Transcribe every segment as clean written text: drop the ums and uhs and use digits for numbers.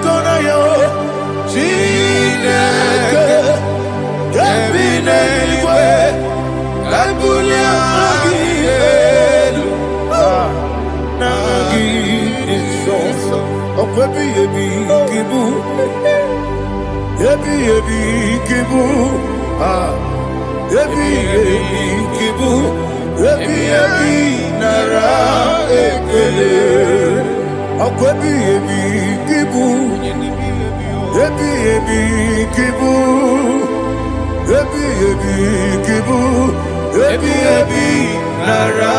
kona yo Chineke Kebine igwe Kabulia Agiyelu Nagi Isoso Okwebi Ebi Kibu Ebi Kibu Ebi Kibu Ebi Nara Ekele Okwebi Kibu Ebi Kibu Ebi Kibu Ebi Nara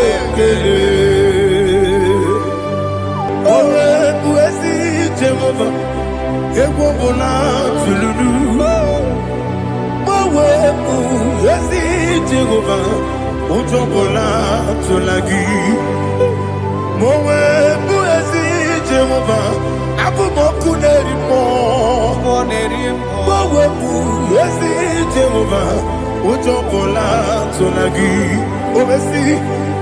Ekele Owe Buezi Jehovah Egwo Bona Tululu Owe Buezi Jehovah Ojo Bona Tulagi Mowe Buezi Jehovah Abu Moku Nerimo Mowe Buezi Jehovah Ojo Bona Tulagi Obesi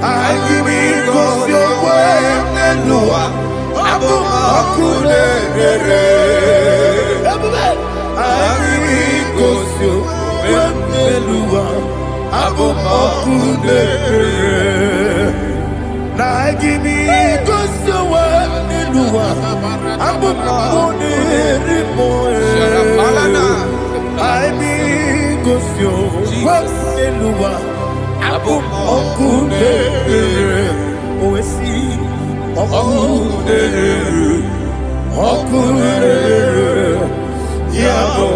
Agimi Kosyo Wenelua Abu Moku Nerere Agimi Kosyo Wenelua Abu Moku Nerere Nagimi Kosyo Wenelua Abu Moku Nerere Agimi Kosyo Wenelua Abu Moku Nerere Oesi Moku Nerere Yabo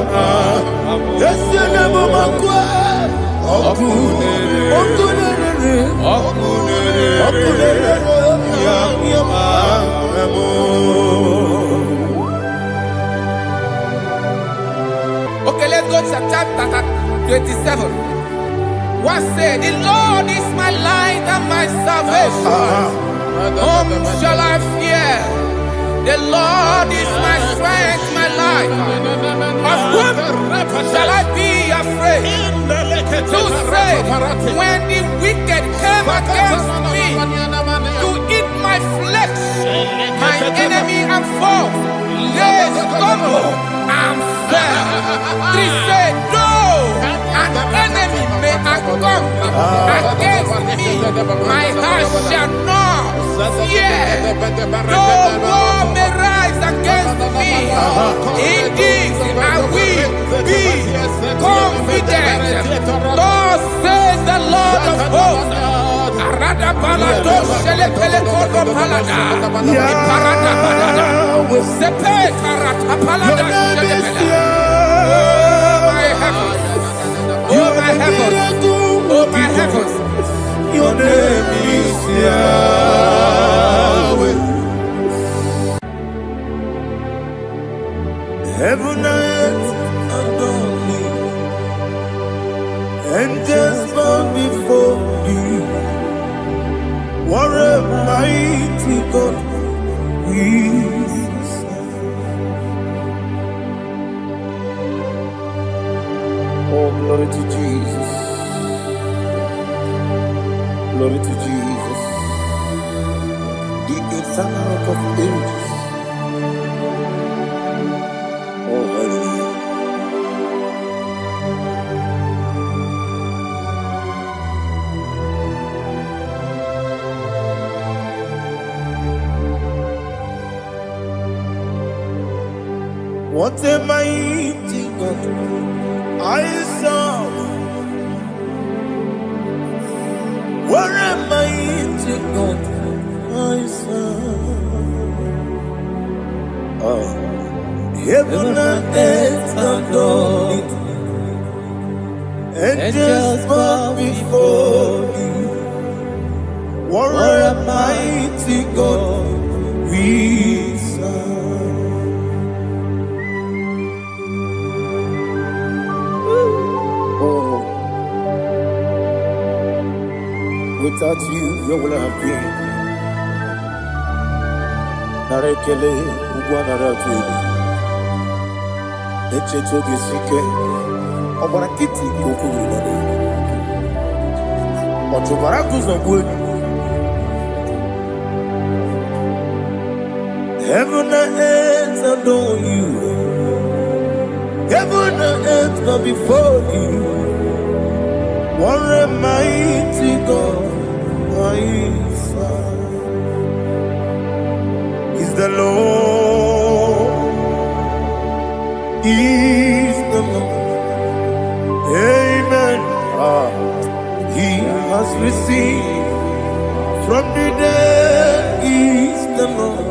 Yesene Momakwa Moku Nerere Okay, let's go to chapter 27. What said, the Lord is my light and my salvation. Whom shall I fear? The Lord is my strength, my life. Of whom shall I be afraid? To say, when the wicked came against me to eat my flesh, my enemy and foe, they stumble and fell. Three said, no, an enemy may come against me, my heart shall not fear. No war may rise against me. In this I will be confident. Thus says the Lord of hosts. Arada balado shele pele kodo palada. Iparada balada. Sepe karata palada shele pele. Oh my heavens. Oh my heavens. Your name is Yahweh. Heaven and earth adore me, angels bow before you. What a mighty God we serve. Oh, glory to Jesus. Glory to Jesus, the eternal rock of ages. Oh, hallelujah. What a mighty God I serve. What a mighty God I serve. Heaven and earth adore it, angels bow before you. What a mighty God we serve. Oh. Without you, where would I have been? Narekele, Ugwanaratu. Echetoge Sike, Obarakiti Kokuru. Otobarakus of wood. Heaven and earth adore you. Heaven and earth bow before you. What a mighty God I serve. Is the Lord. Is the Lord. Amen. He has received from the dead. Is the Lord.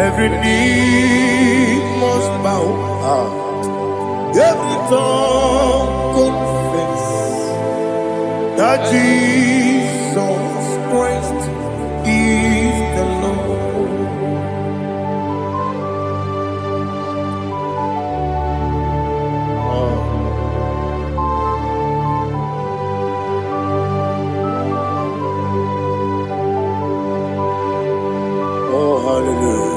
Every knee must bow. Every tongue confess that Jesus Christ is the Lord. Oh, hallelujah.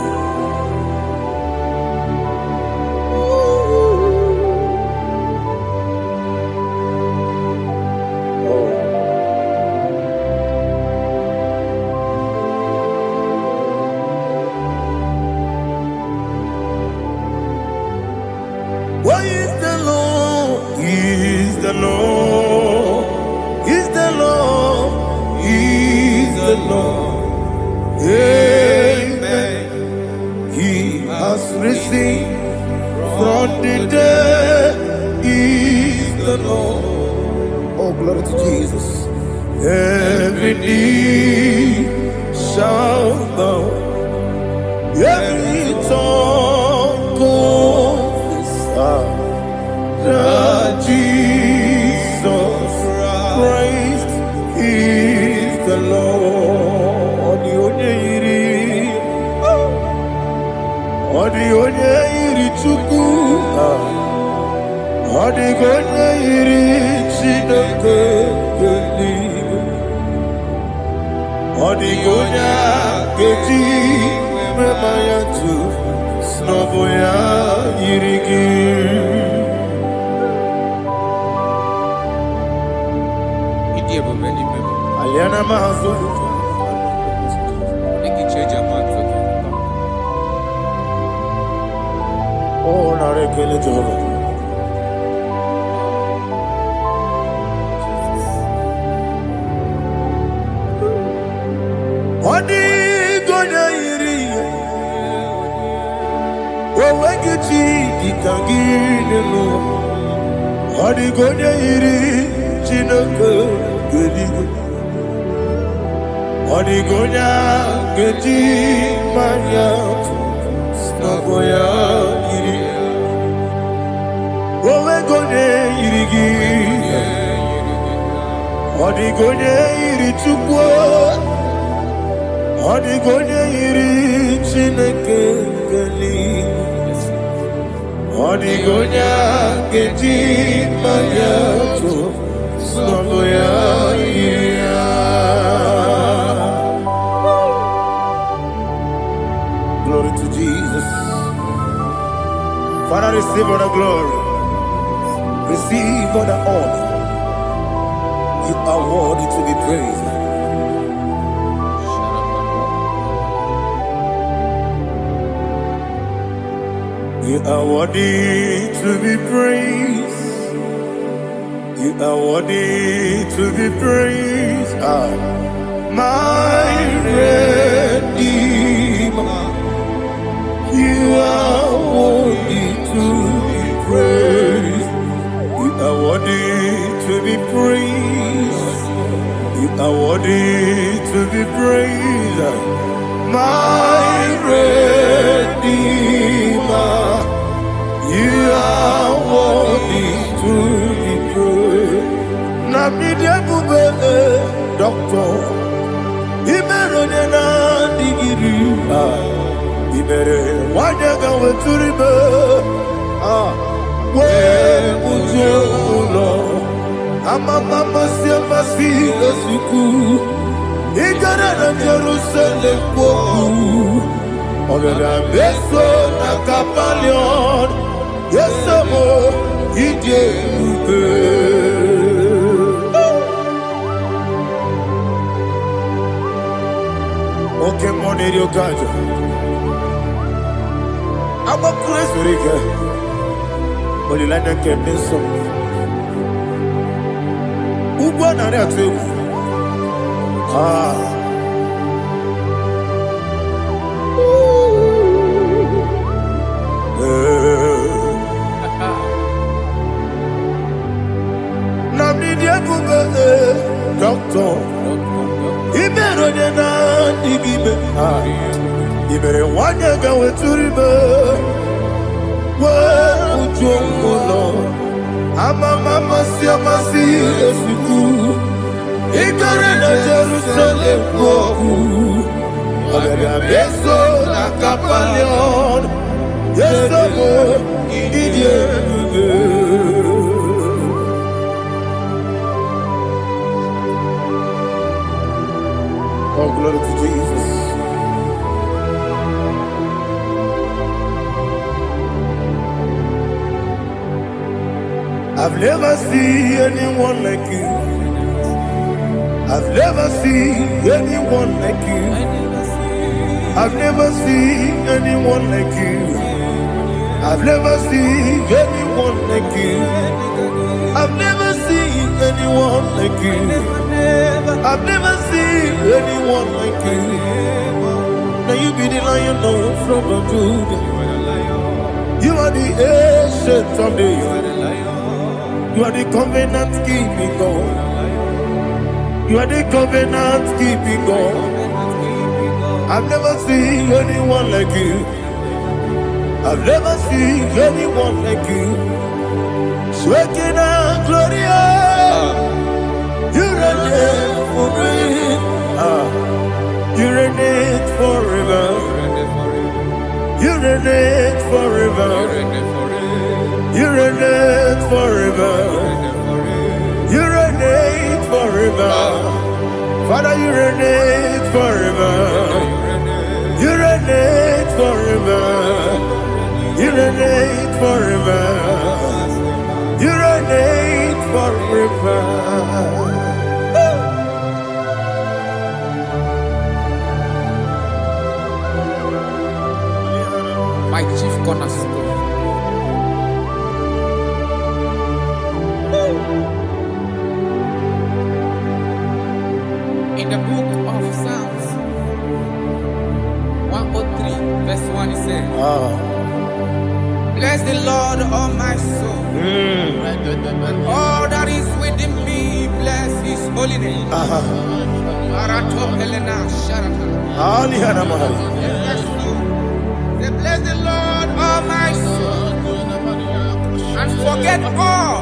What is the Lord? Is the Lord. Is the Lord. Is the Lord. Amen. He has risen from the dead. Is the Lord. Oh, glory to Jesus. Every knee shall bow. Every tongue confess that Jesus Christ is the Lord. Odi onye iri Chukwu, odi onye iri Chineke eluigwe, odi onye keji mema ya tu, snobo ya iri gị. Aliana mazo. Oh, narekele Jehovah. Odi gonya iri, owegichi dikagine lo. Odi gonya iri, Chineke geligwe. Odi gonya geji maya, snaboya iri. Owe gonya iri gi, odi gonya iri Chukwu. Odi gonya iri Chineke geligwe. Odi gonya geji maya tu, snaboya iri. Glory to Jesus. Father, receive all the glory. Receive all the honor. You are worthy to be praised. You are worthy to be praised. You are worthy to be praised. My Redeemer. You are worthy to be praised. You are worthy to be praised. You are worthy to be praised. My Redeemer. You are worthy to be praised. Namidebube, Doctor. Imeronena digiri. Ibere wanyaga weturibe we ujulo amama masi esuku igara na Jerusalem kwoku ogara beso na Kapalion yesemo ije ube. Okay, money, you got it. I'm a crazy guy. But you like that can be so. Who won that too? Doctor, he better than I give you better one year go to river. Well, Lord, I'm a mama, see a massy, as you do. He got a Jerusalem, but I bet so like a palion. Yes, I'm idiot. Oh, glory to Jesus. I've never seen anyone like you. I've never seen anyone like you. I've never seen anyone like you. I've never seen anyone like you. I've never seen anyone like you. I've never seen anyone like you. Now you be the lion from the Judah. You are the ancient of days. You are the covenant keeping God. You are the covenant keeping God. I've never seen anyone like you. I've never seen anyone like you. Shekinah Gloria. You reign forever. You reign forever. You reign forever. You reign forever. You reign forever. Father, you reign forever. You reign forever. You reign forever. You reign forever. My chief cornerstone. In the book of Psalms 103 verse 1 it says, bless the Lord, all my soul, and all that is within me, bless his holy name. Say, bless the Lord, all my soul, and forget not all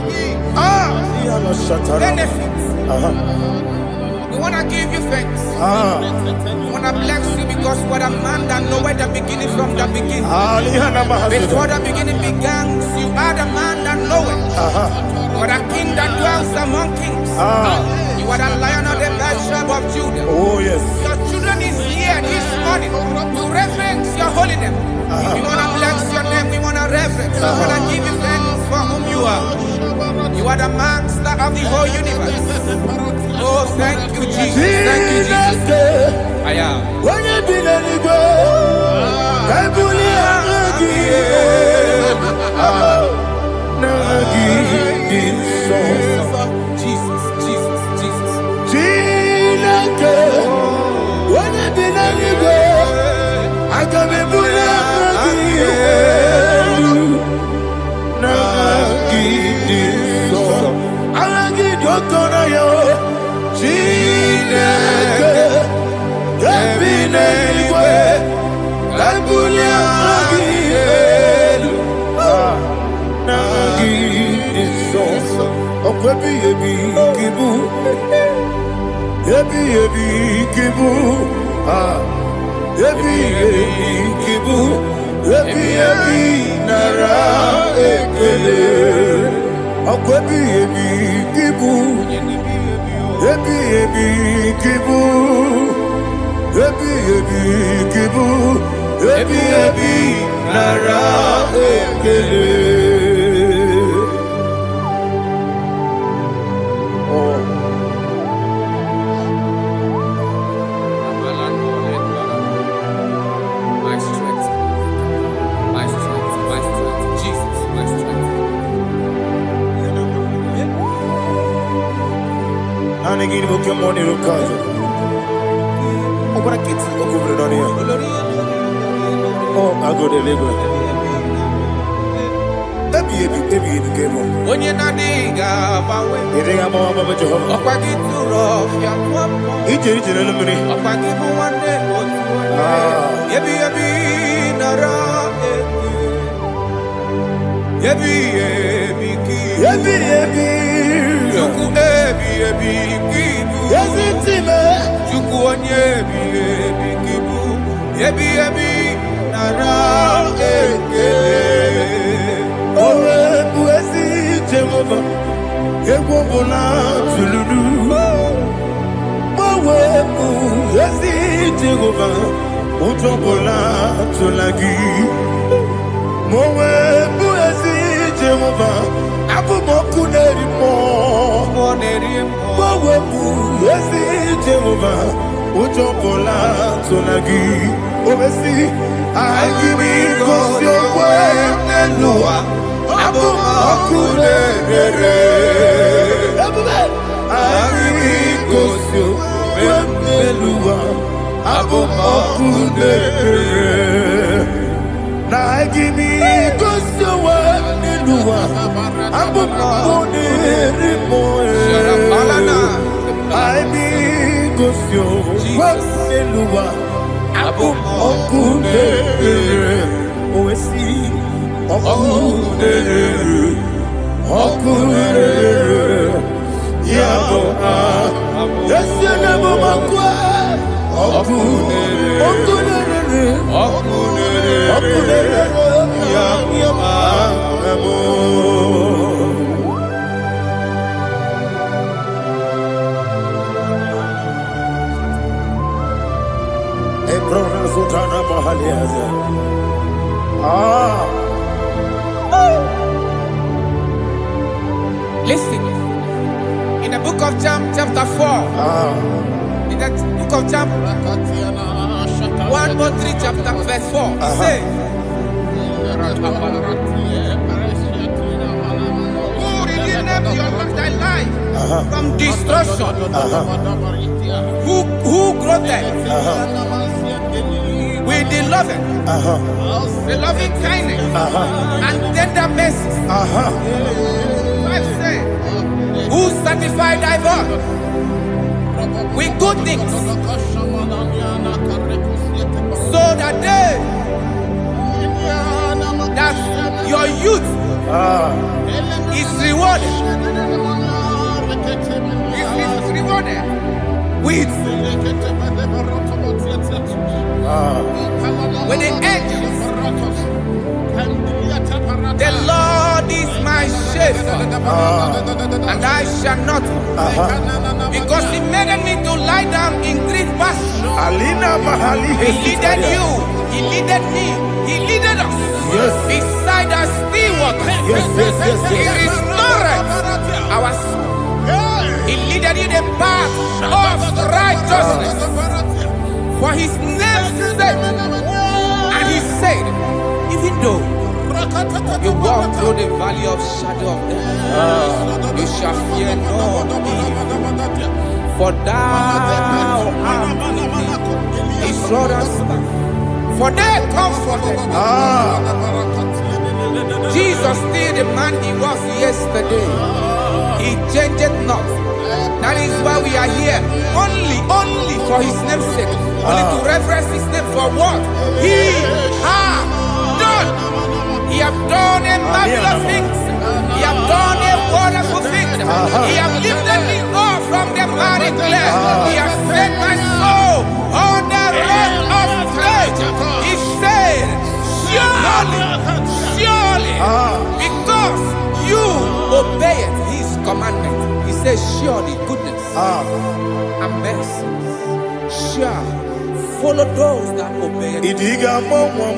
his benefits. We want to give you thanks. We want to bless you because what a man that knoweth the beginning from the beginning. Before the beginning began, you are the man that knoweth. What a king that dwells among kings. You are the Lion of the tribe of Judah. Oh yes. Your children is here this morning to reverence your holiness. We want to bless your name. We want to reverence. We want to give you thanks for whom you are. You are the master of the whole universe. Oh, thank you, Jesus. Thank you, Jesus. I am. When you be the Igbo, I Jesus, Jesus, Jesus. When you be the Igbo, I come in Iri boke money rukazo. Okora kiti okubere nani ya. Oh, agode lego. Ebi kemo. Onye na diga bawe. Iriga bawa baba Jehovah. Okwagi turo fia tuapo. Ije na lumini. Okwagi muwane otuwane. Ebi nara eki. Ebi ki. Ebi. Chuku ebi kibu. Yazitime. Chuku onye ebi kibu. Ebi nara eki. Owe buezi Jehovah. Egwobona tululu. Owe buezi Jehovah. Utobola tulagi. Mowe buezi Jehovah. Abumoku nerimo. Mowe buezi Jehovah. Utobola tulagi. Obesi. Agimi kosyo wenelua. Abumoku nerere. Agimi kosyo wenelua. Abumoku nerere. Agimi kosyo wenelua. Abumoku nerimo. Agimi kosyo wenelua. Abumoku nerere. Oesi. Okunere, yabo esenebo makwa. Okunere, yabo. Ebrona zutana mahaliaza. Listen, in the book of John, chapter 4, in the book of John, 1:3, chapter verse 4, it says, who redeemed thy life from destruction? Who groweth with the loving kindness and tender mercy? Who satisfied thy voice with good things, so that your youth is rewarded. Is rewarded with when the angels. The Lord is my shepherd, and I shall not, because He made me to lie down in green pastures. He leaded you, He leaded me, He leaded us beside the still waters. He restored our soul. He leaded you the path of righteousness for His name's sake. And He said, even though you walk through the valley of shadow of death, you shall fear no evil, for thou art with me. His rod and staff, for they comforted. Jesus still the man He was yesterday. He changed not. That is why we are here. Only for His name's sake. Only to reference His name for what He has done. He have done a marvelous things. He have done a wonderful thing. He have lifted me up from the miry clay. He has set my soul on the rock of faith. He said, surely, because you obeyed His commandment. He says, surely goodness and mercy shall follow those that obey. Idiga mawe,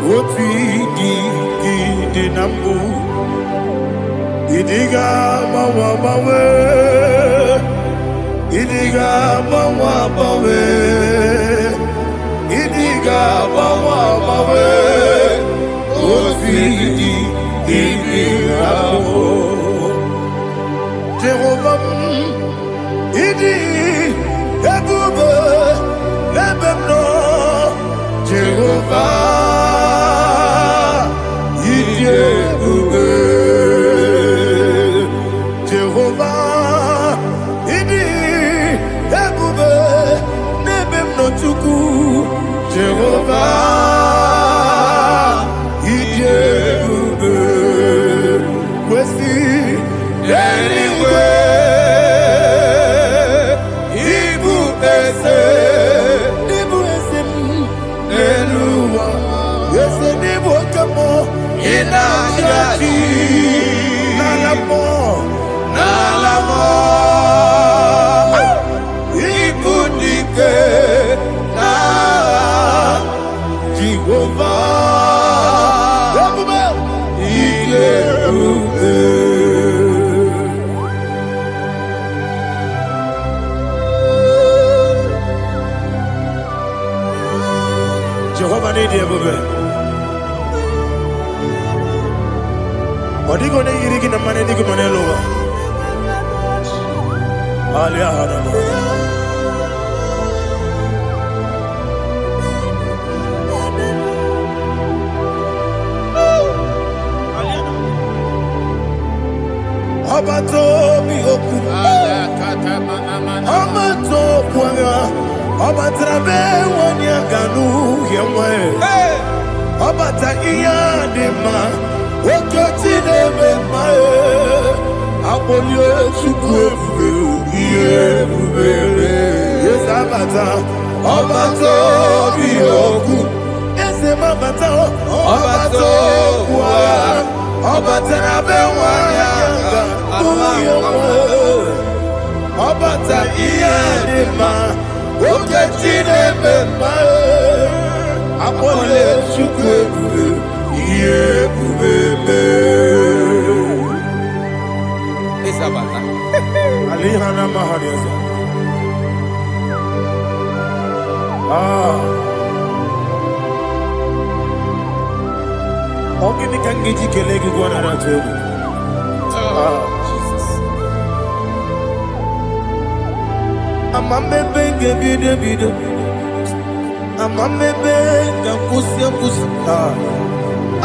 oti di nambu. Idiga mawe, Idiga bawa bawe osidi ibirabo Jehovah idi ebube lebemno Jehovah idi ebube Jehovah idi ebube lebemno chuku Jehovah idi ebube kwesi anyway ibu ese eluwa ese nibu kamo inajaji nalamo ibu dike na Jehovah ike Jehovah need you, baby. What are you going to eat in the money? You can lower. Abato bihoku. Abato kwanga. Obatrabe wanya ganu yemwe Obata iya dema Okoti deme mae Apolio chukwe iye bubele Yes abata Obato biyoku Ese mabata Obato kwa Obatrabe wanya ganu yemwe Obata iya dema Oke chine bemae Apole chukwe bube Iye bubebe Esa bata Alihana mahariasa Ogini kangiji kelegi kwa naratogu Amamebe gebide bide Amamebe gakusia kusa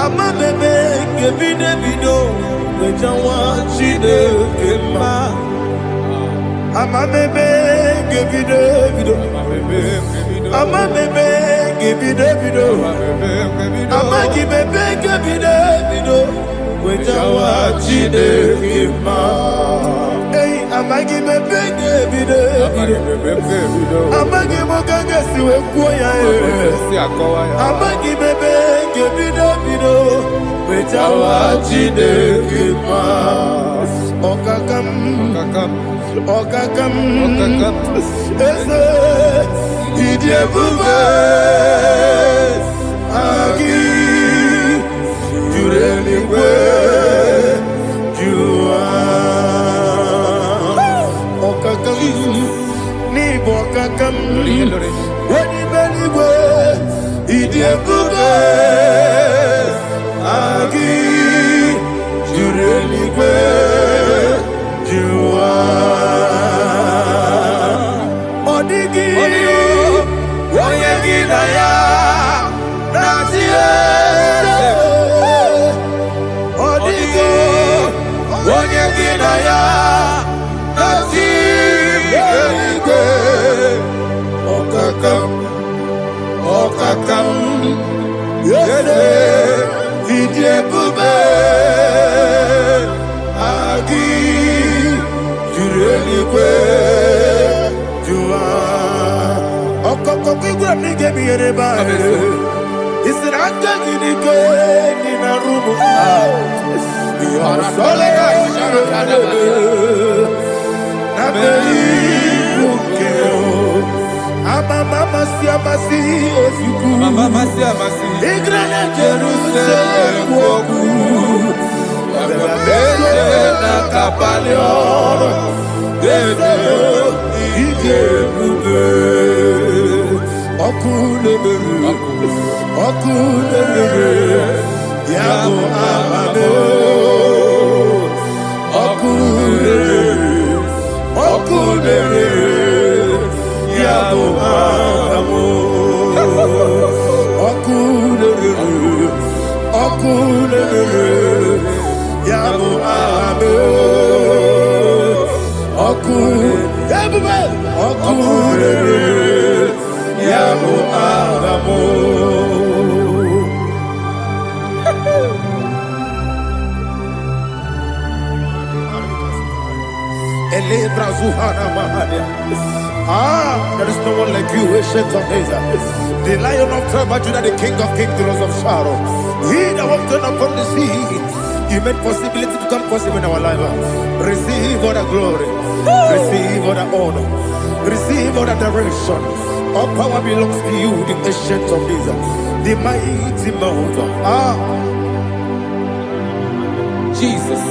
Amamebe gebide bido Wejawa chide kema Amamebe gebide bido Amamebe gebide bido Amagibebe gebide bido Wejawa chide kema Amagi bebe bido Amagi mogaga siwe kuya Amagi bebe bido Wejawa chide kima Okakam Ese Idie bube Agi Jureli we Ni bokakam Wadi beliwe Idie bube Agi Jureliwe Jua Odigi Oyegi daya Natie Odigi Oyegi daya Okakam Yede Idie bube Agi Jureliwe Jua Okokokigwe nige miyereba Isiranga nige Nina rumu Yosole Nabeli Bukeo Mama siamasi osuku Mama siamasi Igrana Jerusalem woku Bebe na kapalion Bebe ije bube Okule Okunere, Yabo Amamo. Okunere, Okunere, Yabo Amamo. Okunere, Okunere, Yabo Amamo. Okunere, Yabo Amamo. There is no one like you, ancient of days. The Lion of tribe of Judah, the King of kings, the Rose of Sharon. He that walked upon the sea. You made possibility to come possible in our life. Receive all the glory. Receive all the honor. Receive all the adoration. All power belongs to you, the ancient of days, the mighty mountain. Jesus.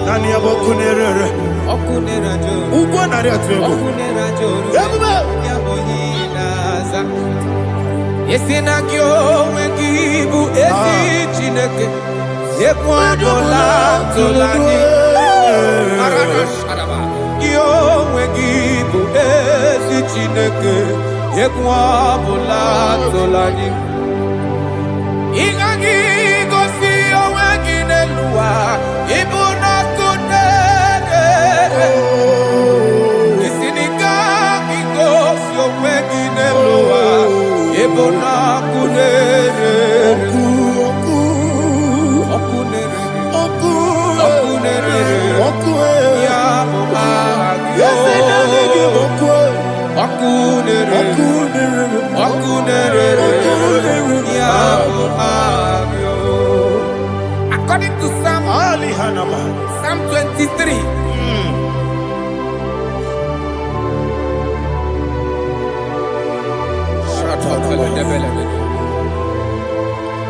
Nani abokunere. Okunera jo. Ugwa nari atuego. Okunera jo. Yabuba. Yaboyinaza. Yesina kyo wengibu esi chineke. Yekwadola tolani. Arana sharaba. Kyo wengibu esi chineke. Yekwadola tolani. Ingagi gosi owenginelua. Ibuna kunere. Isinika gosi owenginelua. Ibuna kunere. Okunere. Ya Okunere. According to Psalm 23.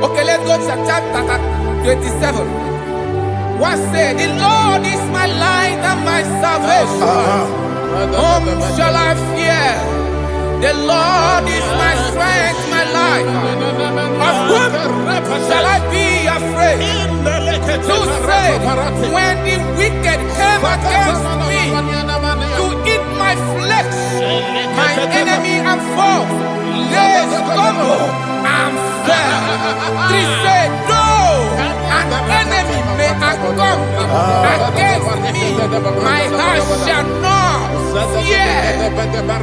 Okay, let's go to chapter 27. What said? The Lord is my light and my salvation. Whom shall I fear? The Lord is my strength, my life. Of whom shall I be afraid? To say, when the wicked came against me to eat my flesh, my enemy and foe, they stumble and fell. Three said, no, an enemy may come against me, my heart shall not fear.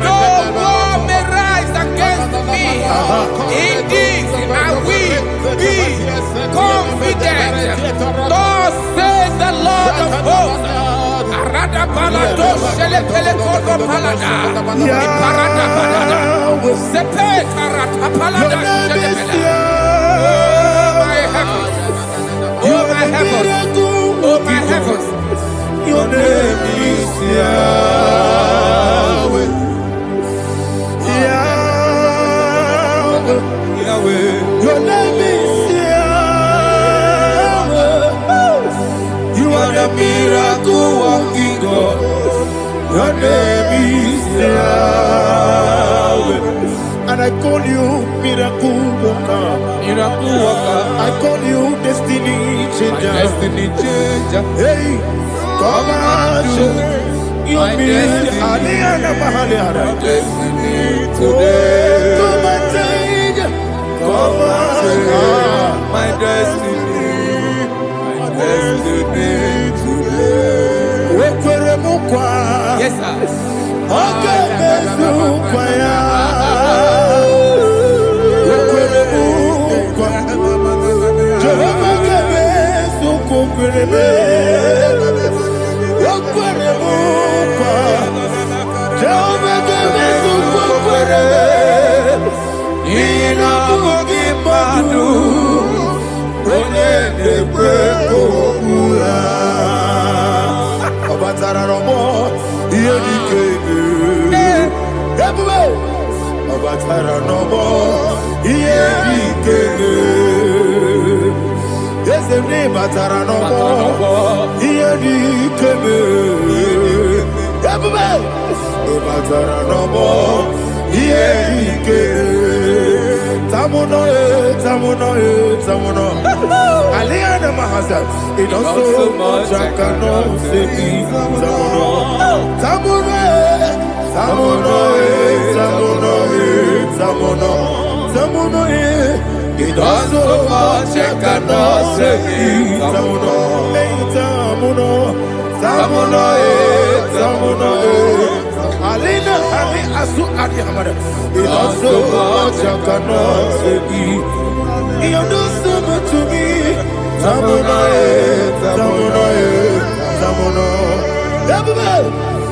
No war may rise against me. Indeed, I will be confident. Thus says the Lord of hosts. Arada balado shelepele kodo palada. Iparada balada. Sepe karata palada shelepele. Oh my heavens. Oh my heavens. Oh my heavens. Your name is Yahweh. Yahweh. Yahweh. Your name is Yahweh. You are the miracle working God. Your name is Yahweh. And I call you miracle worker. Miracle worker. I call you destiny changer. Destiny changer. Hey, come on, you mean Aliana Mahaliana. Destiny today. Come and change. Come on, my destiny. My destiny today. Yes, sir. Okay, Sene batara no more. Iye di keme. Yabume. Batara no more. Iye di keme. Tamuno tamuno tamuno. Aliana mahasa. It don't so much I cannot say. Tamuno tamuno tamuno tamuno tamuno tamuno. It does so much I cannot say. Tamuno, tamuno, tamuno, tamuno. Alina, Ali, Asu, Adi Hamada. It does so much I cannot say. You do so much to me. Tamuno, tamuno, tamuno.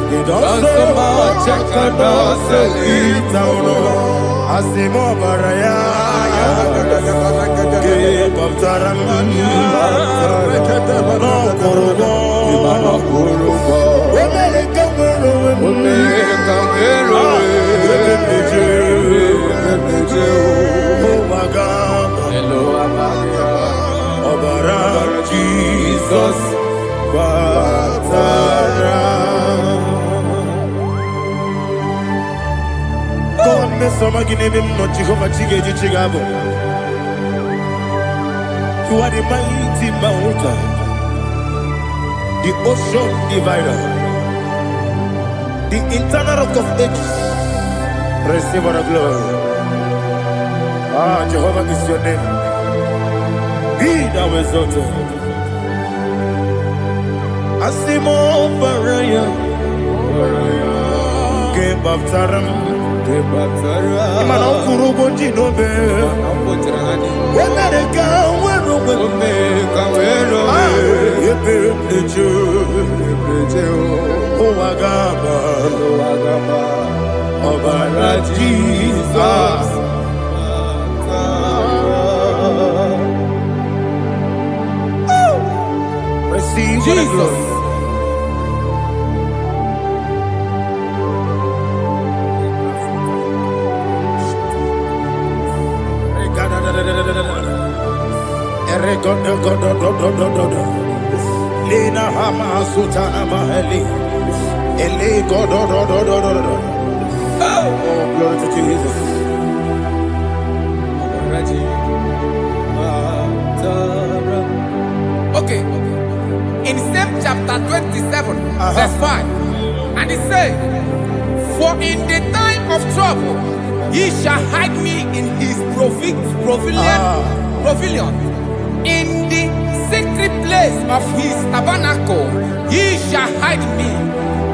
It does so much I cannot say. Tamuno, Asimo Baraya. Jesus, God, me some again him not Jehovah Chigabo. You are the mighty mountain, the ocean divider, the internal rock of ages. Receive our glory. Ah, Jehovah is your name. Be thou exalted. Asimo Baraya, Game Baptaram, Imano Kurubo Jinobe, when they go, Jesus. Receive Jesus. Lina Hama Sutana Maheli. Ele God. Oh, glory to Jesus. Okay. In same chapter 27, verse 5, and it says, "For in the time of trouble, he shall hide me in his pavilion. In the secret place of his tabernacle, he shall hide me.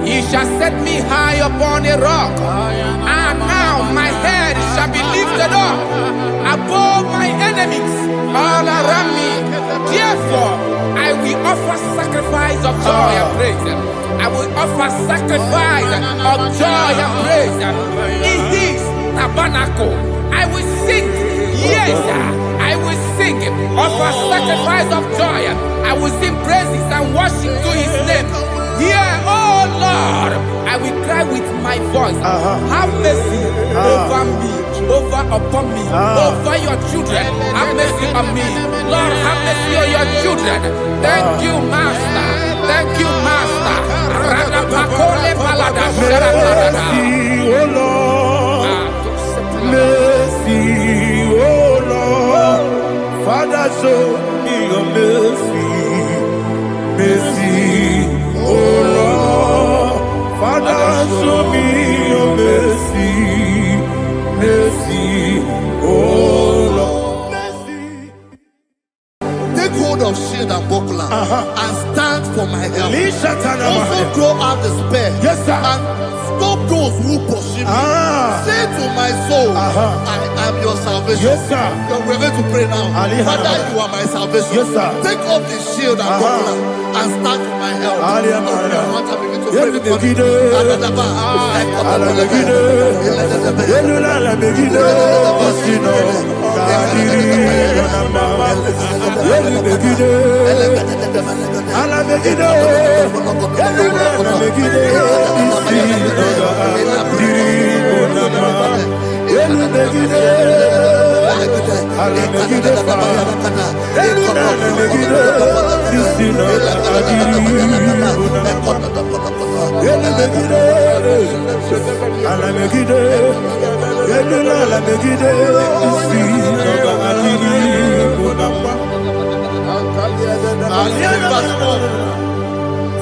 He shall set me high upon a rock. And now my head shall be lifted up above my enemies all around me. Therefore, I will offer sacrifice of joy and praise. I will offer sacrifice of joy and praise in his tabernacle. I will sing, yes, I will sing, offer sacrifice of joy. I will sing praises and worship to his name. Here, oh Lord, I will cry with my voice. Have mercy over me, upon me, over your children. Have mercy on me. Lord, have mercy on your children. Thank you, Master. Thank you, Master. Mercy, oh Lord. Mercy, oh Lord. Father, show me your mercy. Mercy, oh Lord. Father, show me your mercy. Mercy, oh Lord. Mercy. Take hold of shield and buckler and stand for my help. Also throw out despair. Yes, sir. And stop those who pursue me. Say to my soul, I am your salvation. Yes, sir. We're going to pray now. Father, you are my salvation. Yes, sir. Take off the shield and buckler and stand for my help.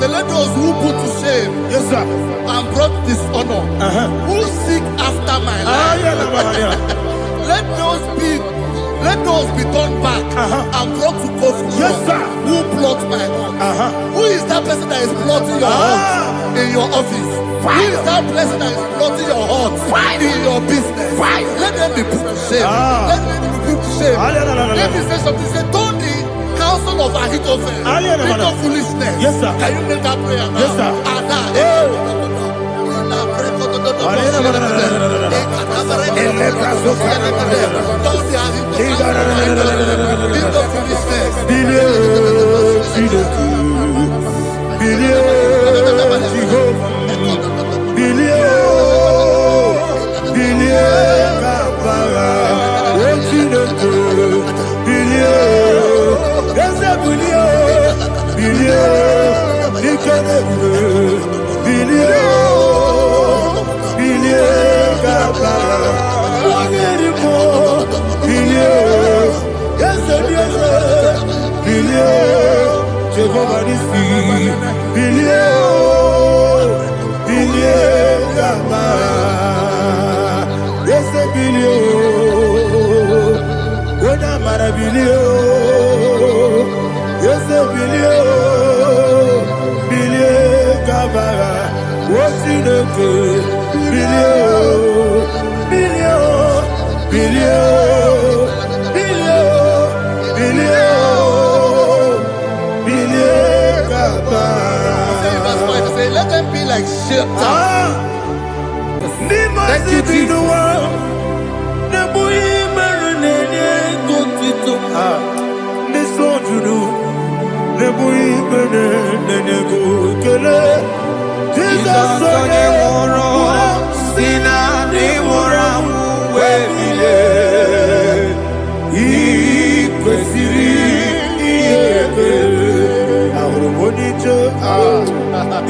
Let those who put to shame, yes, sir, and brought dishonor, who seek after my life, let those be turned back and brought to court. yes, sir, who plot my own? Who is that person that is plotting your heart in your office? Who is that person that is plotting your heart in your business? Let them be put to shame. Let them be put to shame. Let me say something. Say, don't the counsel of Ahithophel think of foolishness. Yes, sir. Can you make that prayer now? Yes, sir. Let them be like shelter. Thank you, Jesus.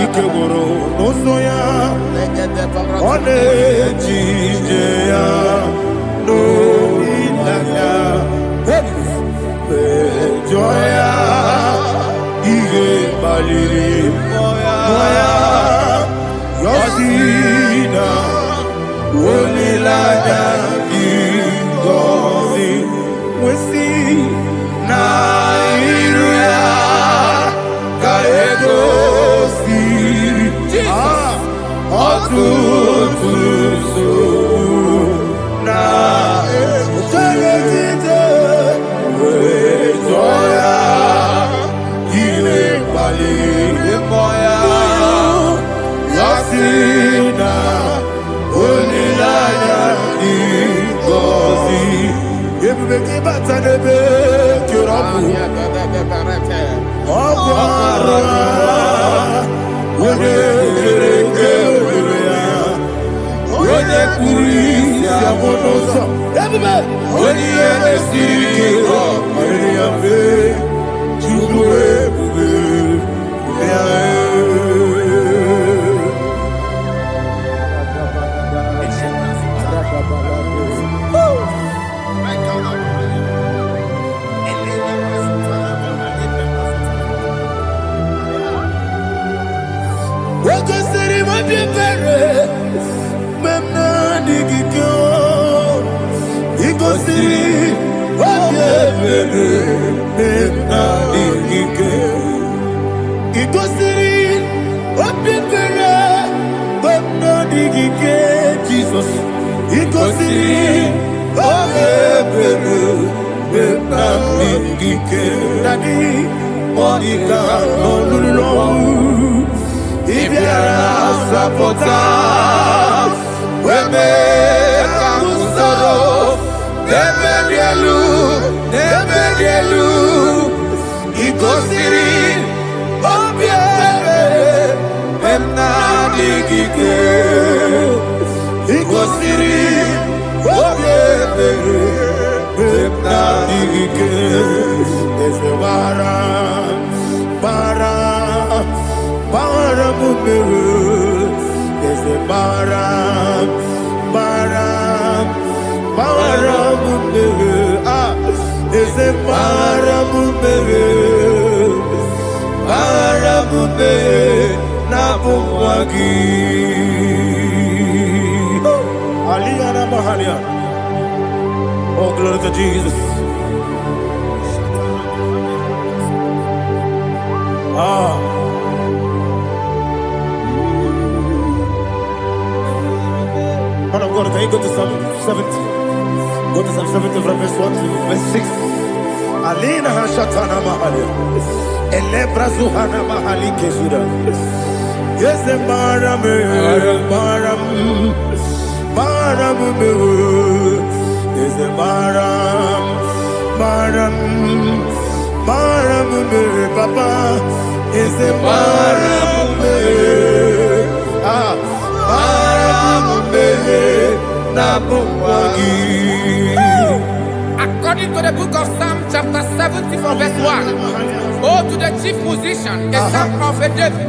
Ikegoro nosoya one jijeya no ilaya joya ige baliri moya yosina olilaya ingozi wesi na iruya kaego There's a bara mumere. There's a bara mumere. Ah, there's a bara mumere. Nabumwagi. Aliyana Mahalia. Oh, glory to Jesus. Man of God, can you go to Psalm 70? Go to Psalm 70 from verse 1 to verse 6. Alina Hashatana Mahalia. Elebra Zuhana Mahali Kesura. Yes, the Baram. Is a Baram, Papa. Is a Baram, Nabumwagi. According to the book of Psalm chapter 70 from verse 1, oh, to the chief musician, a son of a David,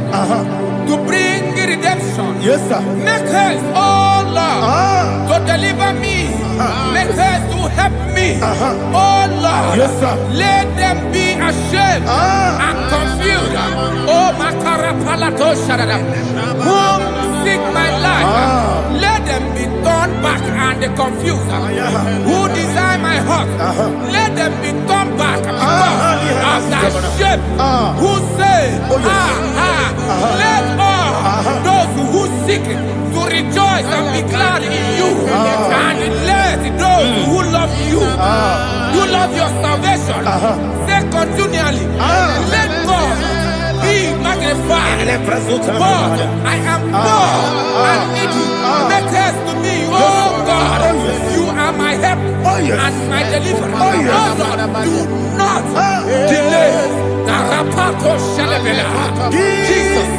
to bring redemption. Yes, sir. Make haste, oh Lord, to deliver me. Make haste to help me. Oh Lord, yes, sir. Let them be ashamed and confused. Oh Makara Palato Shadada, whom seek my life, let them be turned back and confused. Who desire my heart, let them be turned back because of that shame. Who say, let all those who seek to rejoice and be glad in you, and let those who love you, you love your salvation, say continually, let God be magnified. God, I am poor and needy. Make haste to me, oh God. You are my help and my deliverer. Oh Lord, do not delay. Tarapato Shalabela. Jesus.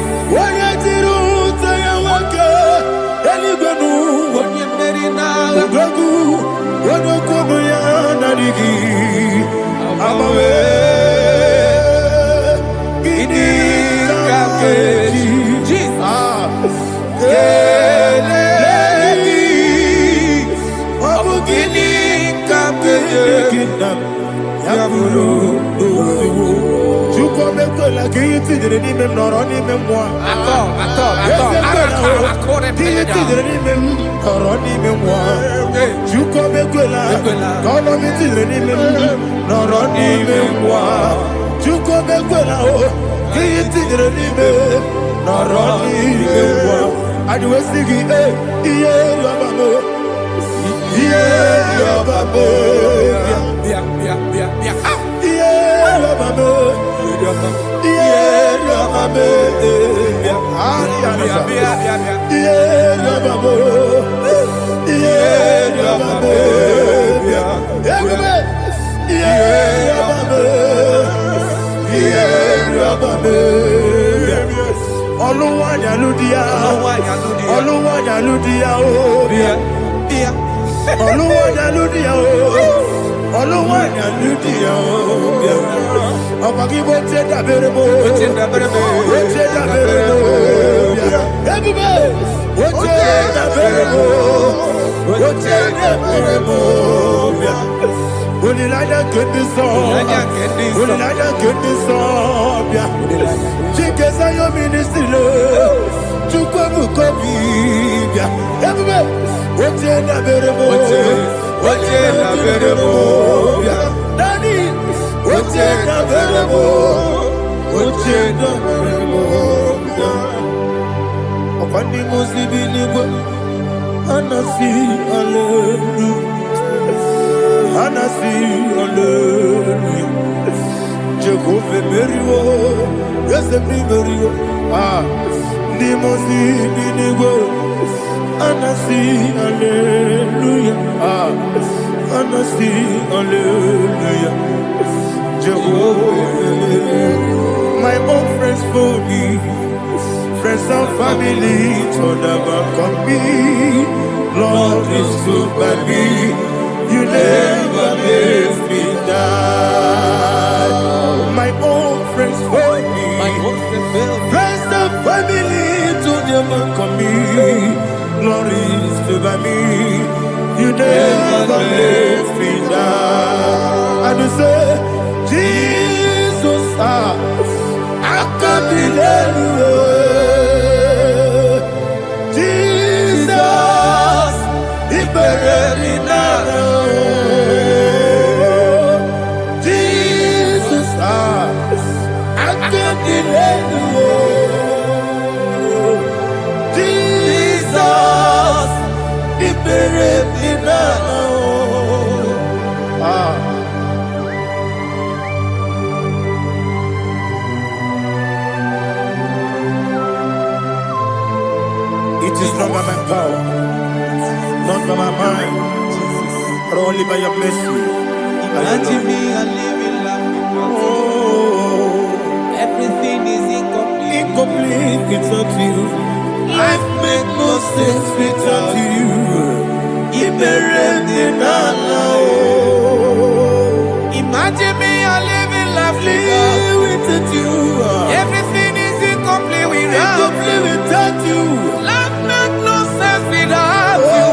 My own friends for me, friends and family told about me. Lord is good by me. You never leave me die. by me. You never let me down. And you say, Jesus, I can't believe you. Jesus, He buried me now. Jesus, I can't believe you. Jesus, He buried me now. It is not by my power, not by my mind, but only by your mercy. Imagine me a living life without you. Everything is incomplete. Incomplete without you. Life makes no sense without you. Imagine me a living life without you. Everything is incomplete without you. Life makes no sense without you.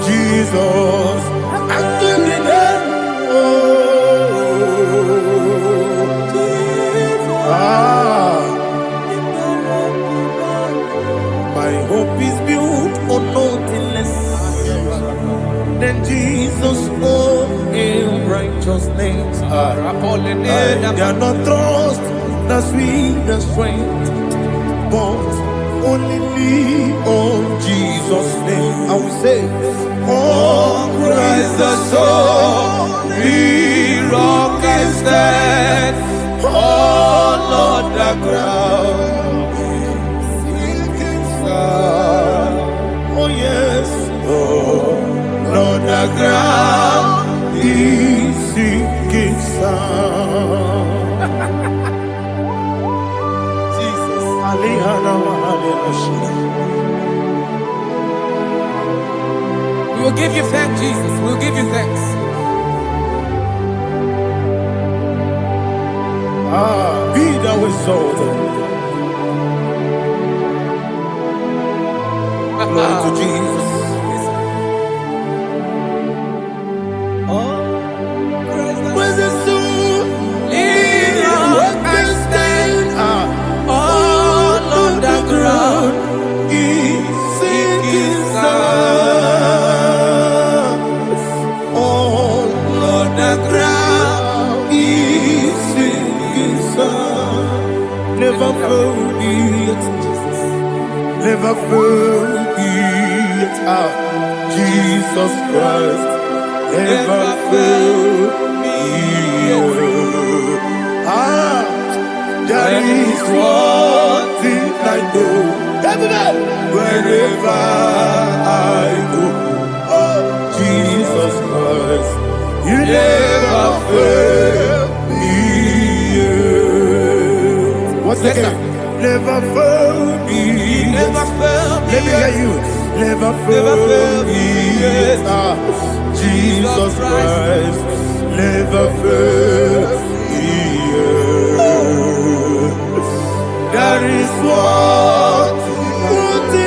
Jesus, I can't be there. My hope is built on nothing less than Jesus' own righteousness. I cannot trust the sweetest strength, but only lean on Jesus' name. I will say, on Christ the solid rock I stand. Oh Lord, the ground is sinking sand. Oh yes, oh Lord, the ground is sinking sand. Jesus, We will give you thanks, Jesus. We will give you thanks. Be thou exalted. Glory to Jesus. Where's the soul? What can stand? All on the ground is sinking sand. All on the ground is sinking sand. Never forget, never forget Jesus Christ. Never fail me. That is one thing I know. Wherever I go, oh Jesus Christ, you never fail me. Once again, never fail me. Never fail me. Let me hear you. Never fail me. Jesus Christ, never fail me. That is what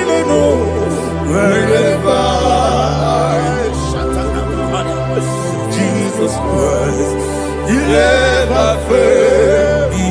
I know. Wherever I Jesus Christ, you never fail me.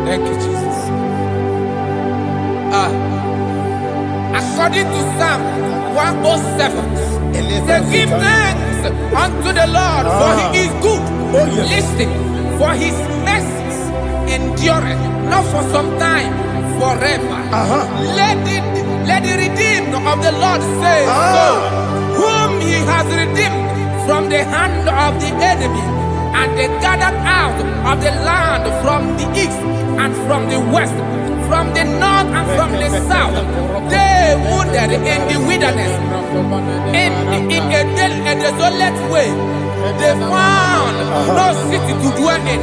Thank you, Jesus. According to Psalm 107, say, give thanks unto the Lord, for he is good. Listen, for his mercies endureth, not for some time, forever. Let the redeemed of the Lord say so, whom he has redeemed from the hand of the enemy, And they gathered out of the land from the east and from the west, from the north and from the south. They wandered in the wilderness, in a desolate way. They found no city to dwell in,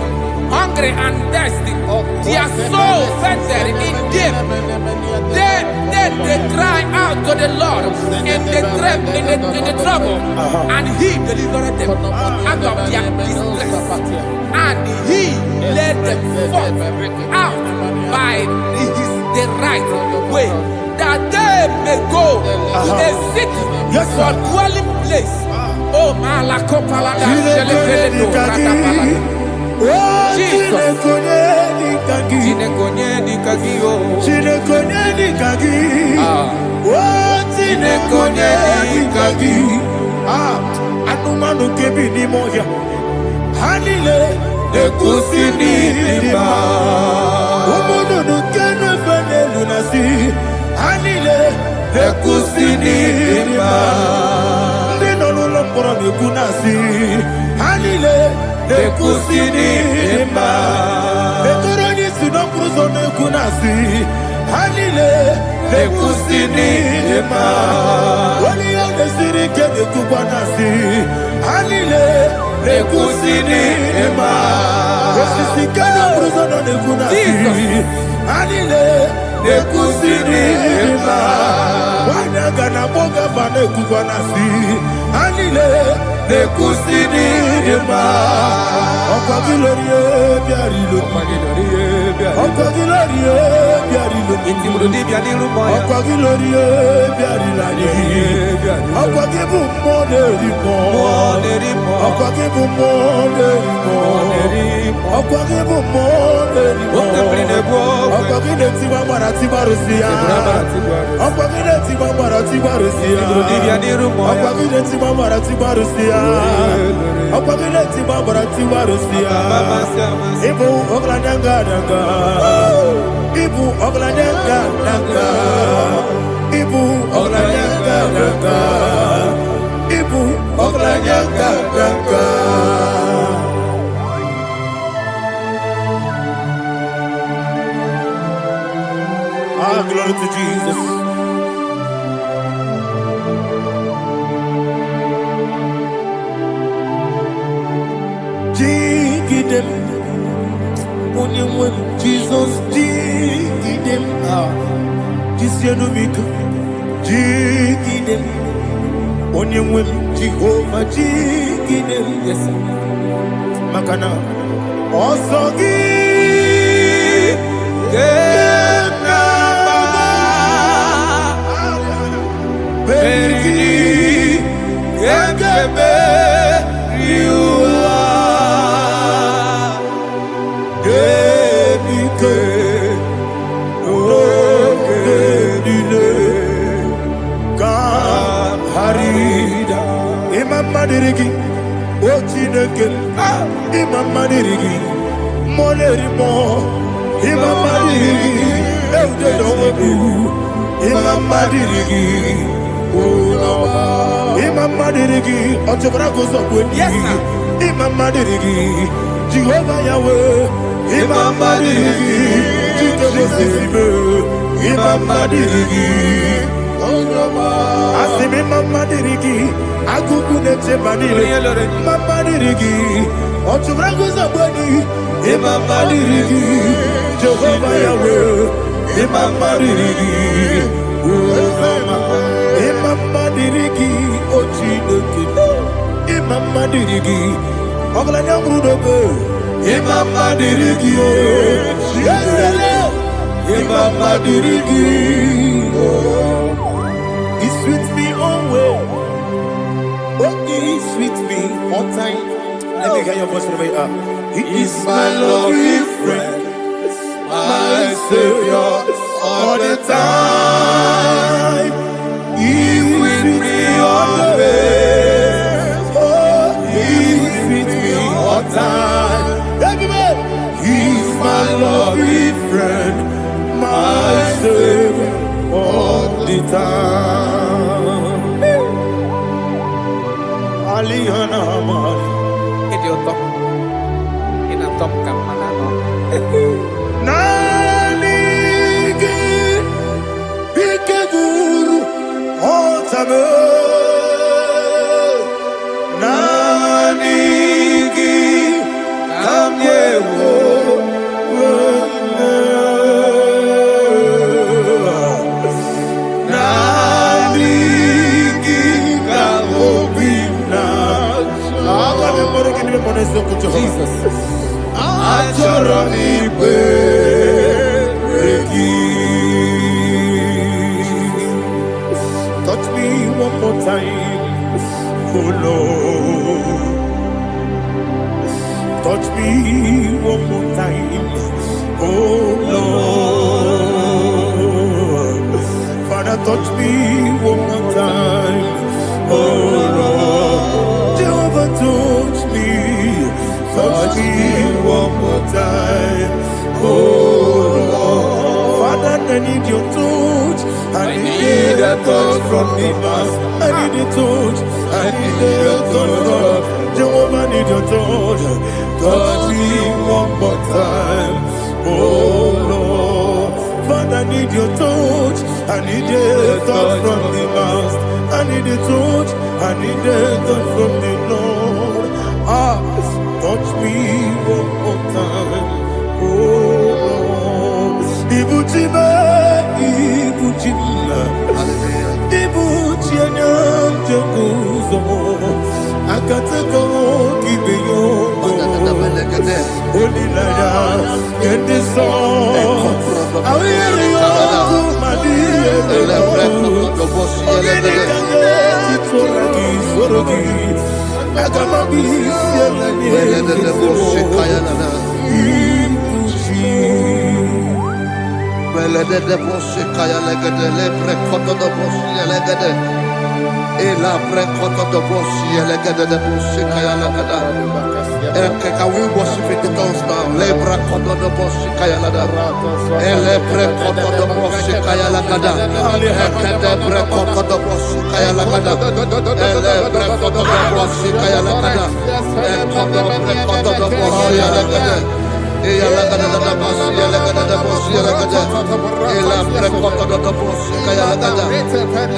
hungry and thirsty. Their soul fainted in deep. They cry out to the Lord in the trouble, and He delivered them out of their distress, and He led them forth out by the right way, that they may go to a city for dwelling place. Oh, Malakopalada, Jesus. Anumanu kebi ni moya Hanile Nekusini lima Umudu nukenu fene lunasi Hanile Nekusini lima Ndino luloporo nekunasi Hanile Nekusini lima Nekuroni sinokruzo nekunasi Hanile Nekusini lima Wali yone sirike nekubanasi Hanile Nekusini lima Wasisikana bruzo nekunasi Hanile Nekusini lima Wanaga na boga vane kubanasi Hanile Nekusini lima Okwa gilorie biarilo Okwa gilorie biarilo Okwa gilorie biarilani Okwa gibu moderimo Okwa gibu moderimo Okwa gibu moderimo Okwa gine tiba mara tiba rusia Okwa gine tiba mara tiba rusia Okwa gine tiba mara tiba rusia Okwa gine tiba mara tiba rusia Ibu ogladanga danga Ibu ogladanga danga Ibu ogladanga danga Ibu ogladanga danga Ah, glory to Jesus. Jigidem, Onyemwem, Jesus, Jigidem, Jisianumika, Jigidem, Onyemwem, Jehovah, Jigidem, yes, Makana, Osogi, Peri, Gekebe, Riua, Gebike, Ogedile, Harida, Imam Madirigi, Ochineke, Imam Madirigi, Molerimo, Imam Madirigi, Eudedobu, Imam Madirigi, Imam Madirigi, Ochobragozo, Imam Madirigi, Jehovah Yahweh, Imam Madirigi, Imam Madirigi, Asim Imam Madirigi, Agugune Maniri, Imam Madirigi, Ochobragozo, Imam Madirigi, Jehovah Yahweh, Imam Madirigi, Imam Madirigi, Ochineke, Imam Madirigi, Oglanya Brudobe, Imam Madirigi, Imam Madirigi, He sweet me always, He sweet me all time. Let me hear your voice wherever you are. He is my loving friend, my Savior, all the time. He with me always. Oh, He with me all time. Everybody, He's my loving friend, my Savior, all the time. Idiot. Touch me one more time, oh Lord. Touch me one more time, oh Lord. Father, touch me one more time, oh Lord. Jehovah, touch me one more time, oh Lord. Father, I need your touch. I need a touch from the master. I need a touch. I need a touch from Jehovah. I need your touch. Touch me one more time, oh Lord. Father, I need your touch. I need a touch from the master. I need a touch. I need a touch from the Lord. Touch me one more time, oh Lord. Ibuchima, Ibuchima, Ibuchina, Jaguzo, Akatako, Kibiyo, Holy Naya, get this song. I will hear my dear, Can we worship in the tongues now? Lebra koto do boshi kaya lada. Elebre koto do boshi kaya lada. Elebre koto do boshi kaya lada. Elebre koto do boshi kaya lada. Elebre koto do boshi lada. Eya lada da boshi lada da boshi lada. Elebre koto do boshi kaya lada.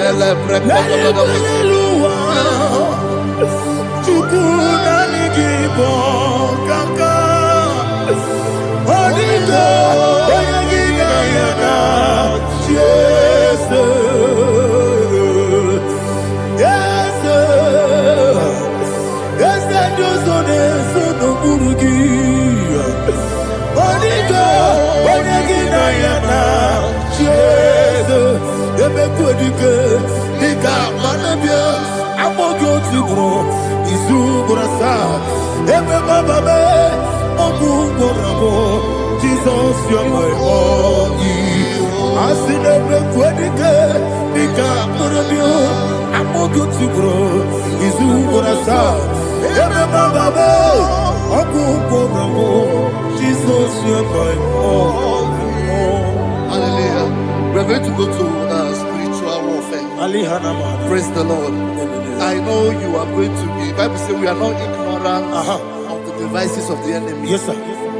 Elebre koto do boshi. Igbo kaka Onigo Oyagina yana Jesus Yes Josone Sono Burugi Onigo Oyagina yana Jesus Ebe Kodike Nika Manabia Amogo Tibro Izubrasa Ebe Baba me Ogu Gorabo Jesus you're my only Asinebe Kwadike Nika Manabia Amogo Tibro Izubrasa Ebe Baba me Ogu Gorabo Jesus you're my only. Hallelujah. We're going to go to spiritual warfare. Praise the Lord. I know you are going to be. Bible says we are not ignorant of the devices of the enemy. Yes, sir.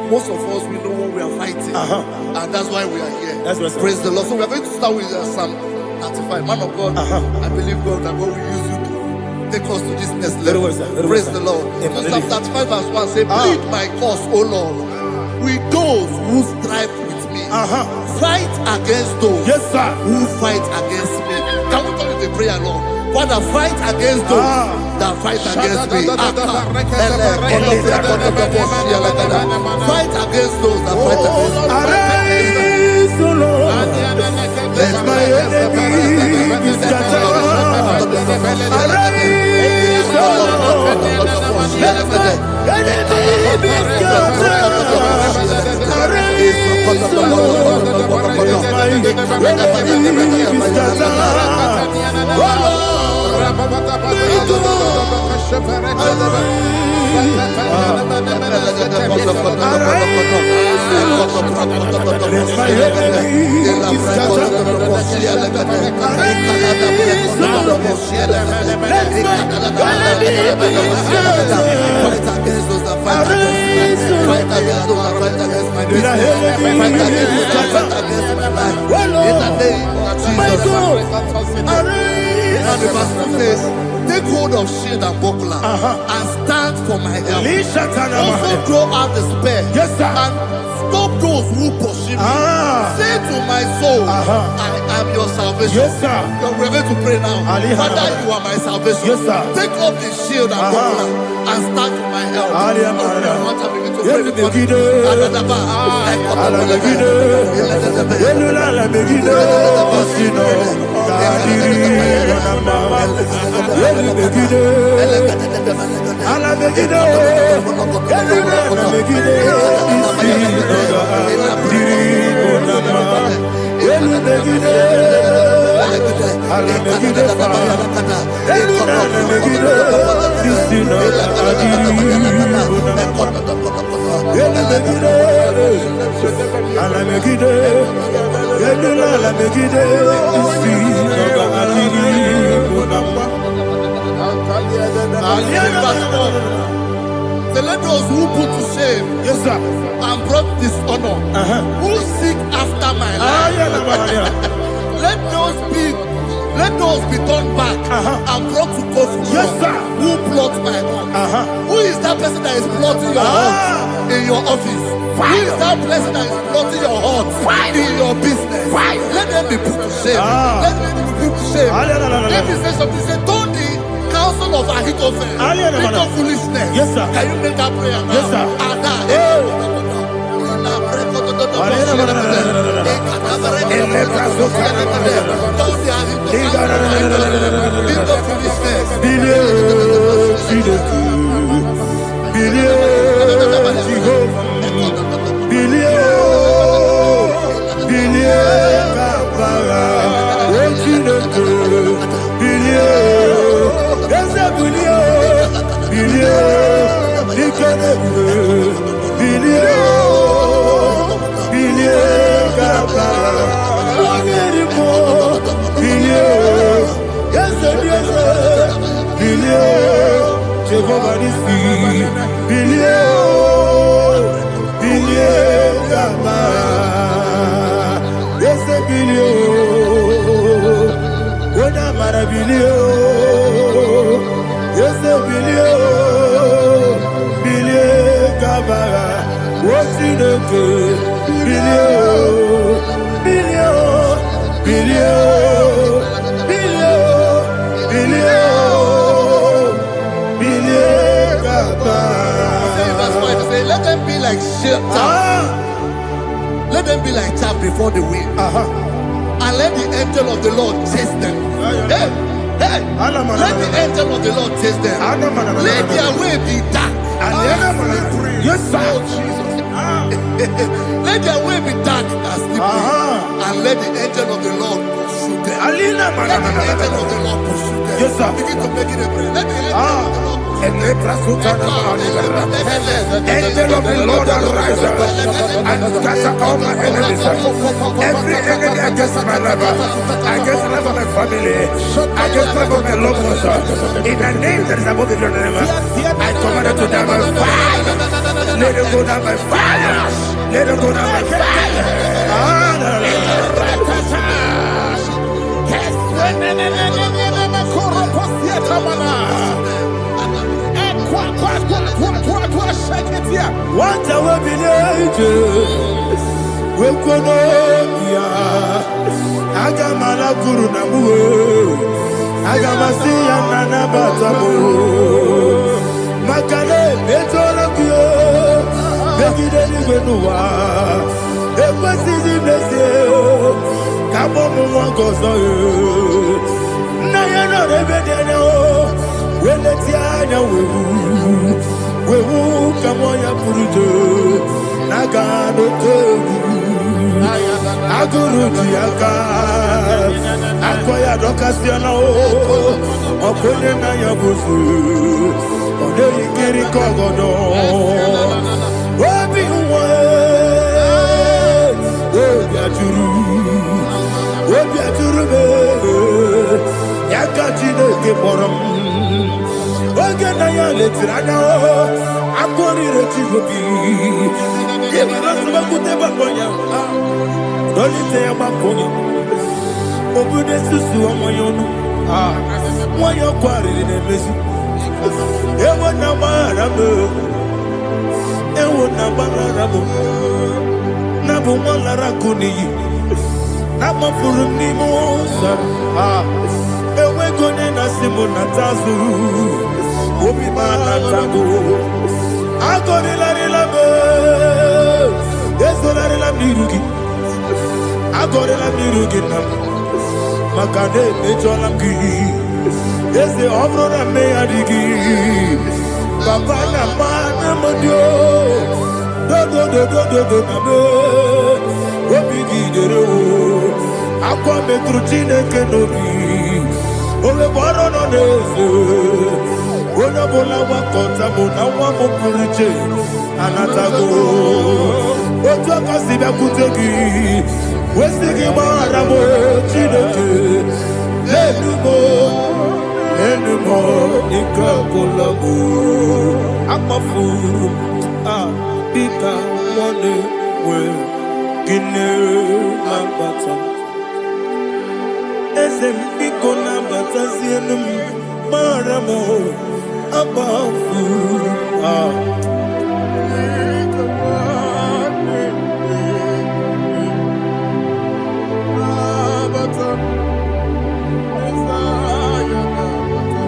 Most of us, we know what we are fighting. And that's why we are here. That's right, sir. Praise the Lord. So we are going to start with Psalm 35. Man of God, I believe God that God will use you to take us to this next level. Well, sir. Praise the Lord. So Psalm 35 verse 1 says, plead my cause, O Lord, with those who strive with me. Fight against those who fight against me. Can we call it a prayer, Lord? Father, fight against those that fight against me. Fight against those that fight against me. Arise, O Lord. Let my enemy be scattered. Arise, O Lord. Let my enemy be scattered. Arise, O Lord. Let my enemy be scattered. Oh Lord. And the verse 2 says, take hold of shield and buckler and stand for my help. Also throw out the spear and stop those who pursue me. Say to my soul, I am your salvation. We're going to pray now. Father, you are my salvation. Take up the shield and buckler and stand for my help. to pray before you. Let those who put to shame, yes sir, and brought dishonor, who seek after my life, let those be turned back and brought to confusion. Yes sir, who plot my own. Who is that person that is plotting your heart in your office? Who is that person that is plotting your heart in your business? Let them be put to shame. Let them be put to shame. Let me say something. Say, don't the counsel of Ahithophel become foolishness. Yes sir. Can you make that prayer now? Yes sir. Let them be like let them be like chaff before the wind, and let the angel of the Lord chase them. Hey, let the angel of the Lord chase them. Let their way be dark. Yes, sir. Let their way be dark and slippery, and let the angel of the Lord pursue them. Let the angel of the Lord pursue them. Yes, sir. Begin to make it a prayer. Let the angel of the Lord. Angel of the Lord arise and scatter all my enemies. Every enemy against my life, against the life of my family, against the life of my loved ones. In the name that is above the name, I command it to die by fire. Let it go down by fire. Let it go down by fire. What a village, we could Agamala Guru Namu, Agamasia Nana Batamu, Makale, Betolakio, Begideni Benua, Equasi Blessio, Kabomu Gozo, Nayana Rebedeno, when the Tiana Wewu kamoya purujo nagano togu aguru diaka akoya dokasiana o okone na yabuzu ode ikiri kogodo obi uwe obi aturu be yakatine ke Oge na ya letirana o akori retigobi yebara suba kuteba konya dolite ya makonya obude susu omoyonu moyo kwari ne mesu ewo na marabu na bu molara kuni na mafuru ni mosa ewe gone na simu na tazu Obi mana tago, Agorela me. Yesola mirugi. Agorela mirugi na. Makane mejola ki. Yese obrona me adigi. Papa na mana modio. Do na me. Obigi dero. Akwa metruchine kenobi. Ole boro no neze. Ona bola wakota bona wa mopuriche. Anatago. Ojo kasiba kutegi. Wesigi mara mo chineke. Lenumo ikakolabu. Akmafu. Pika one we. Gine mabata. Esem ikona batazienum maramo abafu.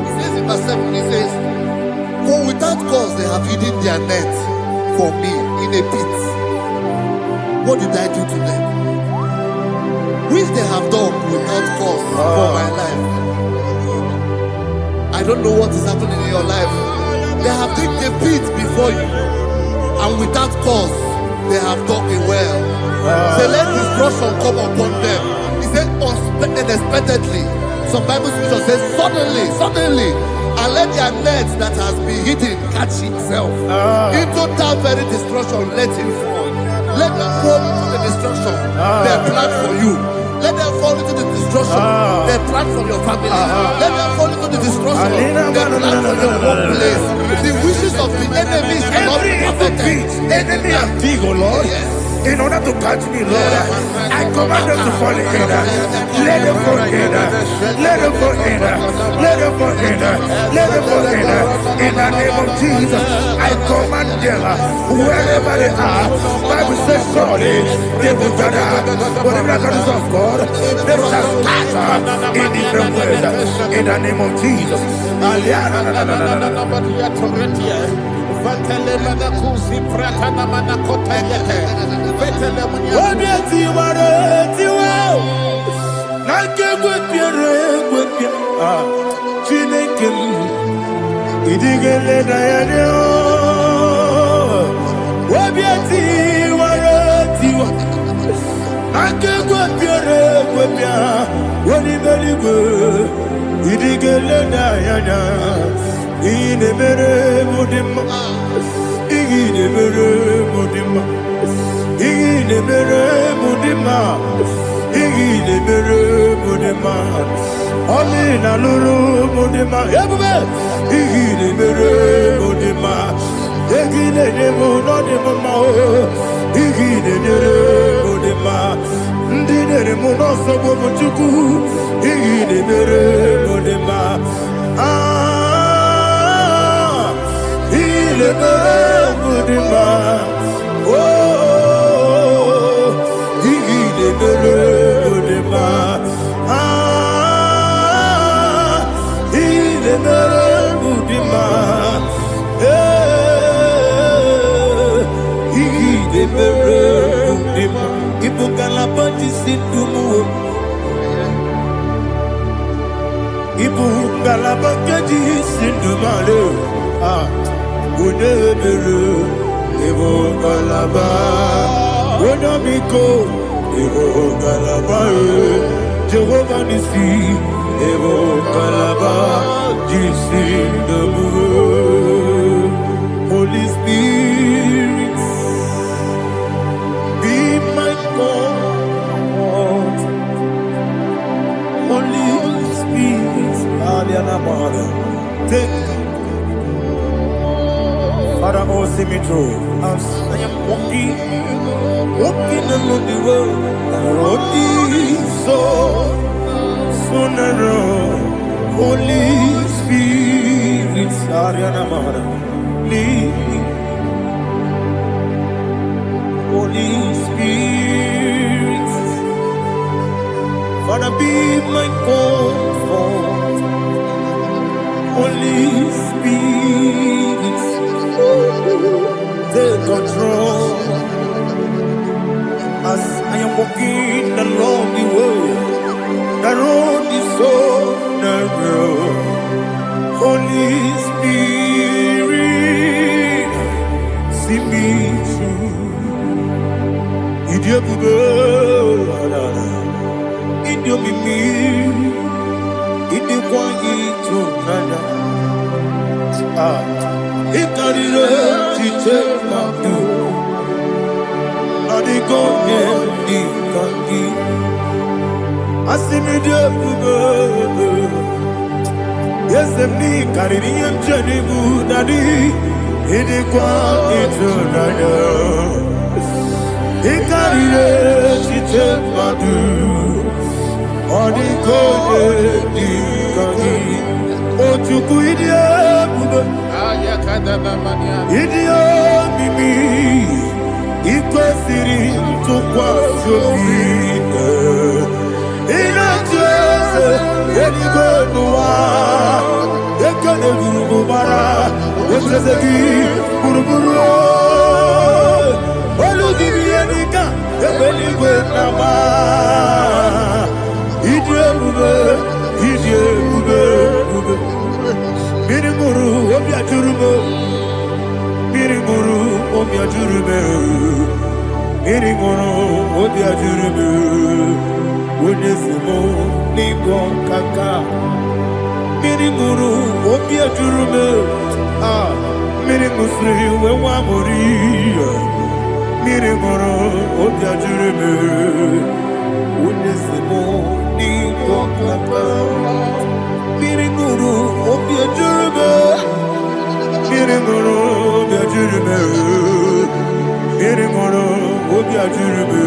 He says in verse 7, he says, for without cause they have hidden their net for me in a pit. What did I do to them? Which they have done without cause for my life. I don't know what is happening in your life. They have digged a pit before you, and without cause they have dug it well. Say, let destruction come upon them. He said, unexpectedly. Some Bible scripture says, suddenly, and let their nets that has been hidden catch itself. Into that very destruction, let it fall. Let them fall into the destruction they plan for you. Let them fall into the destruction they plan for your family. Let them fall into the destruction they plan for your workplace. The wishes of the enemies cannot be perfected. Enemy and dig, oh Lord. Yes. In order to catch me, Lord, I command them to fall in. Let them fall in. Let them fall in. Let them fall in. Let them fall in. In the name of Jesus, I command them wherever they are. Bible says surely they will gather. Whatever the is of God, they shall scatter in different ways. In the name of Jesus. Ine mere mudima, ine mere mudima, ine mere mudima, ine mere mudima. Ami na lulu mudima, yabume. Ine mere mudima, ine nemo no nemo mao. Ine mere mudima, ndine nemo no sobo muchuku. Ine mere mudima. Le mudima, oh, il est le mudima, il est le mudima, il est le mudima. Il faut qu'à la bâtisse du mou, il faut qu'à la bâtisse du malheur. Unebere, Evo Galaba, Unamiko, Evo Galaba, Jehovah Nissi, Evo Galaba, Jesus the Moon. Holy Spirit, be my God. Holy Spirit, Aliana Mara, take Father, oh, see me through. I am walking along the road, so narrow. Holy Spirit, Ariana Mara, lead me. Holy Spirit, Father, be my comfort. Holy Spirit. take control. As I am walking along the way, the road is so narrow. Holy Spirit, see me through. Yes, the me carry him journey good daddy. He did quite to Nana. He carried it, she took my do. On the code, the Kagi. Oh, to Kuidia, Idiot, Mimi. Equal city to Quassobi. In a church, any good no one. They can't do Gubara. What does it give? Guru. Oludibianika, ebeliwe nama. Idiebuge. Mirimuru, obiajurube. Mirimuru, obiajurube. Mirimuru, obiajurube. Unesimo, nigo kaka. Mirimuru, obiajurube. Ah, mirimusri, wewamuri. Mirimoro, obiajurube, unesimo, nigo kaka. Mirimoro, obiajurube, mirimoro, obiajurube, mirimoro, obiajurube,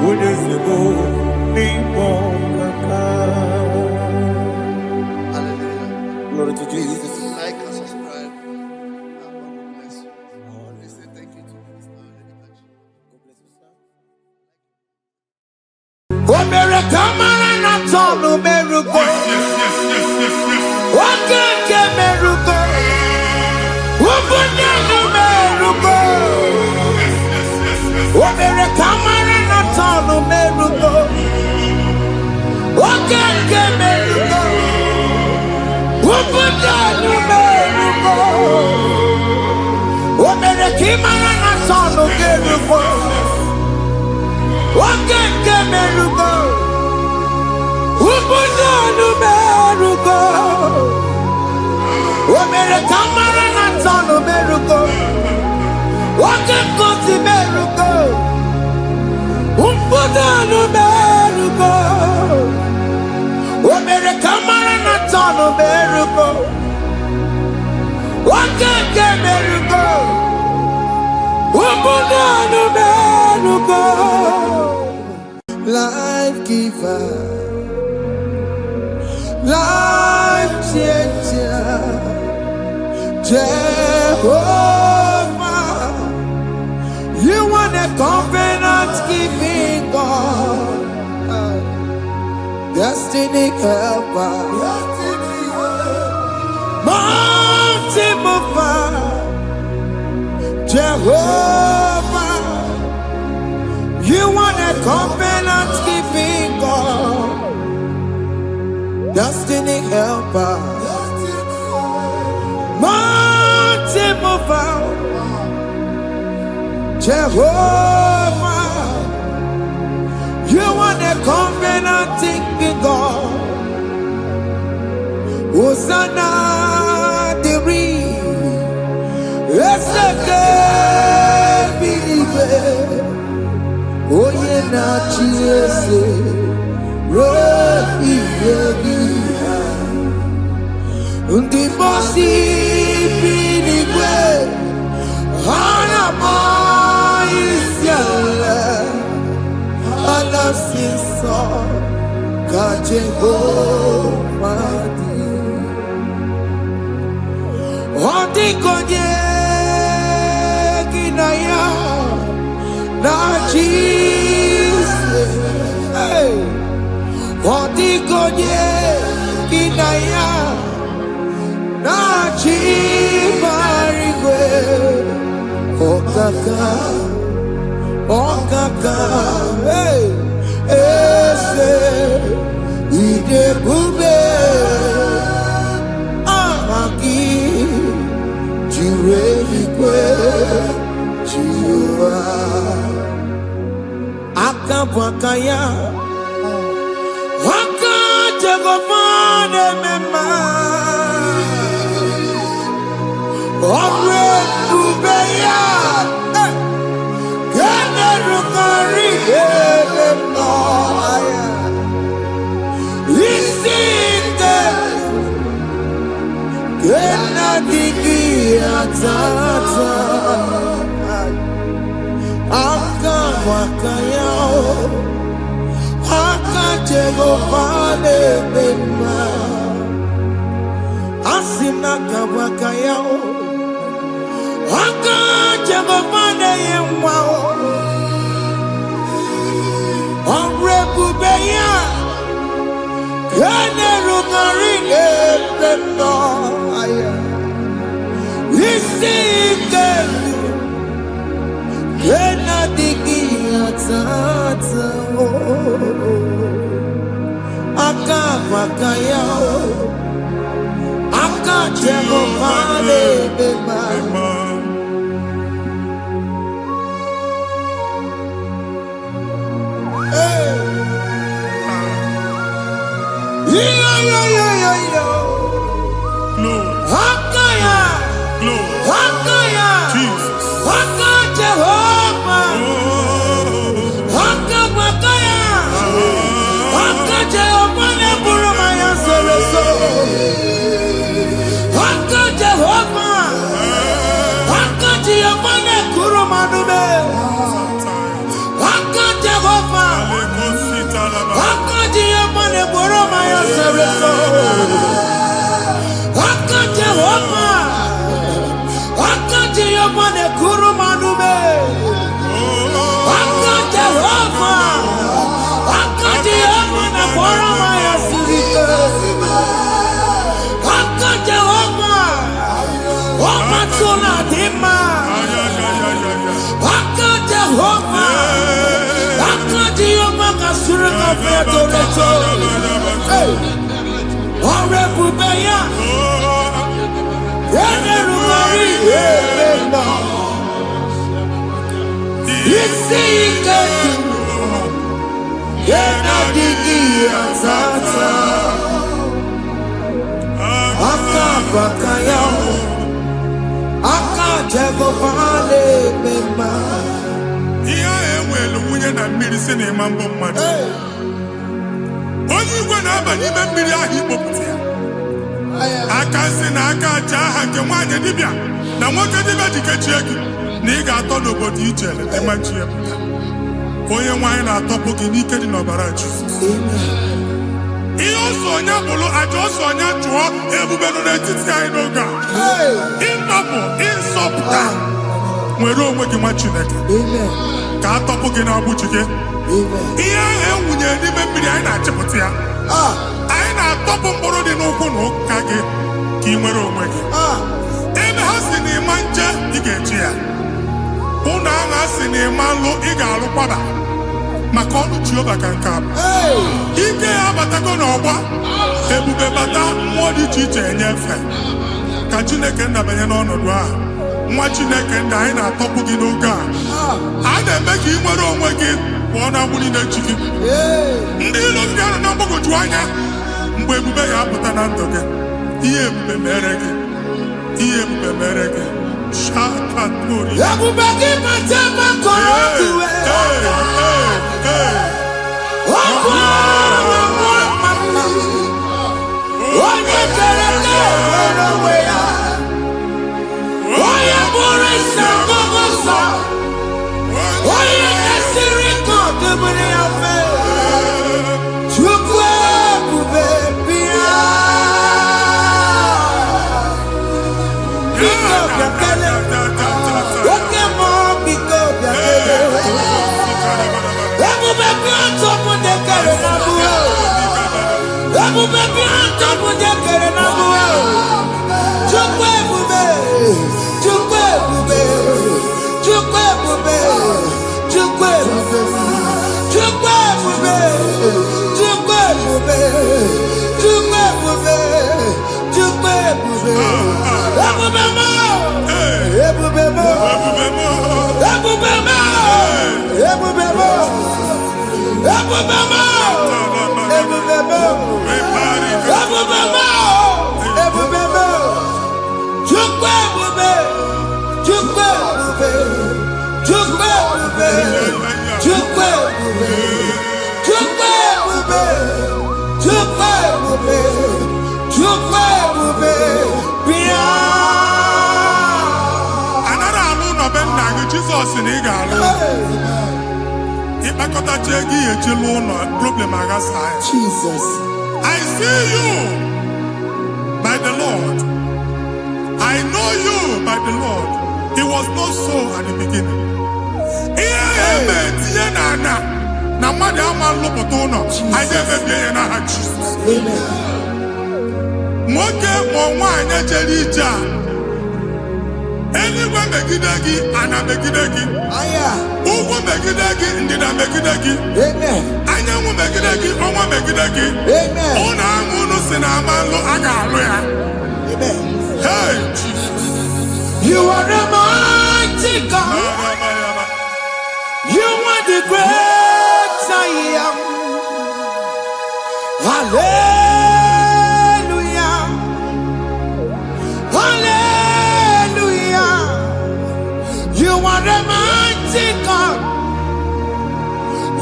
unesimo, nigo kaka. Hallelujah. Glory to Jesus. Like and subscribe. God bless you. We say thank you to Minister. God bless you, sir. America, man, not all America. What can America? What can America? America, man, not all America. What can America? What can America? America, man, not all America. What can America? Who put down America? America, man, son America. What can go to America? Who put down America? America, man, son America. What can America? Who put down America? Life giver, life changer, Jehovah, you want a covenant keeping God, destiny helper, mountain mover, Jehovah. You want a covenant keeping God, destiny helper, mountain mover, Jehovah. You want a covenant keeping God, Hosanna the real, oh yeah, not Jesus, Rohi Yogi, the bossy Pinigwe, Hanama is Yalla, Anasiso, Kajehovah, Hontikonye, Kinaya. Now Jesus, hey, what the God, yeah, Kinaya, now Jesus, Okaka, hey, ese, ide bube, amaki, jirelikwe, jiwa, akabwakaya, akajegofane mema, onwe bubeya. Chukwe Jesus in Igalo. Jesus. I see you by the Lord. I know you by the Lord. It was not so at the beginning. Anywhere megidagi, ana megidagi. Ugu megidagi, ndina megidagi. Anyangu megidagi, onwa megidagi. Ona angunu sinamalo agalo ya. Hey, Jesus. You are a mighty God. You are the great I am. Hallelujah. Hallelujah. You are the mighty God.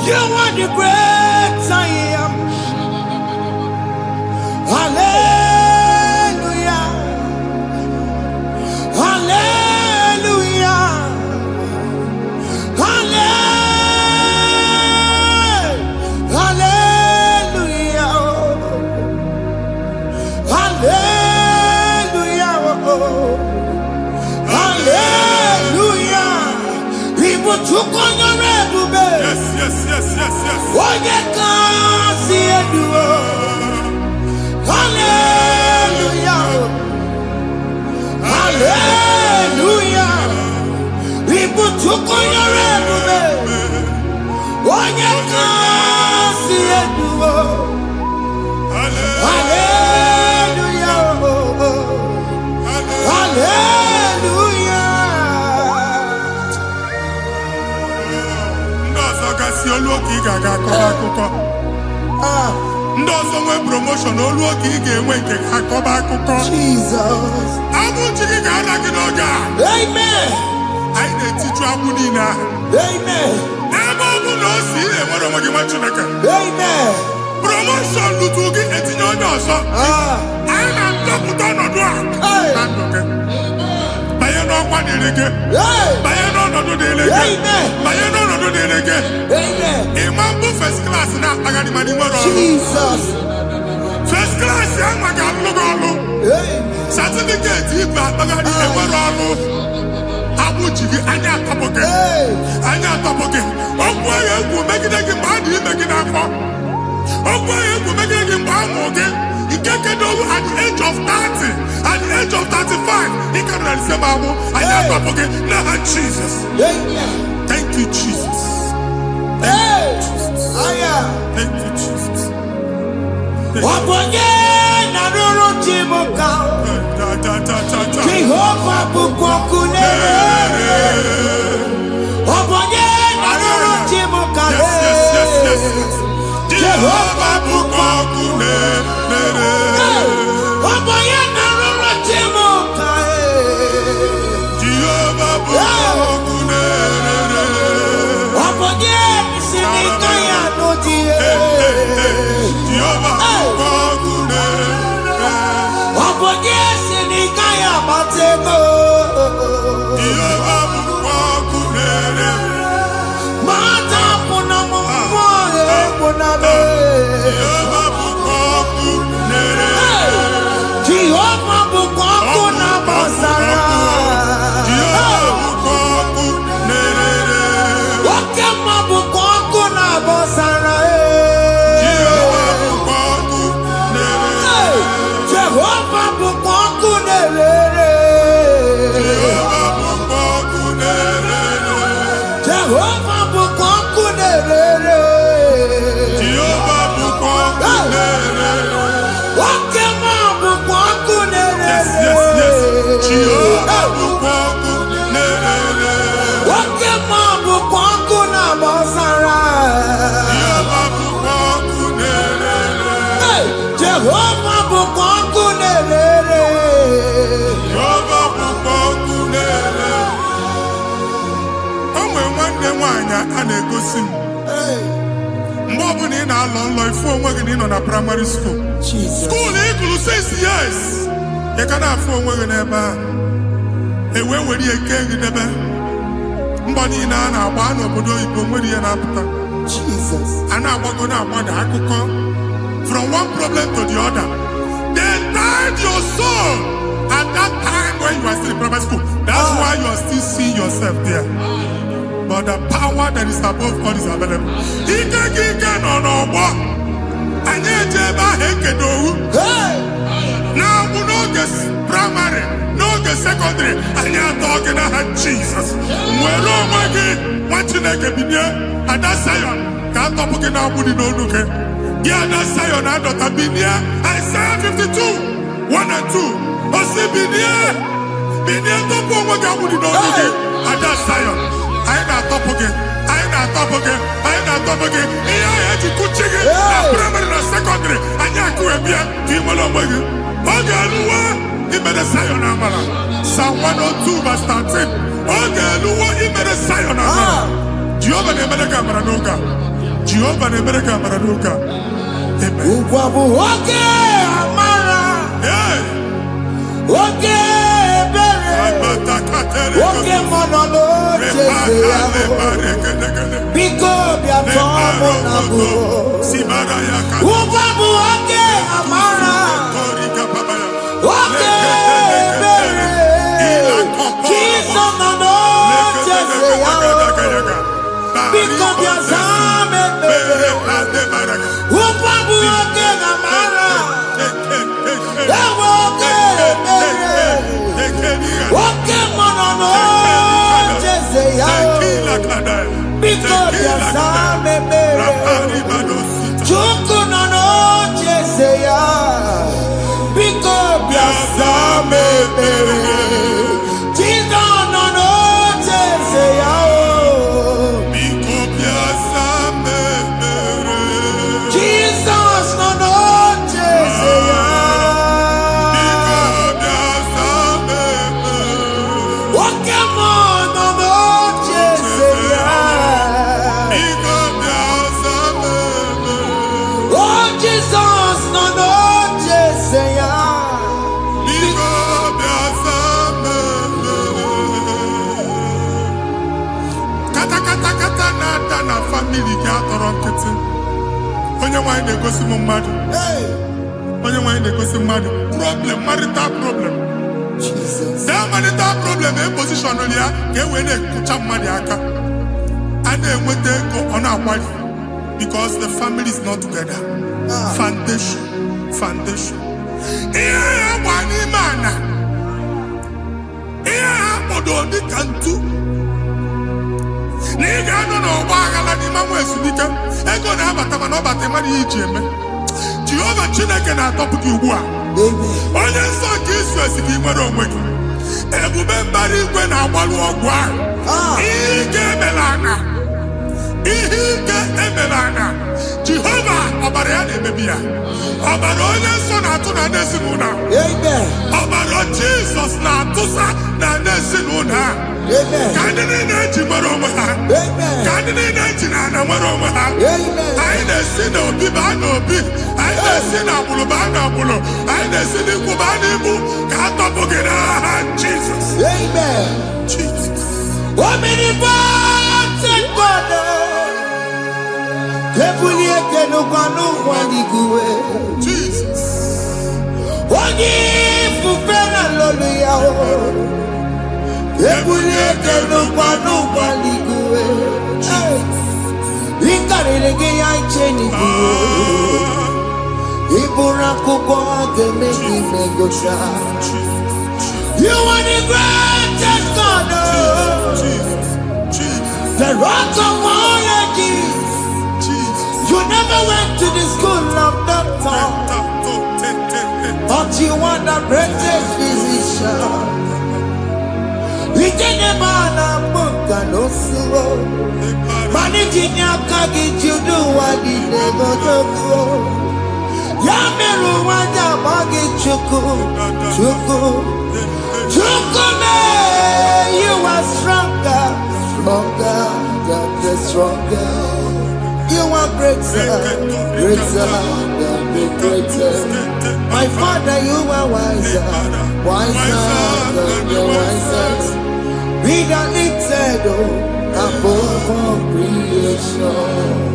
You are the great I am. Hallelujah. Hallelujah. Hallelujah. Hallelujah. Hallelujah. People took on your red. Yes. Why you can't see it? Hallelujah. Hallelujah. People took on your red. Why you can't see it? Hallelujah. Hallelujah. Ndozo nwe promotion oluoki ị ga-enwe nke akọba akụkọ. Jesus. Abụ chiki ga-ala gị n'oge a. Amen. Anyị na-etiju akwụ niile ahụ. Amen. Ebe ọ bụ na o si enwere onwe gị nwa Chineke. Amen. Promotion lutu gị etinye onye ọzọ. Anyị na-ndọpụta ọnọdụ a na ndụ gị. Banye n'ọkwa dịrị gị. Banye n'ọnọdụ dịrị gị. Banye n'ọnọdụ dịrị gị. Ịma mbụ first class na-akpagharị ma n'ime ọrụ. Jesus. First class ya nwa ga-alụ gị ọrụ. Certificate ibu akpagharị enwere ọrụ. Abụ ji gị anya atọpụ gị. Anya atọpụ gị. Okwu ahụ egwu megide gị mgbe a dị ime gị n'afọ. Okwu ahụ egwu megide gị mgbe a mụrụ gị. Nke kedowu at the age of 30, at the age of 35, he can receive Bible. I have to forget now, Jesus. Thank you, Jesus. Thank you, Jesus. Thank you, Jesus. Jehovah bukokune. Yes. Jehovah bukokune. anya a na-egosi m mgbe ọbụla ị na-alọ nlọ ifu onwe gị na ị nọ na primary school school ị gụrụ 6 years ị ka na-afụ onwe gị n'ebe a ewee were ihe kee gị debe mgbọ niile a na-agba n'obodo oyibo nwere ihe na-apụta a na-agbago na-agbada akụkọ from one problem to the other. They tied your soul at that time when you are still in primary school. That's why you are still seeing yourself there. But the power that is above God is available. Ike no more. Anye jeba hekedowu. Now we no get primary, no get secondary. Anye talking about Jesus. Mwelo mwagi wachineke binye adasayon. Kanto puke na abudi no nuke. Giada sayon adota binye. Isaiah 52, 1 and 2. Osi binye topo mwagi abudi no nuke. Adasayon. I na top again. Iya ya jikuchige na primary na secondary. Anya kuebia kimolo mwagi. Oge aluwa imere sayon amala. Psalm 102 verse 13. Oge aluwa imere sayon amala. Jehovah ne mere kamera nuka. Jehovah ne mere kamera nuka. Amen. Ukwabu oge amara. Oge bere. Oge monono jese yabo. Biko bia tomo nago. Ukwabu oge amara. Oge bere. Kiso mono jese yabo. Biko bia zame bere. Ukwabu oge amara. Oge monono jese yabo. Biko bia zame bere. Chuku nono jese yabo. Biko bia zame bere. Chizo nono jese yabo. Jesus nono jese yabo. Oge monono jese yabo. Oh Jesus nono jese yabo. Kata na family gị atọrọ nkịtị. Onye nwanyị na-egosi m mmadụ. Onye nwanyị na-egosi mmadụ. Problem, marital problem. That marital problem position ya ka e wee na-ekụcha mmadụ aka. A na-enweta ego ọ na-akwali because the family is not together. Foundation. Ihe ya gba n'ime ana. Ihe ha kpọdo dịka ntu. Na ị ga-anọ n'ọgba aghara n'ime nwa ezumike ego na-abata mana ọ bata mmadụ ihe iji eme. Jehova Chineke na-atọpụ gị ugbu a. Onye nsọ nke isu esi gị nwere onwe gị. Ebube mbara igwe na-agbalụ ọgwụ ahụ. Ihe ike emela ana. Jehova ọbara ya na-emebi ya. Ọbara onye nsọ na-atụ na ndị ezinụlọ. Ọbara Jizọs na-atụsa na ndị ezinụlọ. Ka ndị niile ji nwere onwe ha. Ka ndị niile ji na ana nwere onwe ha. Anyị na-esi n'obi baa n'obi. Anyị na-esi n'agbụrụ baa n'agbụrụ. Anyị na-esi n'ikwu baa n'ikwu. Ka a tọpụ gị n'aha Jizọs. Jesus. Omnipotent God. Ebulie kenukwanụ nwaniguwe. Jesus. Onye ifufe na lolu ya o. Ebulie kenukwanụ nwaniguwe. Ikarịrị gị ya iche n'iguwe. Iburu akwụkwọ ga-eme gị megocha. You are the greatest God. The rock of all ages. You never went to the school of doctor, but you are the greatest physician. We didn't man a book and no slow. Managing your kagi, you do what you never do. Yameru wanja magi chuku. You are stronger than the stronger. You are greater, greater than the greatest. My Father, you are wiser, wiser than the wisest. Be the lifted above all creation.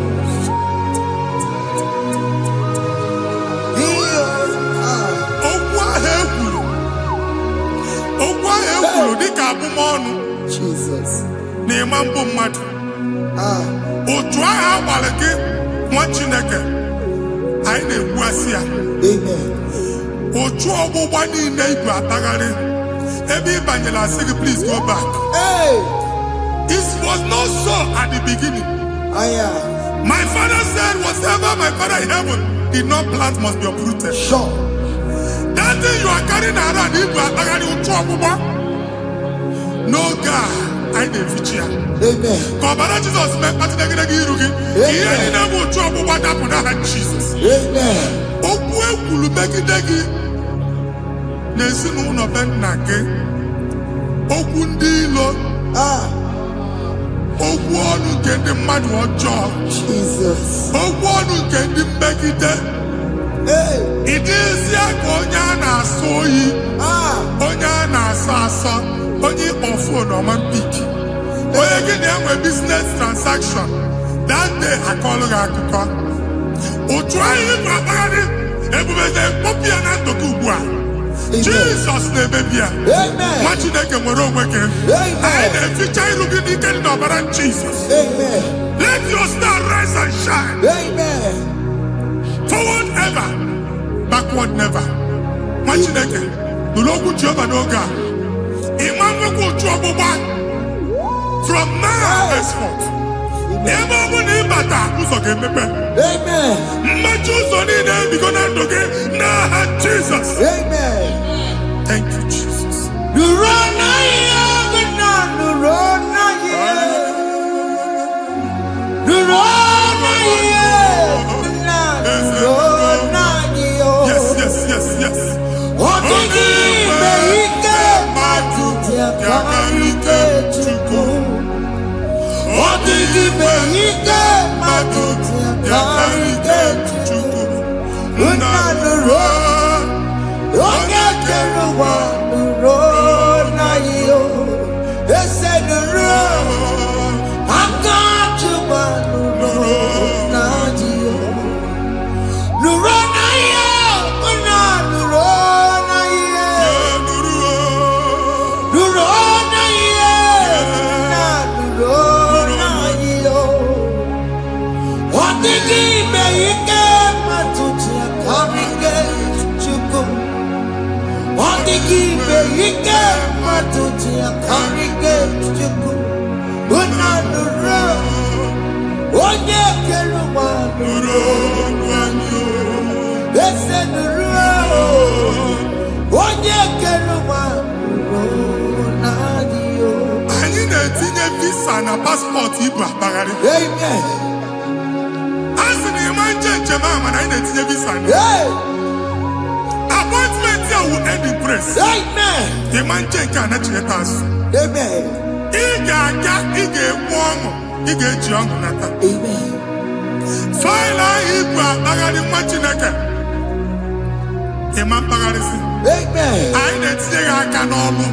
Jesus. Please go back. Hey. It was not so at the beginning. My father said, whatever my Father in heaven did not plant must be uprooted. Sure. That thing you are carrying around, no God, I didn't feature. Amen. Jesus met Jesus. Amen. Jesus. Hey. It is Onyana Soyi, Onyana Sasa, Onyi Ofo no man piki. Again, a business transaction. That day I call Rakuka. Try it, everybody, Popiana Tokubua. Jesus, the baby. Amen. What you make a moral working. And if you try to get the number of Jesus. Amen. Let your star rise and shine. Amen. Forward ever, backward never. Machineke, the Lord Jehovah no God. Imam will trouble back from now henceforth. Amen. Jesus. Amen. Thank you, Jesus. Yes. Passport Igbo Bagari. Amen. As in the man Jemama, I need to visa. Appointment here will end in praise. Amen. The man cannot let us. Amen. Ige warm, Ige John Nata. Amen. Fila Igbo Bagari Machineke. The man Bagari. Amen. I need to take a canolo.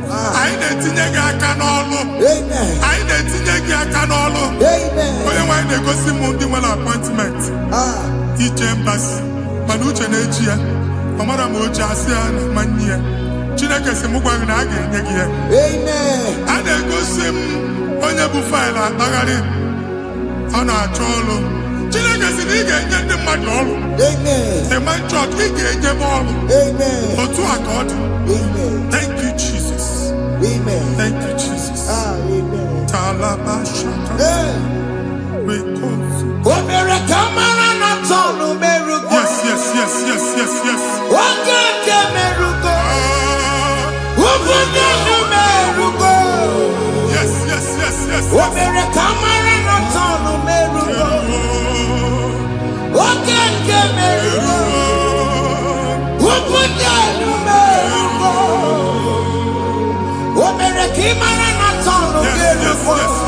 I need to take a canolo. Amen. I need to take a canolo. Amen. When they go see Monday one appointment. Each embassy. Manucha Nejia. Amara Moja Asiana Mania. Chineke Simugwang Nagi. Amen. And they go see Onyabu File Bagari. On our cholo. Chineke Siniga get the madol. Amen. The man church, he get the ball. Amen. Or to accord. Amen. Thank you, Jesus. Amen. Thank you, Jesus. Amen. Talabashaka. We call you.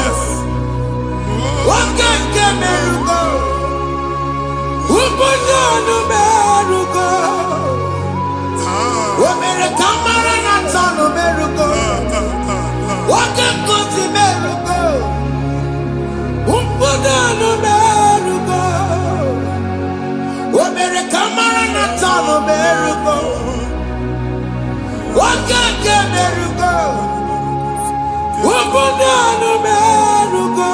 Yes. Wakeke merugo. Ubunonu merugo. Omere kamara na tano merugo. Wakekuzi merugo. Ubunonu merugo. Omere kamara na tano merugo. Wakeke merugo. Ubunonu merugo.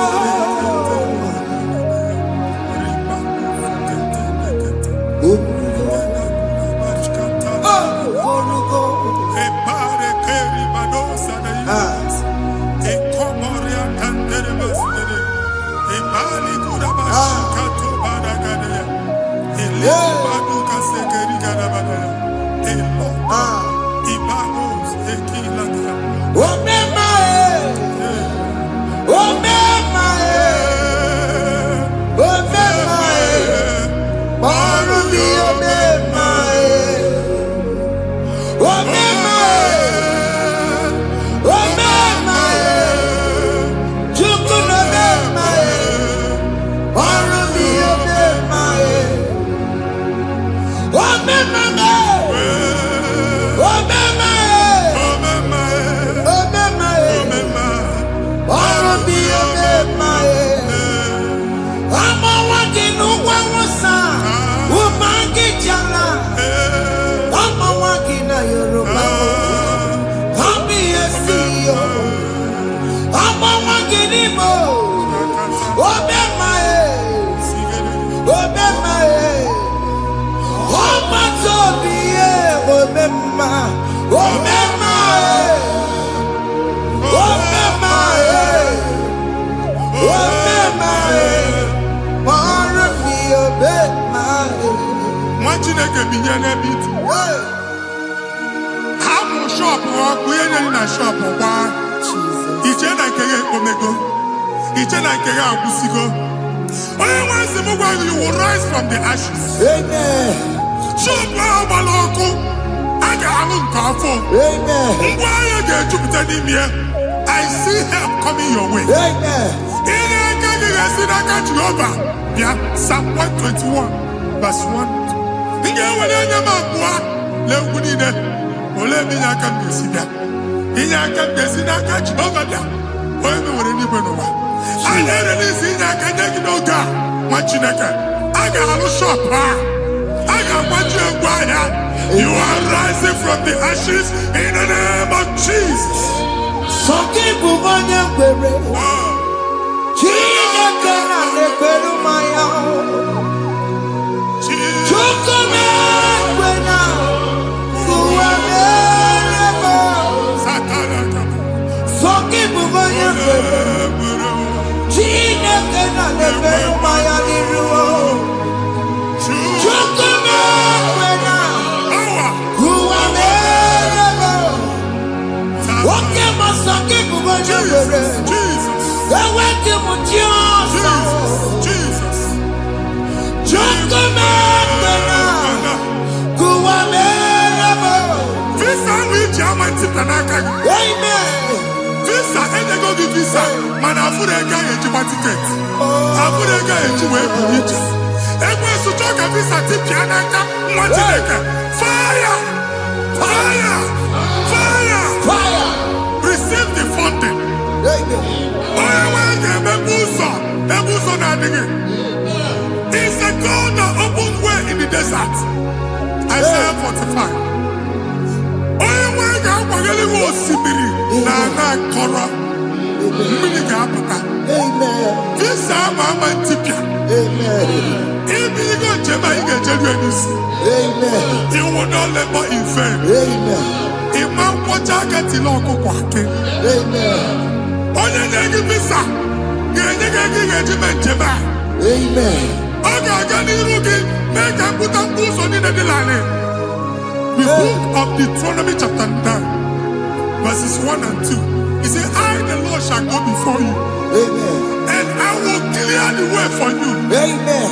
You will rise from the ashes. Amen. I see help coming your way. Amen. Psalm 121, verse 1. You are rising from the ashes in the name of Jesus. Receive the funding. It's a God that opens way in the desert. Isaiah 45. You will not labor in vain. Amen. The book of Deuteronomy chapter 9, verses 1 and 2. He said, I, the Lord, shall go before you. Amen. And I will clear the way for you. Amen.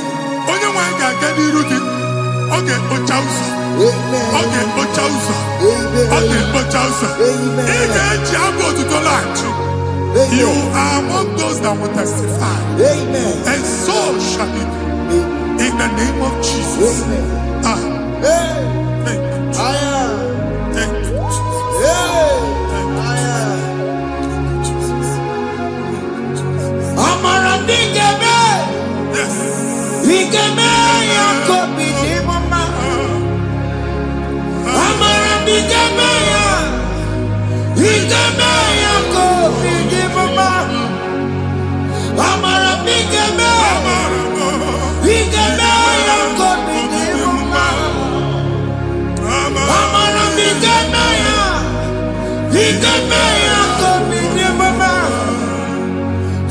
Okay, Ochausa. Amen. Okay, Ochausa. Amen. Okay, Ochausa. Amen. Ige Chiago to Tolachi. You are among those that will testify. Amen. And so shall it be. In the name of Jesus. Amen. Thank you, Jesus. Thank you, Jesus. Yes.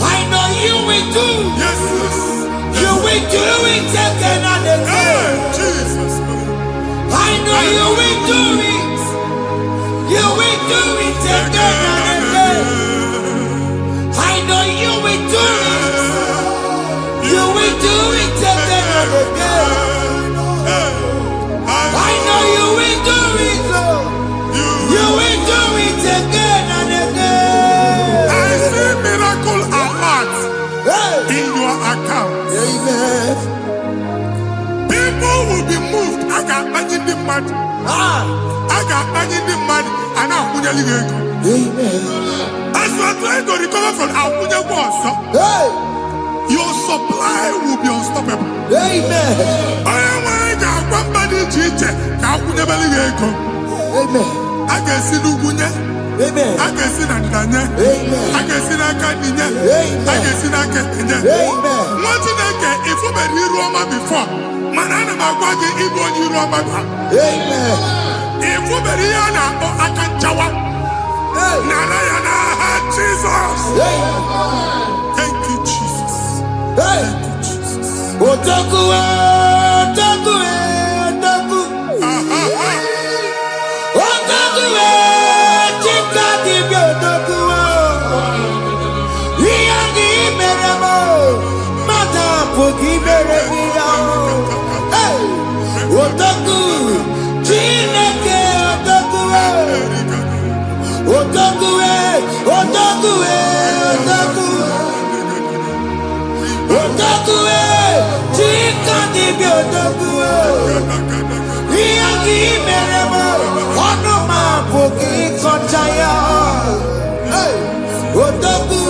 I know you will do. Yes. You will do it again and again. Jesus. I know you will do it. You will do it again and again. I know you will do it. You will do it again and again. I know you will do it, Lord. You will do it again and again. I see miracle alert in your account. Amen. People will be moved. I got money in the mud. I got money in the mud. And I'm going to leave. Amen. As you are trying to recover from Abuja Wars, your supply will be unstoppable. Amen. I am somebody teacher. Abuja Beliego. Amen. I can see Lugunya. Amen. I can see Nadanya. Amen. I can see Nakaninya. Amen. I can see Nakanya. Amen. What did I get? If you were in Roma before, Manana Magwagi, Igbo, you Roma. Amen. If you were here now, I can Jawa. Narayana, Jesus. Thank you, Jesus. Thank you, Jesus. Otaku, Otaku, Otaku. Otaku, Chika di Otaku. Iyagi meremo, mata pogi meremia. Otaku, Chineke Otaku. Otaku, Otaku, Otaku. Otaku, Chika di Otaku. Iyagi meremo, onoma pogi kochaya. Otaku,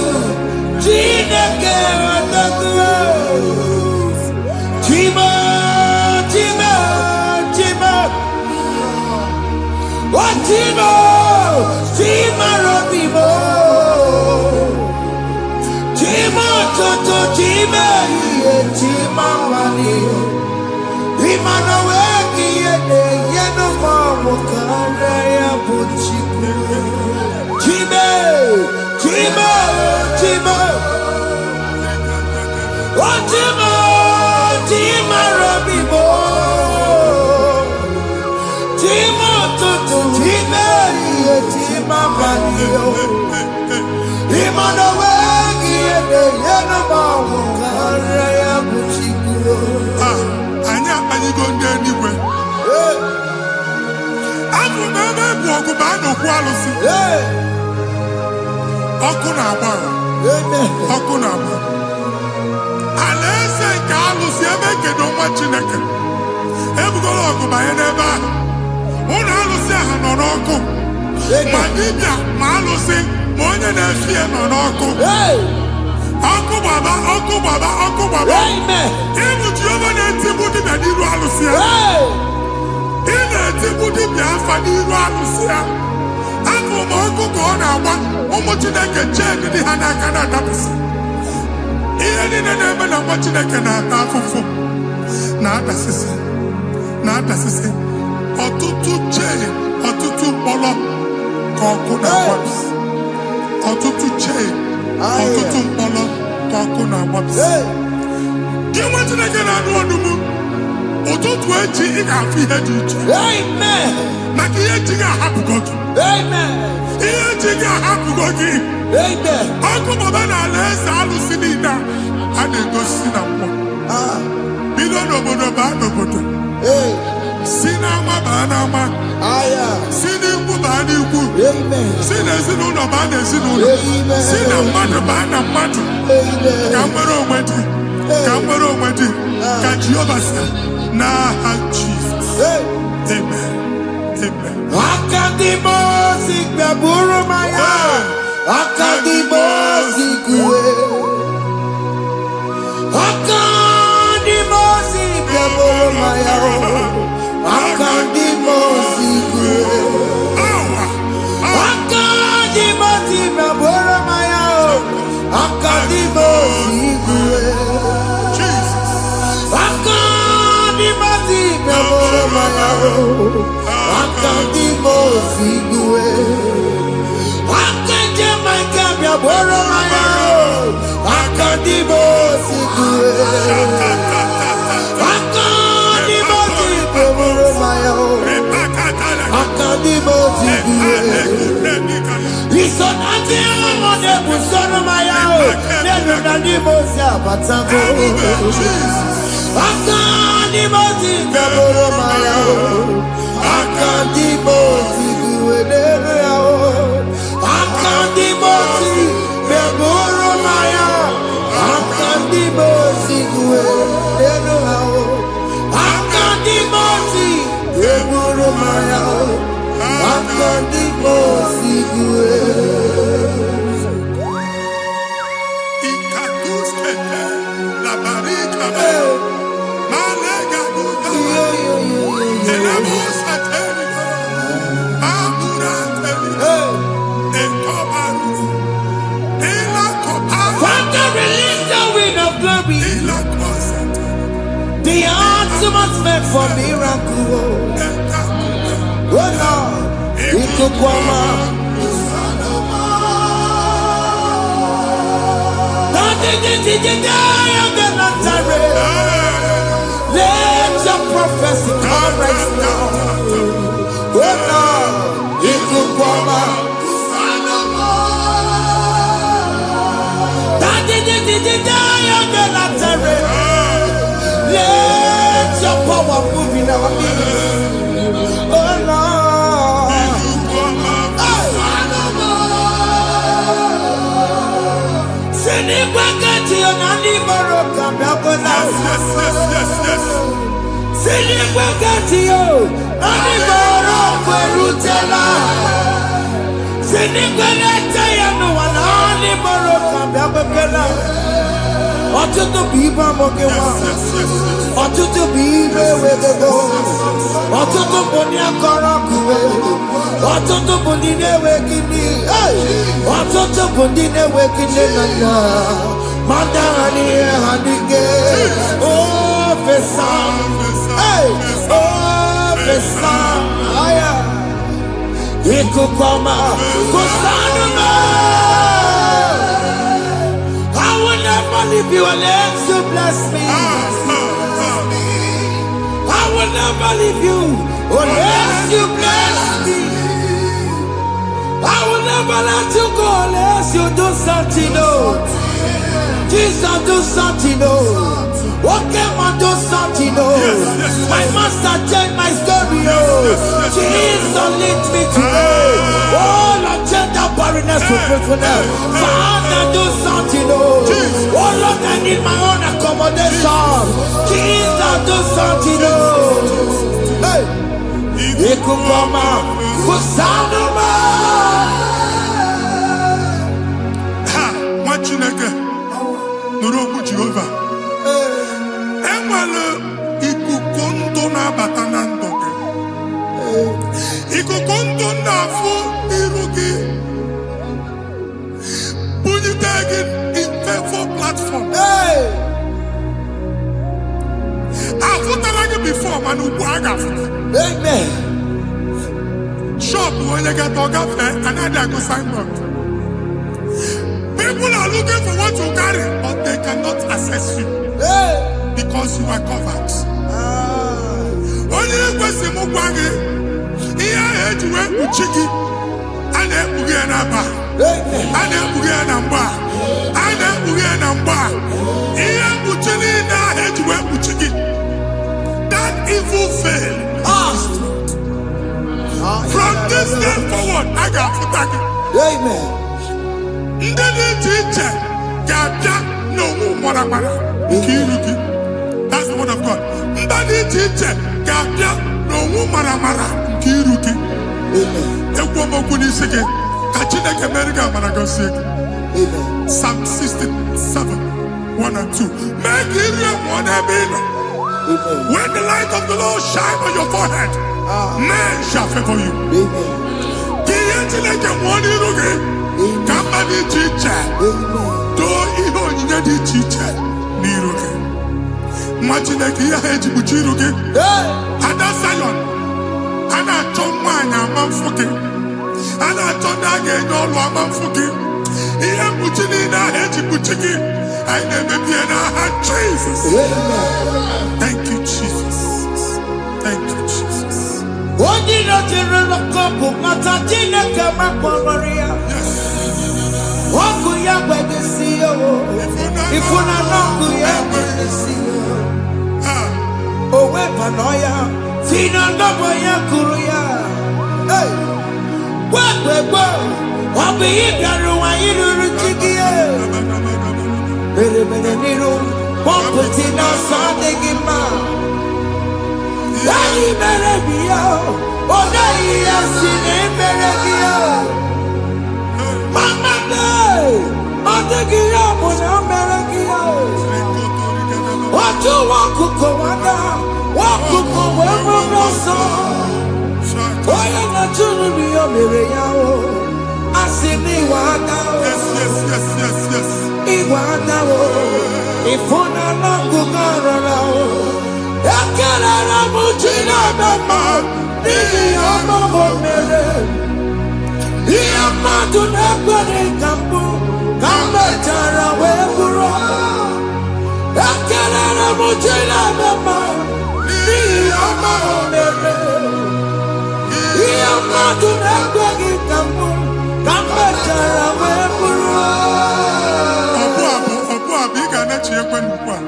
Chineke Otaku. Chima, Chima, Chima. Oh, Chima, Chima Robimo. Chima Toto, Chima, Chima Mani. Imanoweki, Yeno Mamo, Karaya Puchiku. Chima, Chima, Chima. Oh, Chima, Chima Robimo. Chima Toto, Chima, Chima Mani. Imanoweki, Yeno Mamo, Karaya Puchiku. Anya anyị go ndị eluigwe. Abụ m ebe bụ ọgụ ma a na-okwu alụsị. Ọkụ na-agba. Ọkụ na-agba. Alaeze nke alụsị ebe ekedo nwa Chineke. Ebugoro ọgụ banye n'ebe ahụ. Ụlọ alụsị ahụ nọ n'ọkụ. Ma dibịa ma alụsị ma onye na-efi ya nọ n'ọkụ. Ọkụ gbaba, ọkụ gbaba, ọkụ gbaba. Ịbụ Jehova na-etigbu dibịa n'iru alụsị ya. Ị na-etigbu dibịa afa n'iru alụsị ya. Afọ ma ọkụ ka ọ na-agba ụmụ Chineke chee dị ha n'aka na-adapụsị. Ihe niile na-eme na nwa Chineke na-ata afụfụ na-adasịsị na-adasịsị. Ọtụtụ chee, ọtụtụ mkpọrọ ka ọkụ na-agbapụsị. Ọtụtụ chee, ọtụtụ mkpọrọ ka ọkụ na-agbapụsị. Gị nwa Chineke na-anụ ọdụmụ ụtụtụ echi ị ga-afụ ihe dị iche. Maka ihe echi ga-ahapụgo gị. Ihe echi ga-ahapụgo gị. Ọkụ baba na ala eze alụsị niile a na-egosi na mmụọ. Bido n'obodo baa n'obodo. Si n'ama baa n'ama. Si n'ikwu baa n'ikwu. Si n'ezinụlọ baa n'ezinụlọ. Si na mmadụ baa na mmadụ. Ka nwere onwe dị. Ka nwere onwe dị. Ka Jehova sị n'aha Jizọs. Amen. Amen. Akadimosi gbaburu maya. Akadimosi kuwe. Akadimosi gbaburu maya. Akadimosi kuwe. Akadimosi gbaburu maya. Akadimosi kuwe. Akadimosi gbaburu maya. Akadimosi kuwe. Akadimosi gbaburu maya. Akadimosi kuwe. Akadimosi gbaburu maya. Akadimosi kuwe. Isonati amone busoro maya. Nenu nadimosi abatango. Akadimosi gbaburu maya. Akadimosi kuwe nenu yao. Akadimosi gbaburu maya. Akadimosi kuwe nenu yao. Akadimosi gbaburu maya. Akadimosi kuwe. Ikaduskete la barika. Malega duta. Tenemos ateri. Amura ateri. Ekobaru. Ela koparu. Father, release the wind of glory. Ela kosete. The ultimate meant for miracle. Oh Lord, Ikukwama. Let your prophecy come right now. Oh Lord, Ikukwama. Let your power move in our midst. Oh Lord. Ọtụtụ bụ ibe amụghị nwa. Ọtụtụ bụ ibe ewegego. Ọtụtụ bụ ndị akọrọ kụwe. Ọtụtụ bụ ndị na-enweghị nne. Ọtụtụ bụ ndị na-enweghị nne na nna. Mata ha n'ihe ha dike. Ofesa. Ofesa. Ikuku ọma. Kụsanụ m. I will never leave you unless you bless me. I will never leave you unless you bless me. I will never let you go unless you do something. Oh, Jesus, do something. Oh, what can I do something? Oh, my master changed my story. Oh, Jesus, lead me today. Oh, Lord, change that barrenness to fruitfulness. Father, do something. Oh, Lord, I need my own accommodation. Jesus, do something. Oh, hey, Ikukoma, Kusanuma. Ha, Machineke, Nurobu Jehovah. Enwere ikuku ndụ na-abata na ndụ gị. Ikuku ndụ na-afụ iru gị. Bunyite gị info platform. Afụtara gị before mana ugbu a ga-afụta. Amen. Shop onye ga-atọ gafee anaghị agụ signboard. People are looking for what you carry, but they cannot access you because you are covered. Onye ekwesị m gwa gị ihe ahụ eji wee kpuchi gị a na-ekpughe ya n'aba, a na-ekpughe ya na mgba, a na-ekpughe ya na mgba. Ihe mkpuchi niile ahụ eji wee kpuchi gị, that evil veil step forward, I got to thank you. Amen. Ndị dị iche iche ga-abịa n'onwe mara nke iru gị. That's the word of God. Ndị dị iche iche ga-abịa n'onwe mara nke iru gị. Ekwu m okwu n'isi gị ka Chineke mere gị amara gọzie gị. Psalm 67, 1 and 2. Mee ka iru enwe n'ebe ị nọ. When the light of the Lord shine on your forehead, men shall favor you. Ka ihe Chineke nwụọ n'iru gị. Ka mba dị iche iche doo ihe onyinye dị iche iche n'iru gị. Nwa Chineke ihe ha eji kpuchi iru gị. Ada Zion, a na-achọ nwaanyị ama mfụ gị. A na-achọ ndị a ga-enye ọlụ ama mfụ gị. Ihe mkpuchi niile ahụ eji kpuchi gị, anyị na-emebi ya n'aha Jesus. Thank you, Jesus. Thank you, Jesus. Onye nọjere n'ọkụ mata Chineke makpọrọ ya. Ọkụ ya gbedesi ya o. Ifuna n'ọkụ ya gbedesi ya. O wepụnọ ya. Fina n'ọbọ ya kụrụ ya. Gbegbe ọ bụ ihe bịara ụwa iruru chi gị ya. Mere n'iru pọmpụtị n'ọsọ adịghị mma. Anyị mere gị ya. Ọ naghị ya si na emere gị ya. Mama ọ dịghị ya bụ na o mere gị ya. Otu nwaọkụkọ nwada, nwaọkụkọ wee bụrụ ọsọ. Onye na-achụrụ m ya mere ya o. Asị m ịwa ada o. Ịwa ada o. Ịfụna n'ọkụkọ rọrọ o. Ekelere m Chineke ma n'ihi ọma o mere. Ihe mmadụ na-ekwere ka mbụ ka m mechara wee bụrụ. Ekelere m Chineke ma n'ihi ọma o mere. Ihe mmadụ na-ekweghị ka mbụ ka m mechara wee bụrụ. Ọbụ abụ ị ga-anachi ekwe n'ukwu a.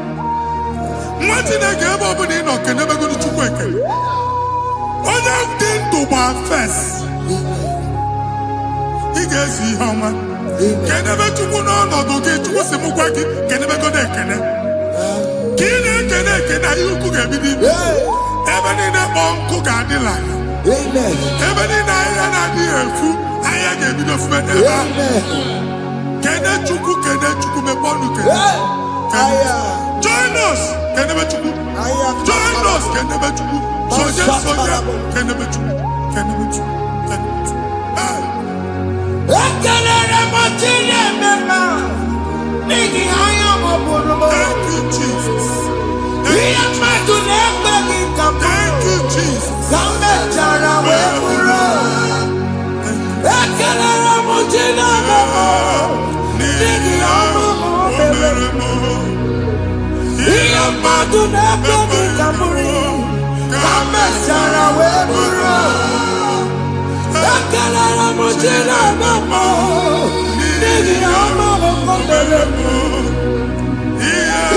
Nwa Chineke ebe ọ bụla ị nọ kenebegoro Chukwu ekele. Onye dị ndụ gba fes. Ị ga-ezi ihe ọma. Kenebe Chukwu n'ọnọdụ gị, Chukwu si m gwa gị kenebegodo ekele. Ka ị na-ekene ekene ihe ukwu ga-ebido ime. Ebe niile kpọọ nkụ ga-adịla. Ebe niile ahịhịa na-adịghị efu, ahịhịa ga-ebido fube n'ebe ahụ. Kene Chukwu mepe ọnụ kene. Join us, kenebe Chukwu. Join us, kenebe Chukwu. Soje, kenebe Chukwu. Kenebe Chukwu. Ekelere m Chineke ma n'ihi anya m bụrụ m. Thank you, Jesus. Ihe mmadụ na-ekweghị ka m Thank you, Jesus. ka m mechara wee bụrụ. Ekelere m Chineke ma n'ihi ọma o mere. Ihe mmadụ na-ekweghị ka m bụrụ ka m mechara wee bụrụ. Ekelere m Chineke ma n'ihi ọma o mere.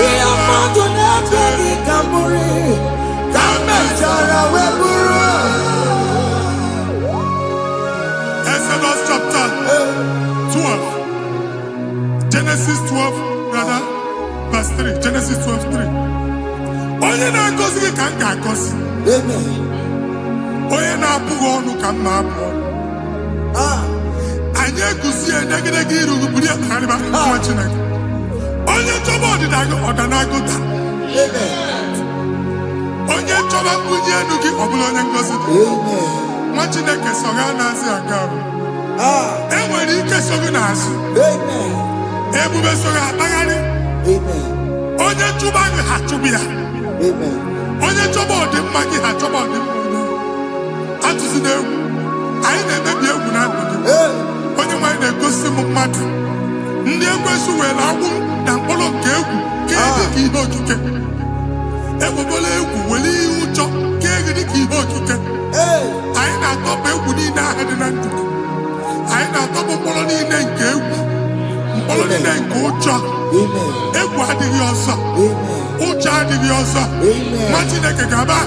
Ihe mmadụ na-ekweghị ka m bụrụ ka m mechara wee bụrụ. Exodus chapter 12. Genesis 12, rather, verse 3. Genesis 12:3. Onye na-agọzi gị ka m ga-agọzi. Onye na-abụghị ọnụ ka m na-abụ ọnụ. Anyị eguzi edegedege iru gị buru ya karịba nwa Chineke. Onye chọba ọdịda gị ọdanagụta. Onye chọba mbunye elu gị ọ bụla onye ngọzi dị. Nwa Chineke so gị na-azị aga arụ. E nwere ike so gị n'azụ. Ebube so gị akpagharị. Onye chụba gị ha chụbụ ya. Onye chọba ọdịmma gị ha chọba ọdịmma onye. Atụzi n'egwu. Anyị na-emebi egwu na ndụ gị. Onye nwanyị na-egosi m mmadụ. Ndị ekwensu were agwụ na mkpọrọ nke egwu ka dị ka ihe okike. Ekwebola egwu were ihe ụjọ ka dị ka ihe okike. Anyị na-atọpụ egwu niile ahụ dị na ndụ gị. Anyị na-atọpụ mkpọrọ niile nke egwu. Mkpọrọ niile nke ụjọ. Egwu adịghị ọzọ. Ụjọ adịghị ọzọ. Nwa Chineke ga-aba.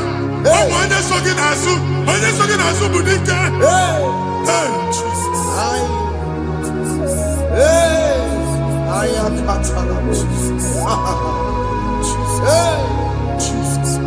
Ọ bụ onye so gị n'azụ. Onye so gị n'azụ bụ dike. Hey, Jesus. I am Jesus. Jesus.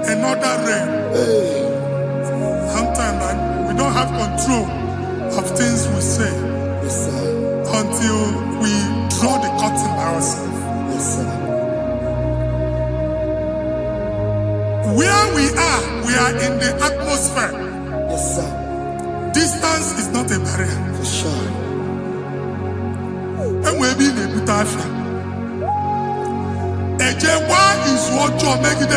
Another realm. Sometimes we don't have control of things we say until we draw the curtain by ourselves. Where we are in the atmosphere. Distance is not a barrier. For sure. And we'll be in a butafia. Ejewa is what you make it.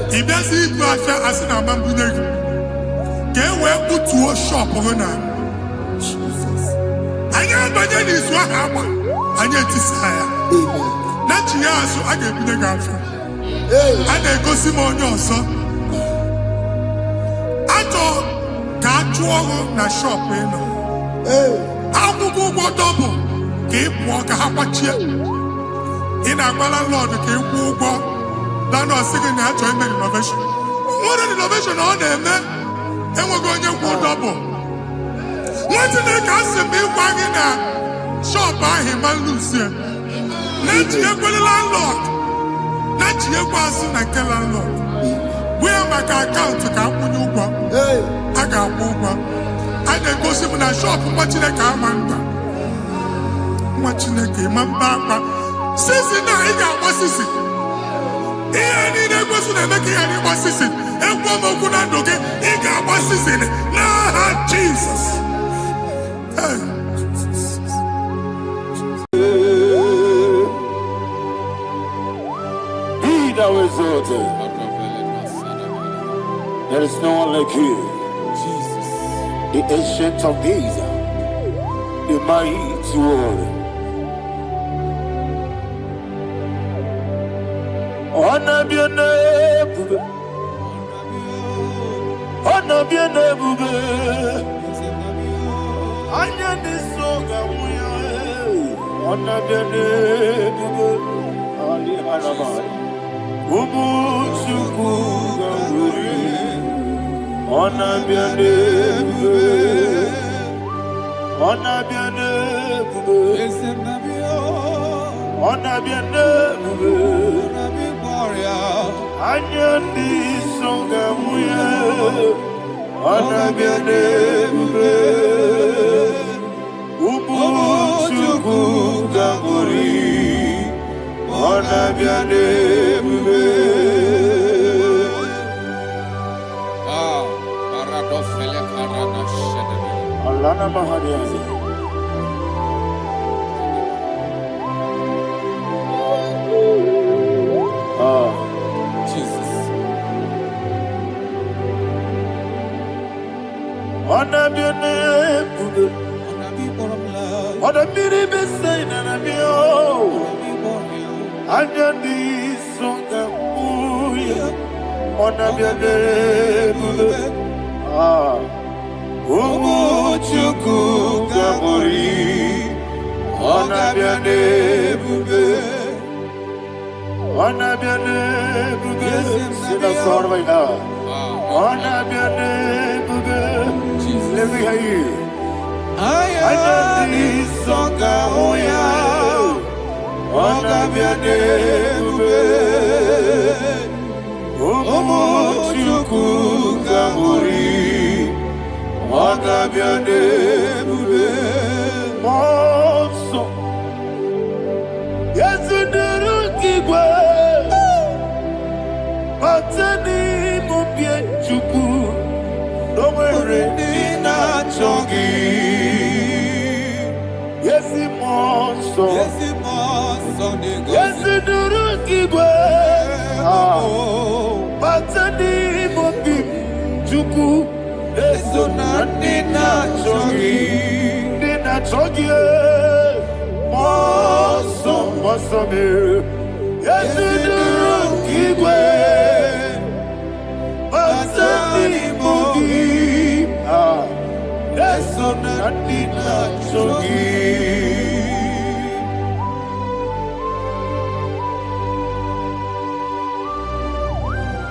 If there's Igbo affair as in a bamboo, can we put to a shop over now? Jesus. I am budget is what happened. I get desire. Amen. Not you, so I get the girlfriend. And then go see more your son. I thought, can't you na shop, you know? How to go double? Keep walk a half a chair. In a Lord, keep walk. That was singing that joint innovation. What an innovation on them, man. And we're going to go double. What did they cast me wagging at? Shop by him and Lucia. Let you go the landlord. Let you go as I tell landlord. We are my account to come when you go. I got over. I then go see when I shop watching a car man. Watching a game and back. Since now, I got what's this? Any negotiation and making any was in and one more good and okay, he got was in it. Nah, Jesus. Be thou exalted. There is no one like you, Jesus, the ancient of days, the mighty warrior. Honor bien bube, honor bien bube. Anya ni soga muya, honor bien bube. Ali harabai, ubu chuku gamburi. Honor bien bube, honor bien bube. Honor bien bube. Anyandi songa muya, ana biane bube, ubu chuku gamburi, ana biane bube. Paradofele karana shedebe. Alana mahadiyazi. Jesus. Ona biane bube, ona miri besaina na bio, anyandi songa muya, ona biane bube, ubu chuku gamburi, ona biane bube. Ona biane bube, sida sorvaina. Ona biane bube, let me hear you. Ayani songa moya, ona biane bube, umu chuku gamburi, ona biane bube. Monso, yes. nsọ. Ezi duru igwe. Bata n'ime obi m, Chukwu. Eso na ndị na-achọ gị. Ndị na-achọ gị. Mmụọ nsọ mere. Ezi duru igwe. Bata n'ime obi m. Eso na ndị na-achọ gị.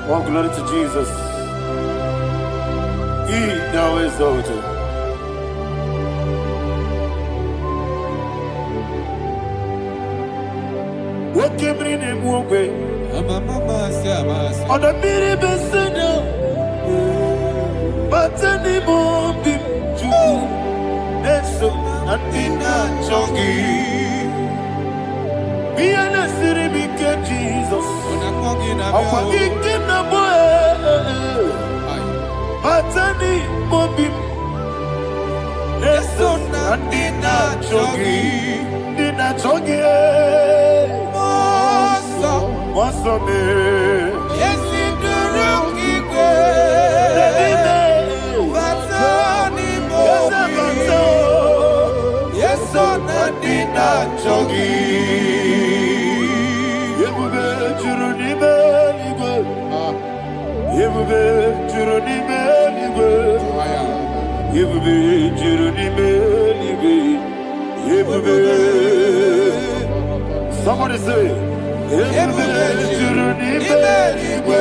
Oh, glory to Jesus. He now exalted. What came in him one way? On the mini beside, but anymore be true. That's so nothing not jogging. Be an city because Jesus. I'm forgetting the boy. But anymore be. That's so nothing not jogging. Did not jogging. What's up, man? Yes, in the room, yes, so Nadina Chogi. You will be Juruni Beligo. You will be Juruni Beligo. You will be Juruni Beligo. You will be. Somebody say. You will be Juruni Beligo.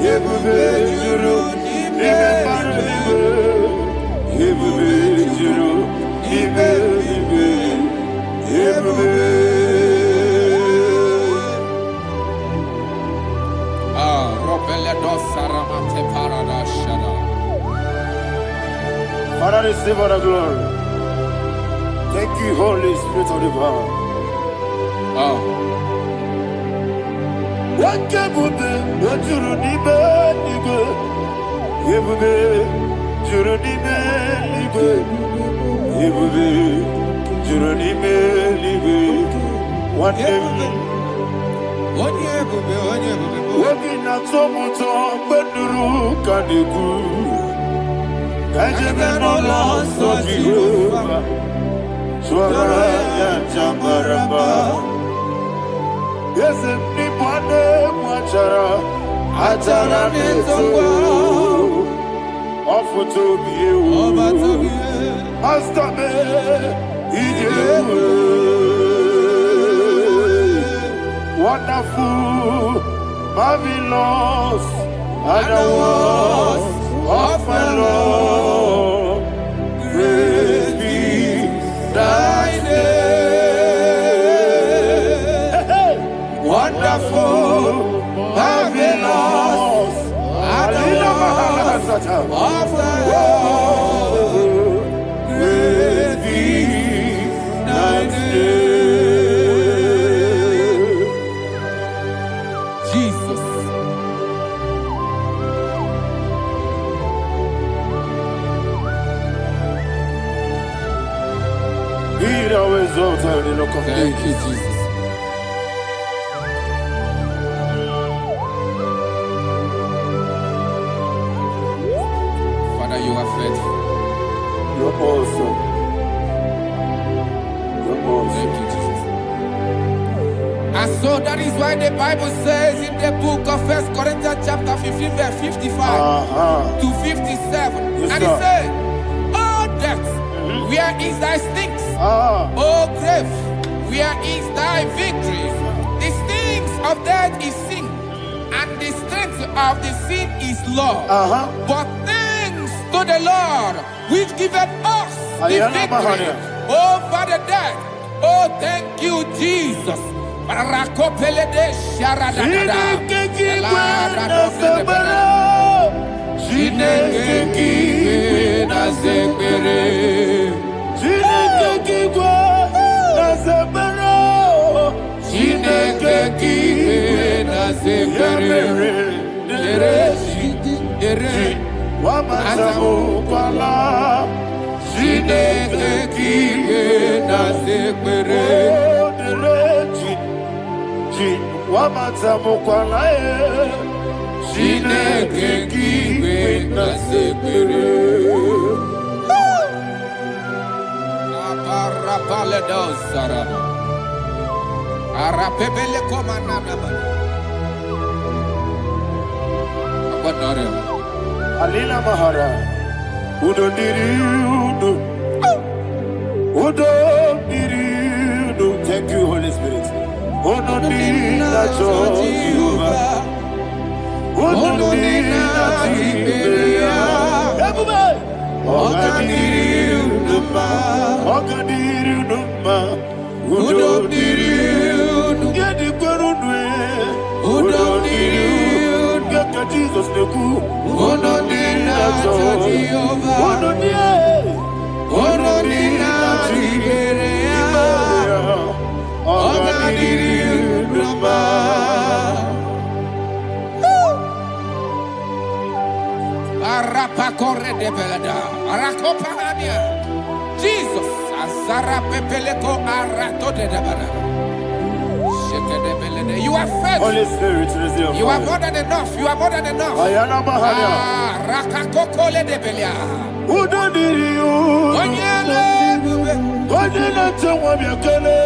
You will be Juruni Beligo. You will be Juruni Beligo. You will be. Father, receive all the glory. Thank you, Holy Spirit of the power. What can we do? What you need, nigga? You will be, you need, nigga. You will be, you need, nigga. One day, we'll be not so much on, but the room can be good. I just no loss of Jehovah. Swara Jamaramba. Yes, if Nipane Mwachara, Atara Nezo, offer to be you, Master Me, wonderful, marvelous, and the was of my Lord, praise be thy name. Wonderful, marvelous, and the was of my Lord, praise be thy name. Jesus. Thank you, Jesus. Father, you are faithful. You're awesome. You're awesome. Thank you, Jesus. And so that is why the Bible says in the book of 1 Corinthians chapter 15, verse 55 to 57. Yes, and it says, "Oh death, where is thy stings? Oh grave, where is thy victory? The stings of death is sin, and the strength of the sin is law. But thanks to the Lord, which giveth us the victory over the death. Oh, thank you, Jesus." Chineke kibe na sekpere. Wamata mukwalae. Chineke kibe na sekpere. Aparapale dosarama. Arapebele komanana mana. Apanare. Alina Mahara. Udo diri udo. Udo diri udo. Thank you, Holy Spirit. Udo diri na Jehovah. Udo diri na Tiberia. Everybody. Oga diri udo ma. Oga diri udo ma. Udo diri udo. Yedi kwerudwe. Udo diri udo. Get Jesus the good. Udo diri na Jehovah. Udo diri. Udo diri na Tiberia. Oga diri udo ma. Arapa corre de belada. Arakopa ania. Jesus. Azara pepeleko arato de debara. Sheke de belede. You are faithful. Holy Spirit, is your You are more than enough. You are more than enough. Ayana Mahara. Rakakokole de belia. Udo diri udo. Onyele bube. Onye na tewa biakele.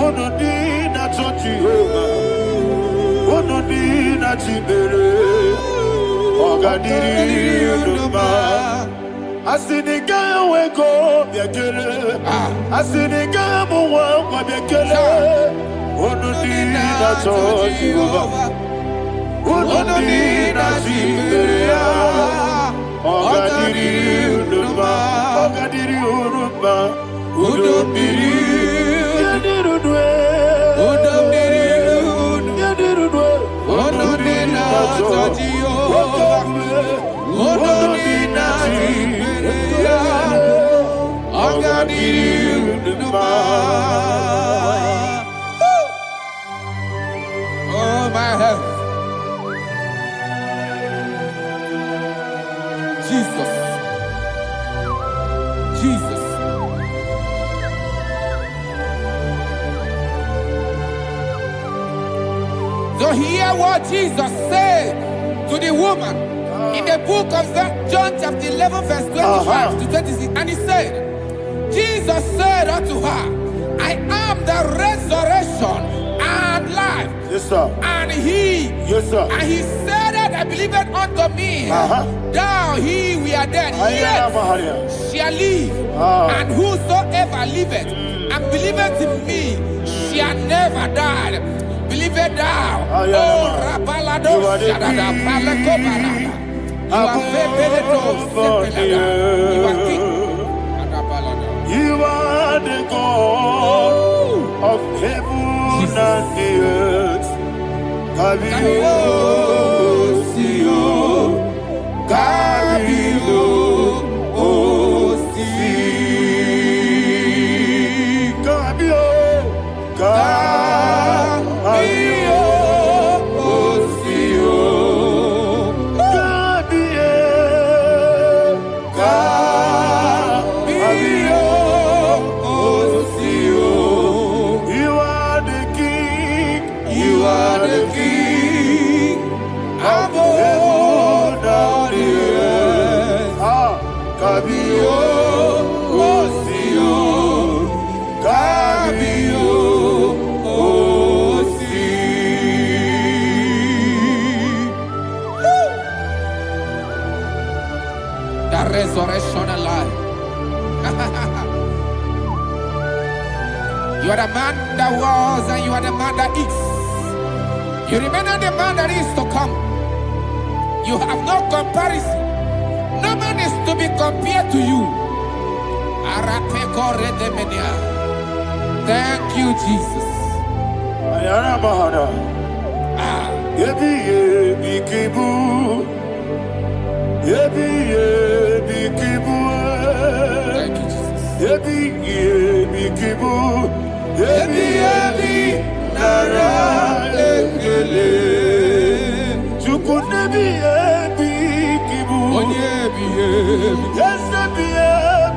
Udo diri na Jehovah. Udo diri na Tibere. Oga diri udo ma. Asinika weko biakele. Asinika muwa kwa biakele. Udo diri na Jehovah. Udo diri na Tibere. Oga diri udo ma. Oga diri udo ma. Udo diri. Yadirudwe. Udo diri udo. Yadirudwe. Udo diri na Jehovah. Udo diri na Tiberia. Oga diri udo ma. Oh my health. Jesus. Jesus. So hear what Jesus said to the woman in the book of John chapter 11 verse 25 to 26. And he said, Jesus said unto her, I am the resurrection and life. Yes, sir. And he, Yes, sir. and he said that I believed unto me, thou he we are dead, Ayana yet Mahara. shall live, and whosoever liveth and believeth in me shall never die. Believe it thou. Ayana Oh, Mahara. Rapalado, You are the Shadada, Palako Barada. You are Febeledo, Sepelada. You are king. Adabalada. You are the God of heaven and the earth. Kabio, Sio, Kabio, Si, Kabio, Kabio, Sio, Kabio, Sio. You are the King. You are the King of heaven and the earth. Kabio, Sio, Kabio, Si. The resurrection and life. You are the man that was and you are the man that is. You remain the man that is to come. You have no comparison. No man is to be compared to you. Thank you, Jesus. Ayana Mahara. Yebi yebi kibu. Yebi yebi kibu. Thank you, Jesus. Yebi yebi kibu. Yebi yebi nara ekele. Chukunebi yebi kibu. Oh, yeah, Yes, yebi yebi.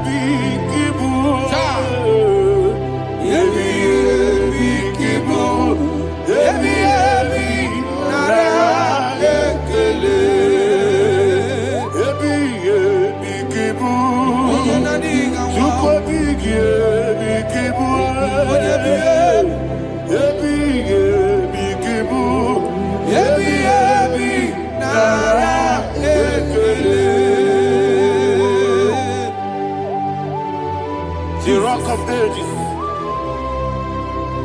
The rock of ages.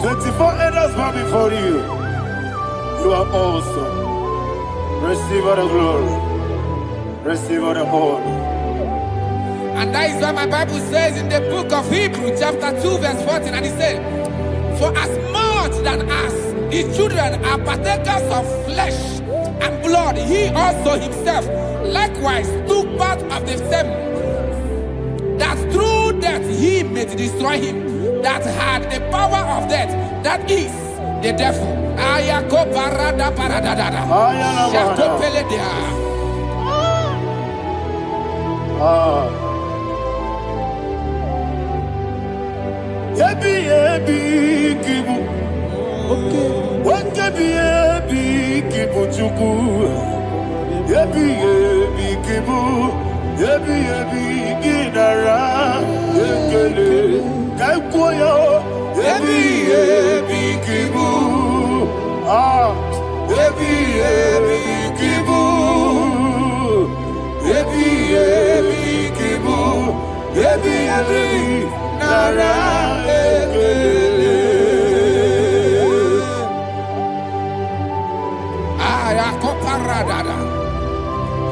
24 elders bow before you. You are awesome. Receive all the glory. Receive all the honor. And that is what my Bible says in the book of Hebrews chapter 2 verse 14. And it said, for as much than as the children are partakers of flesh and blood, he also himself likewise took part of the same, that through death he may destroy him that had the power of death, that is the devil.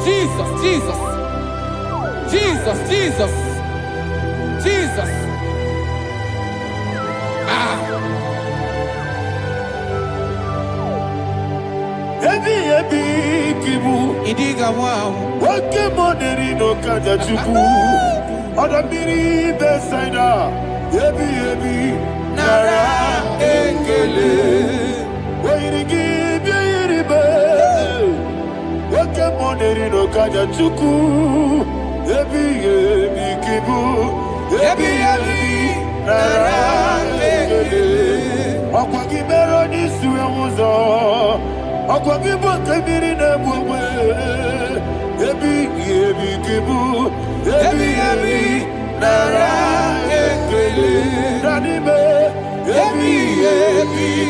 Jesus, Jesus, Jesus, Jesus, Jesus. Idiga wow. Wakemoderi no kajachuku. Odamiri besaida. Yebi nara ekele. Wairigi biiribe. Wakemoderi no kajachuku. Yebi kibu. Yebi nara ekele. Okwagibero nisuwe muzo. Akwagibo kebiri na bwe ebi kibu ebi nara ekele nanibe ebi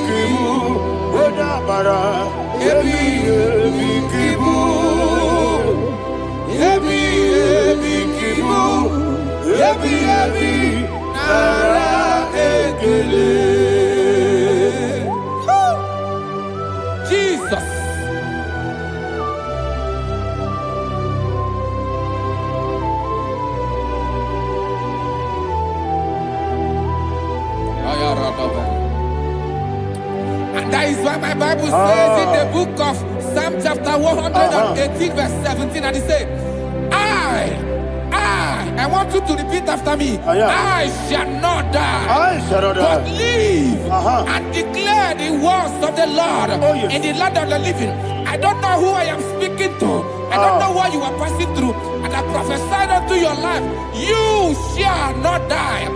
kibu odabara ebi kibu ebi kibu ebi nara ekele. Jesus. And that is why my Bible says in the book of Psalm chapter 118 verse 17, and it says, I want you to repeat after me. I shall not die, but live and declare the words of the Lord in the land of the living. I don't know who I am speaking to. I don't know what you are passing through. And I prophesy unto your life, you shall not die.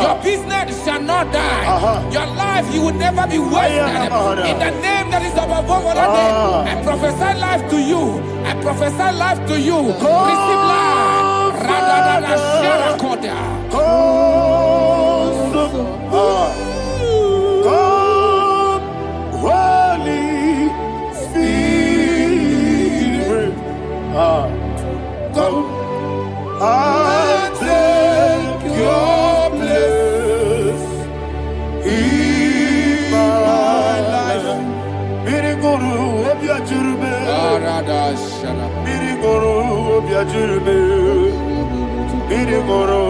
Your business shall not die. Your life, you will never be wasted. In the name that is above all name, I prophesy life to you. I prophesy life to you. Receive life. Holy Spirit, come and take your place in my life. Miriguru obiajurube, miriguru obiajurube. Mirigoro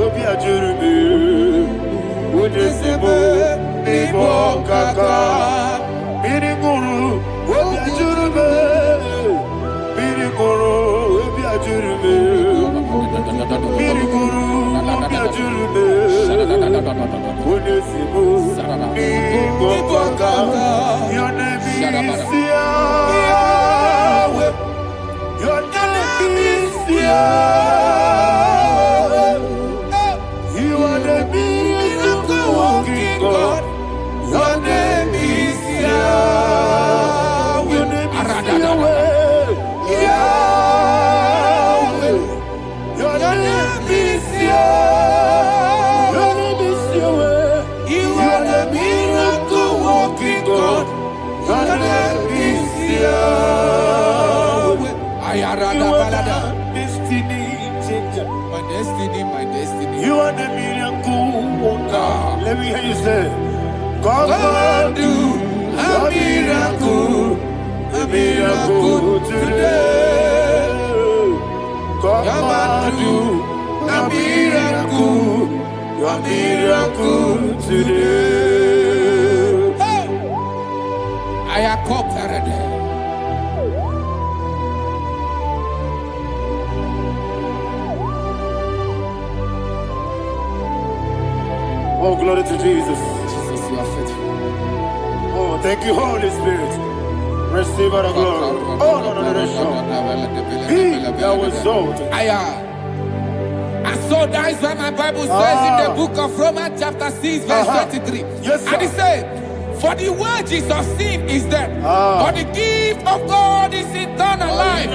obiajurube, udesibo nibo kaka. Mirigoro obiajurube, mirigoro obiajurube, mirigoro obiajurube, udesibo nibo kaka. Your name is Yahweh. Your name is Yahweh. You are the miracle working God. Your name is destiny, my destiny. You are the miracle worker. Let me hear you say, come and do a miracle today. Come and do a miracle today. Hey! I am cooperated. Oh, glory to Jesus. Jesus, you are faithful. Oh, thank you, Holy Spirit. Receive our glory. Oh, no, Be thou exalted. And so that is why my Bible says in the book of Romans chapter 6 verse 23. Yes, sir. And it says, for the wages of sin is death, but the gift of God is eternal life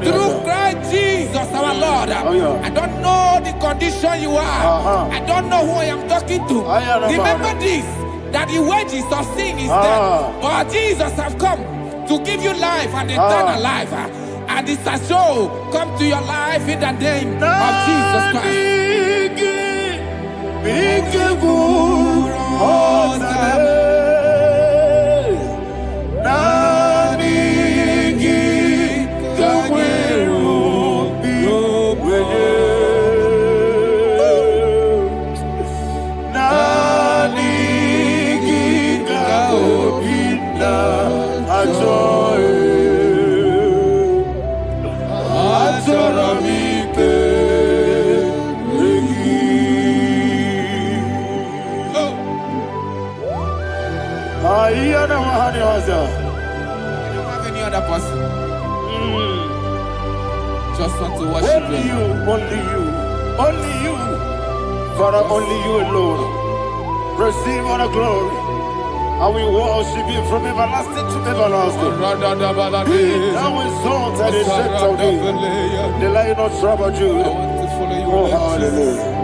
through Christ Jesus our Lord. I don't know the condition you are. I don't know who I am talking to. Remember this, that the wages of sin is death, but Jesus has come to give you life and eternal life. And this shall show come to your life in the name of Jesus Christ. You don't have any other person. Just want to worship only you, only you, only you. Father, only you alone. Receive all the glory. And we worship you from everlasting to everlasting. Be thou exalted and set of thee, the Lion of tribe of Judah. Oh, hallelujah.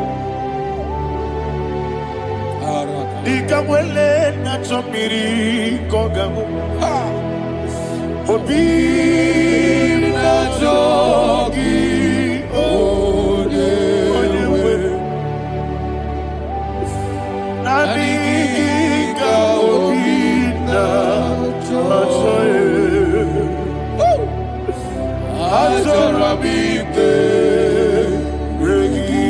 Dikamwele na chomiri kogamu. Obi na jogi onewe. Na diga obi na joye. Azorabike regi.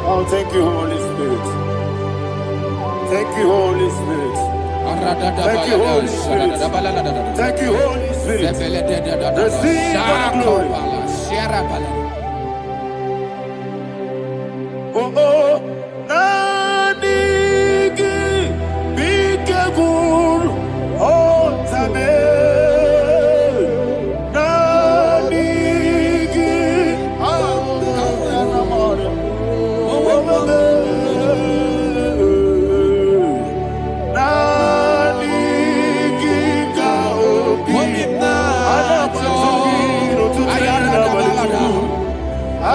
Oh, thank you, Holy Spirit. Thank you, Holy Spirit. Thank you, Holy Spirit. Thank you, Holy Spirit. Receive the glory. Oh, oh, Nanigi, Bikagur, oh, Tame. I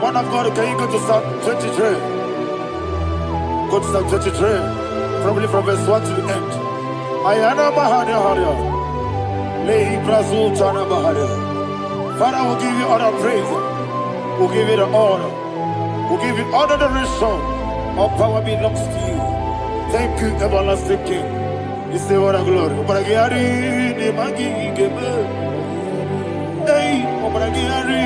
One of God, can you go to Psalm 23? Go to Psalm 23, probably from verse 1 to the end. Ayana Mahania Haria. Lehi Brazil Chana Mahania. Father, we'll give you all the praise. We'll give you the honor. We'll give you all the adoration. All power belongs to you. Thank you, everlasting King. You say what a glory. Obragiari, the Magi, Gebe. Hey, Obragiari,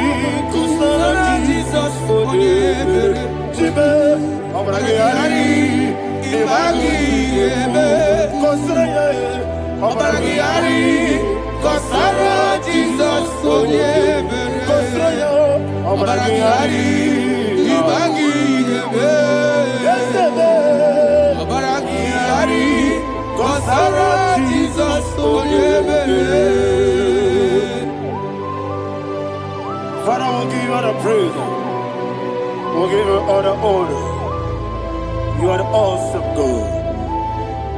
Kusana, Jesus, for you. Jibe, Obragiari, the Magi, Gebe. Kosraya, Obragiari, Kosara, Jesus, for you. Kosraya, Obragiari, the Magi, Gebe. Obragiari, Kosara, Jesus, for you. Father, we'll give you all the praise. We'll give you all the honor. You are the awesome God.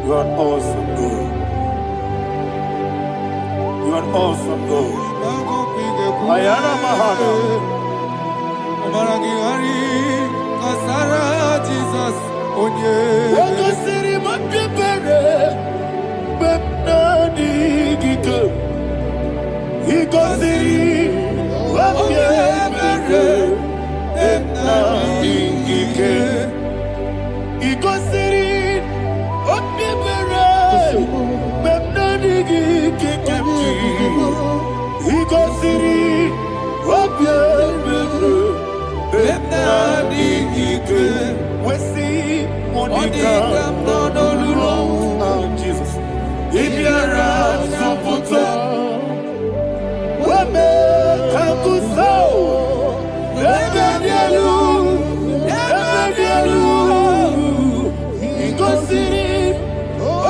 You are an awesome God. You are an awesome God. Ayana Mahana. Kasara Jesus onye. Wakasiri mapepere. Bepnani gike. Ikosiri mapepere. Bepnani gike. Ikosiri mapepere. Bepnani gike kemji. Ikosiri mapepere. Bepnani gike. Wesi Monica. Oh, Jesus. Ibiara Soputo. Wame Kakuso. Ebedielu. Ebedielu. Ikosiri.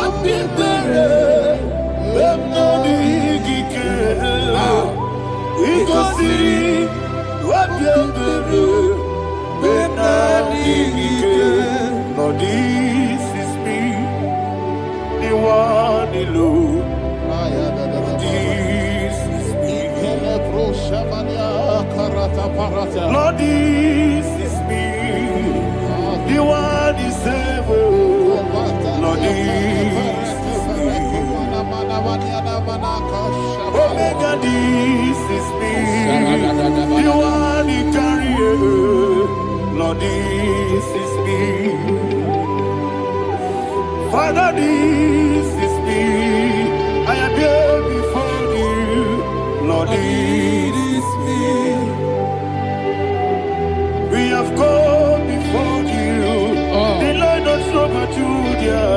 Opipere. Bepnani gike. Ikosiri. Opipere. Lord, this is me, the one alone. This is me. Lord, this is me, the one is able. Lord, this is me. Omega, this is me, the one he carries. Lord, this is me. Father, this is me. I am here before you. Lord, this is me. We have come before you. The Lord not so but you, dear.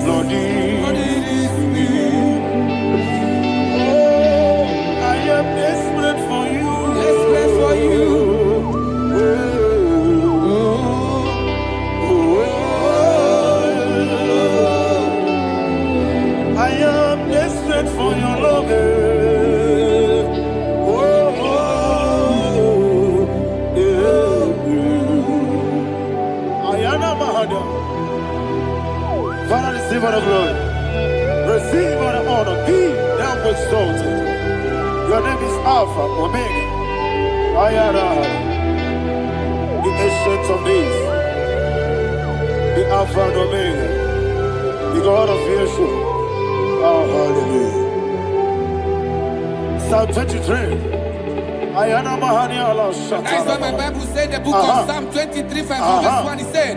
Lord, this is me. Oh, I am desperate for you. Desperate for you. exalted. Your name is Alpha, Omega. The ancient of days. The Alpha and Omega. The God of Yeshua. Oh, hallelujah. Psalm 23. That's what my Bible said in the book of Psalm 23, verse 1. He said,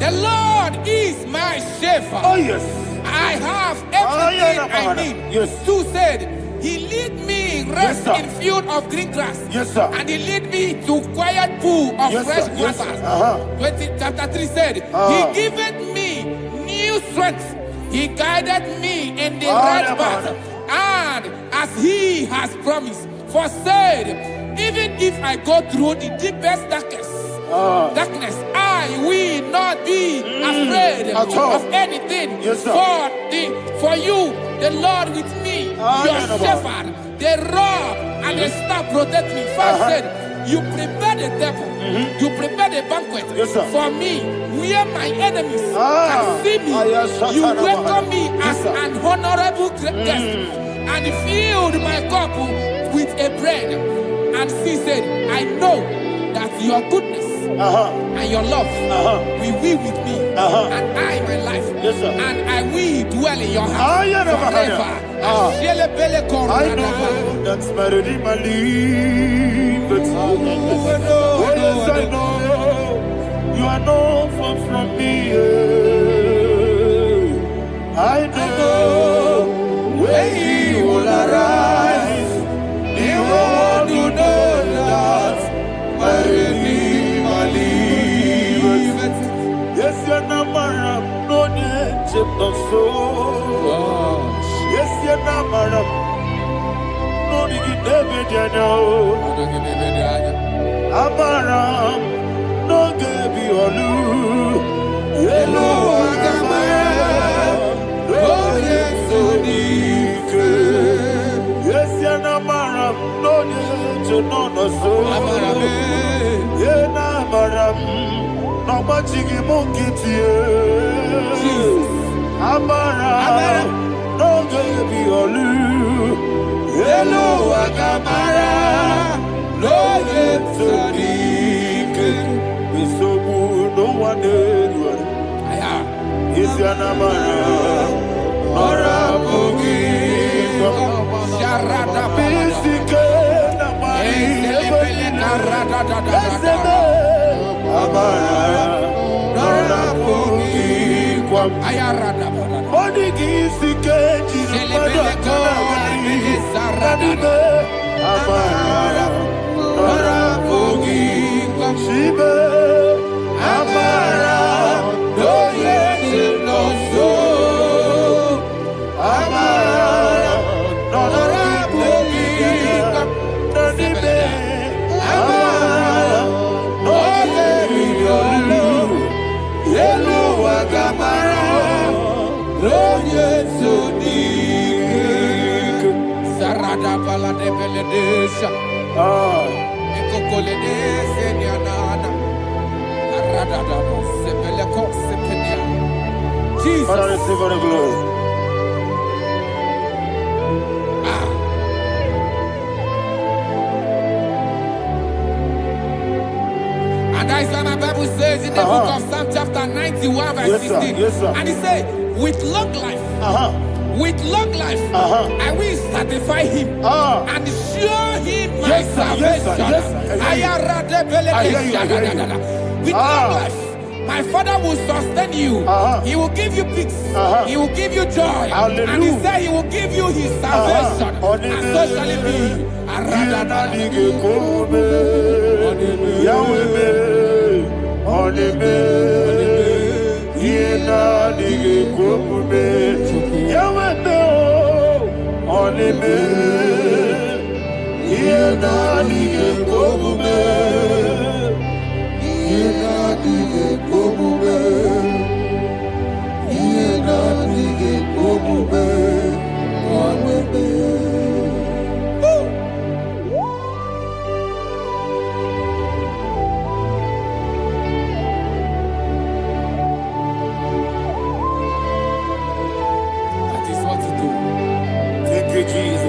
the Lord is my shepherd. Oh, yes. I have everything I need. Yes. 2 said, he lead me rest Yes, in field of green grass. Yes, sir. And he lead me to quiet pool of Yes, fresh sir. Yes, waters. sir. Chapter 3 said, he giveth me new strength. He guided me in the right path. And as he has promised, for said, even if I go through the deepest darkness, I will not be afraid of anything. Yes, sir. For you, the Lord with me, your shepherd, the rod and the staff protect me. First said, you prepare the table, you prepare the banquet for me, where my enemies can see me. You welcome me as an honorable guest, and filled my cup with a bread. And she said, I know that your goodness and your love will be with me, and I, my life, and I will dwell in your house forever. I know that's my Redeemer liveth. Oh, yes, I know you are not far from me. I know when he will arise, the world will know that my Redeemer liveth. Yes, you're not married, no need to so. Yes, you're not married. No need to be know. Amaram, no give you a loo. Yellow, no yes, so deep. Yes, you're not married, no need to know no so. You're not married, no much you monkey to you. Amaram, no give you a loo. Hello, Agamara, no yet so deep. It's so good, no one did. It's your Namara, Nora Bogi, Sharada, Bisika, Namari, Amara, Nora Bogi, Ayarada, Bodigi, Sika, Amara, Nora Bogi, Shiba, Amara, no yes, no so. Amara, Nora Bogi, Nanibe, Amara, no yes, Yellow Agamara, no yes, so deep. Sarada Bala de Beledesha, Ecocoledese, Nianana, Arada, Sebeleco, Sepenia. Jesus. Father, receive all the glory. And that is why my Bible says in the book of Psalm chapter 91 verse 16. Yes, sir. And he said, with long life, I will satisfy him and show him my salvation. With long life, my Father will sustain you. He will give you peace. He will give you joy. Hallelujah. And he said he will give you his salvation. And so shall it be.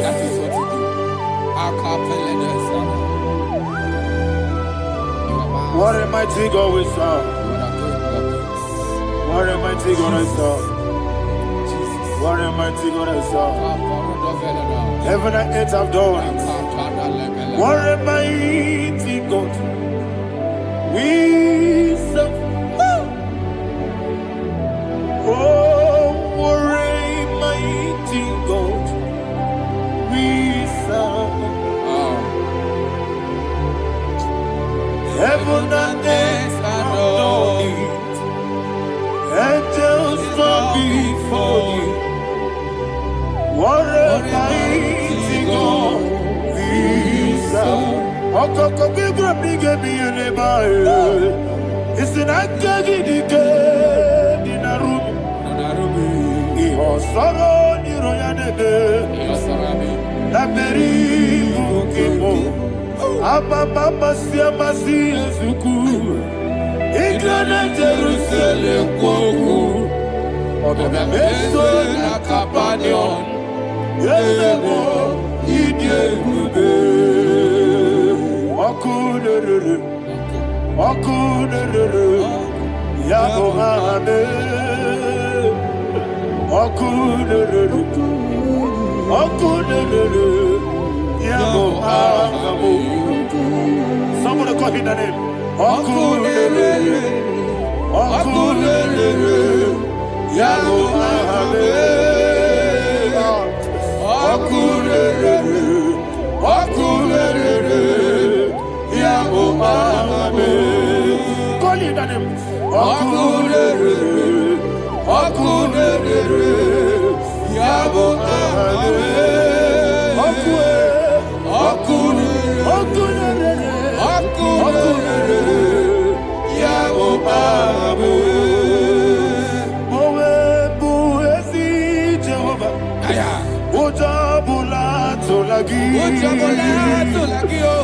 That is What a mighty God we serve. What a mighty God I serve. What a mighty God I serve. Heaven and earth have done it. What a mighty God we serve. Oh, what a mighty God we serve. Heaven and earth have done it. Angels bow before you. What a mighty God we serve. Okoko bigro bige bi eleba. It's an akagi dike dinarum. Iho soro ni royanebe. Laberi bukimo. Ababa masia masia zuku. Igrana Jerusalem koku. Obe meso na kapanion. Yelebo idye gube. Okunere. Okunere. Yabo hame. Okunere. Okunere. Yabo hame. Somebody call him the name. Okunere. Okunere. Yabo hame. Okunere. Okunere. Yabo hame. Call him the name. Okunere. Okunere. Yabo hame.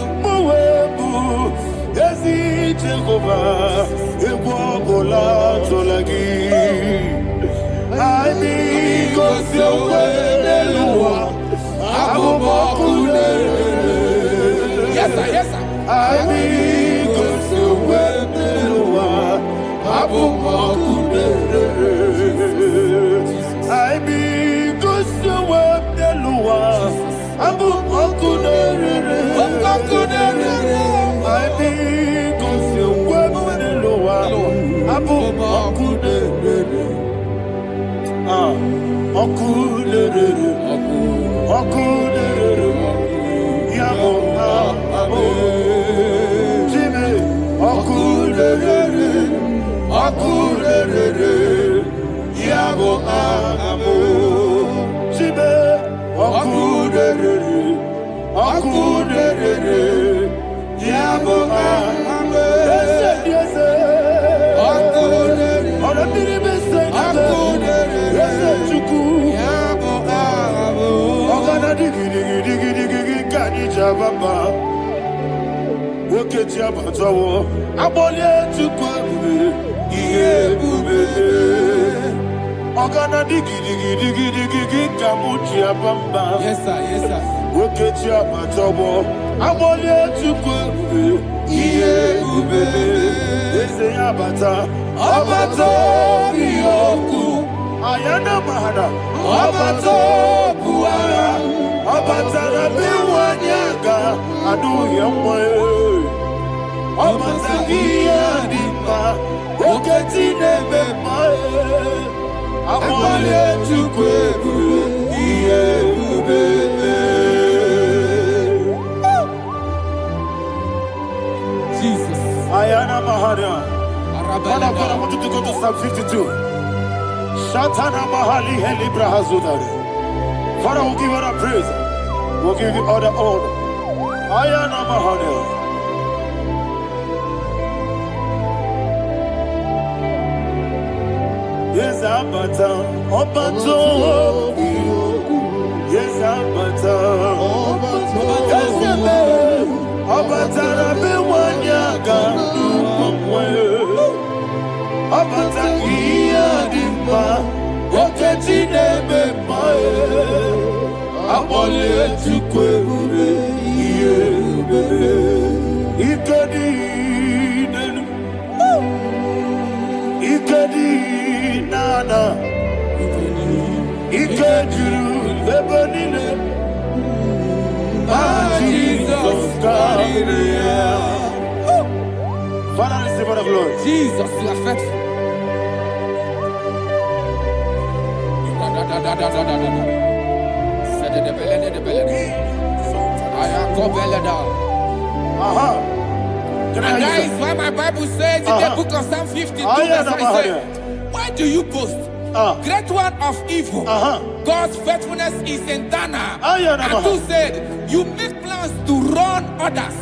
Mowebu ezi Jehovah egwobola tolagi. Ani gosi oweneluwa abubokune. Yes sir, yes sir. Ani gosi oweneluwa abubokune. Ani gosi oweneluwa abubokune. Yes sir, yes sir. Ayana mahana Abato buara Abatara biwanyaga Adu yamwe Abatagia dimba Oketi nebe mae Amale chukwebu Iye ubebe Jesus. Ayana mahana Father, I want you to go to Psalm 52. Shatana Mahali Helibra Hazudari. Father, we'll give you the praise. We'll give you all the honor. Ayana Mahali. Yes, Abata. Obato. Yes, Abata. Yes, Abata. Rabe Wanyaga. Abata iya dimba, oketi nebe mae, abole tukwe iye ube, ikadi nenu, Jesus, Father, receive all the glory. Jesus, you are faithful. And that is why my Bible says in the book of Psalm 52, verse 37, why do you boast? Great one of evil. God's faithfulness is eternal. And who said, you make plans to run others.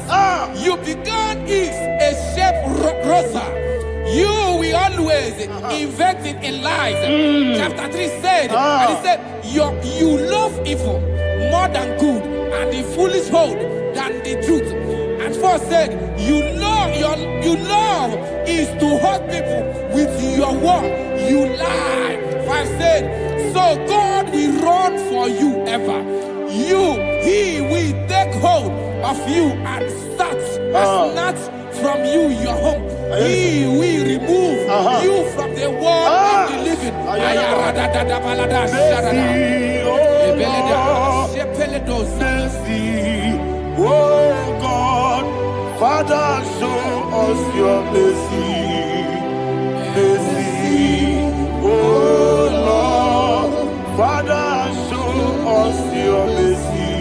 You began is a shape rosa. You will always invent in lies. Chapter 3 said, and he said, you love evil more than good, and the foolish hold than the truth. And 4 said, you love is to hurt people with your word. You lie. 5 said, so God will run for you ever. He will take hold of you and snatch from you your home. He will remove you from the world of the living. Oh God, Father, show us your mercy. Mercy, oh Lord, Father, show us your mercy.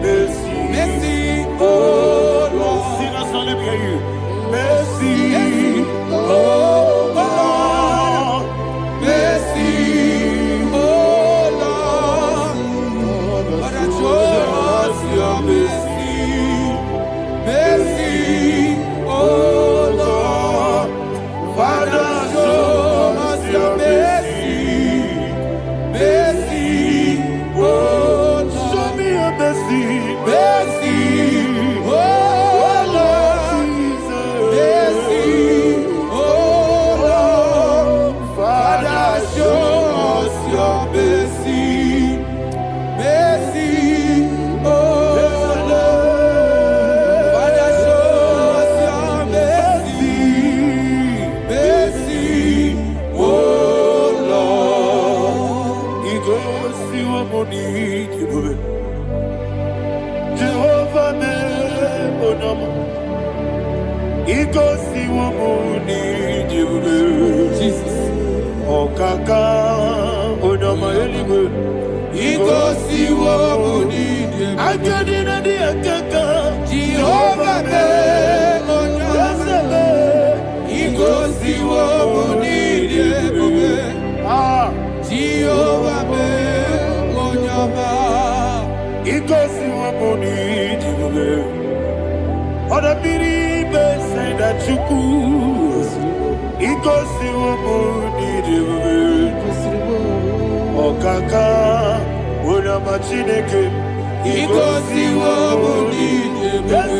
Mercy, mercy, oh Lord. Sinners, let me hear you. Mercy, oh Lord. Mercy, oh Lord. Father, show us your mercy. Mercy, oh Lord. Father, show us your mercy. Mercy, oh Lord. Show me your mercy. Mercy, oh Lord. Mercy, oh Lord. Father, show us your mercy. Mercy, oh Lord. Father, show us your mercy. Mercy, oh Lord. He goes to a money. Jehovah me onama. He goes to a money. Jesus. Okaka onama eligwe. He goes to a money. I get in the akaka. Jehovah me onama. He goes to a money. Jehovah me onama. He goes to a money. Other people say that you could. He goes to a money. Okaka, Unama Chineke. He goes to a money. Yes,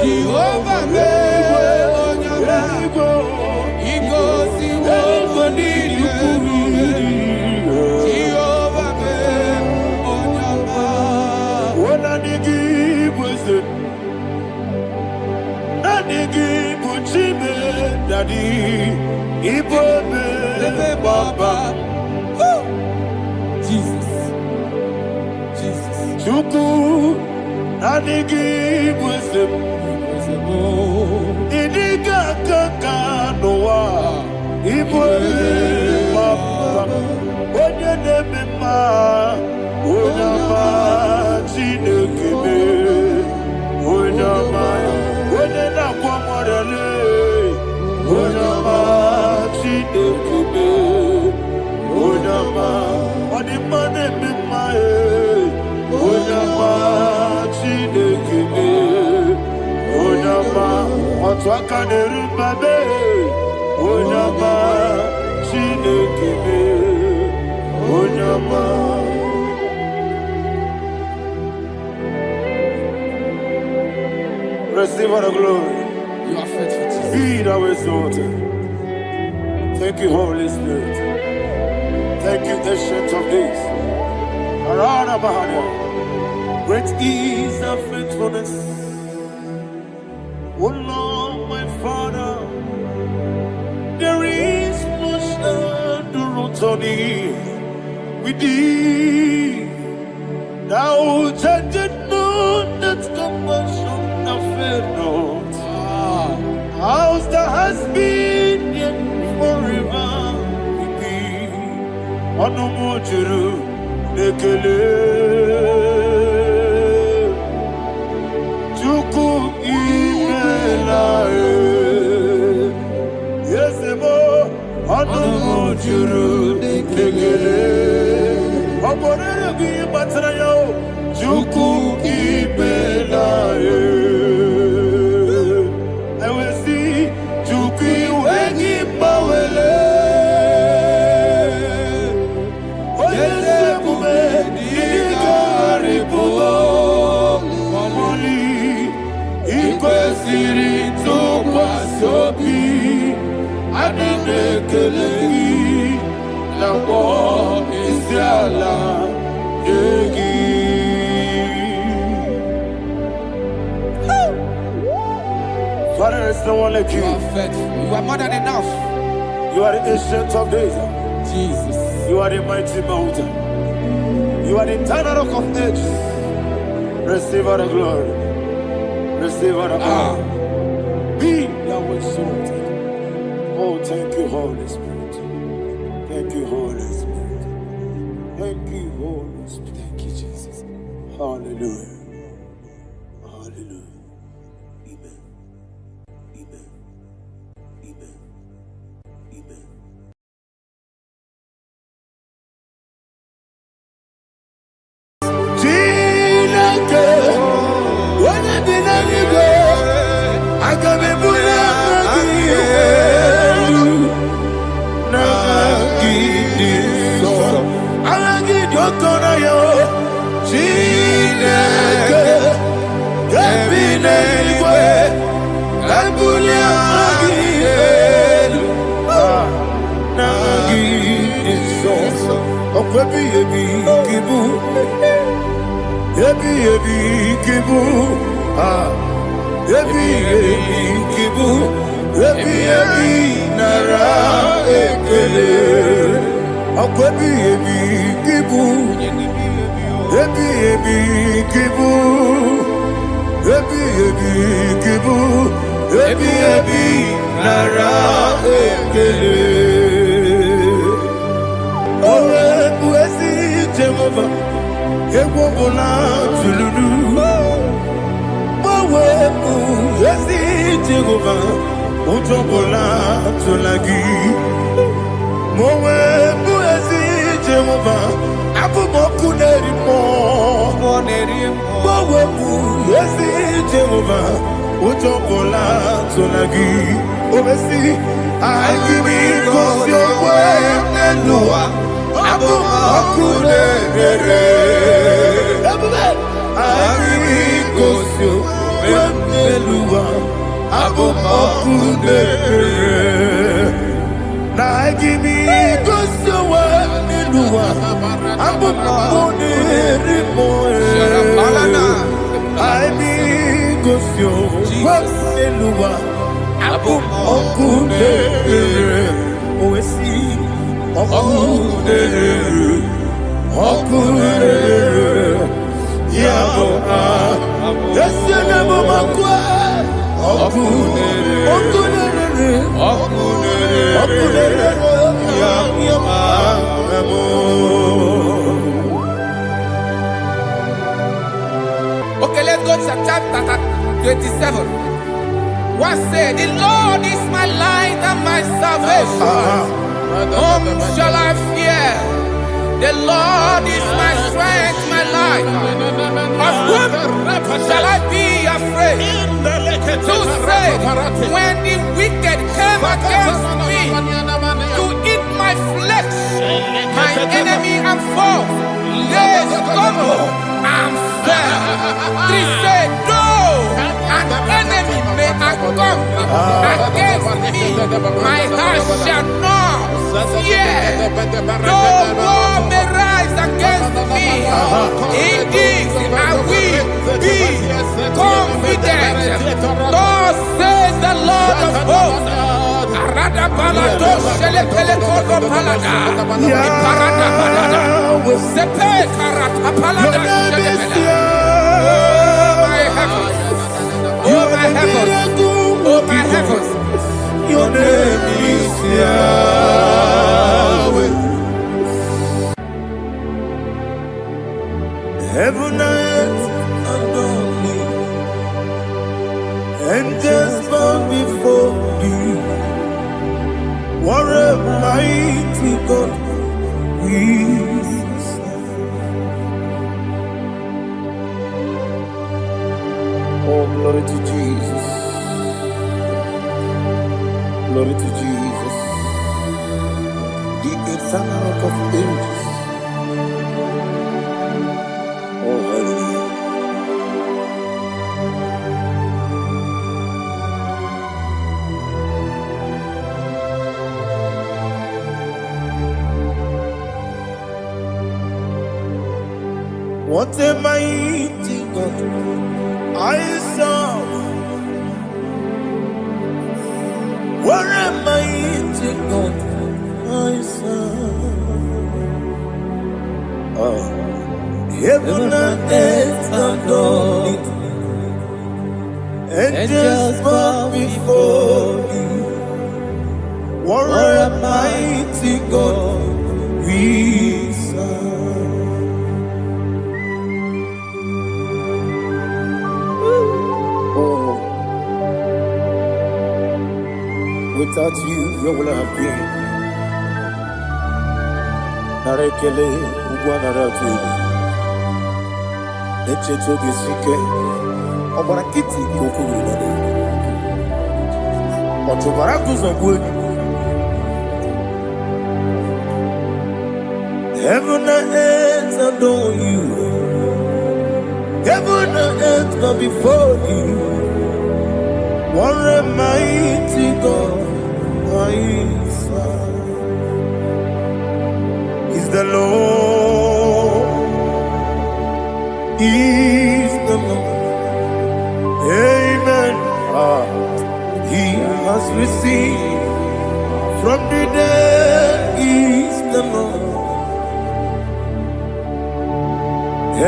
Jehovah me onama. He goes to a money. Jehovah me onama. What I give was it? Daddy, Igbo Baba. Jesus, Jesus. Chuku, Nadigi Wisdom. Idiga Kaka Noa, Igbo Baba. Oye Nebima, Onama Chinekebe, Onama, Onena Kwamorele. Onama Chinekebe, Onama, Onimane Bimae, Onama Chinekebe, Onama, Otwakane Rubabe, Onama Chinekebe, Onama. Receive all the glory. You are faithful, Jesus. Be thou exalted. Thank you, Holy Spirit. Thank you, Ancient of Days. Arana Bahana. Great is thy faithfulness. O Lord, my Father, there is much endurance Sony, we did. Thou judged not that compassion affect not. House that has been yet forever with thee. Onomojuru nekele. Chuku imelae. Yesebo onomojuru nekele. Oborere bi batrayo. Chuku imelae. Father, there is no one like you. You are faithful. You are more than enough. You are the ancient of days. Jesus. You are the mighty mountain. You are the eternal rock of ages. Receive all the glory. Receive all the honor. Be thou exalted. Oh, thank you, Holy Spirit. Thank you, Holy Spirit. Thank you, Holy Spirit. Thank you, Jesus. Hallelujah. Hallelujah. Amen. Amen. Amen. Amen. Okay, let's go to chapter 27. What said, the Lord is my light and my salvation. Whom shall I fear? The Lord is my strength, my life. Of whom shall I be afraid? To say, when the wicked came against me to eat my flesh, my enemy and foe, they stumble and fell. 3 say, though an enemy may come against me, my heart shall not fear. Though war may rise against me, in this I will be confident. Thus says the Lord of hosts, Parada balado shele pele kodo palada. Parada balada. Sepe karata palada shele pele. Oh my heavens. Oh my heavens. Oh my heavens. Your name is Yahweh. Heaven and earth adore me, angels bow before you. What a mighty God we serve. Oh, glory to Jesus. Glory to Jesus. The eternal rock of ages. Oh, hallelujah. What a mighty God I serve. What a mighty God I serve. Oh. Heaven and earth adore it. Angels bow before you. What a mighty God we serve. Oh, without you, where would I have been? Narekele, Ugwanaratu. Echeto gesike obara kiti kokuru nade otobara kuzongwe. Heaven and earth adore you. Heaven and earth bow before you. What a mighty God I serve. Is the Lord. Is the Lord. Amen. He has received from the dead. Is the Lord.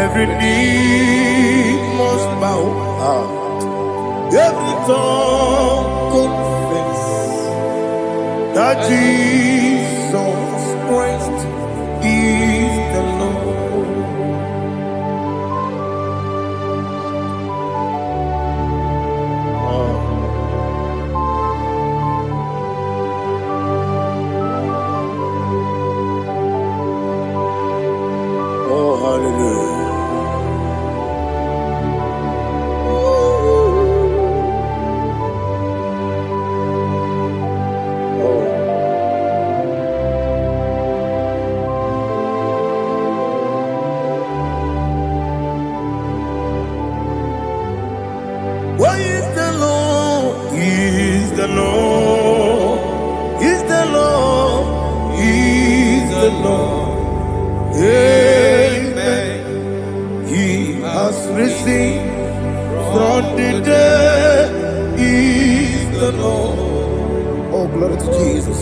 Every knee must bow. Every tongue confess that Jesus Christ is the Lord. Oh, hallelujah. Why is the Lord? Is the Lord? Is the Lord? Is the Lord? Amen. He has received from the dead. Is the Lord. Oh, glory to Jesus.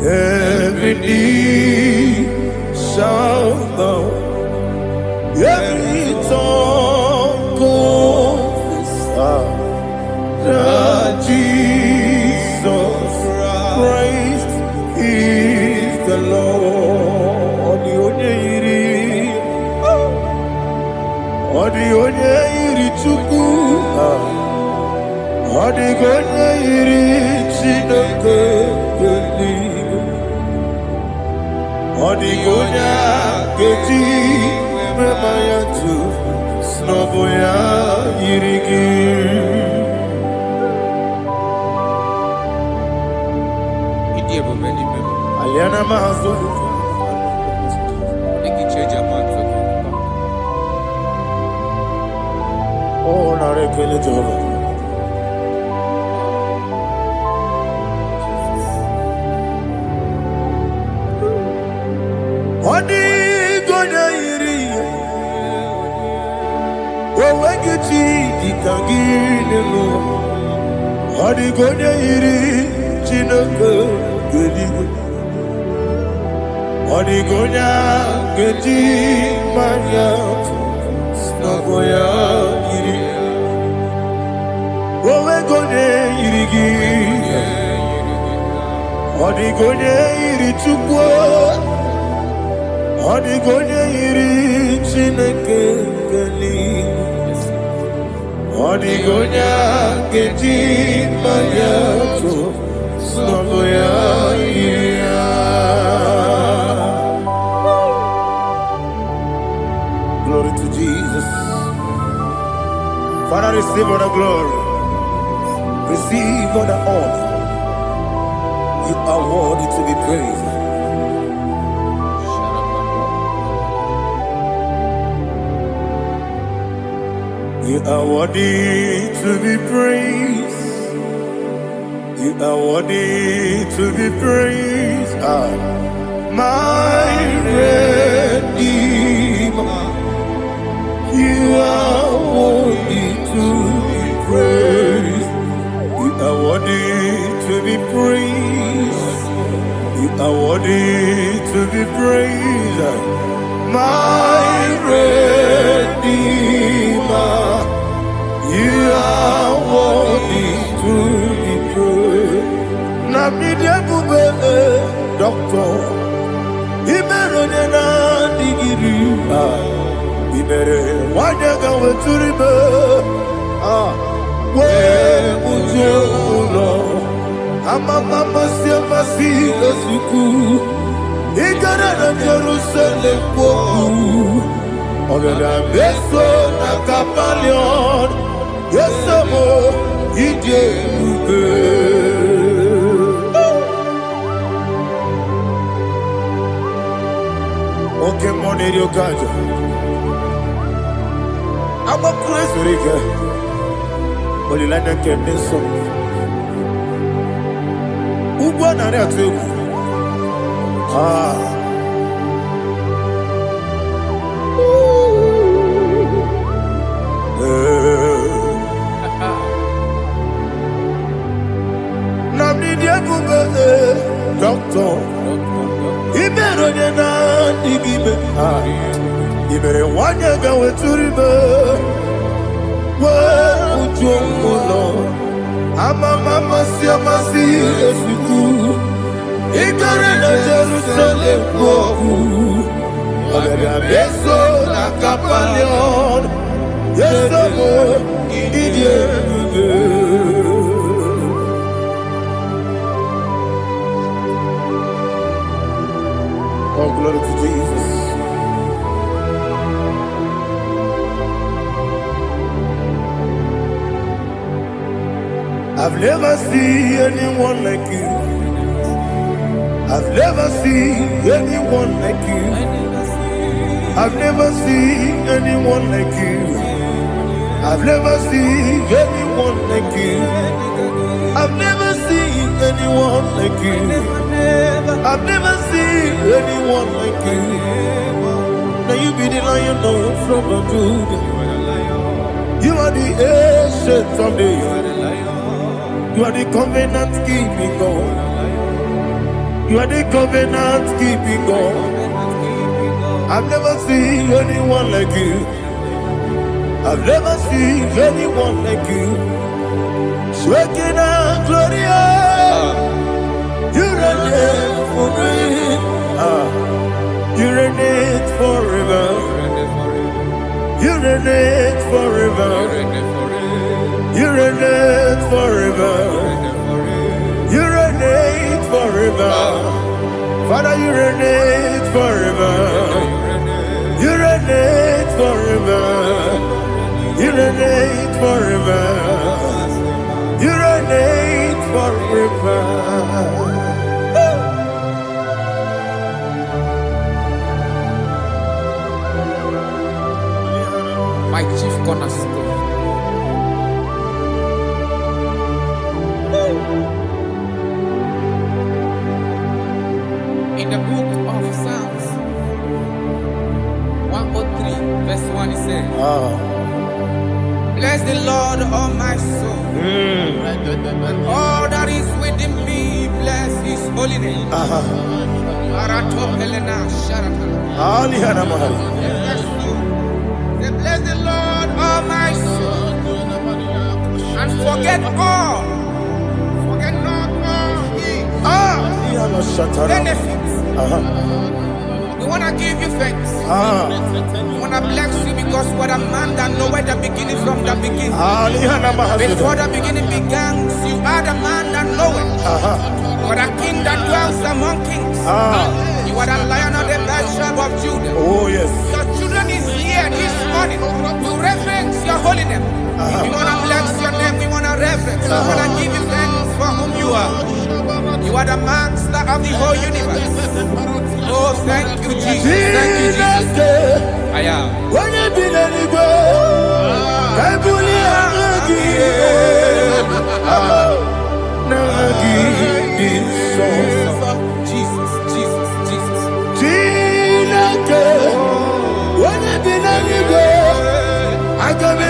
Every knee shall bow. Every tongue confess that Jesus Christ is the Lord. The onye yiri Chukwu. The onye yiri Chineke. The onye keji memaya tu snoboya yirigi. Aliana mazo. Oh, narekele Jehovah. Odi gonya yiri. Owegiti ikangile no. Odi gonya yiri Chineke geligwe Odigonya geji manya Snagoya yiri Owe gonye yirigi Odigonye yiri chukwu Odigonye yiri Chineke geligwe Odigonya geji manya Snagoya yiri Glory to Jesus. Father, receive all the glory. Receive all the honor. You are worthy to be praised. You are worthy to be praised. You are worthy to be praised. My Redeemer. You are worthy to be praised. You are worthy to be praised. You are worthy to be praised. My Redeemer. You are worthy to be praised. Namidia Bube, Doctor. Imeronena digiri. Ibere wanyaga weturibe we ujo ulo amama masi esuku igara na Jerusalem kwoku ogada beso na kapalion yesomo ije ube oke money yo kajo I'm a crazy rigger. Only like that can be so. Who won on that too? Doctor. He better than that. You better want you go to river. Where would you go, Lord? I'm a mama, see a massy, as we do. Ignorant of Jerusalem, go. I'm beso na kapalion. Yes, I'm oh, glory to Jesus. I've never seen anyone like you. I've never seen anyone like you. I've never seen anyone like you. I've never seen anyone like you. I've never seen anyone like you. I've never seen anyone like you. Now you be the lion from the Judah. You are the ancient of days. You are the covenant keeping God. You are the covenant keeping God. I've never seen anyone like you. I've never seen anyone like you. Shaking and glorious. You reign forever. You reign forever. You reign forever. You reign forever. You reign forever. Father, you reign forever. You reign forever. You reign forever. You reign forever. My chief cornerstone. In the book of Psalms 103, verse 1, it says, bless the Lord, all my soul, and all that is within me. his holy name. Aratopelena Sharata. Alihana Mahal. Say, bless the Lord, all my soul, and forget all. Forget not all his benefits. We want to give you thanks. We want to bless you because what a man that know where the beginning from the beginning. Before the beginning began, you are the man that know it. You are the king that dwells among kings. You are the lion of the tribe of Judah. Oh yes. Your children is here this morning to reverence your holy name. We want to bless your name. We want to reverence. We want to give you thanks for whom you are. You are the master of the whole universe. Oh, thank you, Jesus. Thank you, Jesus. I am. When you be the Igbo, I Jesus, Jesus, Jesus. When you be the Igbo, I can be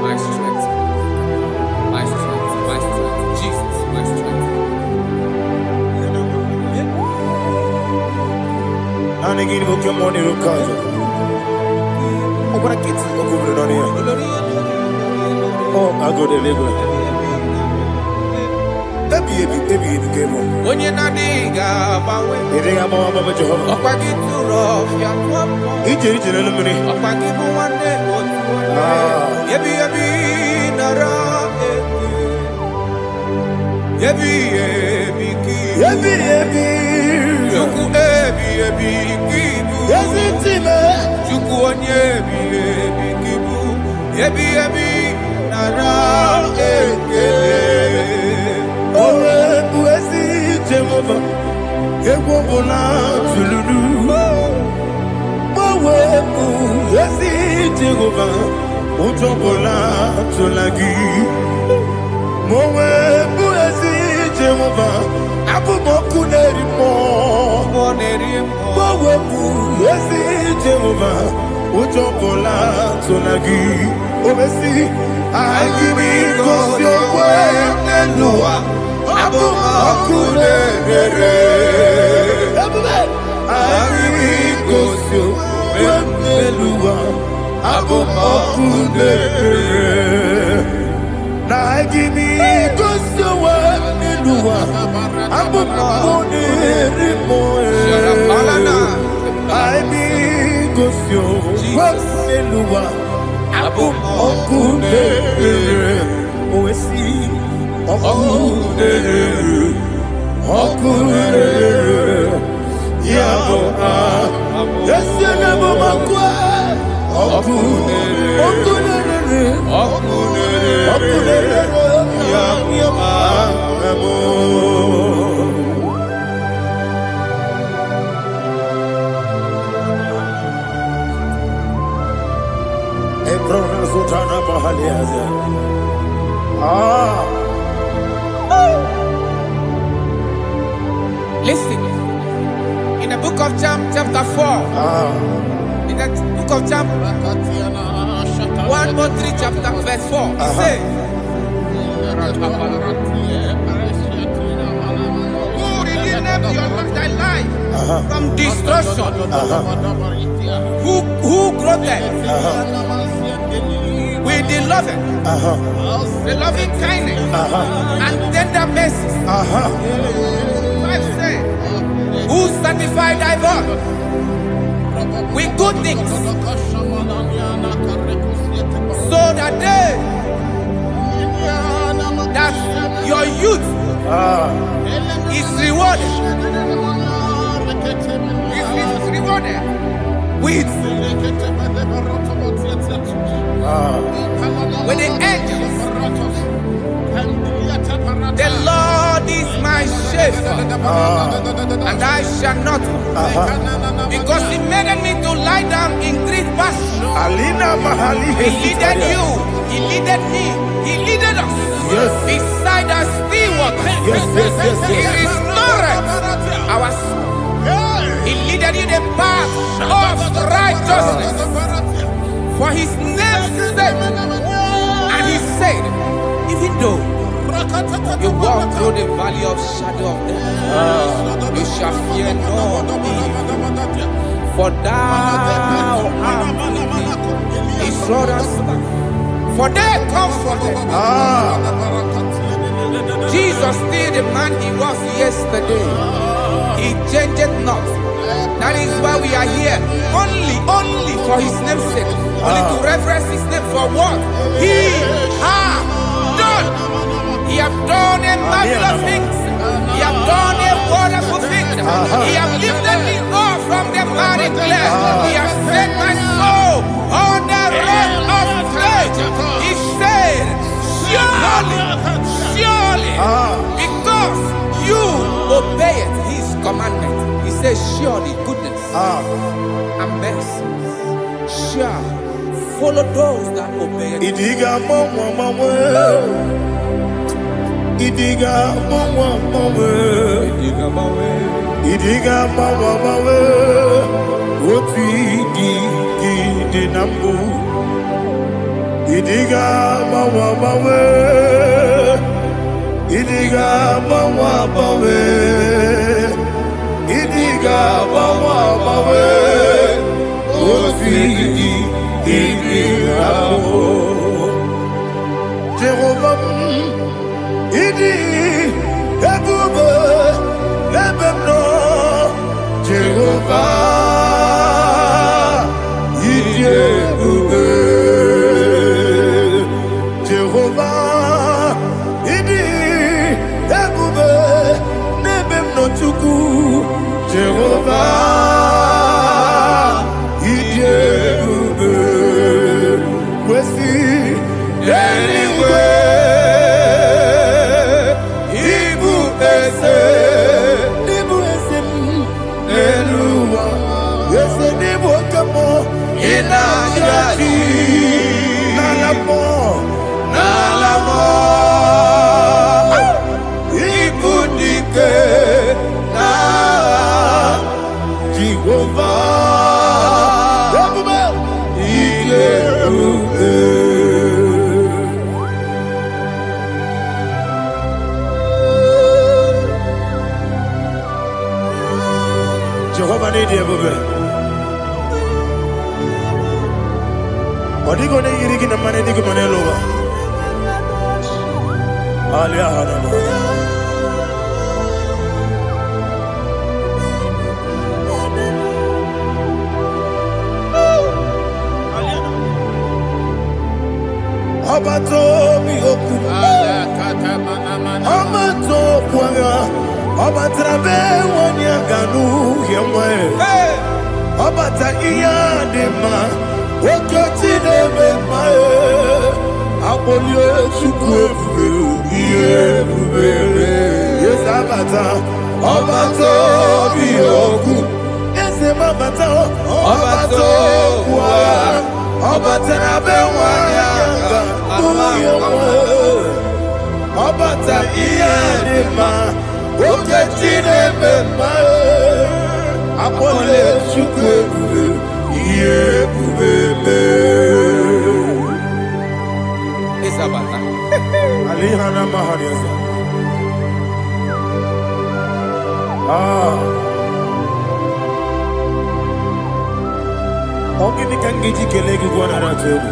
My strength, my strength, my strength, Jesus, my strength. And again, we come on here, Kaja. Oh, what a kid, oh, on here. Oh, I go to live. Baby, came on. When you're not diga, You think I'm all about Jehovah? Opa get too rough, ya pop. He did it in a minute. Opa give me one day, yebi nara, yebi ki, juku yebi kibu, Yes, it's him. juku yebi kibu, yebi nara, Oh, Buesi, Jehovah. Ewobola Tululu. Oh, Buesi, Jehovah. Utobola Tulagi. Mowe Buesi, Jehovah. Abu Moku Nerimo. Mowe Buesi, Jehovah. Utobola Tulagi. Obesi, I give me cause your way and Noah. Abu Makune I go so Melua Abu Makune Na give me go so Melua Abu Makune I be go so Melua Abu Makune Oh see Listen, in the book of John, chapter 4, in the book of John, 1 or 3, chapter verse 4, it says, who redeemed thy life from destruction? Who grew them with the loving kindness and tender mercy? 5 says, sanctify thy voice with good things, so that your youth is rewarded. Is rewarded with the angels. The Lord is my shepherd, and I shall not want, because He made me to lie down in green pastures. He leaded you, He leaded me, He leaded us. Yes. Beside the still waters. Yes. He restored our soul. He leaded you the path of righteousness for His name's sake. And He said, even though you walk through the valley of shadow of death, you shall fear no evil, for thou art with me. His rod and staff, for they comforted. Jesus still the man He was yesterday. He changed not. That is why we are here. Only for His name's sake. Only to reverence His name for what He has done. He has done a marvelous things. He has done a wonderful thing. He has lifted me up from the miry clay. He has set my soul on the rock of faith. He said, surely, because you obeyed His commandment. He says, surely goodness and mercy shall follow those that obey it. Idiga mawe Oti di nambu Idiga mawe Idiga mawe Idiga mawe Oti di nambu Jehovah Idi ebube lebemno Jehovah Idi ebube Jehovah Idi ebube lebemno chuku Jehovah Idi ebube kwesi anyway Jehovah need you, baby. Odigo ne yirigi na mane digo mane loba. Alia hana. Abato mi oku. Abato kwanga. Obatrabe wanya ganu yemwe. Obata iya dema. Okoti deme mae. Abolio chukwe bube. Yes abata. Obato biyoku. Yes mabata. Obato kwa. Obatrabe wanya ganu yemwe. Obata iya dema. Oke chinebe mae, apole chukwe iye bubebe. Isabata. Alihana mahariasa. Oke ni kangiji kelegi kwa naratebu.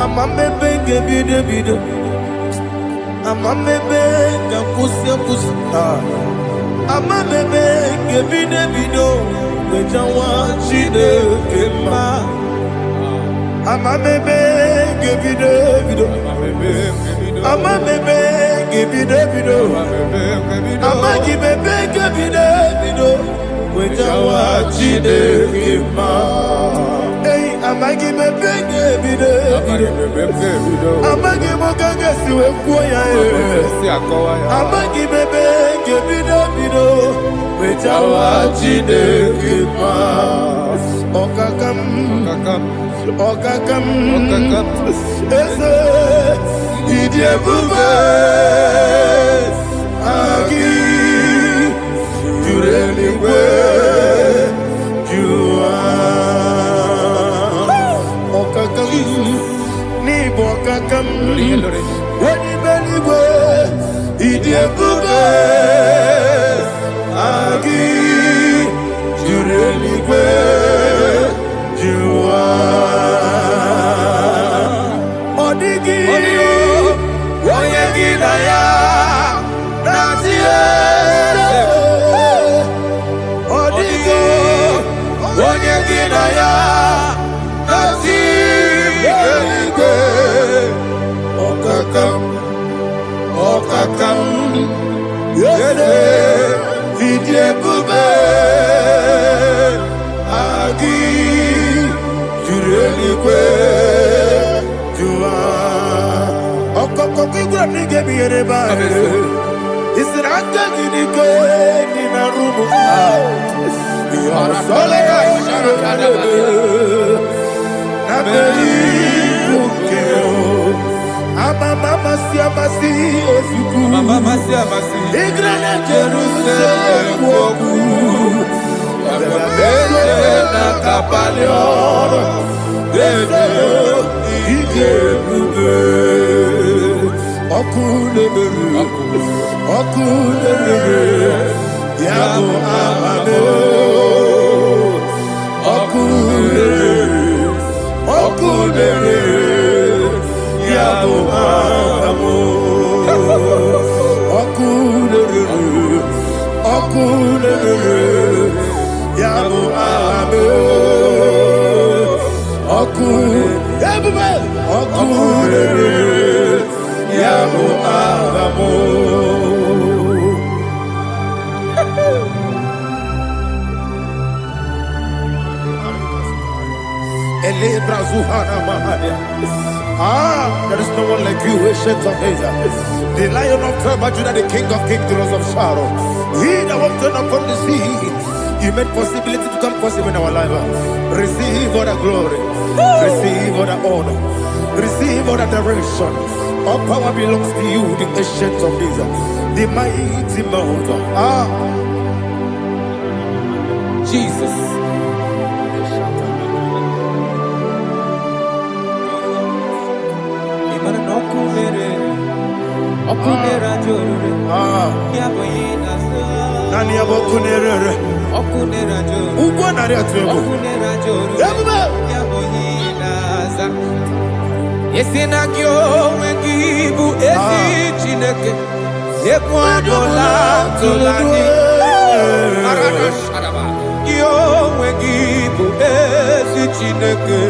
Amambe benge bide. Amamebe gakusia kusa. Amamebe gebide bido bejawa chide kema. Amamebe gebide bido. Amamebe gebide bido. Amagibebe gebide bido bejawa chide kema. Hey, amagibebe gebide bido. Amagimogaga siwe kuya. Amagibebe gebide bido bejawa chide kema. Okakam, ese idiebube agi jureligwe jua. Okakam ni bokakam wani beligwe idiebube agi jureligwe. Odigi, oyegi daya, nazie. Odigi, oyegi daya, nazie. Okakam, yede, idiebube, agi. Jureligwe jua. Okokokigura nige biyereba. Isiraka ginike nina rumu. Yarasolega sharakadaba. Nabeli mukeo. Mama siamasi osuku. Mama siamasi. Igrane Jerusalem woku. Bele na kapalion. Bele igebube. Okulebere. Yabo amame. Okulebere. Yabo amamo. Okulebere. Yabo amamo. Okulebere. Yabo amamo. There is no one like you, ancient of days. The Lion of tribe of Judah, the King of kings, the Rose of Sharon. He that walked upon the sea, He made possibility to come possible in our life. Receive all the glory, receive all the honor, receive all the direction. All power belongs to you, the ancient of days, the mighty mountain. Jesus. Nani abokunere. Ugwa nari atwego. Yesinagyo wengibu esi chineke. Ekwadola tolani. Yo wengibu esi chineke.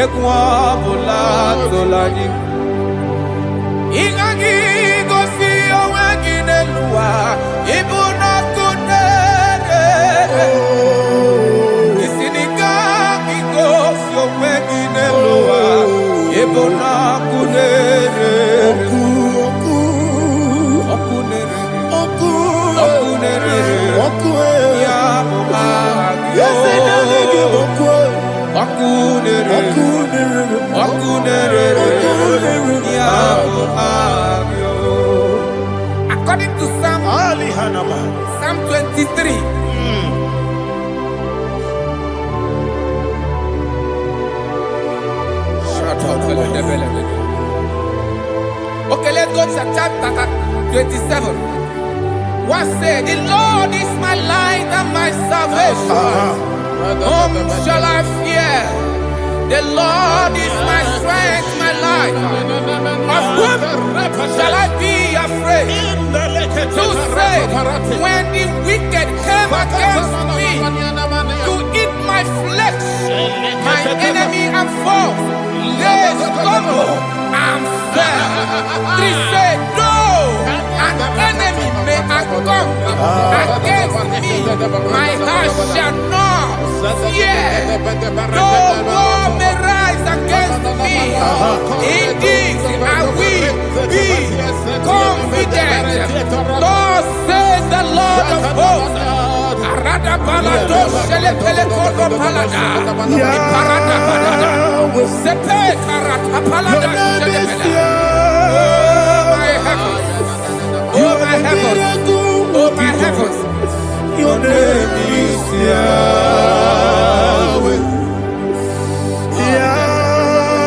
Ekwadola tolani. Ingagi gosi oweginelua. Ibuna kunere. Isinika gosi oweginelua. Ibuna kunere. According to Psalm 23. Okay, let's go to chapter 27. What said, the Lord is my light and my salvation. Whom shall I fear? The Lord is my strength, my life. Of whom shall I be afraid to say, when the wicked came against me to eat my flesh, my enemy and foe, they stumble and fell. 3 say, though an enemy may have come against me, my heart shall not fear. Though war may rise against me, indeed I will be confident. Thus says the Lord of hosts. Arada balado shele pele kodo palada. Iparada balada. Sepe karata palada shele pele. Oh my heavens. Oh my heavens. Oh my heavens. Your name is Yahweh. Yahweh.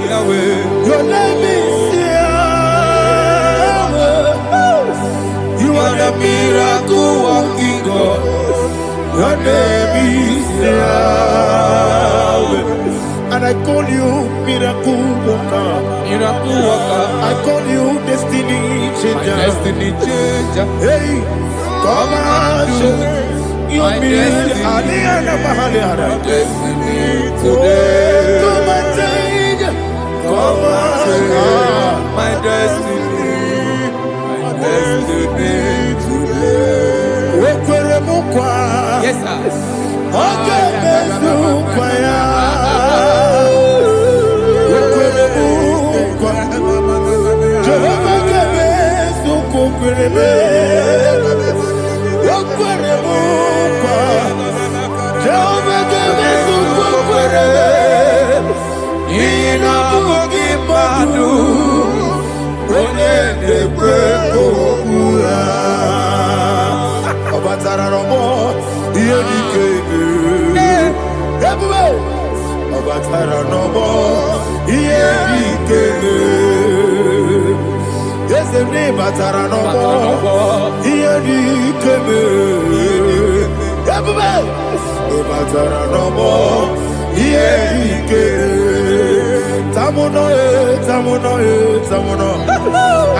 Yahweh. Your name is Yahweh. You are the miracle working God. Your name is Yahweh. And I call you miracle worker. Miracle worker. I call you destiny changer. Destiny changer. Hey, come on, you mean Aliana Mahaliana. Destiny today. Come and change. Come on, my destiny. My destiny today. Yes, sir. Okay,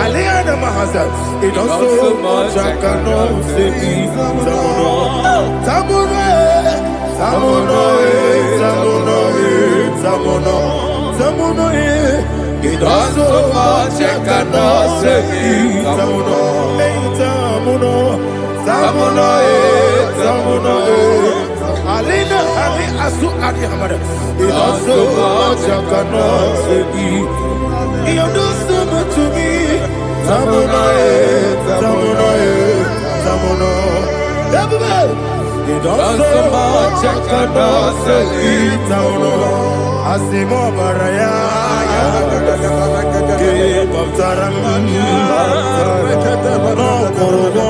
Aliana Mahasa, it also much I cannot say. Tamuno, it also much I cannot say. Tamuno, Alina, Ali Asu Adi Hamada, it also much I cannot say. You do so much to me. Tamuno. You don't so much I cannot say. Tamuno. Asimo Baraya. Give up Taram. No Kurubo.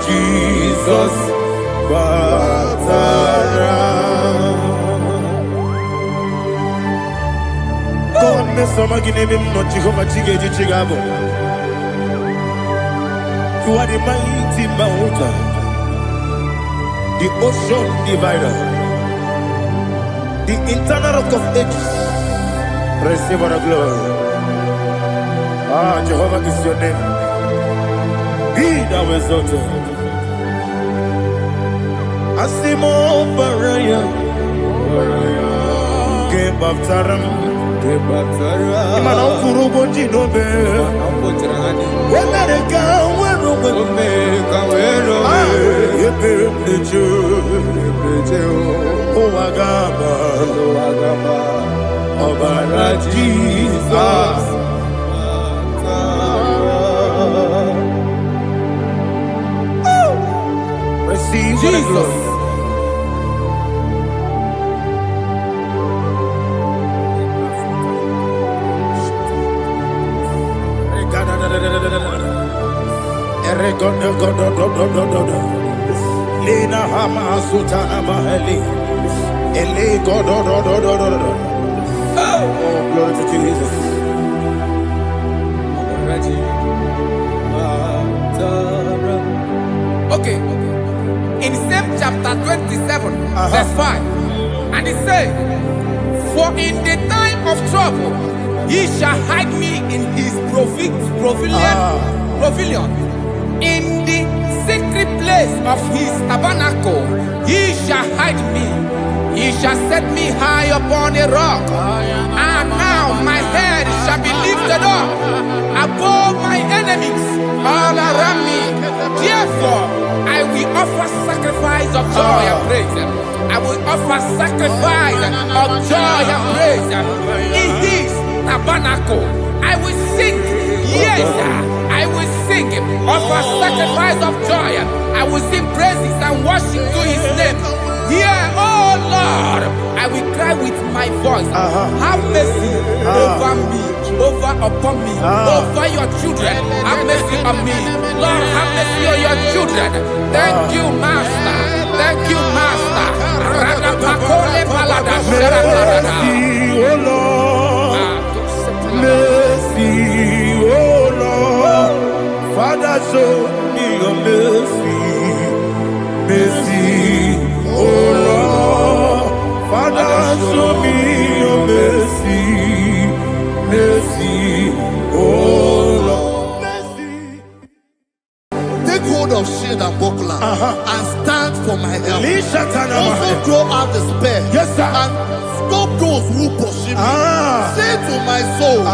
Jesus, Batara. God, me some give him no Jehovah Chigabo. You are the mighty mountain, the ocean divider, the internal rock of ages. Receive all the glory. Ah, Jehovah is your name. Be thou exalted. Asimo Baraya, Game of Taram, Imano Kurubo Jinobe, America, Obara Jesus. Receive Jesus. Lina Hama Sutana Mahali. Ele Godo. Oh, glory to Jesus. say, for in the time of trouble, he shall hide me in his pavilion. In the secret place of his tabernacle, he shall hide me. He shall set me high upon a rock. And now my head shall be lifted up above my enemies all around me. Therefore, I will offer sacrifice of joy and praise. I will offer sacrifice of joy and praise in his tabernacle. I will sing, yes, I will sing, offer sacrifice of joy. I will sing praises and worship to his name. Hear, oh Lord, I will cry with my voice. Have mercy over me, upon me, over your children. Have mercy on me. Lord, have mercy on your children. Thank you, Master. Thank you, Master. Mercy, oh Lord. Mercy, oh Lord. Father, show me your mercy. Mercy, oh Lord. Father, show me your mercy. Mercy, oh Lord. Mercy. Take hold of shield and buckler and stand for my help. Also throw out despair. Yes, sir. And stop those who pursue me. Say to my soul, I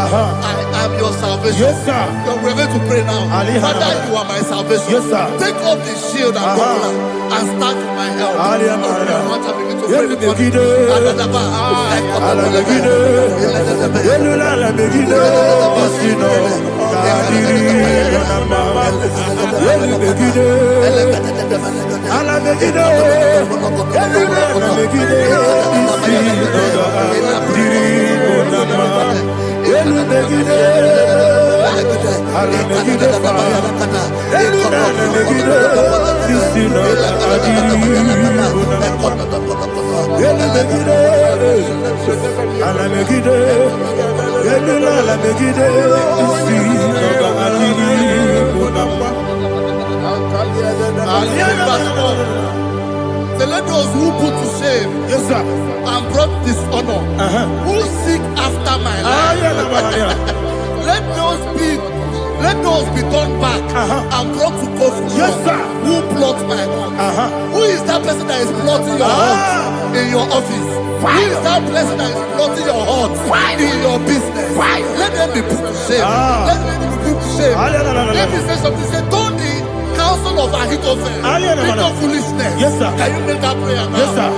am your salvation. Yes, sir. We're going to pray now. Father, you are my salvation. Yes, sir. Take off the shield and buckler and stand for my help. So let those who put to shame, yes, sir, and brought dishonor, who seek after my life, let those be turned back and brought to confusion. Yes, sir. Who plot my heart? Who is that person that is plotting your heart in your office? Who is that person that is plotting your heart in your business? Let them be put to shame. Let them be put to shame. Let me say something. Say, don't the counsel of Ahithophel think of foolishness. Yes, sir. Can you make that prayer now? Yes, sir.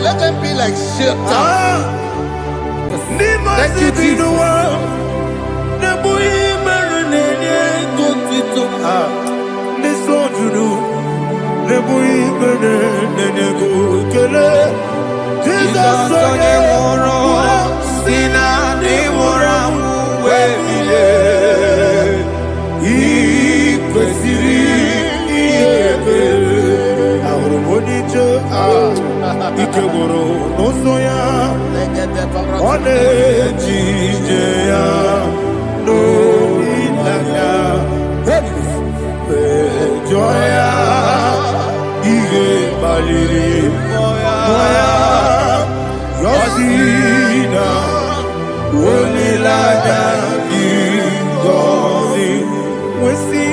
Let them be like shelter. Thank you, Jesus. Yosina, Olilada, Igoni, Wesi,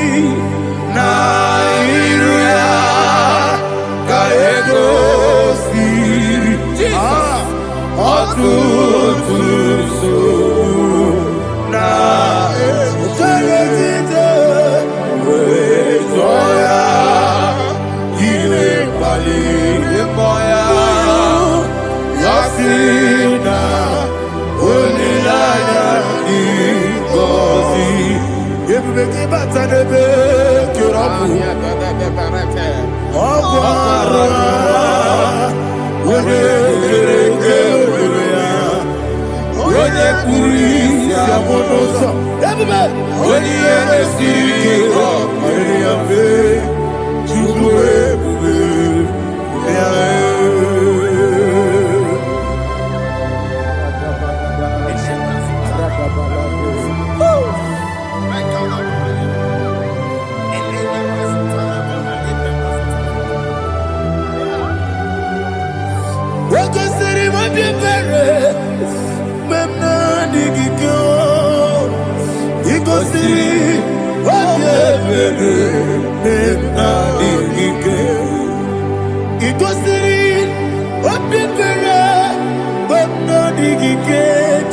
Nairia, Kaegosi, Otutusu, Na, Teletite, Wetoya, Ile Pali, Boya, Yasina, Onilaya, Igozi, Ebubeki Batanebe, Kirabu, Okwara, Ode Puri, Yamonosa, everybody, Odi Enesiri, Ariabe, Chudwe,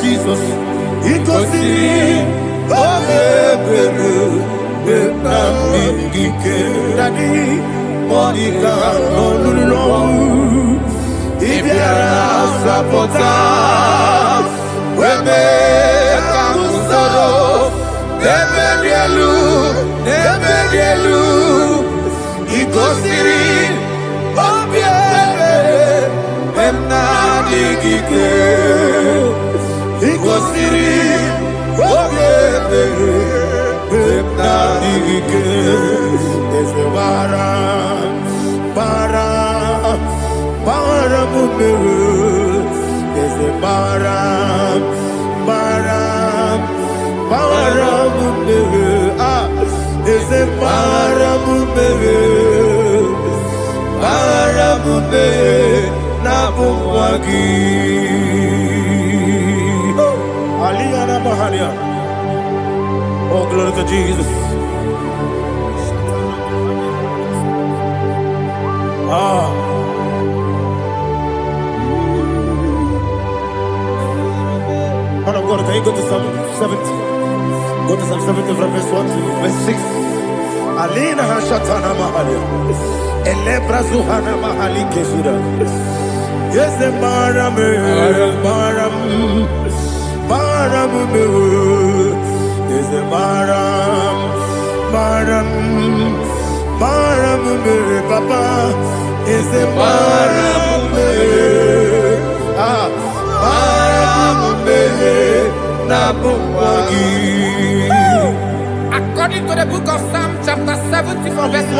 Jesus, oh, glory to Jesus. Man of God, can you go to Psalm 70? Go to Psalm 70 from verse 1 to verse 6. Alina Hashatana Mahalia. Elebra Zuhana Mahali Kesuda. Yes, the Baram, is the Baram, Papa, is the Baram, According to the book of Psalm chapter 70 from verse 1,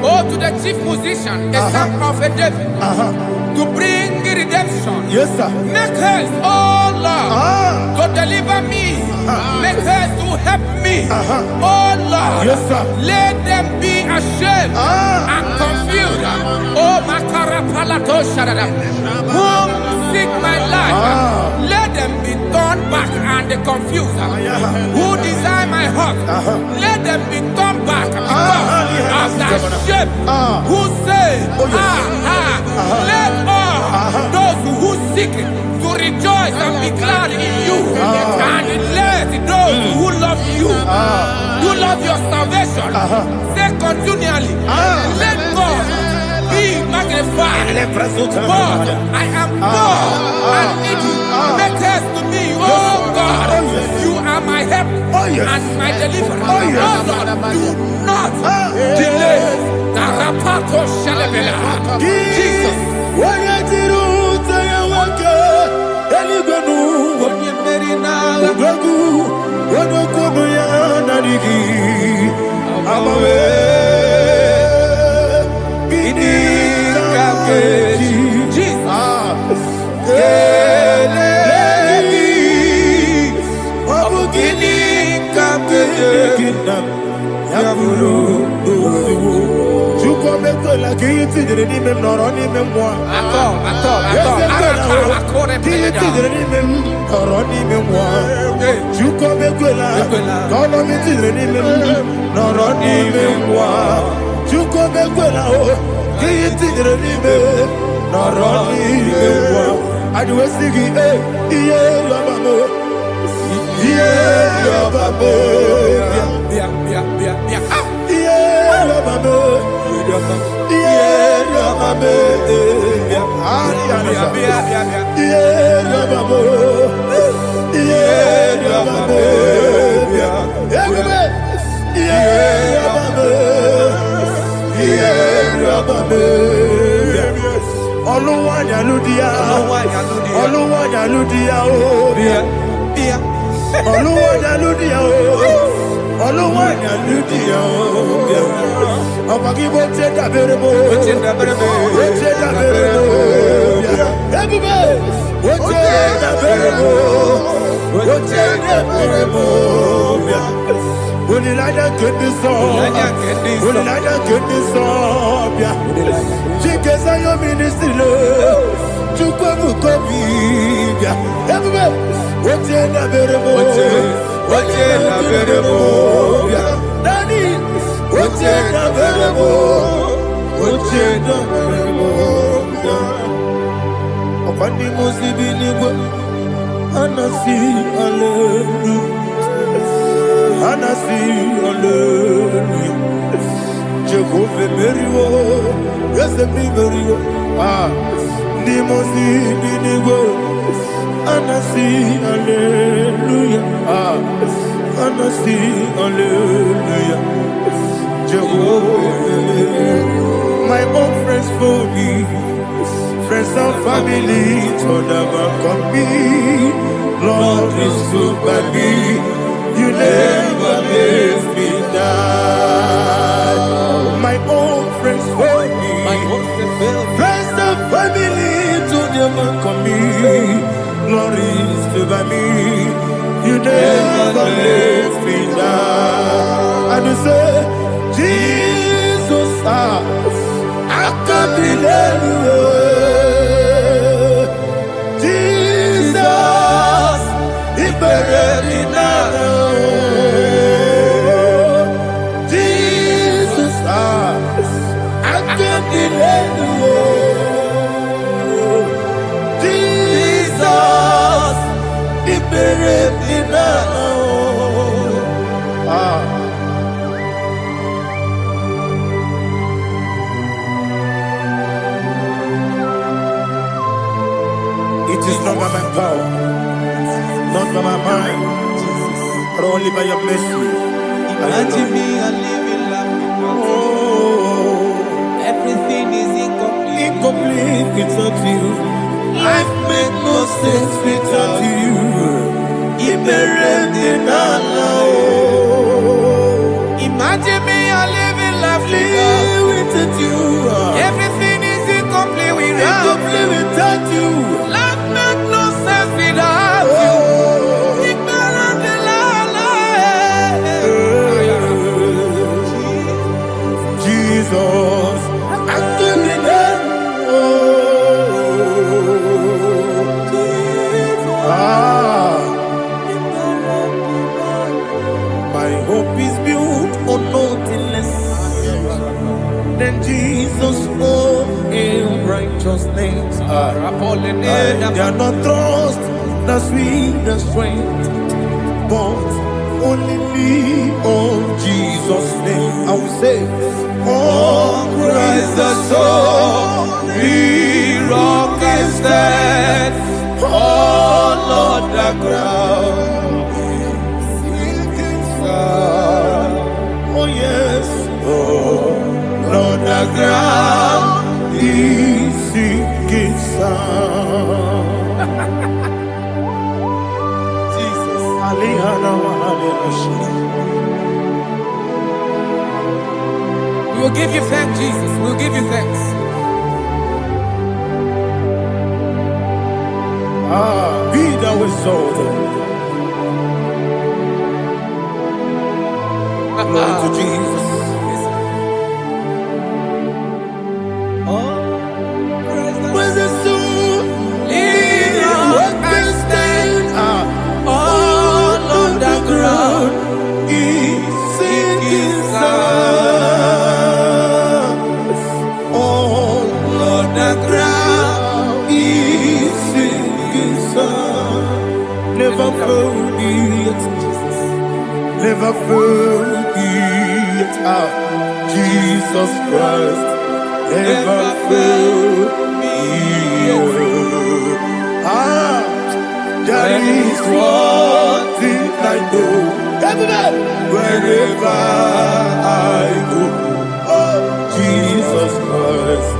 oh, to the chief musician, a son of a David, to bring redemption. Yes, sir. Make haste, oh Lord, to deliver me. Make haste to help me. Oh Lord, Yes, sir. let them be ashamed and confused. Oh Makarapalato Shadada, whom seek my life, let them be turned back and confused. Who desire my heart, let them be turned back because of that shame. Who say, let all those who seek to rejoice and be glad in you, and let those who love you, who love your salvation, say continually, let God be magnified. God, I am poor and needy. Make haste to me, oh God. You are my help and my deliverer. Oh Lord, do not delay. Jesus. tidere n'ime m nọrọ n'ime mmụọ. Atọ. Ka ihe tidere n'ime m nọrọ n'ime mmụọ. Chukwu ekwela ka ọlọmi tidere n'ime m nọrọ n'ime mmụọ. Chukwu ekwela ka ihe tidere n'ime nọrọ n'ime mmụọ. Adịwe sị gị ihe yọba m. Ihe yọba m. Ihe yọba m. Ọba kí bó ṣe dàbẹ̀rẹ̀ bó. Bó ṣe dàbẹ̀rẹ̀ bó. Bó ṣe dàbẹ̀rẹ̀ bó. Ẹbúbẹ̀. Bó ṣe dàbẹ̀rẹ̀ bó. Bó ṣe dàbẹ̀rẹ̀ bó. Onílàjà kéde sọ. Onílàjà kéde sọ. Chike Sayo ministry lo. Chukwu ebuko bi. Ẹbúbẹ̀. Bó ṣe dàbẹ̀rẹ̀ bó. Bó ṣe dàbẹ̀rẹ̀ bó. Dani. Oche na berebo, oche na berebo. Ọ̀pọ̀ni mo sì bí nígbà, anasi hallelujah, anasi hallelujah. Jehova meriwo, Yese mi meriwo. Ni mo sì bí nígbà, anasi hallelujah, anasi hallelujah. My own friends for me, friends and family, told them I'll come be. Lord is good by me, you never leave me die. My own friends for me, friends and family, told them I'll come be. Lord is good by me, you never leave me die. And you say, Jesus, I can't believe you. Jesus, He buried me now. Jesus, I can't believe you. Jesus, He buried me now. It is not by my power, not by my mind, but only by your mercy. Imagine me, I live in love. Oh, Everything is incomplete. incomplete without you. Life makes no sense without you. Imagine me, I live in love. Without you. Everything is incomplete without Incomplete without you. Life makes no sense without you. Ignorant in Jesus, I give you that. My hope is built on nothing less than Jesus' own in righteousness. I cannot trust the sweetest strength, but only lean on Jesus' name. I will say, oh, Christ the solid rock I stand. Oh, Lord, the ground is sinking sand. Oh, yes, oh, Lord, the ground is sinking sand. Jesus, We will give you thanks, Jesus. We will give you thanks. Be thou exalted. Glory to Jesus. never fail me yet. Never fail me yet. Jesus Christ never fail me yet. There is one thing I know. Wherever I go, Jesus Christ,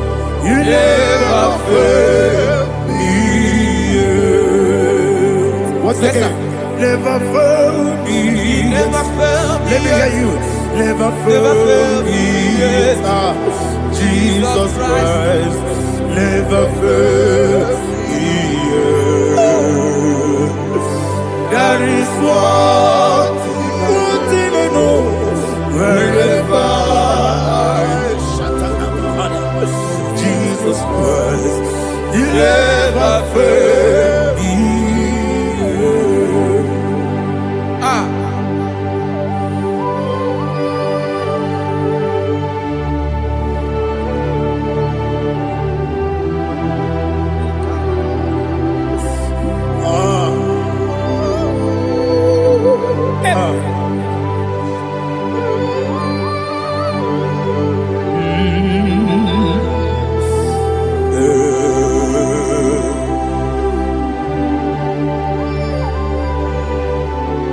you never fail me yet. What's again? Never fail me. Never fail me. Let me hear you. Never fail me yet. Jesus Christ, never fail me yet. There is one thing I know. Wherever Jesus Christ, you never fail me.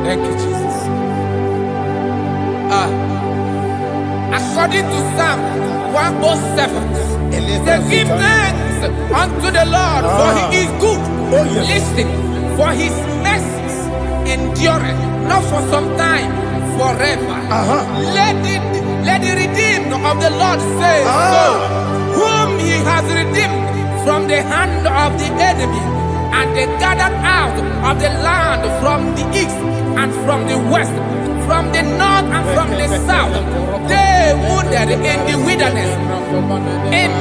Thank you, Jesus. According to Psalm 107, they give thanks unto the Lord, for he is good. Listen, for his mercies endureth, not for some time, forever. Let the redeemed of the Lord say so, whom he has redeemed from the hand of the enemy, and they gathered out of the land from the east and from the west, from the north and from the south. They wandered in the wilderness, in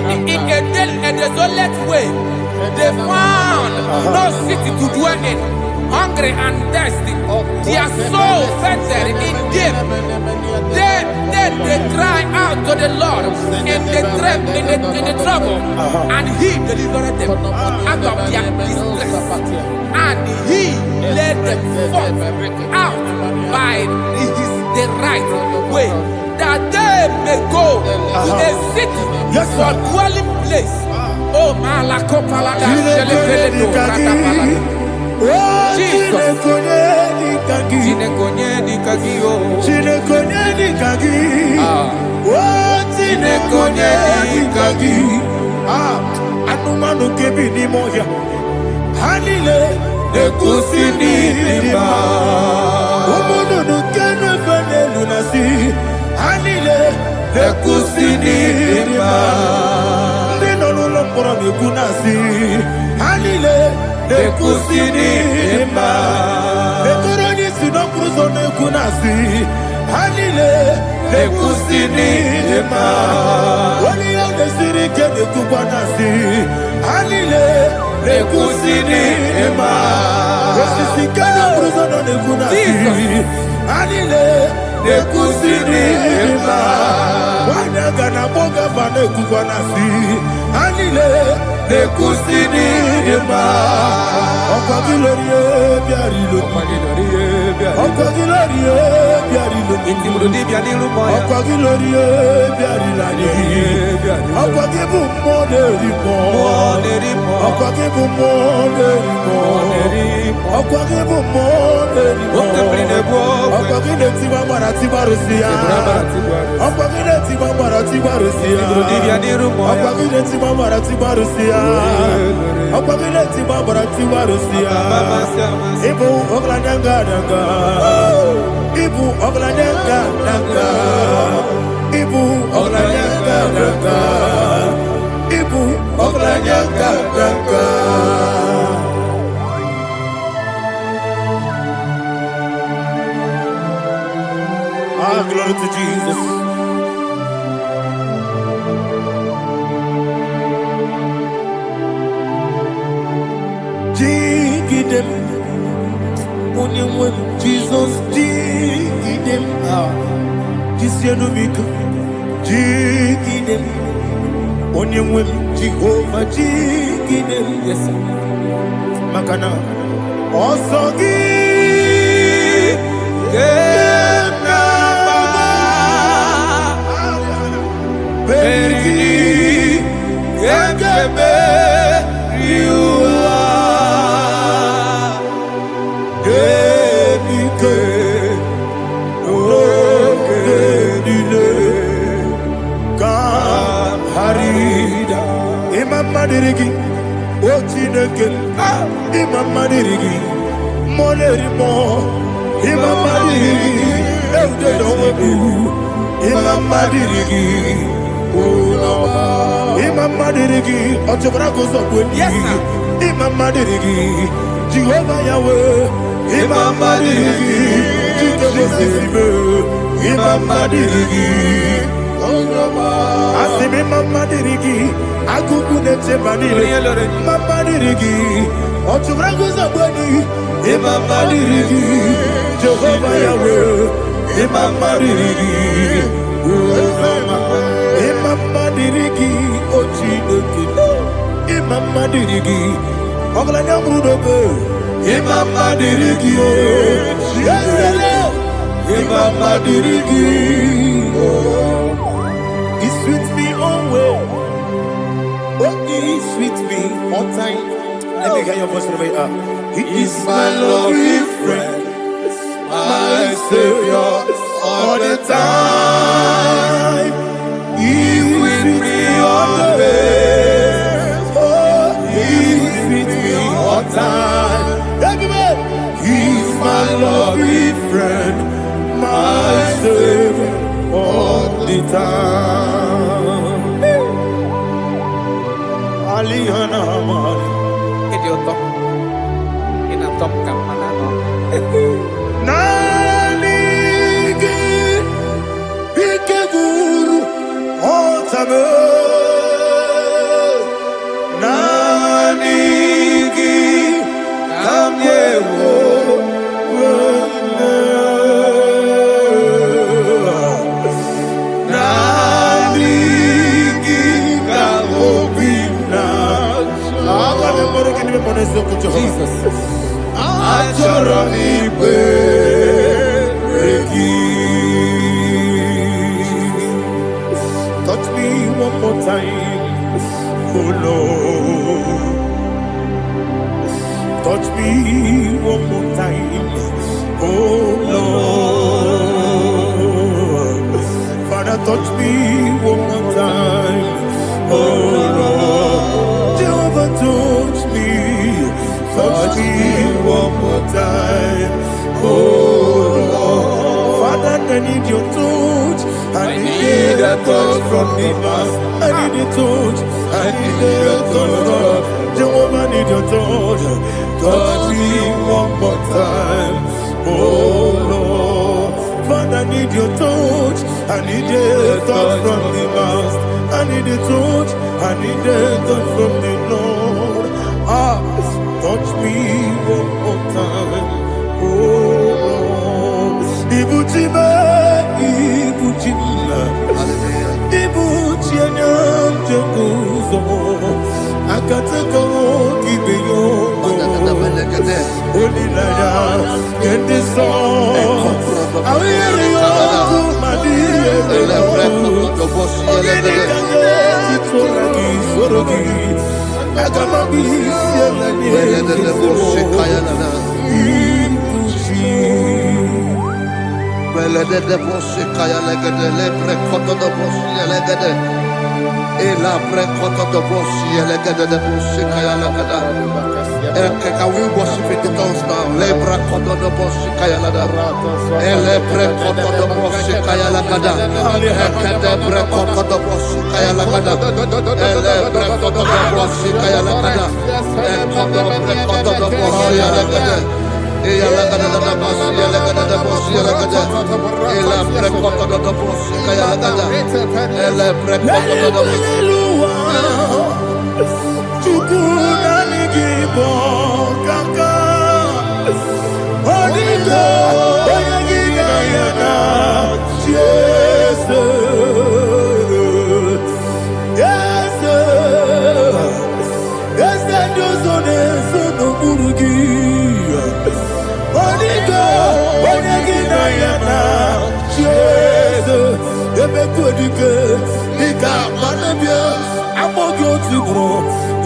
a desolate way. They found no city to dwell in, hungry and thirsty. Their soul fettered in them. Then they cry out to the Lord in the trouble, and he delivered them out of their distress. And he led them forth out by the right way, that they may go to a city for dwelling place. Oh, Malakopalada, Anumanu kebi ni moya, hanile ekusini lima. Omono nukene fene lunasi, hanile ekusini lima. Nino lulo pora mikunasi, hanile ekusini lima. Ekoroni sino kruzo mekunasi, hanile ekusini lima. Wani yone siri kene kubanasi, hanile ekusini lima. Wesisi kene kruzo mekunasi, hanile ekusini lima. Wanaga na boga vane kubanasi, hanile ekusini lima. Okwa gilorie biarilo, okwa gilorie biarilo, okwa gilorie biarilani, okwa gibu moderimo, okwa gibu moderimo, okwa gibu moderimo, okwa gileti mara tibarusia, okwa gileti mara tibarusia, okwa gileti mara tibarusia, okwa gileti mara tibarusia. Ibu oglanyanga nanga, ibu oglanyanga nanga, ibu oglanyanga nanga, ibu oglanyanga nanga. Glory to Jesus. Jigidem, Jesus, jigidem, Jisianumika, jigidem, Jehovah, jigidem, yes, Makana, Osogi Kenaba Berigi Kekebe Riua Genike Ogenile Harida Imam Madirigi Ochineke Imam Madirigi Molerimo Imam Madirigi Eudedowebu Imam Madirigi Imam Madirigi Ochobrakozokweni Yes, sir. Imam Madirigi Jehovah Yahweh Imam Madirigi Jehovah Imam Madirigi Asim Imam Madirigi Agugu Nete Manile Imam Madirigi Ochobrakozokweni Imam Madirigi Jehovah Yahweh Imam Madirigi Imam Madirigi Ochineke Imam Madirigi Oglanya Murudobe Imam Madirigi Imam Madirigi He sweet me always. Oh, he sweet me all time. Let me hear your voice right now. He is my lovely friend, my savior all the time. He with me always. Oh, he with me all time. Everybody, he's my lovely friend, my savior all the time. Alihana Mari. Idioto Inatom Kamanano Nanigi Ikeguru Otame Nanigi Kamyewo Nanigi Kamobina Jesus Achoronibe touch me one more time, oh Lord. Touch me one more time, oh Lord. Father, touch me one more time, oh Lord. Jehovah, touch me one more time, oh Lord. Father, I need your touch. I need a touch from the master. I need a touch. I need a touch from Jehovah. I need your touch. Touch me one more time, oh Lord. Father, I need your touch. I need a touch from the master. I need a touch. I need a touch from the Lord. Touch me one more time, oh Lord. Ibuchima, Ibuchima, Ibuchianyam Jaguzo, Akataka Kibeyo, Olilaya, get this song. I will you my dear, I gotta be Can we worship in the tongues now? Lebra kodo do boshi kaya lada. Elebre kodo do boshi kaya lada. Ekede bre kodo do boshi kaya lada. Elebre kodo do boshi kaya lada. Ekodo bre kodo do boshi lada. Eya lada da boshi lada da boshi lada. Elebre kodo do boshi kaya lada. Elebre kodo do boshi. Chukuna nigibo kaka Onigo oyagina yana Jesus Yes Yes Dozone sono burugi dike dika manabia amogo tibro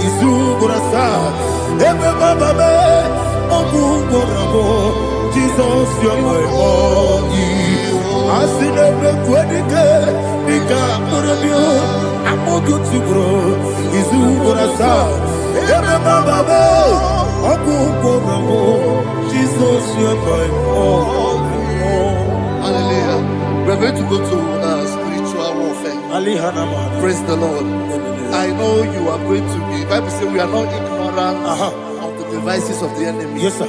izu burasa ebe baba be ogu borabo Jesus your boy asine be dike dika manabia amogo tibro izu burasa ebe baba be ogu borabo Jesus your boy. Hallelujah. We're going to go to spiritual warfare. Praise the Lord. I know you are going to be. Bible says we are not ignorant of the devices of the enemy. Yes, sir.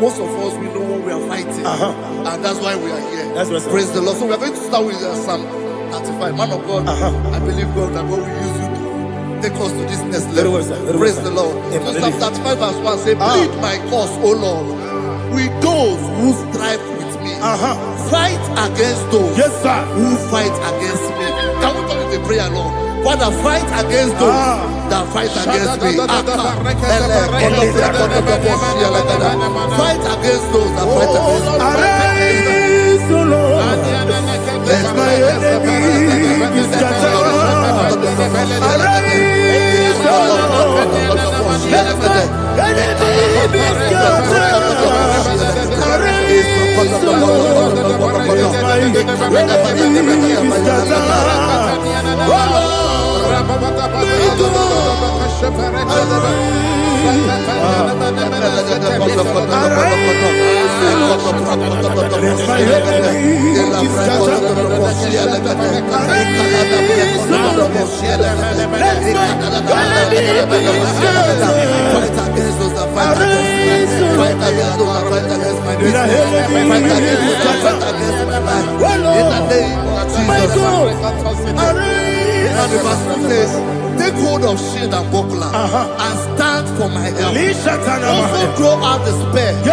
Most of us, we know what we are fighting. And that's why we are here. That's right, sir. Praise the Lord. So we are going to start with Psalm 35. Man of God, I believe God that God will use you to take us to this next level. Well, sir. Praise the Lord. So Psalm 35 verse 1 says, plead my cause, O Lord, with those who strive with me. Fight against those who fight against me. Can we come in the prayer, Lord? Father, fight against those that fight against me. Fight against those that fight against me. Arise, O Lord, let my enemy be scattered. Arise, O Lord, let my enemy be scattered. Arise, O Lord, let my enemy be scattered. Take hold of shield and buckler and stand for my help. Also throw out despair and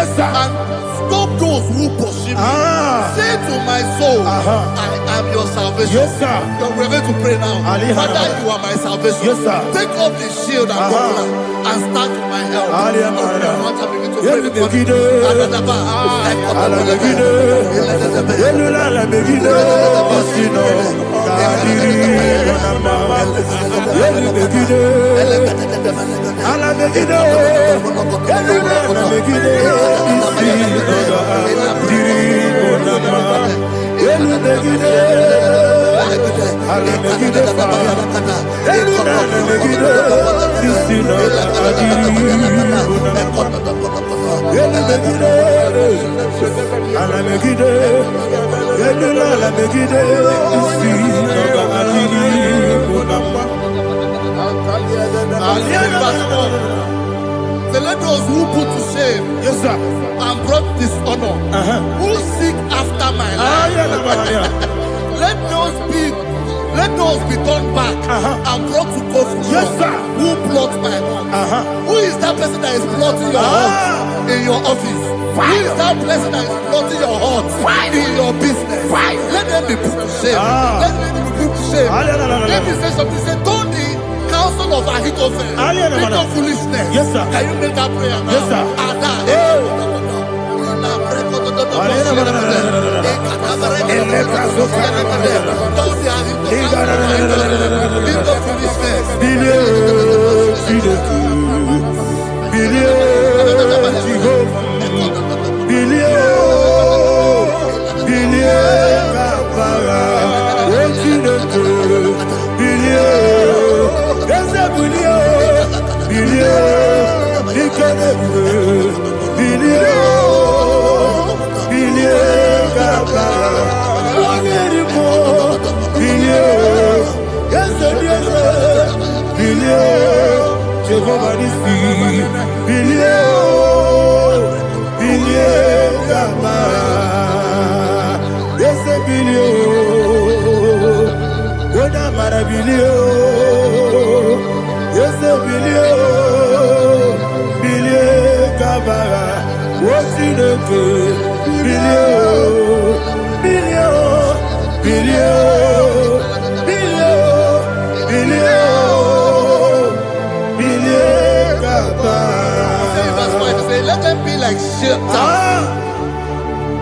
stop those who pursue me. Say to my soul, I am your salvation. We're going to pray now. Father, you are my salvation. Take off the shield and buckler and stand for my help. So let those who put to shame and brought dishonor, who seek after my life, let those be turned back and brought to confusion. Who plot my home? Who is that person that is plotting your home in your office? Who is that person that is plotting your heart in your business? Let them be put to shame. Let them be put to shame. Let me say something. Say, don't the counsel of Ahithophel think of foolishness. Can you make that prayer now?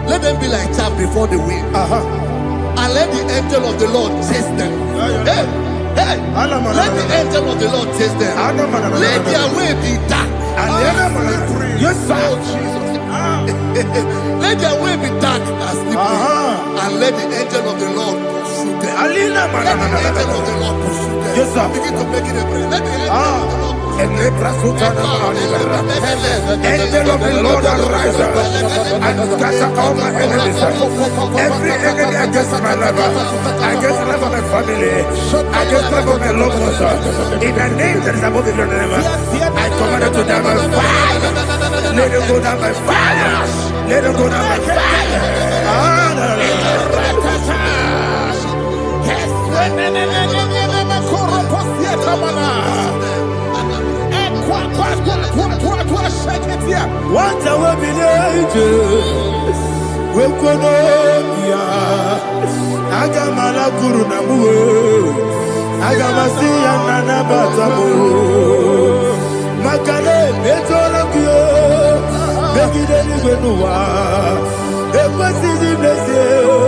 Let them be like chaff before the wind. and let the angel of the Lord chase them. Hey, hey, let the angel of the Lord chase them. Let their way be dark. Yes, sir. Let their way be dark as sleeping, and let the angel of the Lord pursue them. Let the angel of the Lord pursue them. Yes, sir. Begin to make it a prayer. Let the angel of the Lord. Angel of the Lord arise and scatter all my enemies. Every enemy against my life, against the life of my family, against the life of my loved ones. In the name that is above the name, I command it to die by fire. Let it go down by fire. Let it go down by fire. What I will be ages, we could Agamala Guru Namu, Agamasi and Nanabatamu, Makale, Betolakio, Begideni Benua, Equasi Blessio,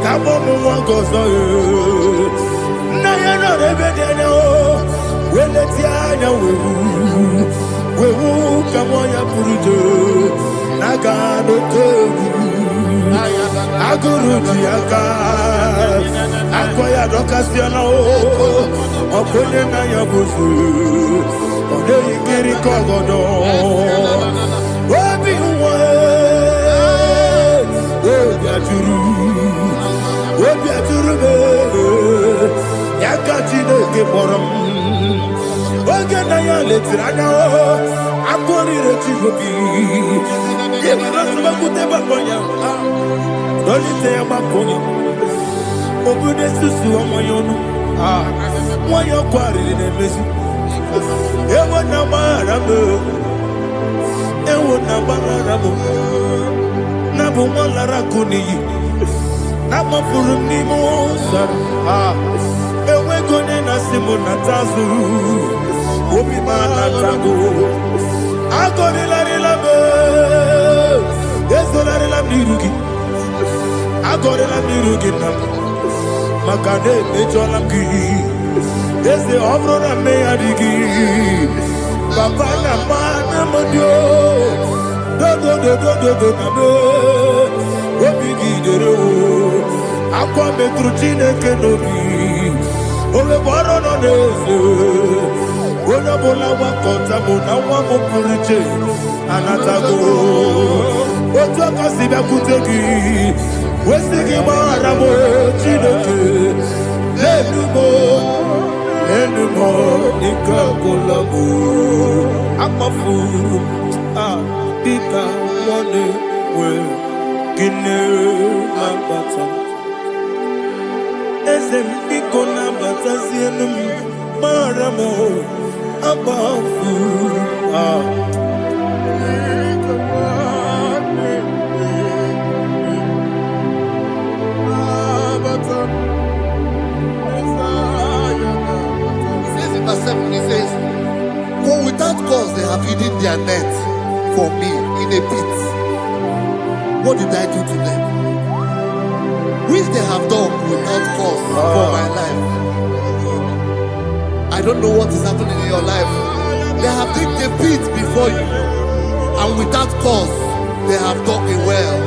Kabomu Wangozo, Nayana Rebedeno, Weletia, we will come on your Purujo, Nagano Togu, Aguru Tiaga, Akoya Docasiano, Okonena Yabusu, Odei Kiri Kogodo, Obi Obiaturu, Yakatino Gemorum. Oganaya letrana akori rechigobi yebana subakute bakonya dolite bakonya obude susu omoyonu moyo kwari nemezi ewo na maramo na bu molara kuniyi na mafuru ni mo ewe gone na simona tazu Obi mana tango, agori la rilabe, ezo la rilamnirugi, agori la mirugi nam, makane ejolamgi, eze obro na me adigi, papa na mana modio, do na me, obi gidero, akwa metrutine kenobi, ole boro no neze. Bona bola wakota bona wamo puriche anatago oto kasiba kuteki wesigi maramo chideke lenumo ikakolabu amafuru pika one we gine mabata ezem piko na batazienum maramo above He says, for without cause they have hidden their net for me in a pit. What did I do to them? Which they have done without cause for my life. I don't know what is happening in your life. They have digged a pit before you, and without cause, they have dug a well.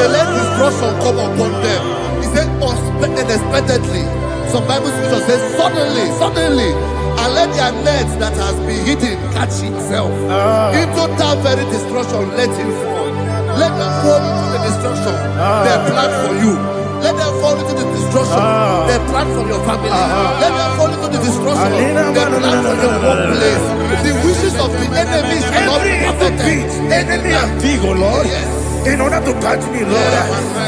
Say, let destruction come upon them. He said, unexpectedly. Some Bible scripture says, suddenly, and let their net that has been hidden catch itself. Into that very destruction, let it fall. Let them fall into the destruction they plan for you. Let them fall into the destruction they plan for your family. Let them fall into the destruction they plan for your workplace. The wishes of the enemies are not perfected. Enemy and big, oh Lord. Yes. In order to catch me, Lord,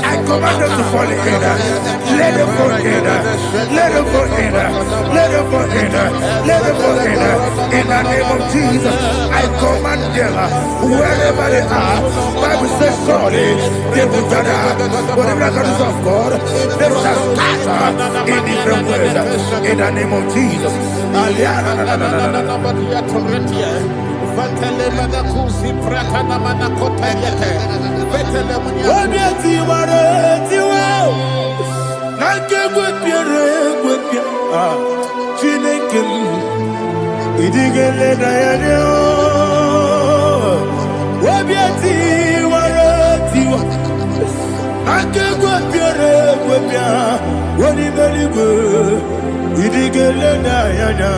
I command them to fall in. Let them fall in. Let them fall in. Let them fall in. Let them fall in. In the name of Jesus, I command them wherever they are. Bible says surely they will gather. Whatever that is of God, they shall scatter in different ways. In the name of Jesus. What Idigele dayane Wabiati waratiwa Akegwa piere webia Wani beligo Idigele dayana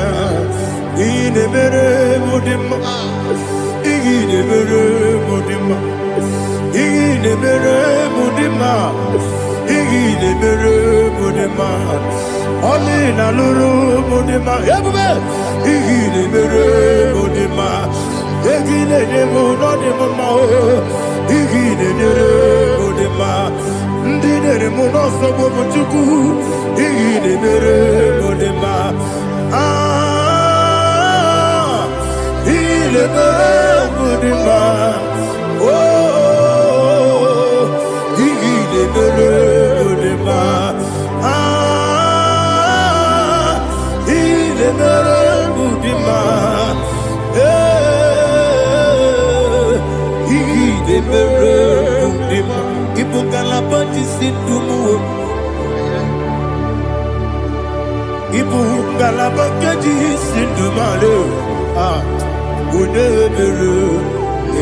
Inemere mudima Inemere mudima Inemere mudima Inemere mudima Amina luru mudima Ebube Inemere mudima Inemere mudima Inemere mudima Ndinere munoso bobuchuku Inemere mudima Inemere mudima Oh Inemere mudima Inemere mudima Inemere mudima Ibugalabati sindumu Ibugalabati sindumale Udebere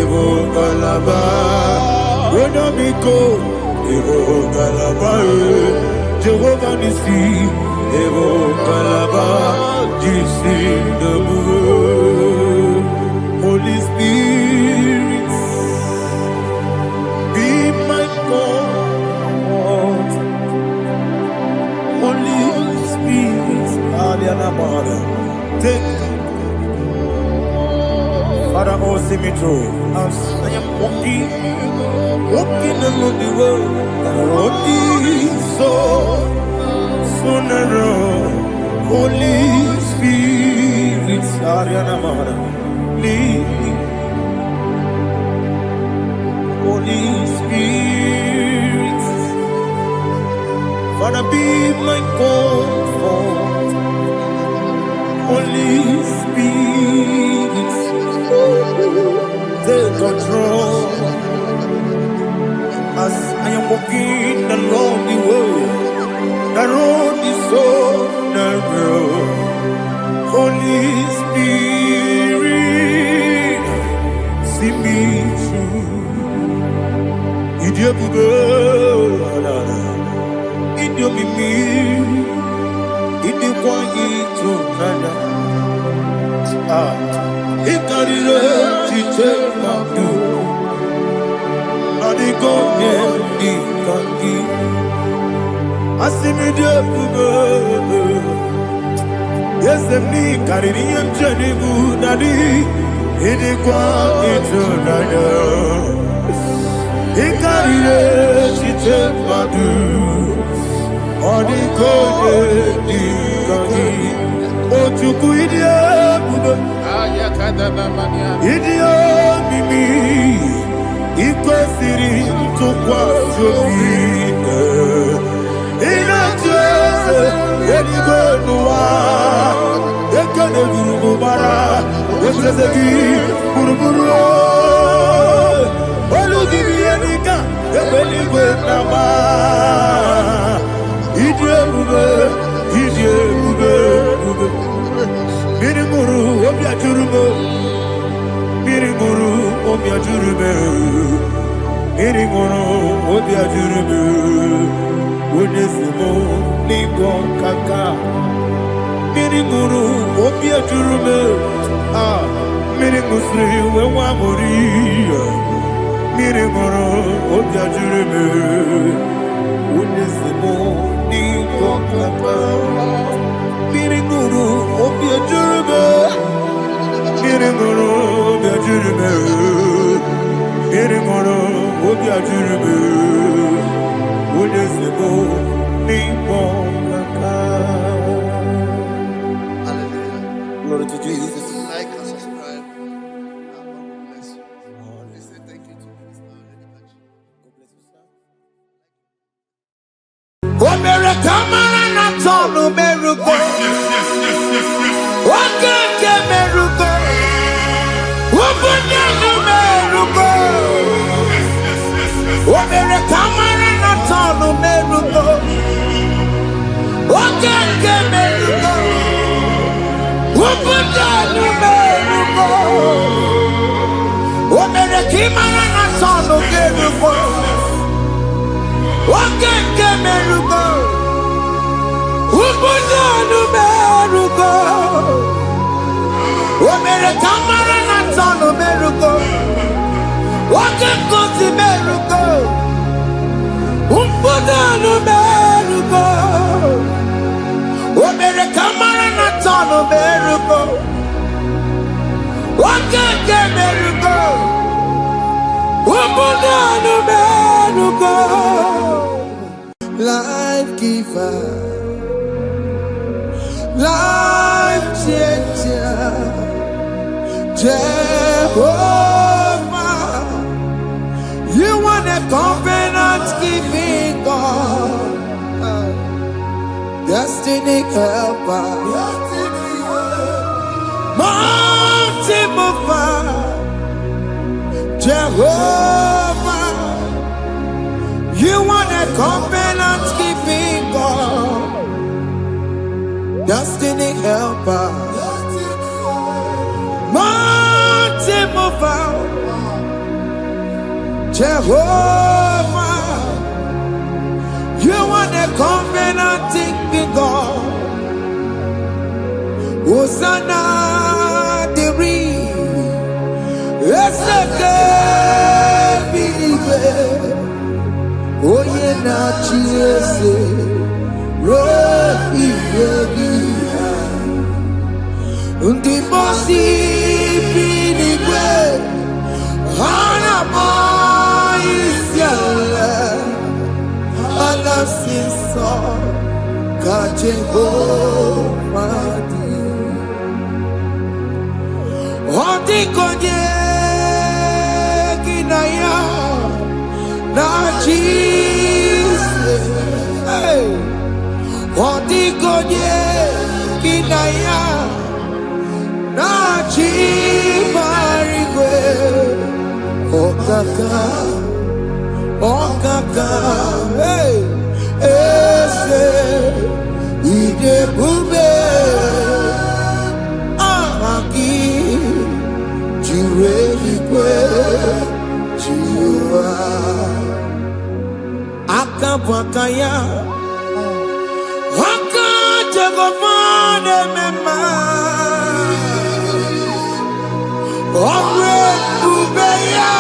Ibugalaba Udamiko Ibugalaba Jehovah Nisi Ibugalaba Jisindumu Holy Spirit be my God. Holy Spirit, take Father, oh, see me through. As I am walking along the road, the road is so narrow. Holy Spirit, lead me. Holy Spirit, Father, be my comfort. Holy Spirit, take control. As I am walking along the road is so narrow. Holy Spirit, see me through. Idiobube, Idiomimi, Idikwaito nana. Ikarire chiche madu. Adigonye ikangi. Asimi diobube. Yesemni kariri mjeni budadi. Idikwaito nana. Ikarire chiche madu Odikode dikani Otuku idia bube Idia mimi Iko siri tukwa sofine Ina jese Yedigo nuwa Ekane guru mubara Esezegi buruburu Olugibiyenika, ebeligwe nama. Idiebube. Mirimuru, obiajurume. Mirimuru, obiajurume. Mirimuru, obiajurume. Unesimo, nigo kaka. Mirimuru, obiajurume. Mirimusri, wewamuri. Mirimuru, obiajurume. Unesimo, nigo kaka. Mirimuru, obiajurume. Mirimuru, obiajurume. Mirimuru, obiajurume. Unesimo, nigo kaka. Hallelujah. Glory to Jesus. Like and subscribe. God bless you. We say thank you to this church. Omere kamara na tonu merugo. Okeke merugo. Obunya merugo. Omere kamara na tonu merugo. Okeke merugo. Obunya merugo. O mere kimara na tonu gerugo. O keke merugo. Ubudanu merugo. O mere kamara na tonu merugo. O keke merugo. Ubudanu merugo. O mere kamara na tonu merugo. O keke merugo. Ubudanu merugo. Life giver, life changer, Jehovah, you want a covenant keeping God, destiny helper, mountain mover, Jehovah, you want a covenant keeping God, destiny helper, mountain mover, Jehovah, you want a covenant keeping God. Hosanna diri, eseke bilibe, oye na chiese, rohi yogi. Undi bosi binigwe hana maisiala ala sinso kachego madi Odi konye kinaya na chise Odi konye kinaya Nachi marigwe okaka hey ese ide bube amaki jure ikwe jiwa akapakaya akajegofane mema Omre ubeya,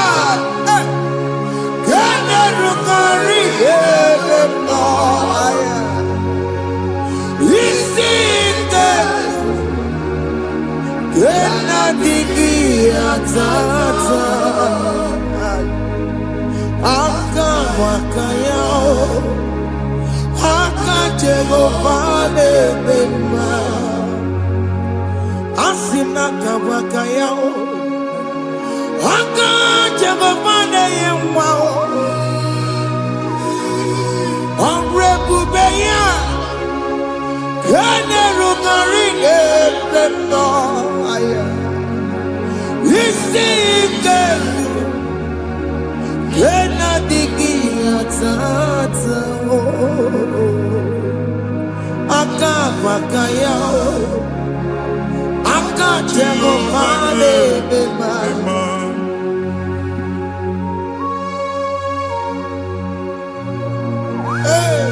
kene rukari hele noaya. Isite, kena digi atata. Aka wakayao, aka jego vale bema. Asina kabakayao. Aka jagofane yemwao Onrebubeya Kene rugarine pendo aya Isike Kena digi atata Aka wakaya Aka jagofane bema Hey,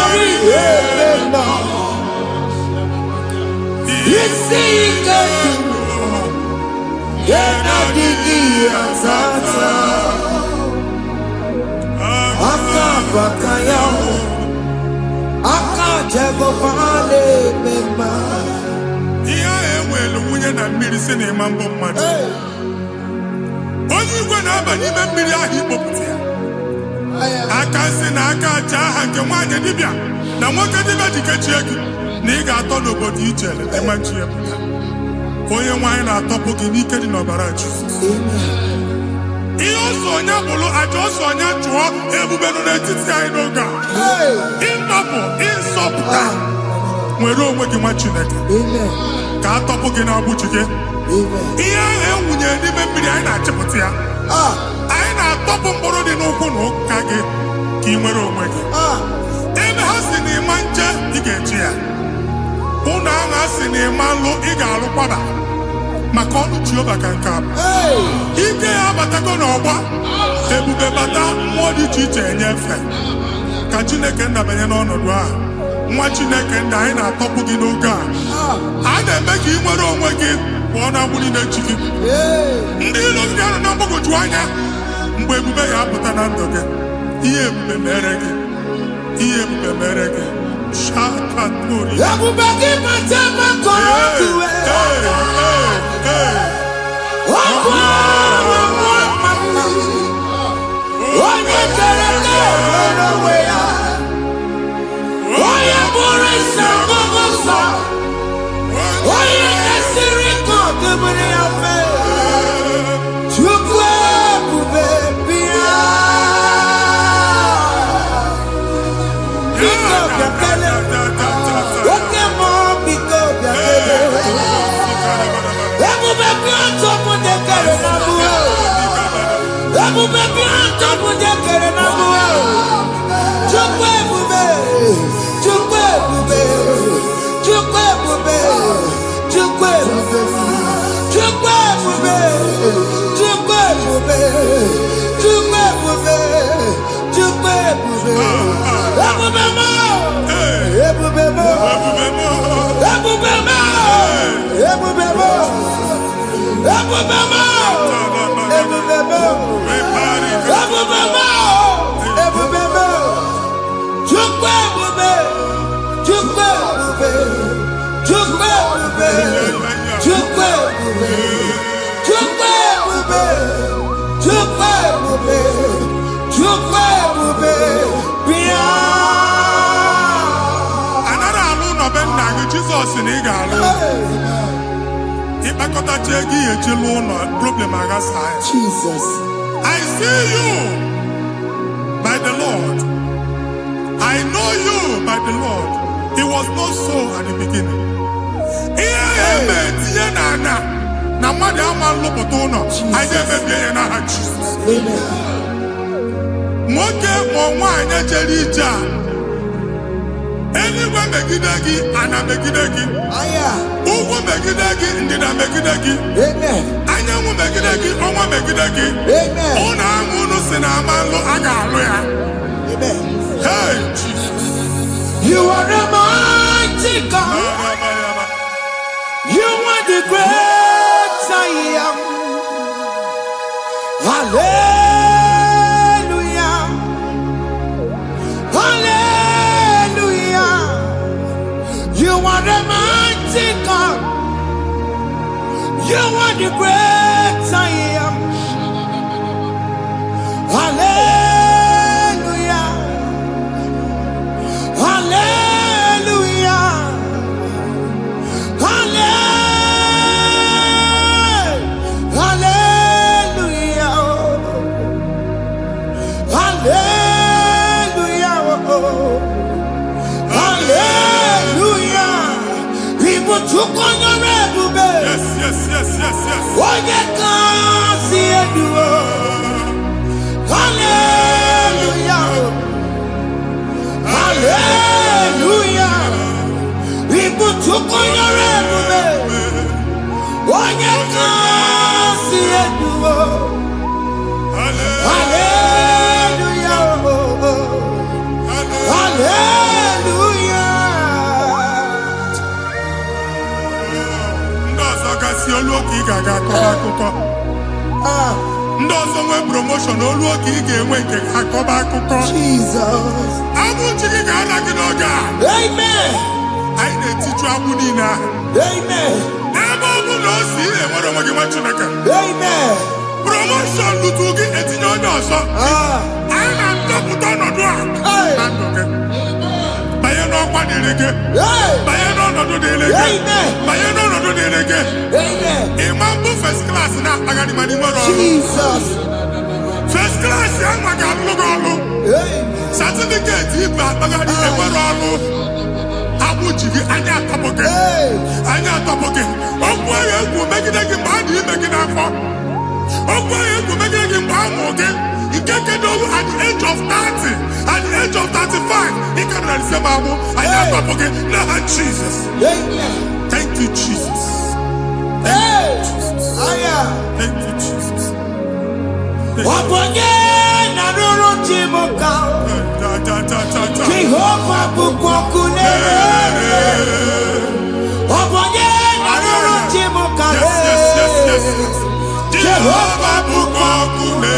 Mary Ebena. Isi Ikadu. Yena Digi Atata. Aka Bakaya. Aka Jego Pale Mema. Iya ewelu nwunye na mmiri si na ịma mbọ mmadụ. Onye igwe na-aba n'ime mmiri ahụ ikpopụta ya. Aka si na aka aja aha nke nwaanyị dibịa na nwoke dibịa ji kechie gị na ị ga-atọ n'obodo ijele ịma chi ya pụta. Onye nwaanyị na-atọpụ gị n'ike dị n'ọbara Jizọs. Ihe ọsọ onye bụrụ aja ọsọ onye chụọ ebube nọ n'etiti anyị n'oge a. Ịtọpụ ịsọpụta nwere onwe gị nwa Chineke ka atọpụ gị n'agbụchi gị. Ihe ahụ ewunye n'ime mmiri anyị na-achịpụta ya. Anyị na-atọpụ mkpụrụ dị n'ụkwụ na ụka gị ka ị nwere onwe gị. Ebe ha si na ịma nje ị ga-eji ya. Ụlọ ahụ ha si na ịma nlụ ị ga-alụkwaba maka ọnụ Jehova ka nke a bụ. Ike ya abatago n'ọgba ebube bata mmụọ dị iche iche enyefe ka Chineke ndabanye n'ọnọdụ ahụ. Nwa Chineke ndị anyị na-atọpụ gị n'oge a. A na-eme ka ị nwere onwe gị pụọ na mgbuli na-echi gị. Ndị ilo gị ga-anọ na mgbagwoju anya mgbe ebube ya apụta na ndụ gị. Ihe ebube mere gị. Ihe ebube mere gị. Shakatori. Ebube gị mata makọrọ tuwe. Ọkụ onye kere ka nwere onwe ya. Onye bụrụ isi ọgụgụ nsọ. Onye kesiri ka ọ dịbụrụ ya mfe. Chukwu ebube bịa. Biko bịakele. Oke mmụọ biko bịakele. Ebube bịa ntọpụ dekere na mbuo. Ebube bịa ntọpụ dekere na mbuo. Chukwu ebube. Chukwu ebube. Chukwu ebube. Chukwu ebube. Chukwu ebube. Chukwu ebube. Chukwu ebube. Chukwu ebube. Ebube mo. Ebube mo. Ebube mo. Ebube mo. Ebube mo. Ebube mo. Ebube mo. Ebube mo. Chukwu ebube. Chukwu ebube. Chukwu ebube. Chukwu ebube. Chukwu ebube. Chukwu ebube. Chukwu ebube. Bịa. Anara alụ nọbe nna gị Jizọs na ị ga-alụ. Ịkpakọtacha ego ihe eji lụọ ụlọ problem aghasa ya. Jesus. I see you by the Lord. I know you by the Lord. It was not so at the beginning. Ihe eme tinye n'ana na mmadụ ama nlụpụta ụlọ anyị emebie ya n'aha Jizọs. Nwoke ma nwaanyị jere ije a eluigwe megide gị ana megide gị. Ugwu megide gị ndịda megide gị. Anyanwụ megide gị ọnwa megide gị. Ụlọ ahụ unu si na ama nlụ a ga-alụ ya. Hey, Jesus. You are a mighty God. You are the great I am. Hallelujah. Hallelujah. You are a mighty God. You are the great I am. Hallelujah. Hallelujah. Hallelujah. Hallelujah. Hallelujah. People took on your red bed. Yes, yes, yes, yes, yes. Oh, you can't see it. Hallelujah. Hallelujah. People took on your red bed. Oh, you can't see it. Hallelujah. Hallelujah. ọzọ gasị olu oge ị ga-aga akọba akụkọ. Ndị ọzọ nwee promotion olu oge ị ga-enwe nke akọba akụkọ. Jesus. Agbụ nchi gị ga-ada gị n'oge a. Amen. Anyị na-etiju agbụ niile ahụ. Amen. Ebe ọ bụ na o si enwere onwe gị nwa Chineke. Amen. Promotion lutu gị etinye onye ọzọ. Anyị na-adọpụta ọnọdụ a na ndụ gị. Banye n'ọkwa dịrị gị. Banye n'ọnọdụ dịrị gị. Banye n'ọnọdụ dịrị gị. Ịma mbụ first class na-akpagharị ma n'ime ọrụ. Jesus. First class ya nwa ga-alụ gị ọrụ. Certificate ibe akpagharị enwere ọrụ. Agbụ ji gị anya atọpụ gị. Anya atọpụ gị. Okwu agha egwu megide gị mgbe a dị ime gị n'afọ. Okwu agha egwu megide gị mgbe a mụ gị. Nke kedu at the age of 30, at the age of 35, he can receive abu. I never forget the Jesus. Thank you, Jesus. Thank you, Jesus. Thank you, Jesus. Jehovah bukokune. Yes. Jehovah bukokune.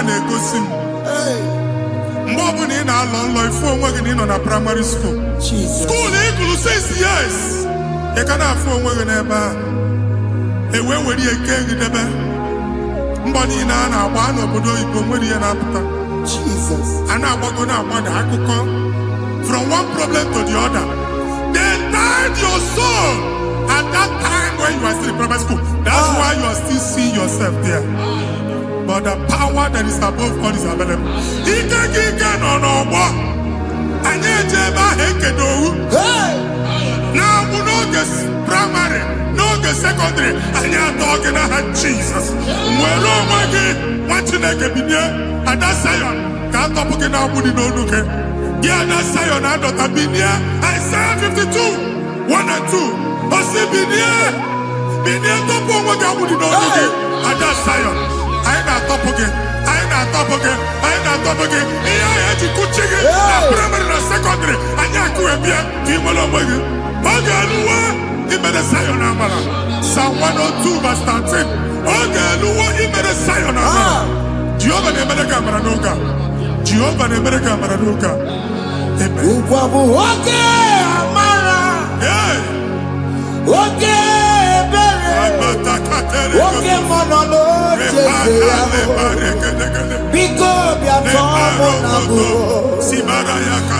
na-egosi m mgbe ọbụla ị na-alọ nlọ ifu onwe gị na ị nọ na primary school school ị gụrụ 6 years ị ka na-afụ onwe gị n'ebe ahụ ewee were ihe kee gị debe mbọ niile a na-agba n'obodo oyibo nwere ihe na-apụta a na-agbago na-agbada akụkọ from one problem to the other. They tied your soul at that time when you are still in primary school. That's why you are still seeing yourself there. But the power that is above all is available. Ike no more. Anye jeba hekedowu. Now we no get primary, no get secondary. Anye talking about Jesus. Mwelo mwagi wachineke binye. Ada sayon kanto puke na mudi no nuke. Yeah, that Zion and Dr. Binia, Isaiah 52, 1 and 2. Osi Binia, top one what God would know again. And that Zion, I na top again. Yeah, you could check it. Primary and secondary, and Yaku and Bia, Timolo Wagi. Ogalua, he made a Zion Amala. Psalm 102, verse 13. Ogalua, he made a Zion Amala. Jehovah never the camera noga. Jehovah never the camera noga. Oke amara, oke ebere, oke monolo jese ya, biko biato monabu.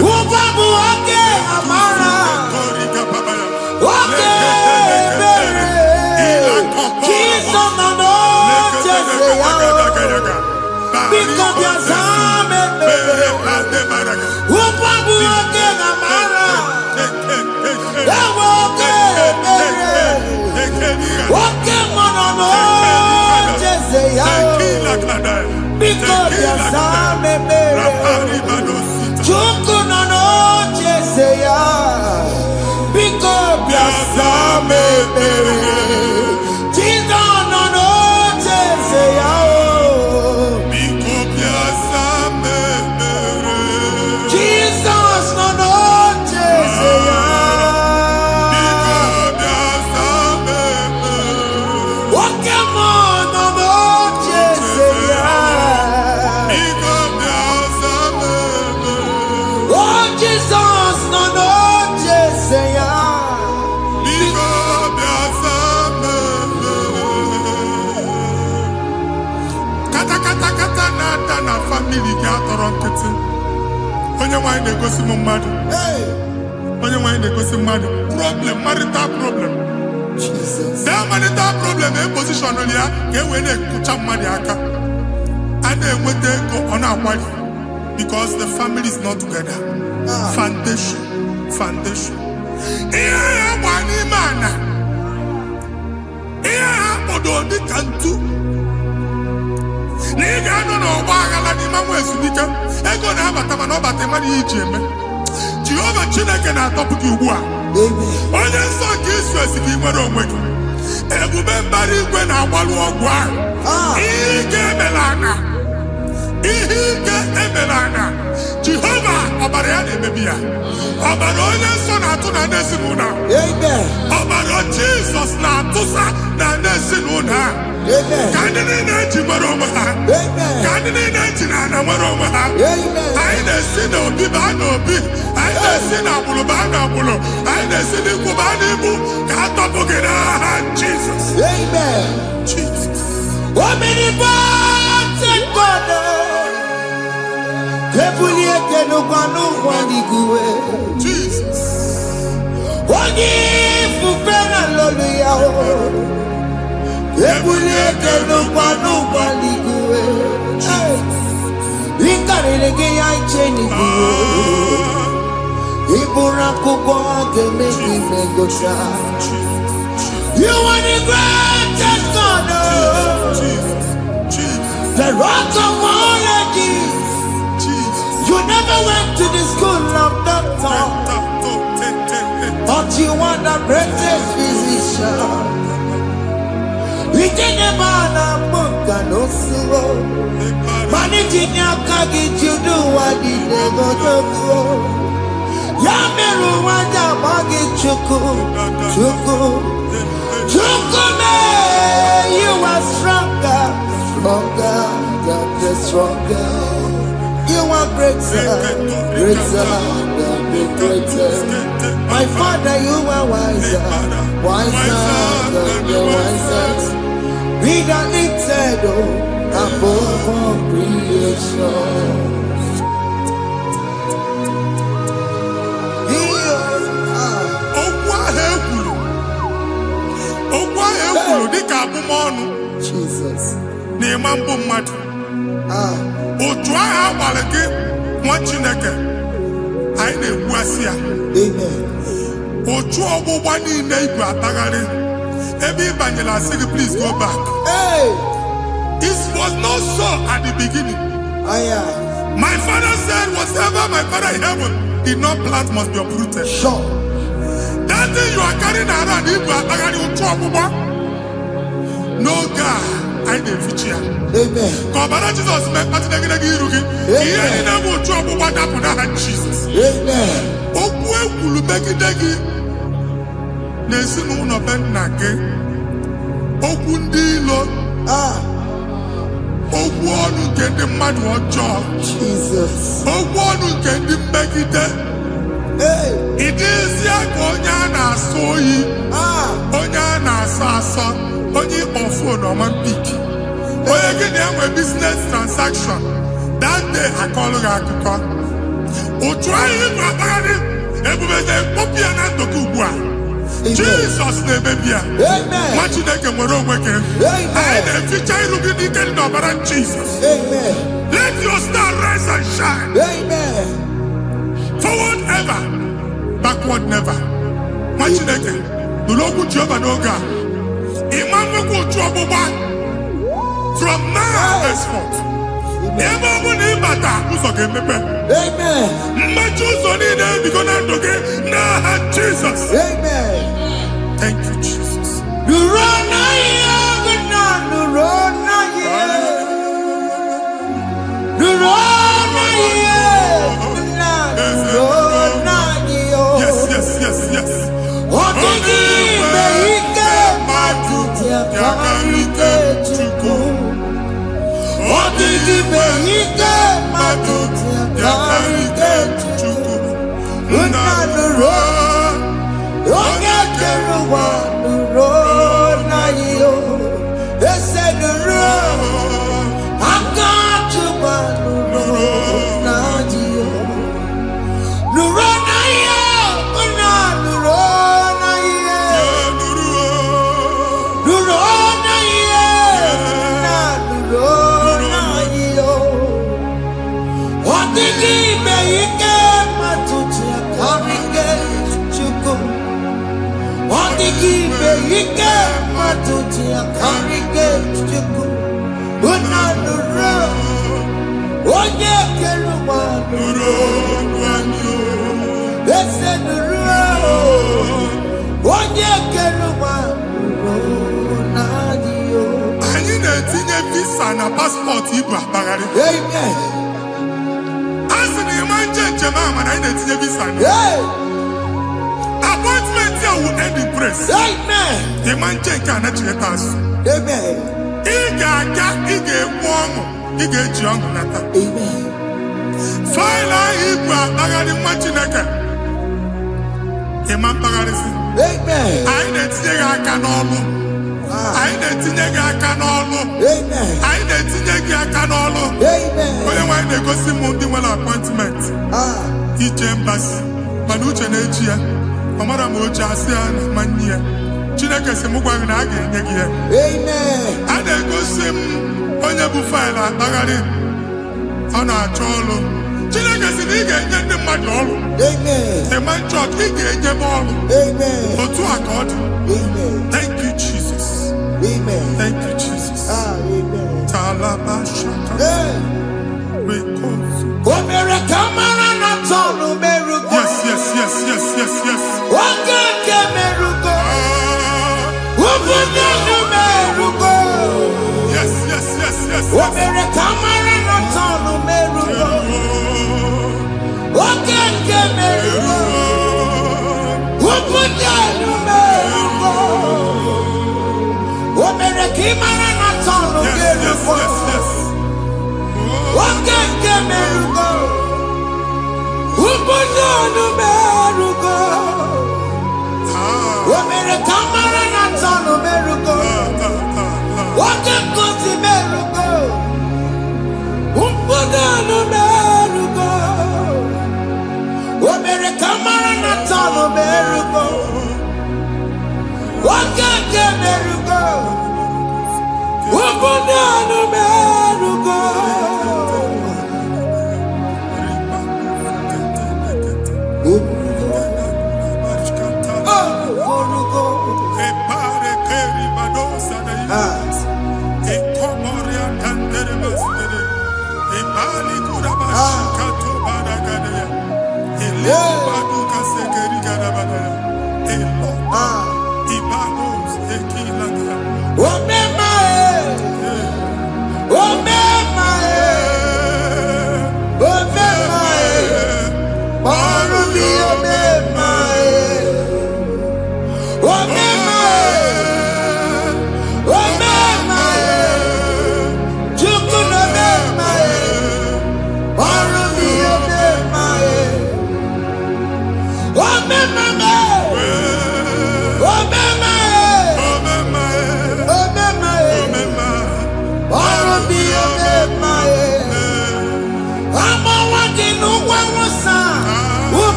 Ubabu oke amara, oke ebere, kiso mono jese ya, biko biato monabu. Ubabu oke amara, oke ebere, oke monolo jese ya, biko biato monabu. Chuku nono jese ya, biko biato monabu. Chizo nono jese ya, family gị atọrọ nkịtị. Onye nwanyị na-egosi m mmadụ. Onye nwanyị na-egosi mmadụ. Problem, marital problem. That marital problem in position on ya ka e wee na-ekụcha mmadụ aka. A na-enweta ego ọ na-akwali because the family is not together. Foundation. Ihe ya gba n'ime ana. Ihe ha kpọdo dịka ntu. Na ị ga-anọ n'ọgba aghara n'ime nwa ezumike. Ego na-abata mana ọ bata mmadụ ihe iji eme. Jehova Chineke na-atọpụ gị ugbu a. Onye nsọ nke isu esi gị nwere onwe gị. Ebube mbara igwe na-agbalụ ọgwụ ahụ. Ihe ike emela ana. Jehova ọbara ya na-emebi ya. Ọbara onye nsọ na-atụ na ndị ezinụlọ. Ọbara Jizọs na-atụsa na ndị ezinụlọ ha. Ka ndị niile eji nwere onwe ha. Ka ndị niile eji na ana nwere onwe ha. Anyị na-esi n'obi baa n'obi. Anyị na-esi n'agbụrụ baa n'agbụrụ. Anyị na-esi n'ikwu baa n'ikwu. Ka a tọpụ gị n'aha Jizọs. Jesus. Onye ifufe na lolu ya o. Ebulie kenukwa n'ụgbọ n'igwe. Ịkarịrị gị ya iche n'igwe. Ịbụrụ akwụkwọ ga-eme gị megocha. You are the greatest God. The rock of all ages. You never went to the school of doctor, but you are the greatest physician. We didn't man a book and no slow. Managing your kagi, you do what you never do. Yameru wanja bagi chuku. Me, you are stronger than the stronger. You are greater than the greatest. My Father, you are wiser than the wisest. Be the lifted above all creation. Jesus. Otu ahụ agbalị gị nwa Chineke anyị na-egbu asị ya. Otu ọgbụgba niile igwe atagharị ebe ị banyere asị gị please go back. This was not so at the beginning. My father said whatever my father in heaven did not plant must be uprooted. Sure. That thing you are carrying around igwe atagharị otu ọgbụgba. No God. Amen. Kọbara Jizọs mekpatụ negide gị iru gị. Ihe niile bụ otu ọgbụgba dapụ n'aha Jizọs. Okwu ekwuru megide gị n'ezinụlọ be nna gị. Okwu ndị ilo. Okwu ọnụ nke ndị mmadụ ọjọọ. Okwu ọnụ nke ndị mmegide. Ịdịzi ka onye a na-asọ oyi. Onye a na-asọ asọ. Onye ịkpọ fon ọma mpiki. Onye gị na-enwe business transaction. That day akọlụ gị akụkọ. Otu anyị ịnụ akpagharị ebube na-ekpọpụ ya na ndụ gị ugbu a. Jizọs na-emebi ya. Nwa Chineke nwere onwe gị. Anyị na-eficha iru gị n'ike dị n'ọbara Jizọs. Let your star rise and shine. Forward ever, backward never. Nwa Chineke nụrụ okwu Jehova n'oge a. Ịma nnukwu otu ọgbụgba from now henceforth. Ebe ọ bụ na ịbata ụzọ ga-emepe. Mmachi ụzọ niile ebigo na ndụ gị n'aha Jizọs. Thank you, Jesus. Yes. visa na passport Igbo akpagharị. Amen. Asị na ịma njem ama na ị na-etinye visa na. Appointment ya will end in praise. Amen. Ịma nke a na-echeta azụ. Amen. Ị ga-aga, ị ga-ekwu ọṅụ, ị ga-eji ọṅụ nata. Amen. Faịlụ ahụ Igbo akpagharị nwa Chineke. Ịma mkpagharịsị. Amen. Anyị na-etinye gị aka n'ọlụ. Anyị na-etinye gị aka n'ọlụ. Amen. Anyị na-etinye gị aka n'ọlụ. Amen. Onye nwaanyị na-egosi m ndị nwere appointment ije mbasi mana uche na-eji ya ọ mara ma oche asị ya na manye ya. Chineke sị m gwa gị na a ga-enye gị ya. Amen. A na-egosi m onye bụ faịlụ akpagharị ọ na-achọ ọrụ. Chineke sị na ị ga-enye ndị mmadụ ọrụ. Amen. Ịma chọọchị ị ga-enye m ọrụ. Amen. Otu a ka ọ dị. Amen. Thank you Jesus. Amen. Thank you Jesus. Amen. Talabashaka. Rekozu. Omere kamara na tonu merugo. Yes, yes, yes, yes, yes, yes. Oge merugo. Obunya merugo. Yes, yes, yes, yes. Omere kamara na tonu merugo. Oge merugo. Obunya merugo. Omere kamara na tonu merugo. Oge merugo. Obunya merugo. Omere kamara na tonu merugo. Oge kosi merugo. Obunya merugo. Omere kamara na tonu merugo. Oge merugo. Obunya merugo.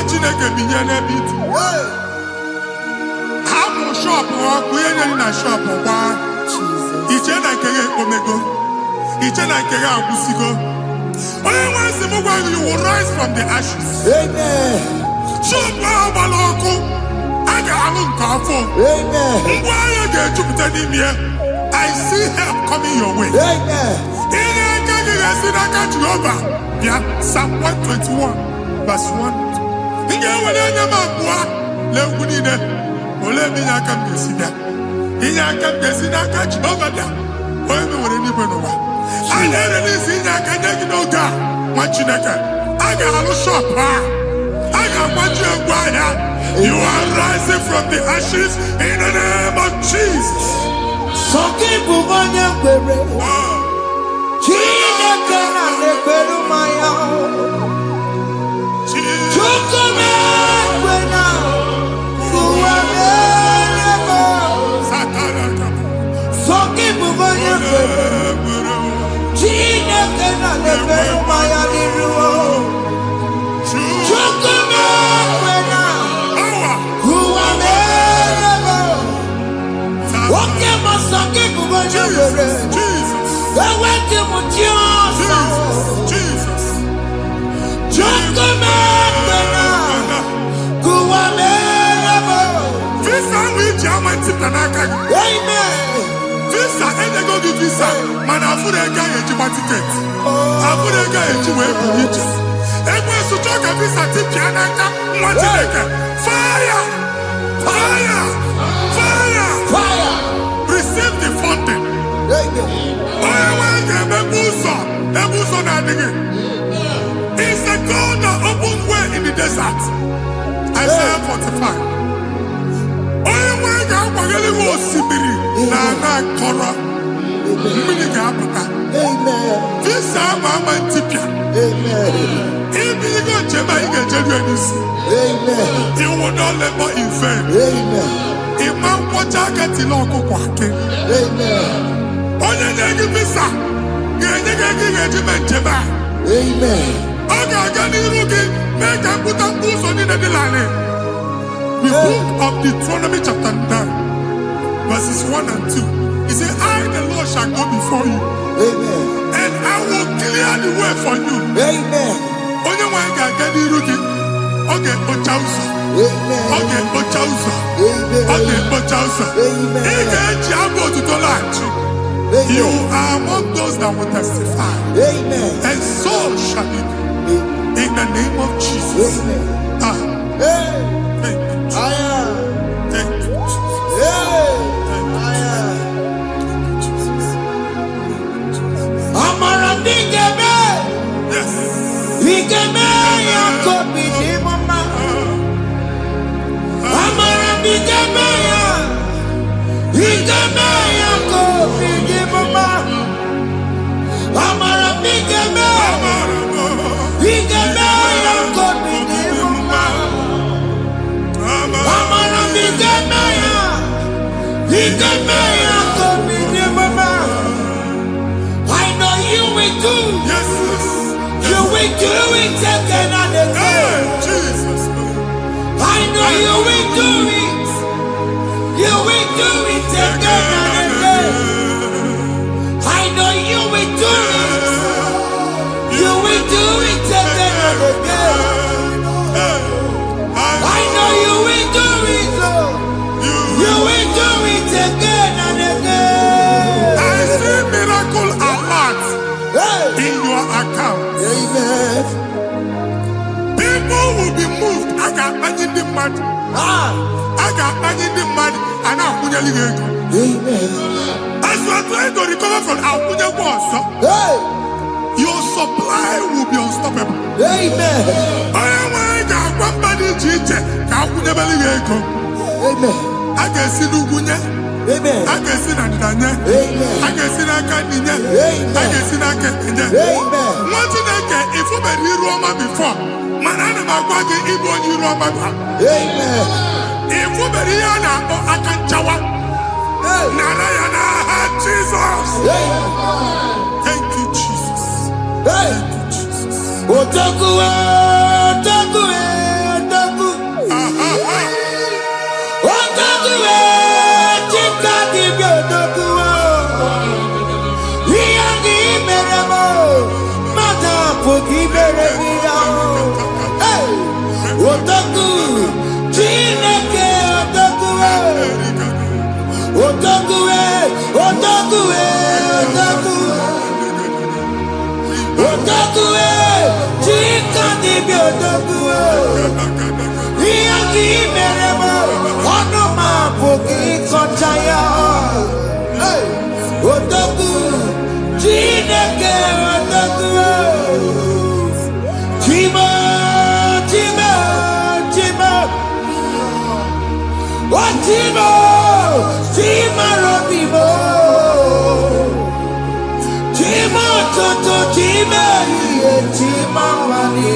Chineke binye n'ebe itu. Hapụ shọpụ ọkụ ihe nyere na shọpụ gbaa. Iche na nke ya ekpomego. Iche na nke ya agwụsigo. Onye nwe nsị m gwa you will rise from the ashes. Amen. Shọpụ ahụ gbara ọkụ. A ga-alụ nke afọ. Amen. Ngwa ahịa ga-ejupụta n'ime ya. I see help coming your way. Amen. Ihe aka gị ga-esi n'aka Jehova bịa Psalm 121 verse 1. Ị ga-ewere anya m abụọ n'egwu niile. Olee ebe inye aka m ga-esi bịa? Inye aka m ga-esi n'aka Jehova bịa. Onye mewere n'igwe n'ụwa. A na-erelisi inye aka nye gị n'oge a nwa Chineke. A ga-alụ shọpụ a. A ga-agbaji egwu ahịa. You are rising from the ashes in the name of Jesus. Sọgị bụ onye kwere. Chineke na na-ekwere mmanya. n'aka gị. Visa enyego gị visa mana afụrụ ego ahụ eji gba tiketi. Afụrụ ego ahụ eji wee buru ije. Ekwensu chọọ ka visa tipịa n'aka nwa Chineke. Fire! Fire! Fire! Receive the funding. Onye nwanyị ga-emepe ụzọ ebe ụzọ na-adịghị. It's a God that opens way in the desert. Isaiah 45. Onye nwanyị ga-akwaghere gị osimiri na ana akọrọ. Mmiri ga-apụta. Visa ama ntipịa. Ibigo njem anyị ga-ejeru n'isi. You will not labor in vain. Ịma nkwọcha aka tili ọkụkọ akị. Onye na-ege visa ga-enye gị ego ị ga-eji mee njem a. Ọ ga-aga n'iru gị mee ka mkpụta mkpụ ụzọ niile dị larịị. The book of Deuteronomy chapter 9 verses 1 and 2. He said, I the Lord shall go before you. And I will clear the way for you. Onye nwanyị ga-aga n'iru gị. Ọ ga-ekpocha ụzọ. Ọ ga-ekpocha ụzọ. Ọ ga-ekpocha ụzọ. Ị ga-eji abụ otuto laghachi. You are among those that will testify. And so shall it be. In the name of Jesus. Thank you, Jesus. Thank you, Jesus. Amara ndigebe. Yes. Igebe ya kobi di mama. Amara ndigebe ya. Igebe ya kobi di mama. Amara ndigebe. Igebe ya kobi di mama. Amara ndigebe ya. Igebe ya kobi di mama. I know you will do. Yes. You will do it again and again. Jesus. I know you will do it. You will do it again and again. I know you will do it. You will do it again and again. I know you will do it, Lord. You will do it again and again. I see miracle alert in your account. People will be moved. I got money in the mud. I got money in the mud. And I'm going to leave. As you are trying to recover from Abuja Wars, your supply will be unstoppable. Amen. I got one body teacher. I will never leave. I can see Lugunya. Amen. I can see Nadanya. I can see Nakaninya. I can see Nakaninya. One thing I can, if you were in Roma before, Manana Magwagi, Igbo, you Roma. Amen. If you were here now, I can chawa. Narayana, Jesus. Thank you, Jesus. Thank you, Jesus. Otaku, Otaku, Otaku. Otaku, Chika di Otaku. Iyagi meremo, mata poki meremia. Otaku, Chineke Otaku. Otaku, Otaku, Otaku. Otaku, Chika di Otaku. Iyagi meremo, onoma poki konchaya. Otaku, Chineke Otaku. Chima, Chima, Chima. Oh, Chima, Chima Robimo. Chima Toto, Chima, Chima Mani.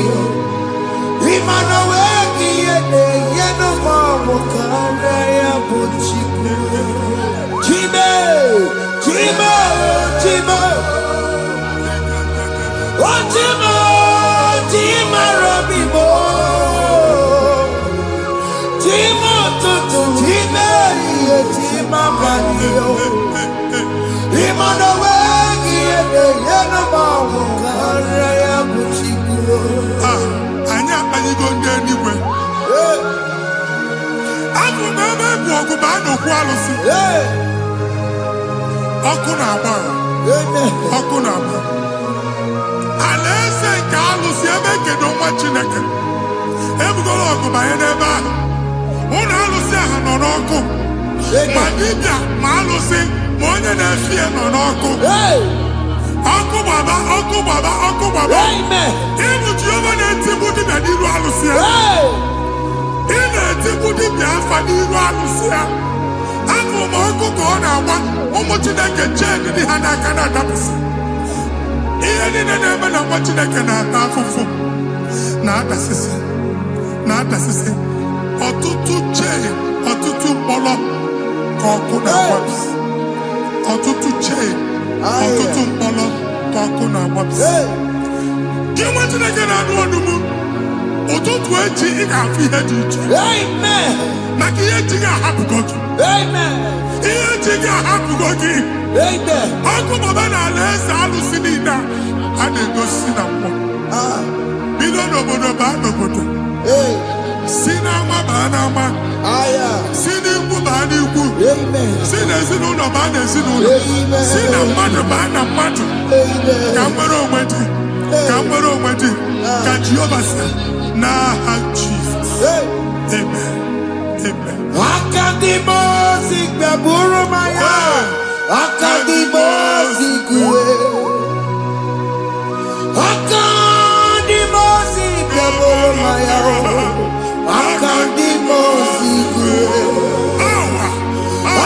Imanowe kiyene yeno mamo kandaya buchiku. Chima, Chima, Chima. Oh, Chima, Chima Robimo. Chima Toto, Chima, Chima Mani. Imanowe kiyene yeno mamo kandaya buchiku. Anya, you go there. alụsị. Ọkụ na-agba. Ọkụ na-agba. Alaeze nke alụsị ebe ekedo nwa Chineke. Ebugoro ọgụ banye n'ebe ahụ. Ụlọ alụsị ahụ nọ n'ọkụ. Ma dibịa ma alụsị ma onye na-efi ya nọ n'ọkụ. Ọkụ gbaba, ọkụ gbaba, ọkụ gbaba. Ịbụ Jehova na-etigbu dibịa n'iru alụsị ya. Ị na-etigbu dibịa afa n'iru alụsị ya. Afọ ma ọkụ ka ọ na-agba ụmụ Chineke chee dị ha n'aka na-adapụsị. Ihe niile na-eme na nwa Chineke na-ata afụfụ na-adasịsị ọtụtụ chee, ọtụtụ mkpọrọ ka ọkụ na-agbapụsị. Ọtụtụ chee, ọtụtụ mkpọrọ ka ọkụ na-agbapụsị. Gị nwa Chineke na-anụ ọdụm, ụtụtụ echi ị ga-afụ ihe dị iche. Maka ihe echi ga-ahapụgo gị. Ihe echi ga-ahapụgo gị. Ọkụ baba na alaeze alụsị niile a na-egosi na mmụọ. Bido n'obodo baa n'obodo. Si n'ama baa n'ama. Si n'ikwu baa n'ikwu. Si n'ezinụlọ baa n'ezinụlọ. Si na mmadụ baa na mmadụ. Ka nwere onwe dị. Ka nwere onwe dị. Ka Jehova sị n'aha Jizọs. Amen. Amen. Akadimosi gbaburu maya. Akadimosi kuwe. Akadimosi gbaburu maya. Akadimosi kuwe.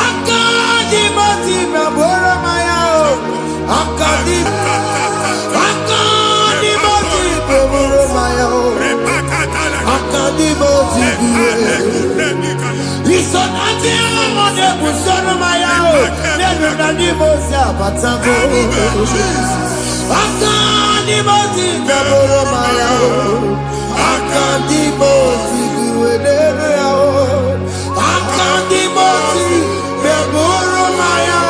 Akadimosi gbaburu maya. Akadimosi gbaburu maya. Akadimosi kuwe. Isonati amode busono maya o nenu na dimosi abatago. Akadimosi gbaburu maya o. Akadimosi kuwe nenu ya o. Akadimosi gbaburu maya.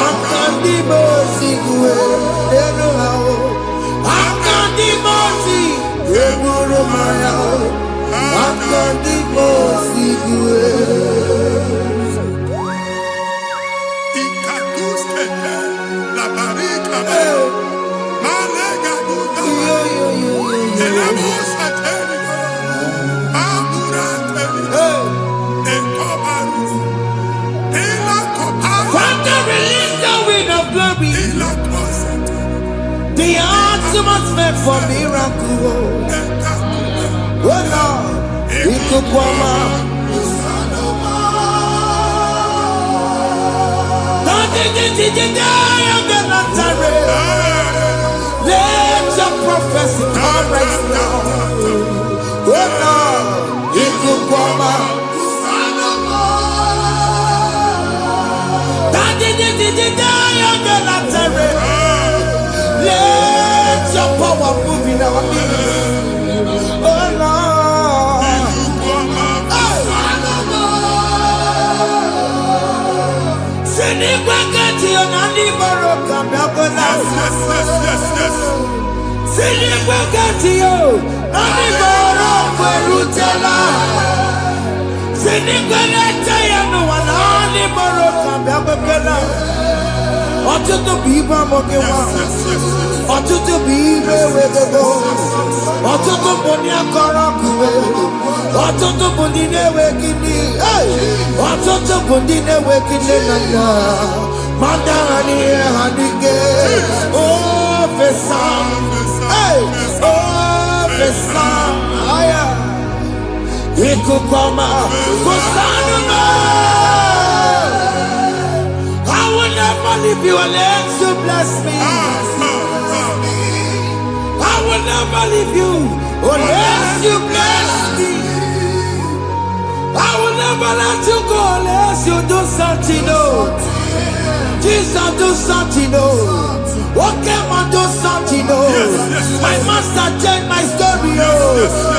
Akadimosi kuwe nenu ya o. Akadimosi gbaburu maya o. Akadimosi kuwe. The atmosphere for miracle. Oh Lord, it could come out. Let your prophecy come right now. Oh Lord, it could come out. Let your power move in our midst. Oh Lord. Sinikwakati onani moroka myakola. Sinikwakati yo nani moroka rutela. Sinikwakati ya no wanani moroka myakola. Ọtụtụ bụ ibe amụghị nwa. Ọtụtụ bụ ibe ewegego. Ọtụtụ bụ ndị akọrọ ọkụwe. Ọtụtụ bụ ndị na-enweghị nne. Ọtụtụ bụ ndị na-enweghị nne na nna. Ma ndị agha n'ihe ha n'ike. Ofesa. Ofesa. Ikuku ọma. Kwụsanụ m. I will never leave you unless you bless me. I will never leave you unless you bless me. I will never let you go unless you do something. Oh, Jesus, do something. Oh, okay, man, do something. Oh, my master changed my story. Oh,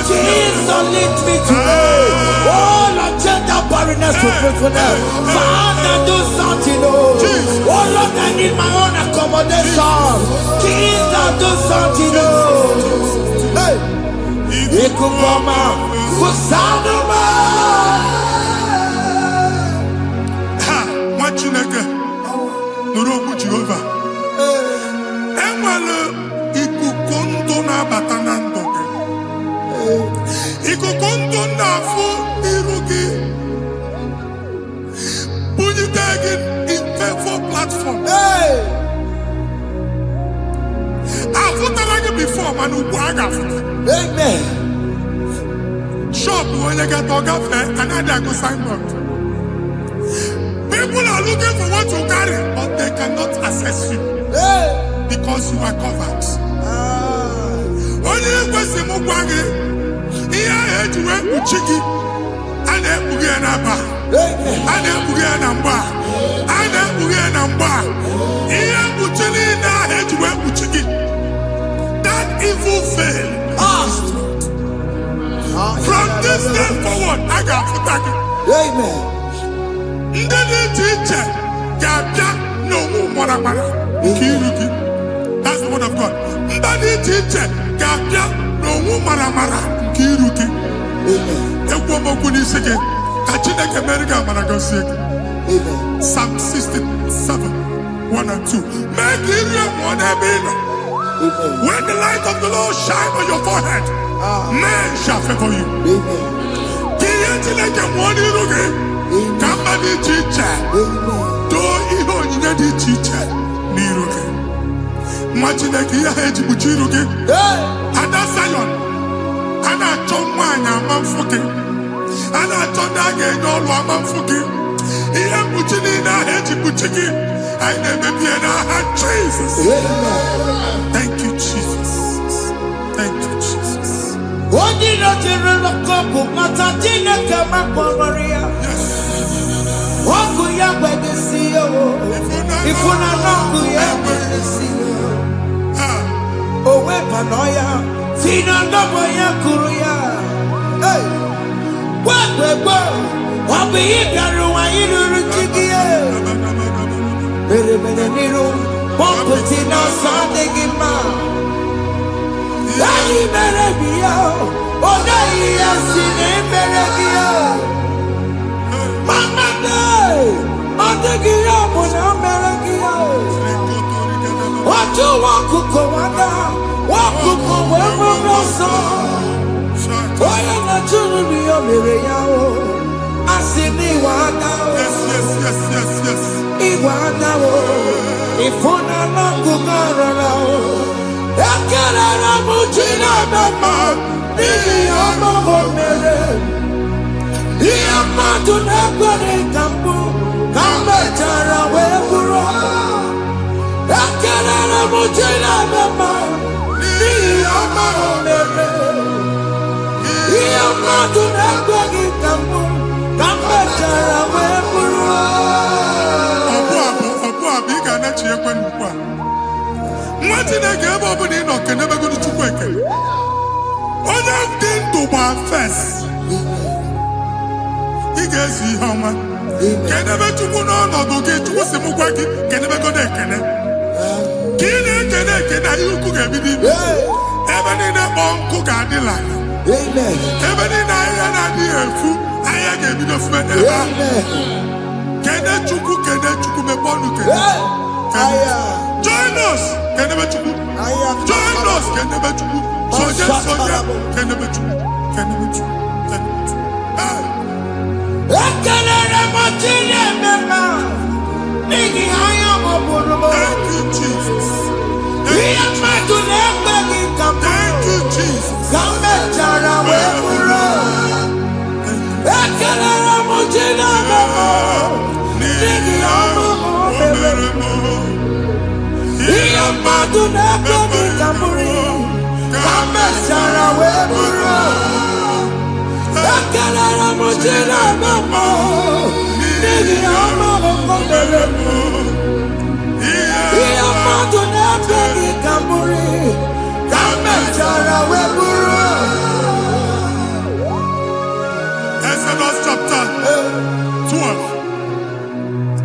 Jesus, lead me today. Oh, Lord, change that barrenness to fruitfulness. Father, do something. Oh, Lord, I need my own accommodation. Jesus, do something. Oh, hey, Ikukoma, Kusanuma. ikuku ndụ na-afụ iru gị bunyite gị in favor platform. Afụtara gị before mana ugbu a ga-afụta. Amen. Shop onye gata ọ gafee anaghị agụ signboard. People are looking for what you carry, but they cannot access you because you are covered. Onye kwesị m gwa gị ihe ahụ eji wee kpuchi gị a na-ekpughe ya n'aba, a na-ekpughe ya na mgba, a na-ekpughe ya na mgba. Ihe mkpuchi niile ahụ eji wee kpuchi gị, that evil veil from this day forward a ga-afụta gị. Amen. Ndị dị iche iche ga-abịa n'onwe maramara nke iru gị. That's the word of God. Ndị dị iche iche ga-abịa n'onwe maramara nke iru gị. Ekwu okwu n'isi gị ka Chineke mere gị amara gọzie gị. Psalm 67, 1 and 2. Mee ka iru ya mụọ n'ebe ị nọ. When the light of the Lord shine on your forehead, men shall favor you. Ka ihe Chineke mụọ n'iru gị. Ka mma dị iche iche doo ihe onyinye dị iche iche n'iru gị. Nwa Chineke ihe ha eji kpuchi iru gị. Ada Zion, a na-achọ nwaanyị ama mfụ gị, a na-achọ ndị a ga-enye ọrụ ama mfụ gị. Ihe mkpuchi niile ahụ eji kpuchi gị anyị na-emebi ya n'aha Jesus. Thank you Jesus. Thank you Jesus. Onye nọchiri n'ọkụ mata Chineke makpọrọ ya. Ọkụ ya gbedesi ya o. Ifuna n'ọkụ ya gbedesi ya. O wepụrụ ya. Si na ndọba ya kụrụ ya. Gwagbegbo. Ọ bụ ihe bịara ụwa iruru chi gị ya. Mere n'iru. Pọmpụti n'ọsọ adịghị mma. Anyị mere bi ya. Ọ naghị ya si na emere gị ya. Mama day, ọ dịghị ya bụ na o mere gị ya. Otu nwakuku nwada, nwakuku wee bụrụ ọsọ. Onye na-achụrụ m ya mere ya o. Asị m ịwa ada o. Ịwa ada o. Ịfụna n'ọkụkụ arara o. Ekelere m Chineke ma n'ihi ya ọma o mere. Ihe mmadụ na-ekwere ka mbụ ka m mechara wee bụrụ. Ekelere m Chineke ma n'ihi ya ọma o mere. Ihe mmadụ na-ekweghị ka mbụ ka m mechara wee bụrụ. Ọbụ abụ ị ga-anachi ekwe n'ukwu a. Nwa Chineke ebe ọ bụla ị nọ kenebegoro Chukwu ekele. Onye dị ndụ gba fes. Ị ga-ezi ihe ọma. Kenebe Chukwu n'ọnọdụ gị, Chukwu si m gwa gị kenebegodo ekele. Ka ị na-ekene ekene ihe ukwu ga-ebido ime. Ebe niile kpọọ nkụ ga-adịla. Ebe niile ahịhịa na-adịghị efu, ahịhịa ga-ebido fume n'ebe ahụ. Kene Chukwu mepee ọnụ kene. Join us, kenebe Chukwu. Join us, kenebe Chukwu. Soje kenebe Chukwu. Kenebe Chukwu. Ekelere m Chineke ma n'ihi anya m bụrụ m. Thank you, Jesus. Ihe mmadụ na-ekweghị ka m Thank you, Jesus. ka m mechara wee bụrụ. Ekelere m Chineke ma n'ihi ọma o mere. Ihe mmadụ na-ekweghị ka m bụrụ ka m mechara wee bụrụ. Ekelere m Chineke ma n'ihi ọma o mere. Ihe mmadụ na-ekweghị ka m bụrụ ka m mechara wee bụrụ. Exodus chapter 12.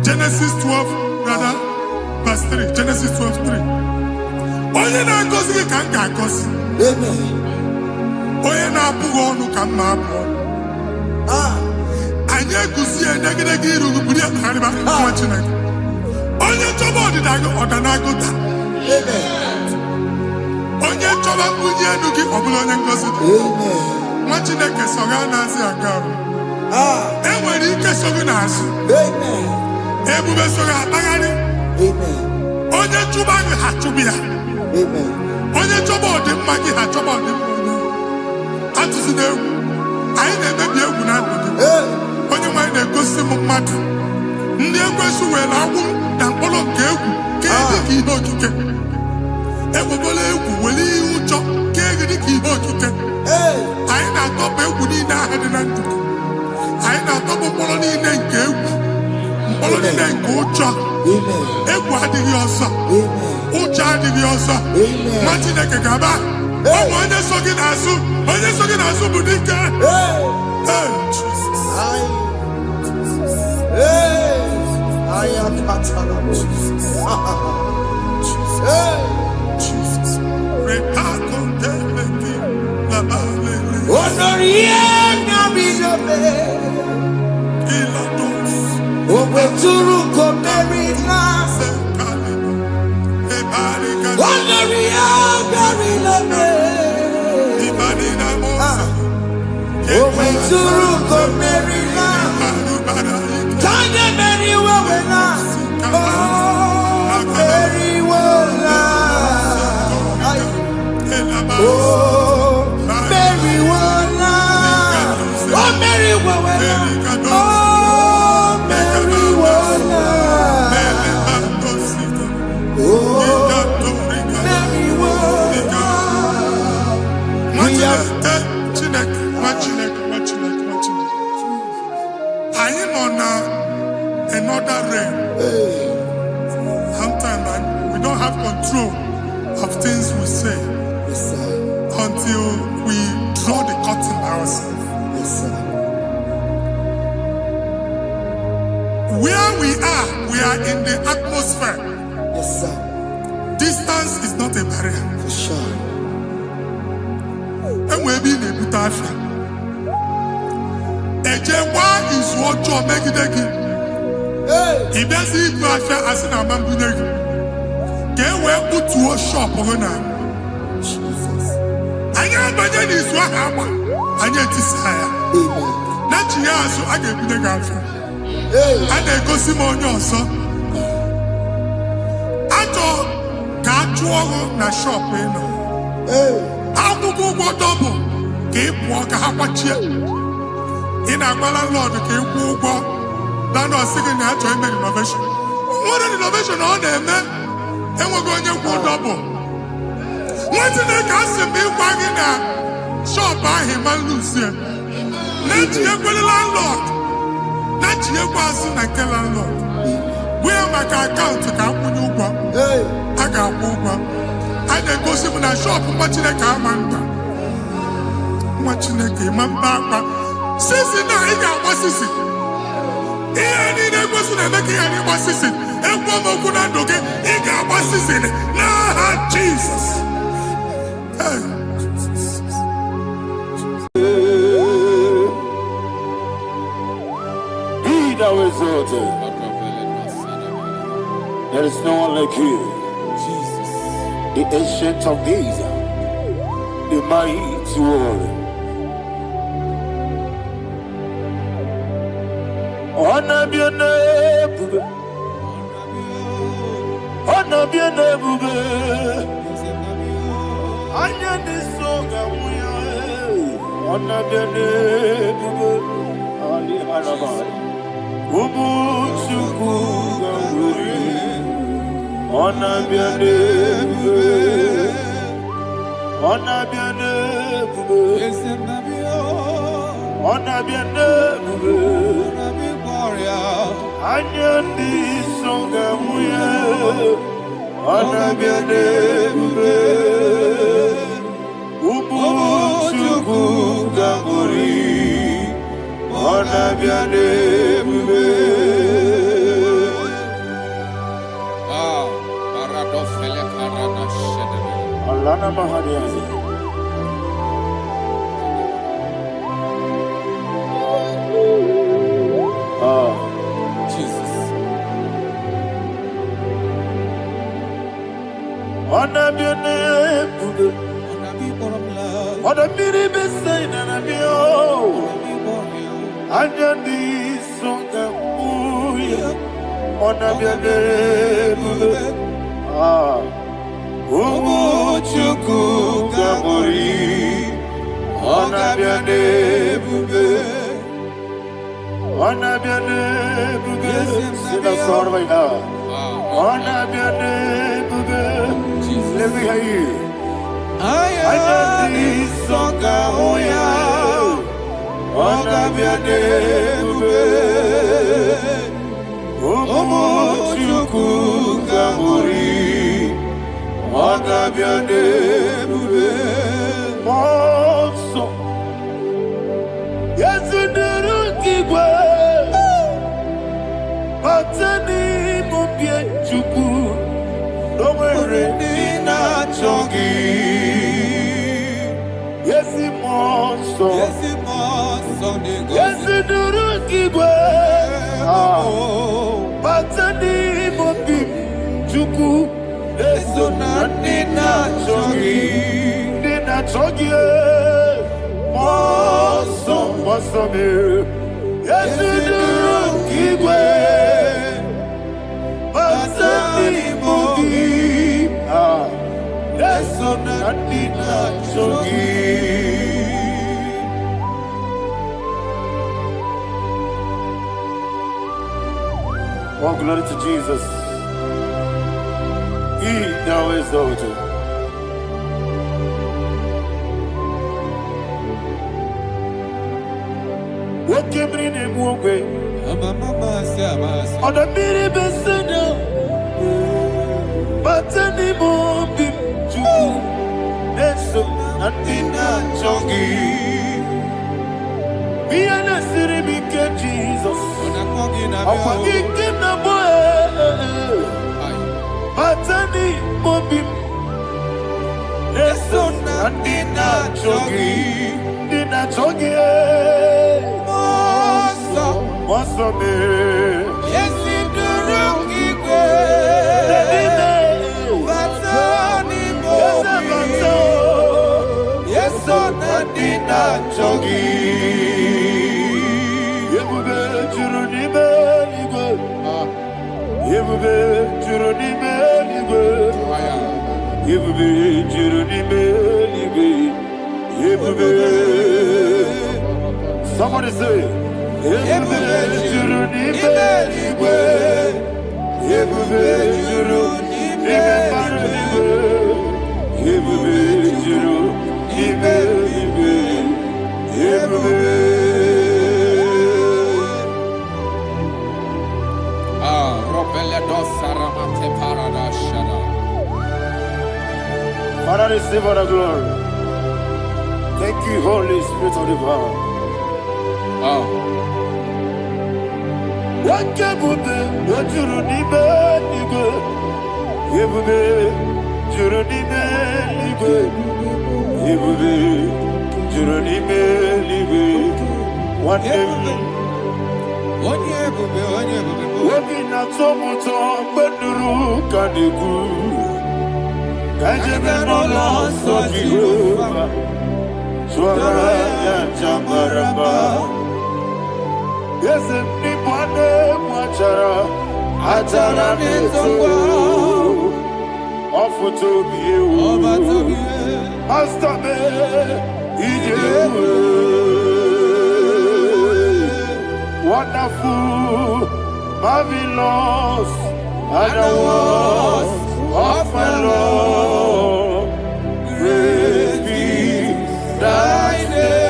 Genesis 12, rather, verse 3. Genesis 12, 3. Onye na-agọzi gị ka m ga-agọzi. Onye na-abụghị ọnụ ka m na-abụ ọnụ. Anyị eguzie negedege iru gị buru ya kparịba nwa Chineke. Onye chọba ọdịda gị ọda na-agụta. Onye chọba mbunye elu gị ọ bụla onye ngọzi dị. nwa Chineke sọga na-asị aga ọrụ. Enwere ike sọgị na-asụ. Ebube sọga akpagharị. Onye chụba gị ha chụbụ ya. Onye chọba ọdịmma gị ha chọba ọdịmma onye. Atụzi n'egwu. Anyị na-emebi egwu na ndụ gị. Onye nwaanyị na-egosi m mmadụ. Ndị ekwensu were agwụ na mkpụrụ nke egwu kee dị ka ihe okike. Egwugola egwu were ihe ụjọ kee gị dị ka ihe okike. Anyị na-atọpụ egwu niile ahụ dị na ndụ gị. Anyị na-atọpụ mkpụrụ niile nke egwu. Mkpụrụ niile nke ụjọ. Egwu adịghị ọzọ. Ụjọ adịghị ọzọ. Nwa Chineke ga-aba. Ọ bụ onye so gị n'azụ. Onye so gị n'azụ bụ dike. Another rain. Sometimes we don't have control of things we say until we draw the curtain ourselves. Where we are in the atmosphere. Distance is not a barrier. For sure. And we'll be in a butafia. Ejewa is what you're making. If that's it, you are as an amambu. Can we put to a shop over now? Jesus. I am by then is what happened. I get desire. Not you, so I get the girlfriend. And I go see more your son. I thought, can't you na shop? I will go double. Keep walk a half a chair. In a landlord, keep walk. That was singing the actual innovation. What an innovation on them, man. And we're going to go double. What's in the castle be wagging a shop by him and Lucia? Not yet with the landlord. Not yet was in a landlord. Where my account to come when you go? I got one. I then go see when I shop watching a car man. Watching a game and back. Sissy, now he got what's this? Any person making any assistant, and woman could not do it. He got assistant. Nah, Jesus. Be thou exalted. There is no one like you. Jesus. The ancient of days, the mighty warrior. Ona bien bube, ona bien bube, anya ni soga muya, ona bien bube, ali harabai, ubu chuku gamburi, ona bien bube, ona bien bube, ona bien bube. Anyandi songa muya, anabiane bube, ubu chuku gamburi, anabiane bube. Paradofele karana shedebe. Alana mahadiani. Jesus. Ona biane bube, ona biri besai na nabio. anya n'iso ga-mụ ya ọ na-abịa n'ebube ụmụ Chukwu ga-amụrị ọ na-abịa n'ebube ọ na-abịa n'ebube si na sọrọ right now ọ na-abịa n'ebube let me hear you anya n'iso ga-mụ ya ọ na-abịa n'ebube ụmụ Chukwu ga-amụrị ọ na-abịa n'ebube ọsọ ezi n'iru igwe bata n'ime obi Chukwu o nwere ndị na-achọ gị ezi mmụọ nsọ ezi n'iru igwe bata n'ime obi Chukwu eso na ndị na-achọ gị ọsọ mere ezi n'iru igwe bata n'ime obi eso na ndị na-achọ gị. Oh, glory to Jesus. He now exalted. What came in a way? On the mini beside, but anymore be true. And so, nothing not jogging. Be an city because Jesus. I'm forgetting the boy. But anymore be. And so, nothing not jogging. Did not jogging. What's up there? Yes, in the room, yes, on the dinner, Chogi. You will be Juruni Belly. You will be Juruni Belly. You will be Juruni Belly. You will be. Somebody say. Ebube juru n'ime igwe, ebube juru n'ime mbara igwe, ebube juru n'ime igwe, ebube. Robele dosa ramate paradashada. Father, receive all the glory. Thank you, Holy Spirit of the Father. Wakebube, wajuru n'ime igwe, ebube juru n'ime igwe, ebube juru n'ime igwe. Obi na-atọ m ụtọ mgbe nụrụ ka na-ekwu ka njebe n'ụlọ nsọ Jehova chụọrọ ya aja mara mma. Eze ndị bụ na-egwu achara n'eto ọfụta obi ewu pasta me ije ewu wonderful marvelous and the words of my Lord great be thy name.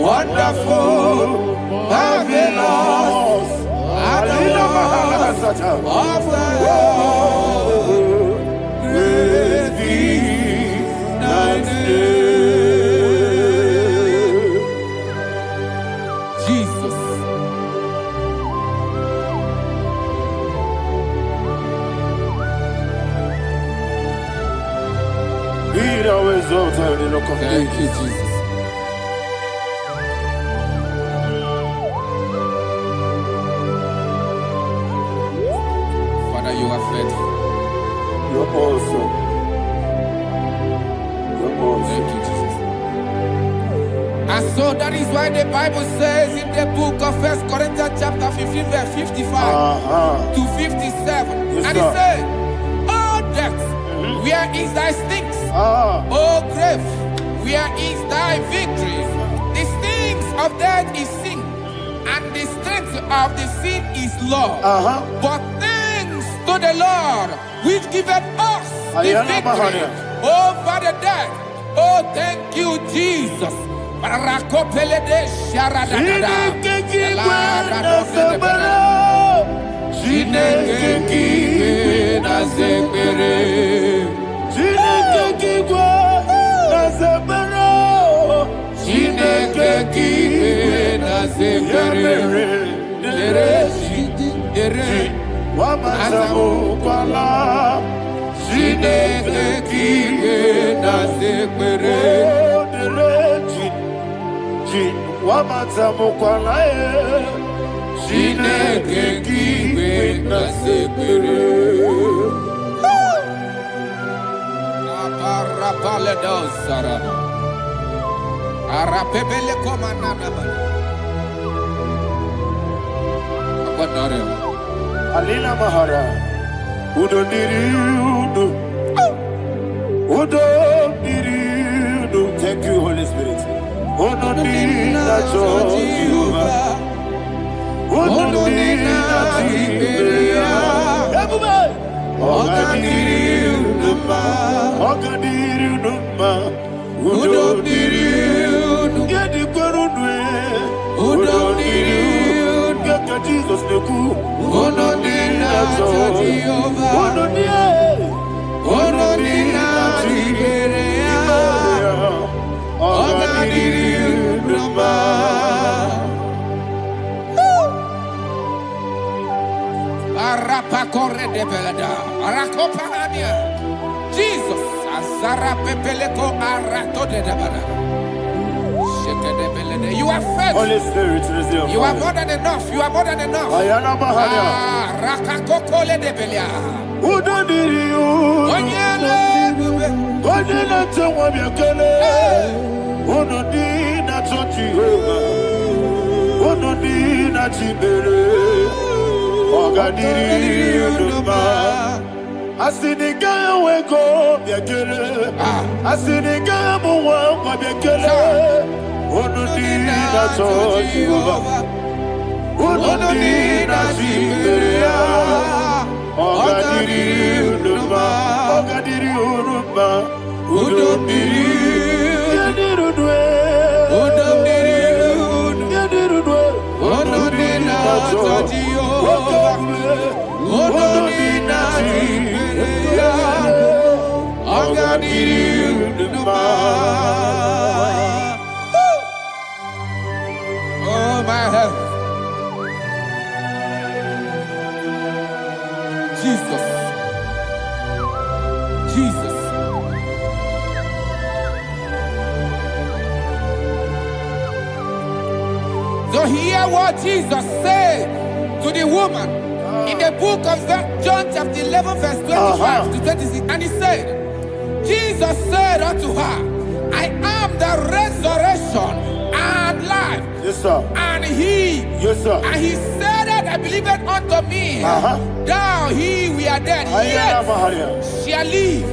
Wonderful, marvelous, and the words of the Lord great be thy name. Jesus. Be thou exalted in the rock of Thank you, ages. Jesus. Father, you are faithful. You're awesome. You're awesome. Thank you, Jesus. As Oh, that is why the Bible says in the book of 1 Corinthians chapter 15 verse 55 to 57. Yes, and it says, oh death, where is thy stings? Oh grave, where is thy victory? The stings of death is sin, and the strength of the sin is law. But thanks to the Lord, which giveth us the victory over the death. Oh, thank you, Jesus. Alila Mahara, Udo Diriudo, Udo Diriudo. Thank you, Holy Spirit. Udo Diriudo, Udo Diriudo, everybody. Udo Diriudo, Udo Diriudo, get the Gorudwe, Udo Diriudo, get the Jesus the Coup. Jesus, Azara Pepeleko Arato de Dabara. You are faithful. Holy Spirit, resume. You are more than enough. You are more than enough. Ayana Mahania. Rakakokole de Belia. Udo Diriu. Onyele tewa biakele. Udo Dina Jehovah. Udo Dina Chibere. Ogadiri Uduma. Asinika weko biakele. Asinika muwa biakele. Unudina Jehovah, Unudina Jiberia, Ogadiri Uduma, Ogadiri Uduma, Udumiri, Yadirudwe, Udumiri, Yadirudwe, Unudina Jehovah, Unudina Jiberia, Ogadiri Uduma. My health. Jesus. Jesus. So hear what Jesus said to the woman in the book of John chapter 11 verse 25 to 26. And he said, Jesus said unto her, I am the resurrection and life. Yes, sir. And he, yes, sir. And he said that I believeth unto me, thou he we are dead, yet shall live.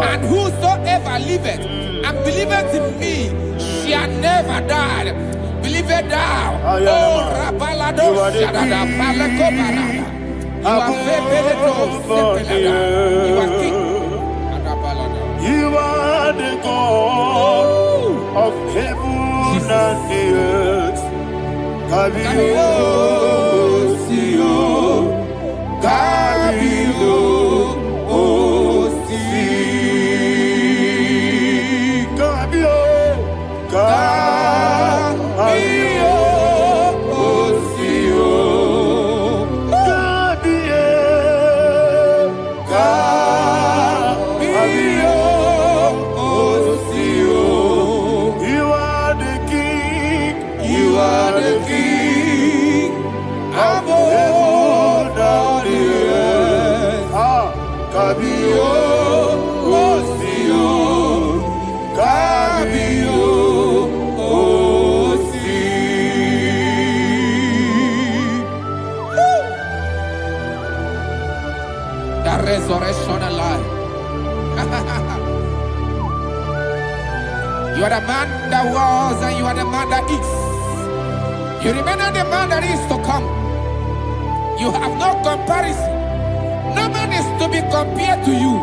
And whosoever liveth and believeth in me shall never die. Believeth thou, oh Rabalado Shadada Palakobara. You are You are king. You are the God of heaven and the earth. Kabio, Sio, Kabio, Osi, Kabio, Kabio, Osio, Kabio, Kabio, Osio. You are the king. You are the king. Above all the earth. You are the man that was and you are the man that is. You remember the man that is to come. You have no comparison. No man is to be compared to you.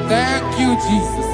Thank you, Jesus. Thank you, Jesus.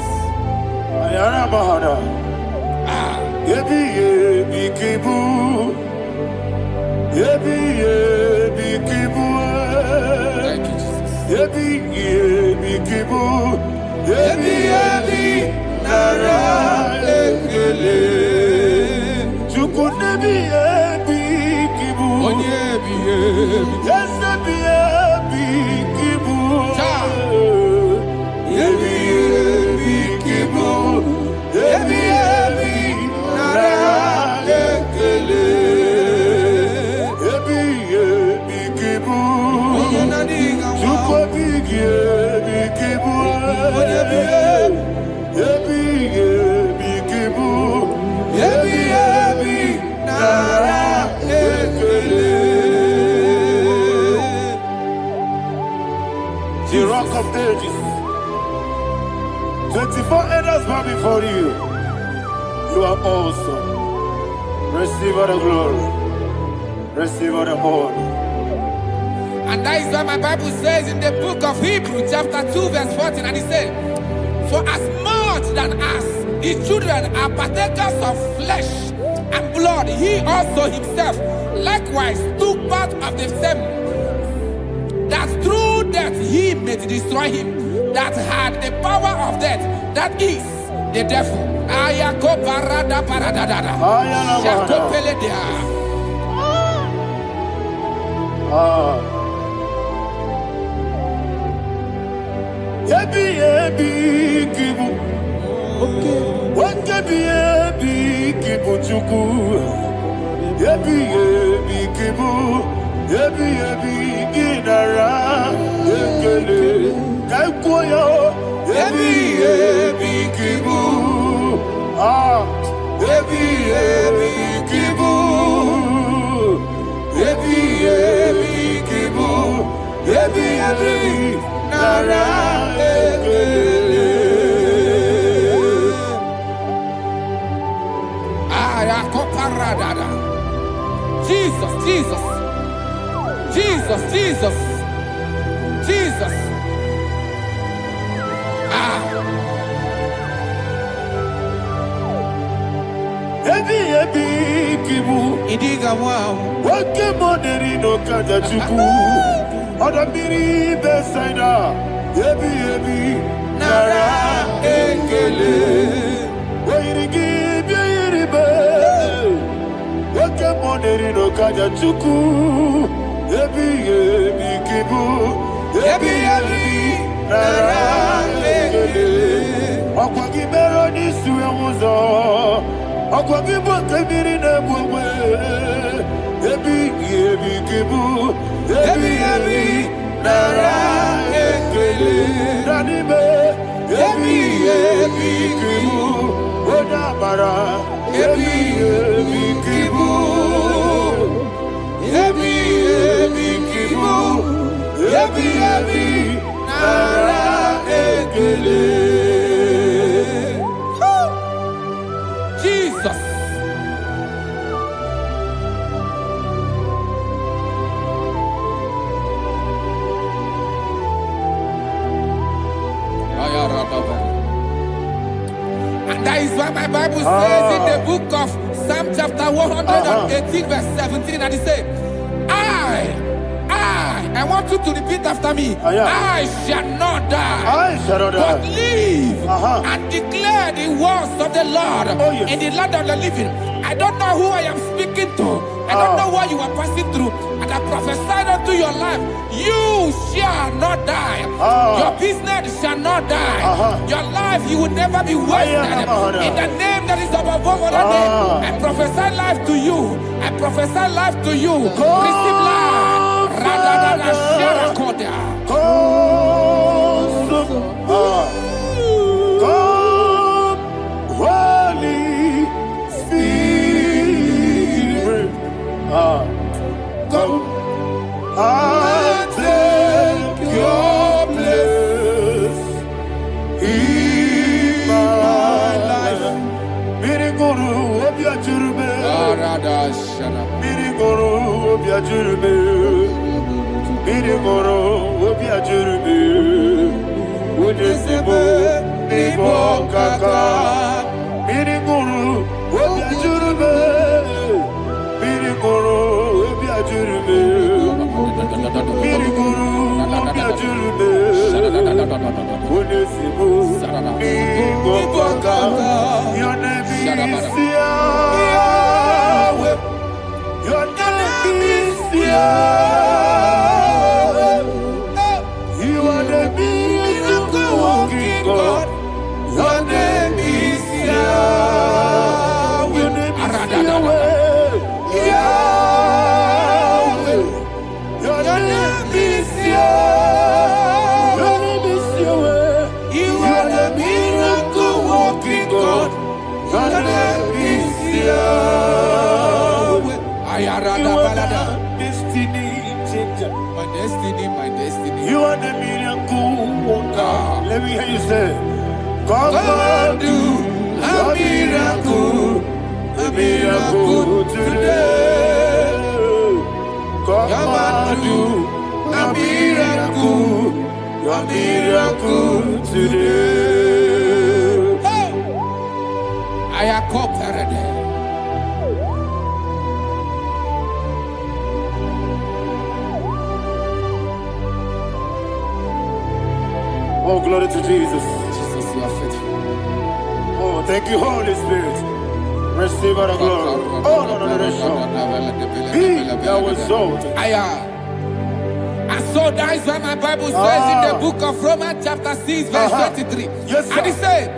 The rock of ages, 24 elders bow before you. You are awesome. Receive all the glory, receive all the honor. And that is why my Bible says in the book of Hebrews chapter 2 verse 14, and it says, for as much than as his children are partakers of flesh and blood, he also himself likewise took part of the same, that through death he may destroy him that had the power of death, that is the devil. Jesus, Jesus, Jesus, Jesus, Jesus. Idiga wow. Wake money no kaja chuku. Odamiri besaida. Ebi nara ekele. Wairigi biiribe. Wake money no kaja chuku. Ebi kibu. Ebi nara ekele. Wakwagi bero ni suwe muzo. Akwagi bokebiri na bwe. Ebi kibu. Ebi nara ekele. Nanibe. Ebi kibu. Odabara. Ebi kibu. Ebi kibu. Ebi nara ekele. Jesus. And that is why my Bible says in the book of Psalm chapter 118 verse 17, and it says, I want you to repeat after me. I shall not die, but live and declare the words of the Lord in the land of the living. I don't know who I am speaking to. I don't know what you are passing through. And I prophesy unto your life, you shall not die. Your business shall not die. Your life, you will never be wasted. In the name that is above all other name, I prophesy life to you. I prophesy life to you. Receive life. Holy Spirit, come and take your place Yahweh. You are the miracle working God. Your name is Yahweh. Your name is Yahweh. Yahweh. Your name is Yahweh. Your name is Yahweh. You are the miracle working God. Your name is Yahweh. You are the destiny changer. My destiny, my destiny. You are the miracle worker. Let me hear you say, come and do a miracle today. Come and do a miracle today. I am cooperated. Oh, glory to Jesus. Jesus, you are faithful. Oh, thank you, Holy Spirit. Receive all the glory. Oh, no, Be thou exalted. And so that is why my Bible says in the book of Romans chapter 6 verse 23. Yes, sir. And it says,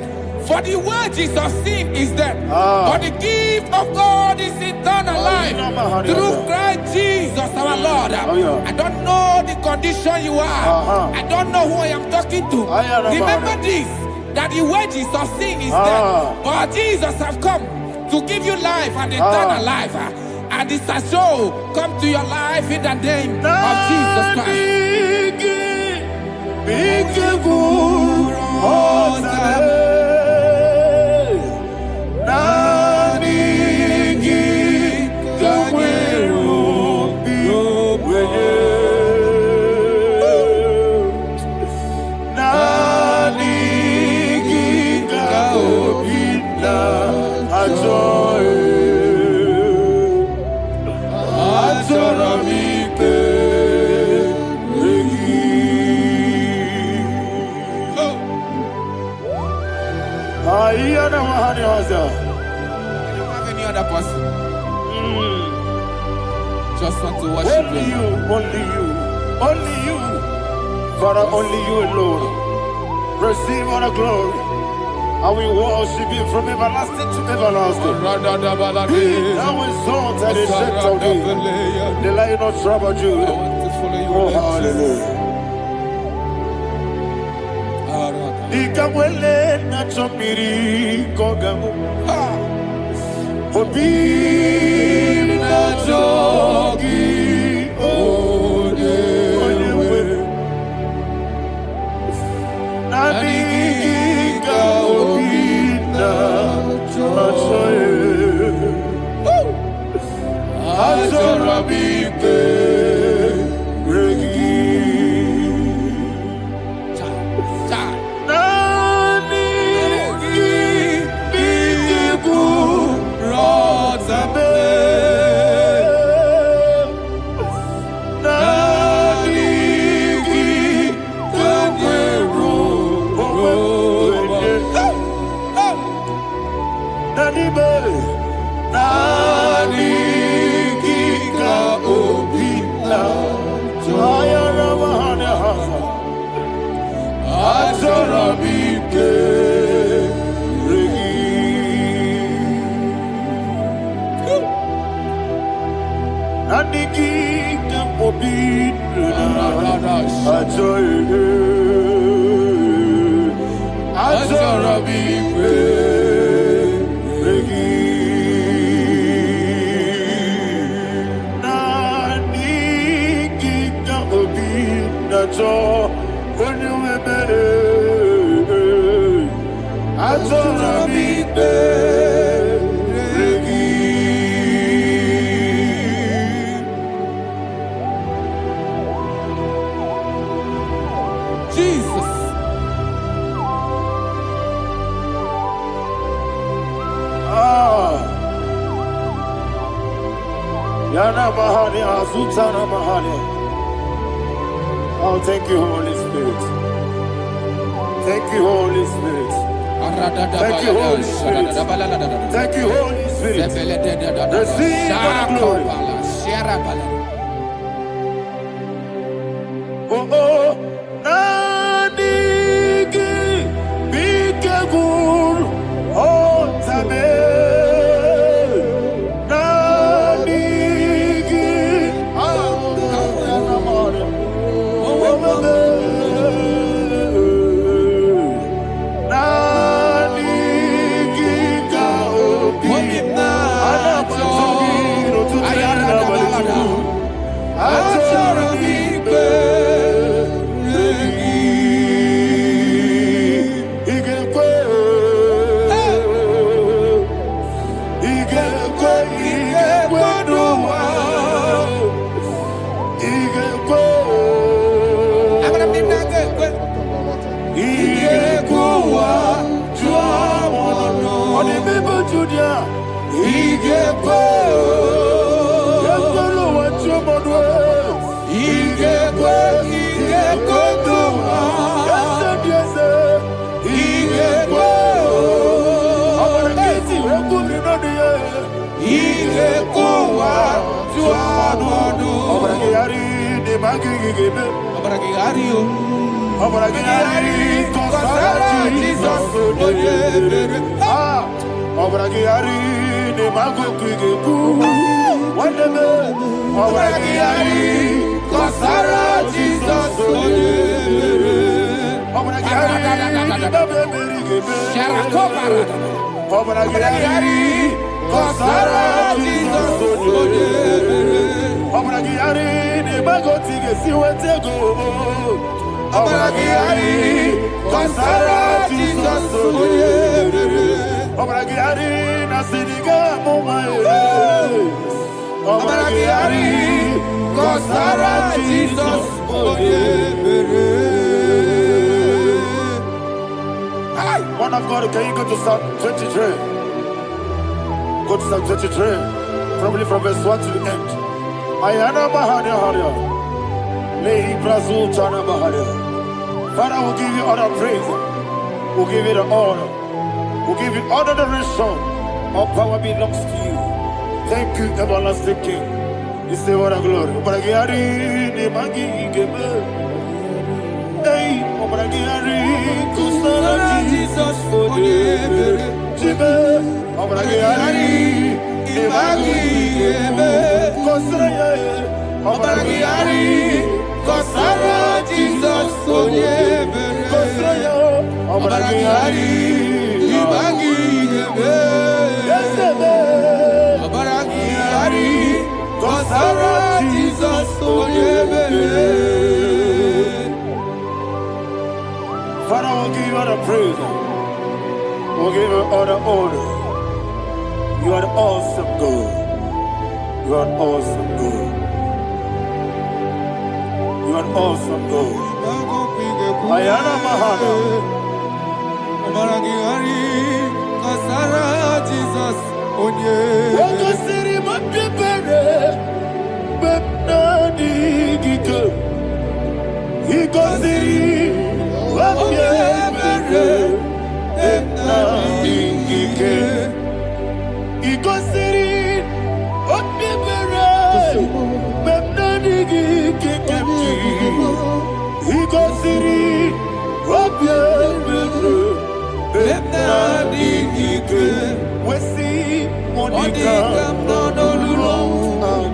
for the wages of sin is death, but the gift of God is eternal life through Christ Jesus our Lord. I don't know the condition you are. I don't know who I am talking to. Remember this, that the wages of sin is death, but Jesus has come to give you life and eternal life. And this shall show come to your life in the name of Jesus Christ. You don't have any other person. Just want to worship only you, only you, only you. Father, only you alone. Receive all the glory. And we worship you from everlasting to everlasting. Be thou exalted and set of thee, the Lion of tribe of Judah. Oh, hallelujah. Ikamwele na chomiri kogamu. Obi na jogi onewe. Nabigika obi na choye. Atorabike regi. Oh, thank you, Holy Spirit. Thank you, Holy Spirit. Thank you, Holy Spirit. Thank you, Holy Spirit. Receive the glory. Nanigi bikegur otame. Nanigi anamore. Nanigi kaobi. Anamazogiro tutayana. Man of God, can you go to Psalm 23? Go to Psalm 23, probably from verse 1 to the end. Ayana Mahania Haria. Lehi Brazil Chana Mahania. Father, we'll give you all the praise. We'll give you the honor. We'll give you all the adoration. All power belongs to you. Thank you, everlasting King. You say what a glory. Obragiari, ne magi gebe. Hey, Obragiari, Kusala Jesus for the Jibe. Obragiari, ne magi gebe. Kosraya, Obragiari, Kosara Jesus for the Kosraya, Obragiari, ne magi gebe. Yesebe, Obragiari. Kosara Jesus Father, we'll give you all the praise. We'll give you all the honor. You are the awesome God. You are an awesome God. You are an awesome God. Ayana Mahana. Kosara Jesus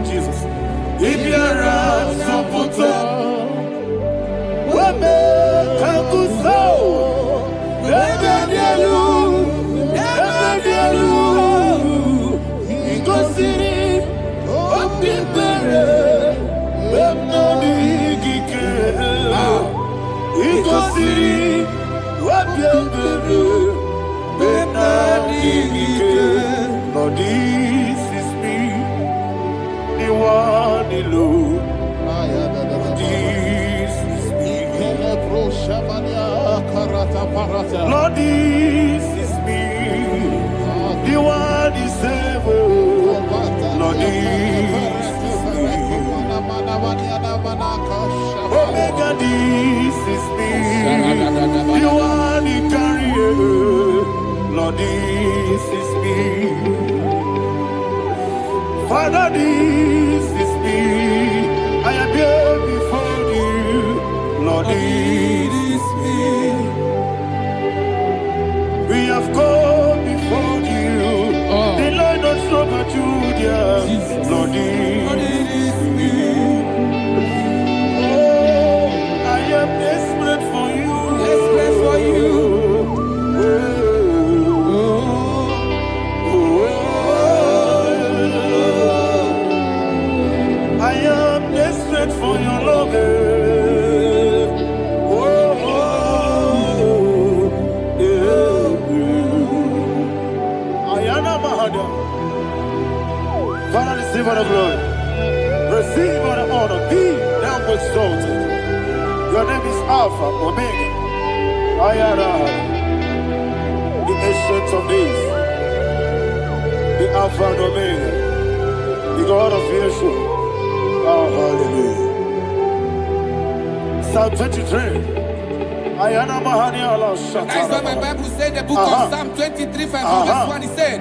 Jesus. If you're a supporter, Lord, this is me, the one alone. This is me. Lord, this is me, the one is able. Lord, this is me. Omega, this is me, the one in carrier. Lord, this is me. Father, this is me. I am here before you. Judah, Lord is me. Oh, I am desperate for you. Desperate for you. I am desperate for your love. Father, receive all the glory. Receive all the honor. Be thou exalted. Your name is Alpha, Omega. I am the ancient of days. The Alpha and Omega. The God of Yeshua. Oh, hallelujah. Psalm 23. That's what my Bible said, the book of Psalm 23, verse 1, he said,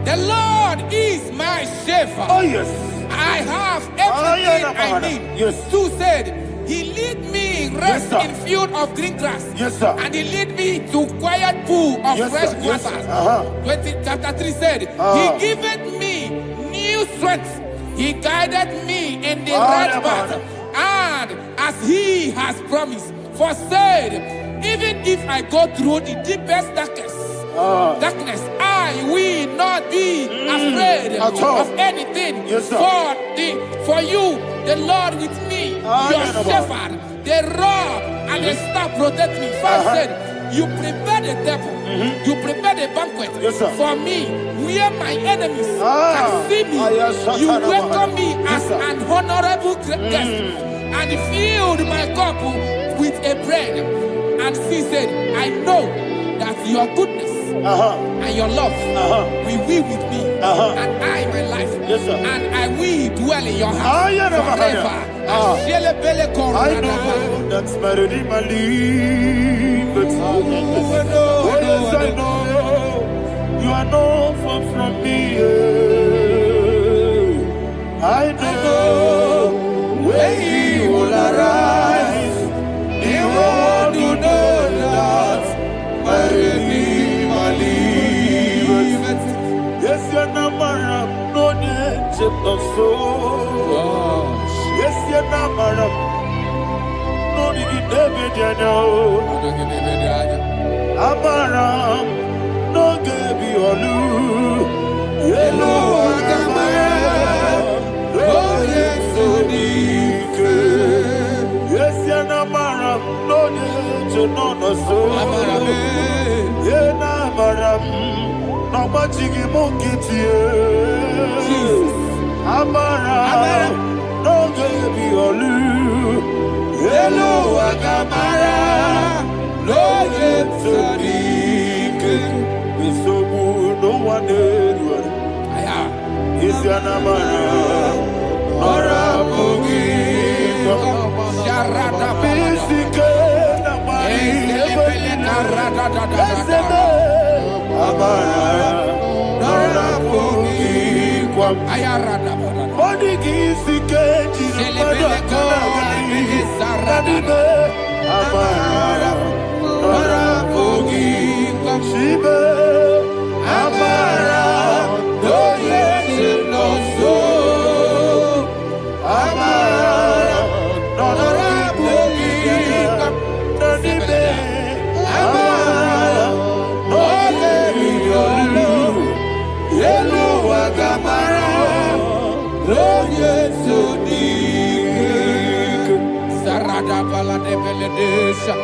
the Lord is my shepherd. Oh, yes. I have everything I need. Yes. 2 said, he lead me rest in field of green grass. Yes, sir. And he lead me to quiet pool of fresh waters. 20, chapter 3 said, he giveth me new strength. He guided me in the right path. And as he has promised, for said, even if I go through the deepest darkness, I will not be afraid of anything. Yes, for you, the Lord with me, your shepherd, the rod and the staff protect me. First said, you prepare the table, you prepare the banquet for me, where my enemies can see me. You welcome me as an honorable guest, and filled my cup with a bread. And she said, I know that your goodness and your love will be with me, and I, my life, and I will dwell in your house forever. I know that's my Redeemer lives. Oh, yes, I know you are not far from me. I know when he will arise, he will do that my Redeemer lives. Yes, you're not married, no need of soul. Yes, you're not married, no need of Amaram, no gebi olu, yelo agamara, no yesodike. Yes, yana maram, no yejo no so. Yena maram, no machigi mokiti. Amaram, no gebi olu, yelo agamara. No one is your number. Nora Bogi, Sharada Bisika, Nora Bogi, Ayarada Bodigi Sikeji, Nora Bogi, Shibe, Amara, no yes, no so. Amara, Nora Bogi, Nanibe, Amara, no Yelu, Yelu Agamara, no yes, so deep. Sarada Bala de Beledesha.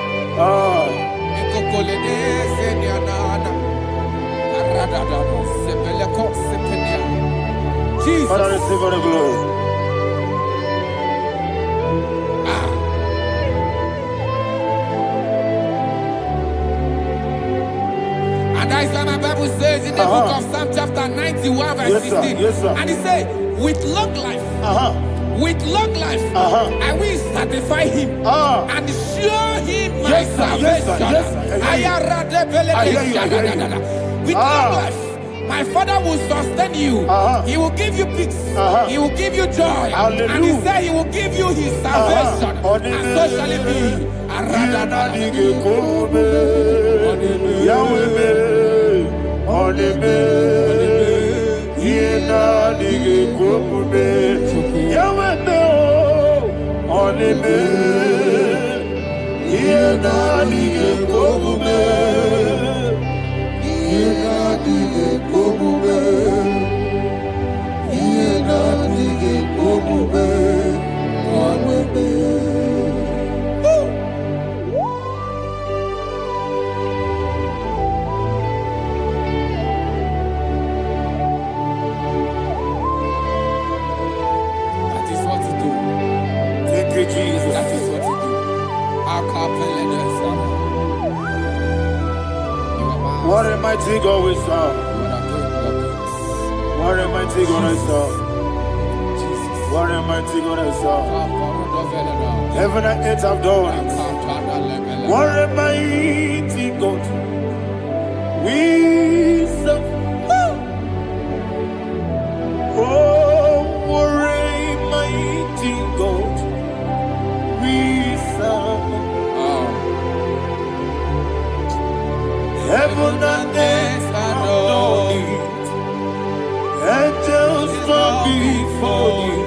Jesus. Father, receive all the glory. And that is why my Bible says in the book of Psalm chapter 91 verse 16. And he said, with long life, I will satisfy him and show him my salvation. With long life, my Father will sustain you. He will give you peace. He will give you joy. Hallelujah. And he said he will give you his salvation. And so shall it be. Yahweh, komume. Yahweh me onime. Yena dige komume. Yena dige komume. Yena dige komume. Jesus. That is what you do. What a mighty God we serve. What a mighty God I serve. What a mighty God I serve. Heaven and earth have done it. What a mighty God we serve. Oh, what a mighty God we serve. Heaven and earth adore it. Angels bow before you.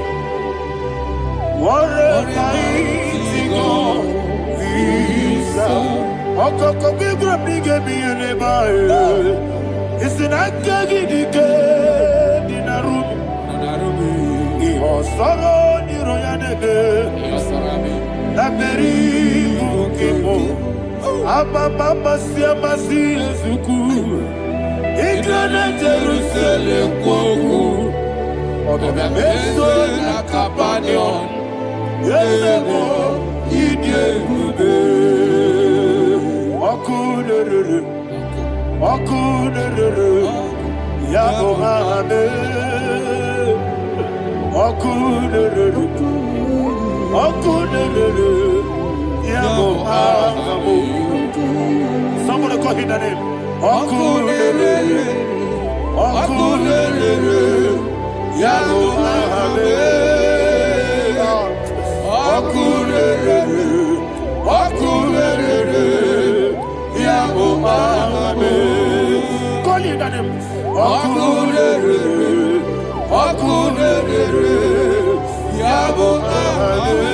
What a mighty God we serve. Okoko bigro bige biyene bae. Isinaka gidike dinarubi. Iho soro niroyanebe. Laberi bukimo. Ababa siamasi ezuku. Igrana Jerusalem kwoku. Obebe meso na kapanion. Yesemo idie gube. Okunere. Okunere. Yabo hame. Okunere. Okunere. Yabo hame. Somebody call him the name. Okunere. Okunere. Yabo hame. Okunere. Okunere. Yabo hame. Call him the name. Okunere. Okunere. Yabo hame.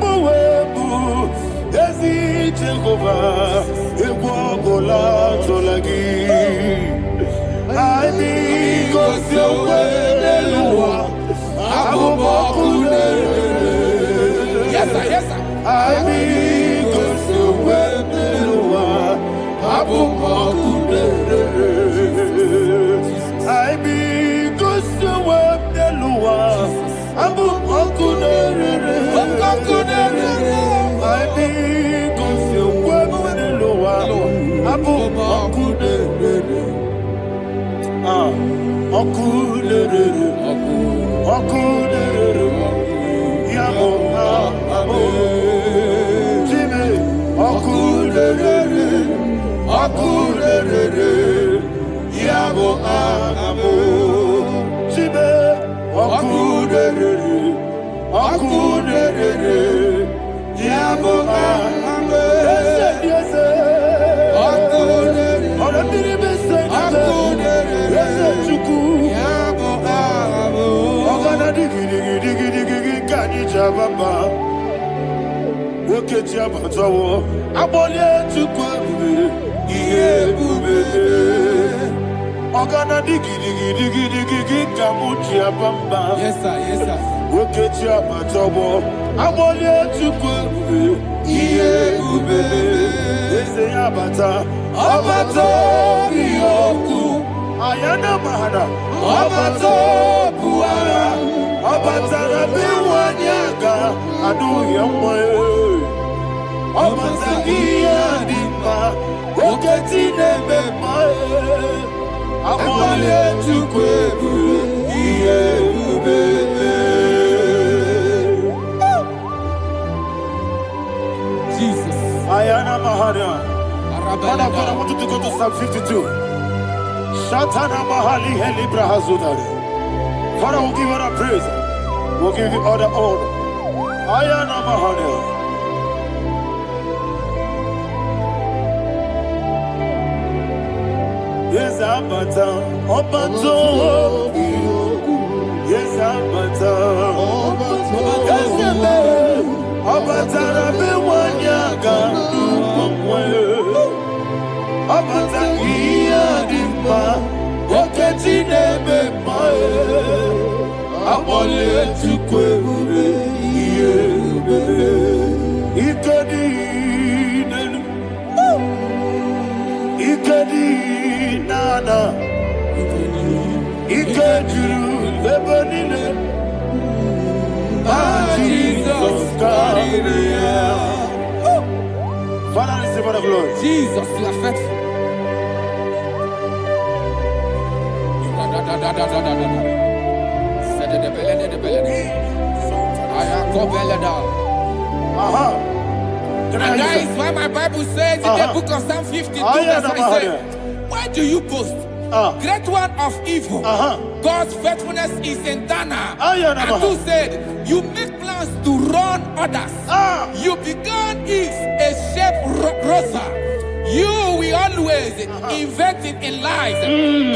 Mowebu ezi Jehovah egwogola tolagi. Ani gosi oweluwa abubokune. Yes sir, yes sir. Ani gosi oweluwa abubokune. Ani gosi oweluwa abubokune. Yes sir, yes sir. Ayana mahana Abato buara Abatara biwanyaga Adu yamwe Abatagia dimba Oketine bemae Amwale tukwebu Iye ubebe Jesus. Ayana mahana Man of God, I want you to go to Psalm 52. Shatana Mahali Heli Brahazudari. Father, we'll give you all the praise. We'll give you all the honor. Ayana Mahali. Yes, Abata. Obato. Yes, Abata. Yes, Abata. Rabe Wanyaga. Abata iya dimba, oketi nebe mae. Abole tukwe ube iye ube. Ikedi nenu, ikedi nana, ikediru lebanine. Jesus God. Father, receive all the glory. Jesus, you are faithful. And that is why my Bible says in the book of Psalm 52, verse 37, why do you boast? Great one of evil. God's faithfulness is eternal. And who said, you make plans to run others. You began is a shape rosa. You will always inventing in lies.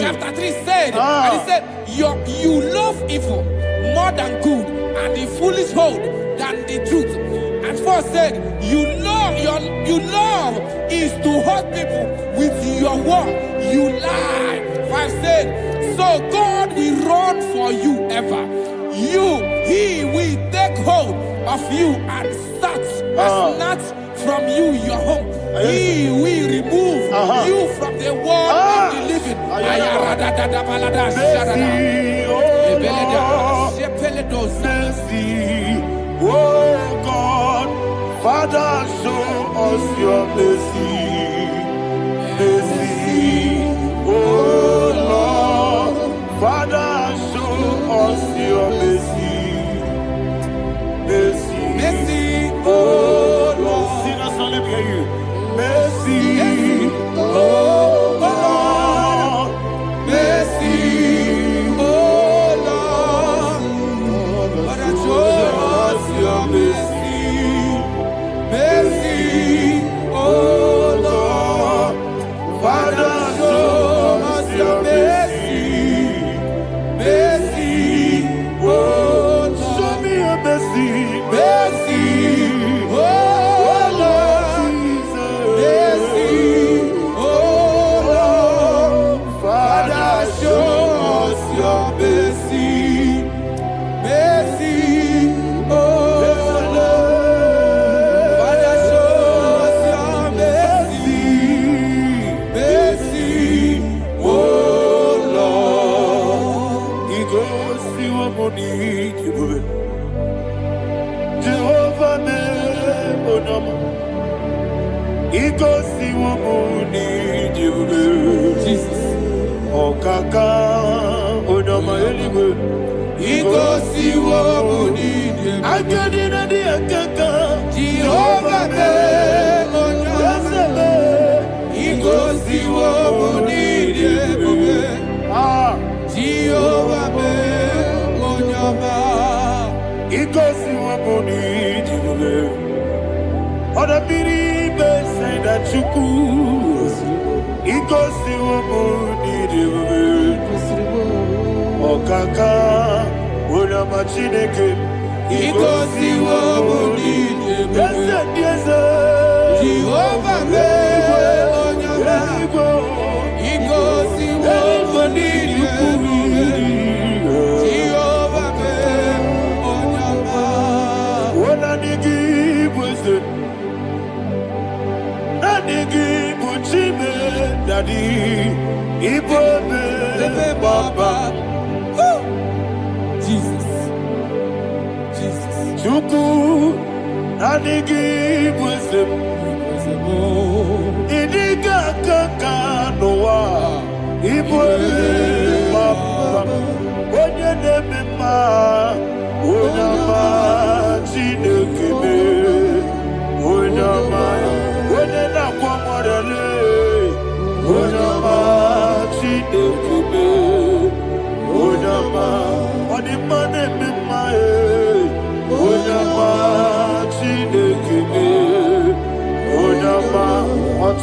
Chapter 3 said, and he said, you love evil more than good, and the foolish hold than the truth. And 4 said, you love is to hurt people with your word. You lie. 5 said, so God will run for you ever. He will take hold of you and snatch from you your home. He will remove you from the world of the living. Oh God, Father, show us your mercy. Mercy, oh Lord, Father, show us your mercy. Mercy, mercy, oh Lord. Sinners only hear you. Mercy, oh Lord. Mercy, oh Lord. Father, show us your mercy. Mercy, oh Lord. Father, show us your mercy. Mercy, oh Lord. Show me your mercy. Mercy, oh Lord. Mercy, oh Lord. Father, show us your mercy. Mercy, oh Lord. Father, show us your mercy. Mercy, oh Lord. He goes to a money. Jehovah me onama. He goes to a money. Jesus. Oh kaka onama eliwe. He goes to a money. I get in the kaka. Jehovah me onama. He goes to a money. Jehovah me onama. He goes to a money. Other people say that you could. He goes to a money. Oh kaka, una machineke. He goes to a money. Yes, Jehovah me onyama. He goes to a money. Jehovah me onyama. When I give wisdom, I give uchime daddy. Igbo me baba. Jesus. Chuku, Nanigi wisdom. Idiga kaka noa. Igbo me baba. Onye neme ma. Onyama chineke me. Onyama. Onye na kwa morele. Onyama chineke.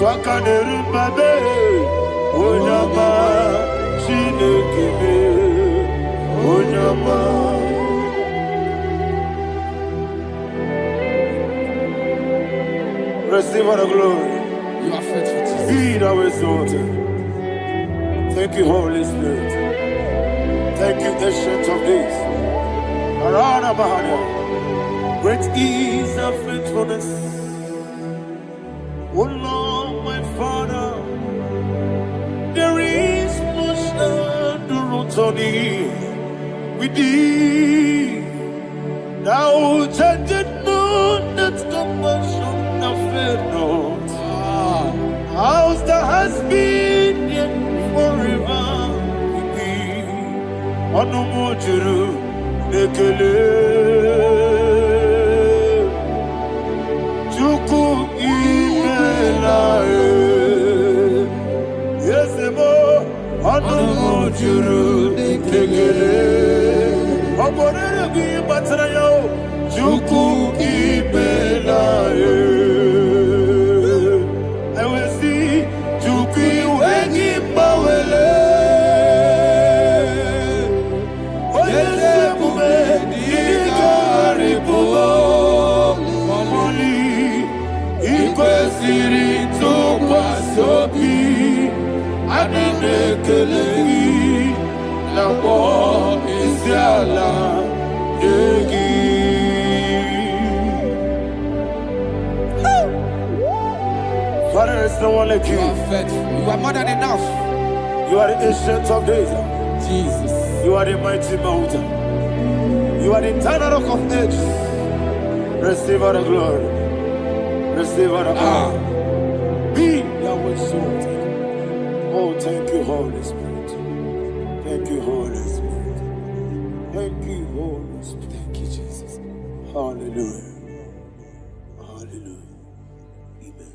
Wakaneru babe, Onyama, Chinekebe, Onyama. Receive all the glory. You are faithful, Jesus. Be thou exalted. Thank you, Holy Spirit. Thank you, Ancient of Days. Arana Bahana. Great is thy faithfulness. Oh Lord, my Father, there is much endurance on thee. With thee, thou changest not that compassion of faith not. How's the has been yet forever with thee? Onomojuru nekele. Chuku imelae. Yesemo onomojuru nekele. Oborere gi batrayo. Chuku imelae. Father, there is no one like you. You are faithful. You are more than enough. You are the Ancient of Days. Jesus. You are the mighty mountain. You are the eternal rock of ages. Receive all the glory. Receive all the honor. Be thou exalted. Oh, thank you, Holy Spirit. Thank you, Holy Spirit. Thank you, Holy Spirit. Thank you, Jesus. Hallelujah. Hallelujah. Amen.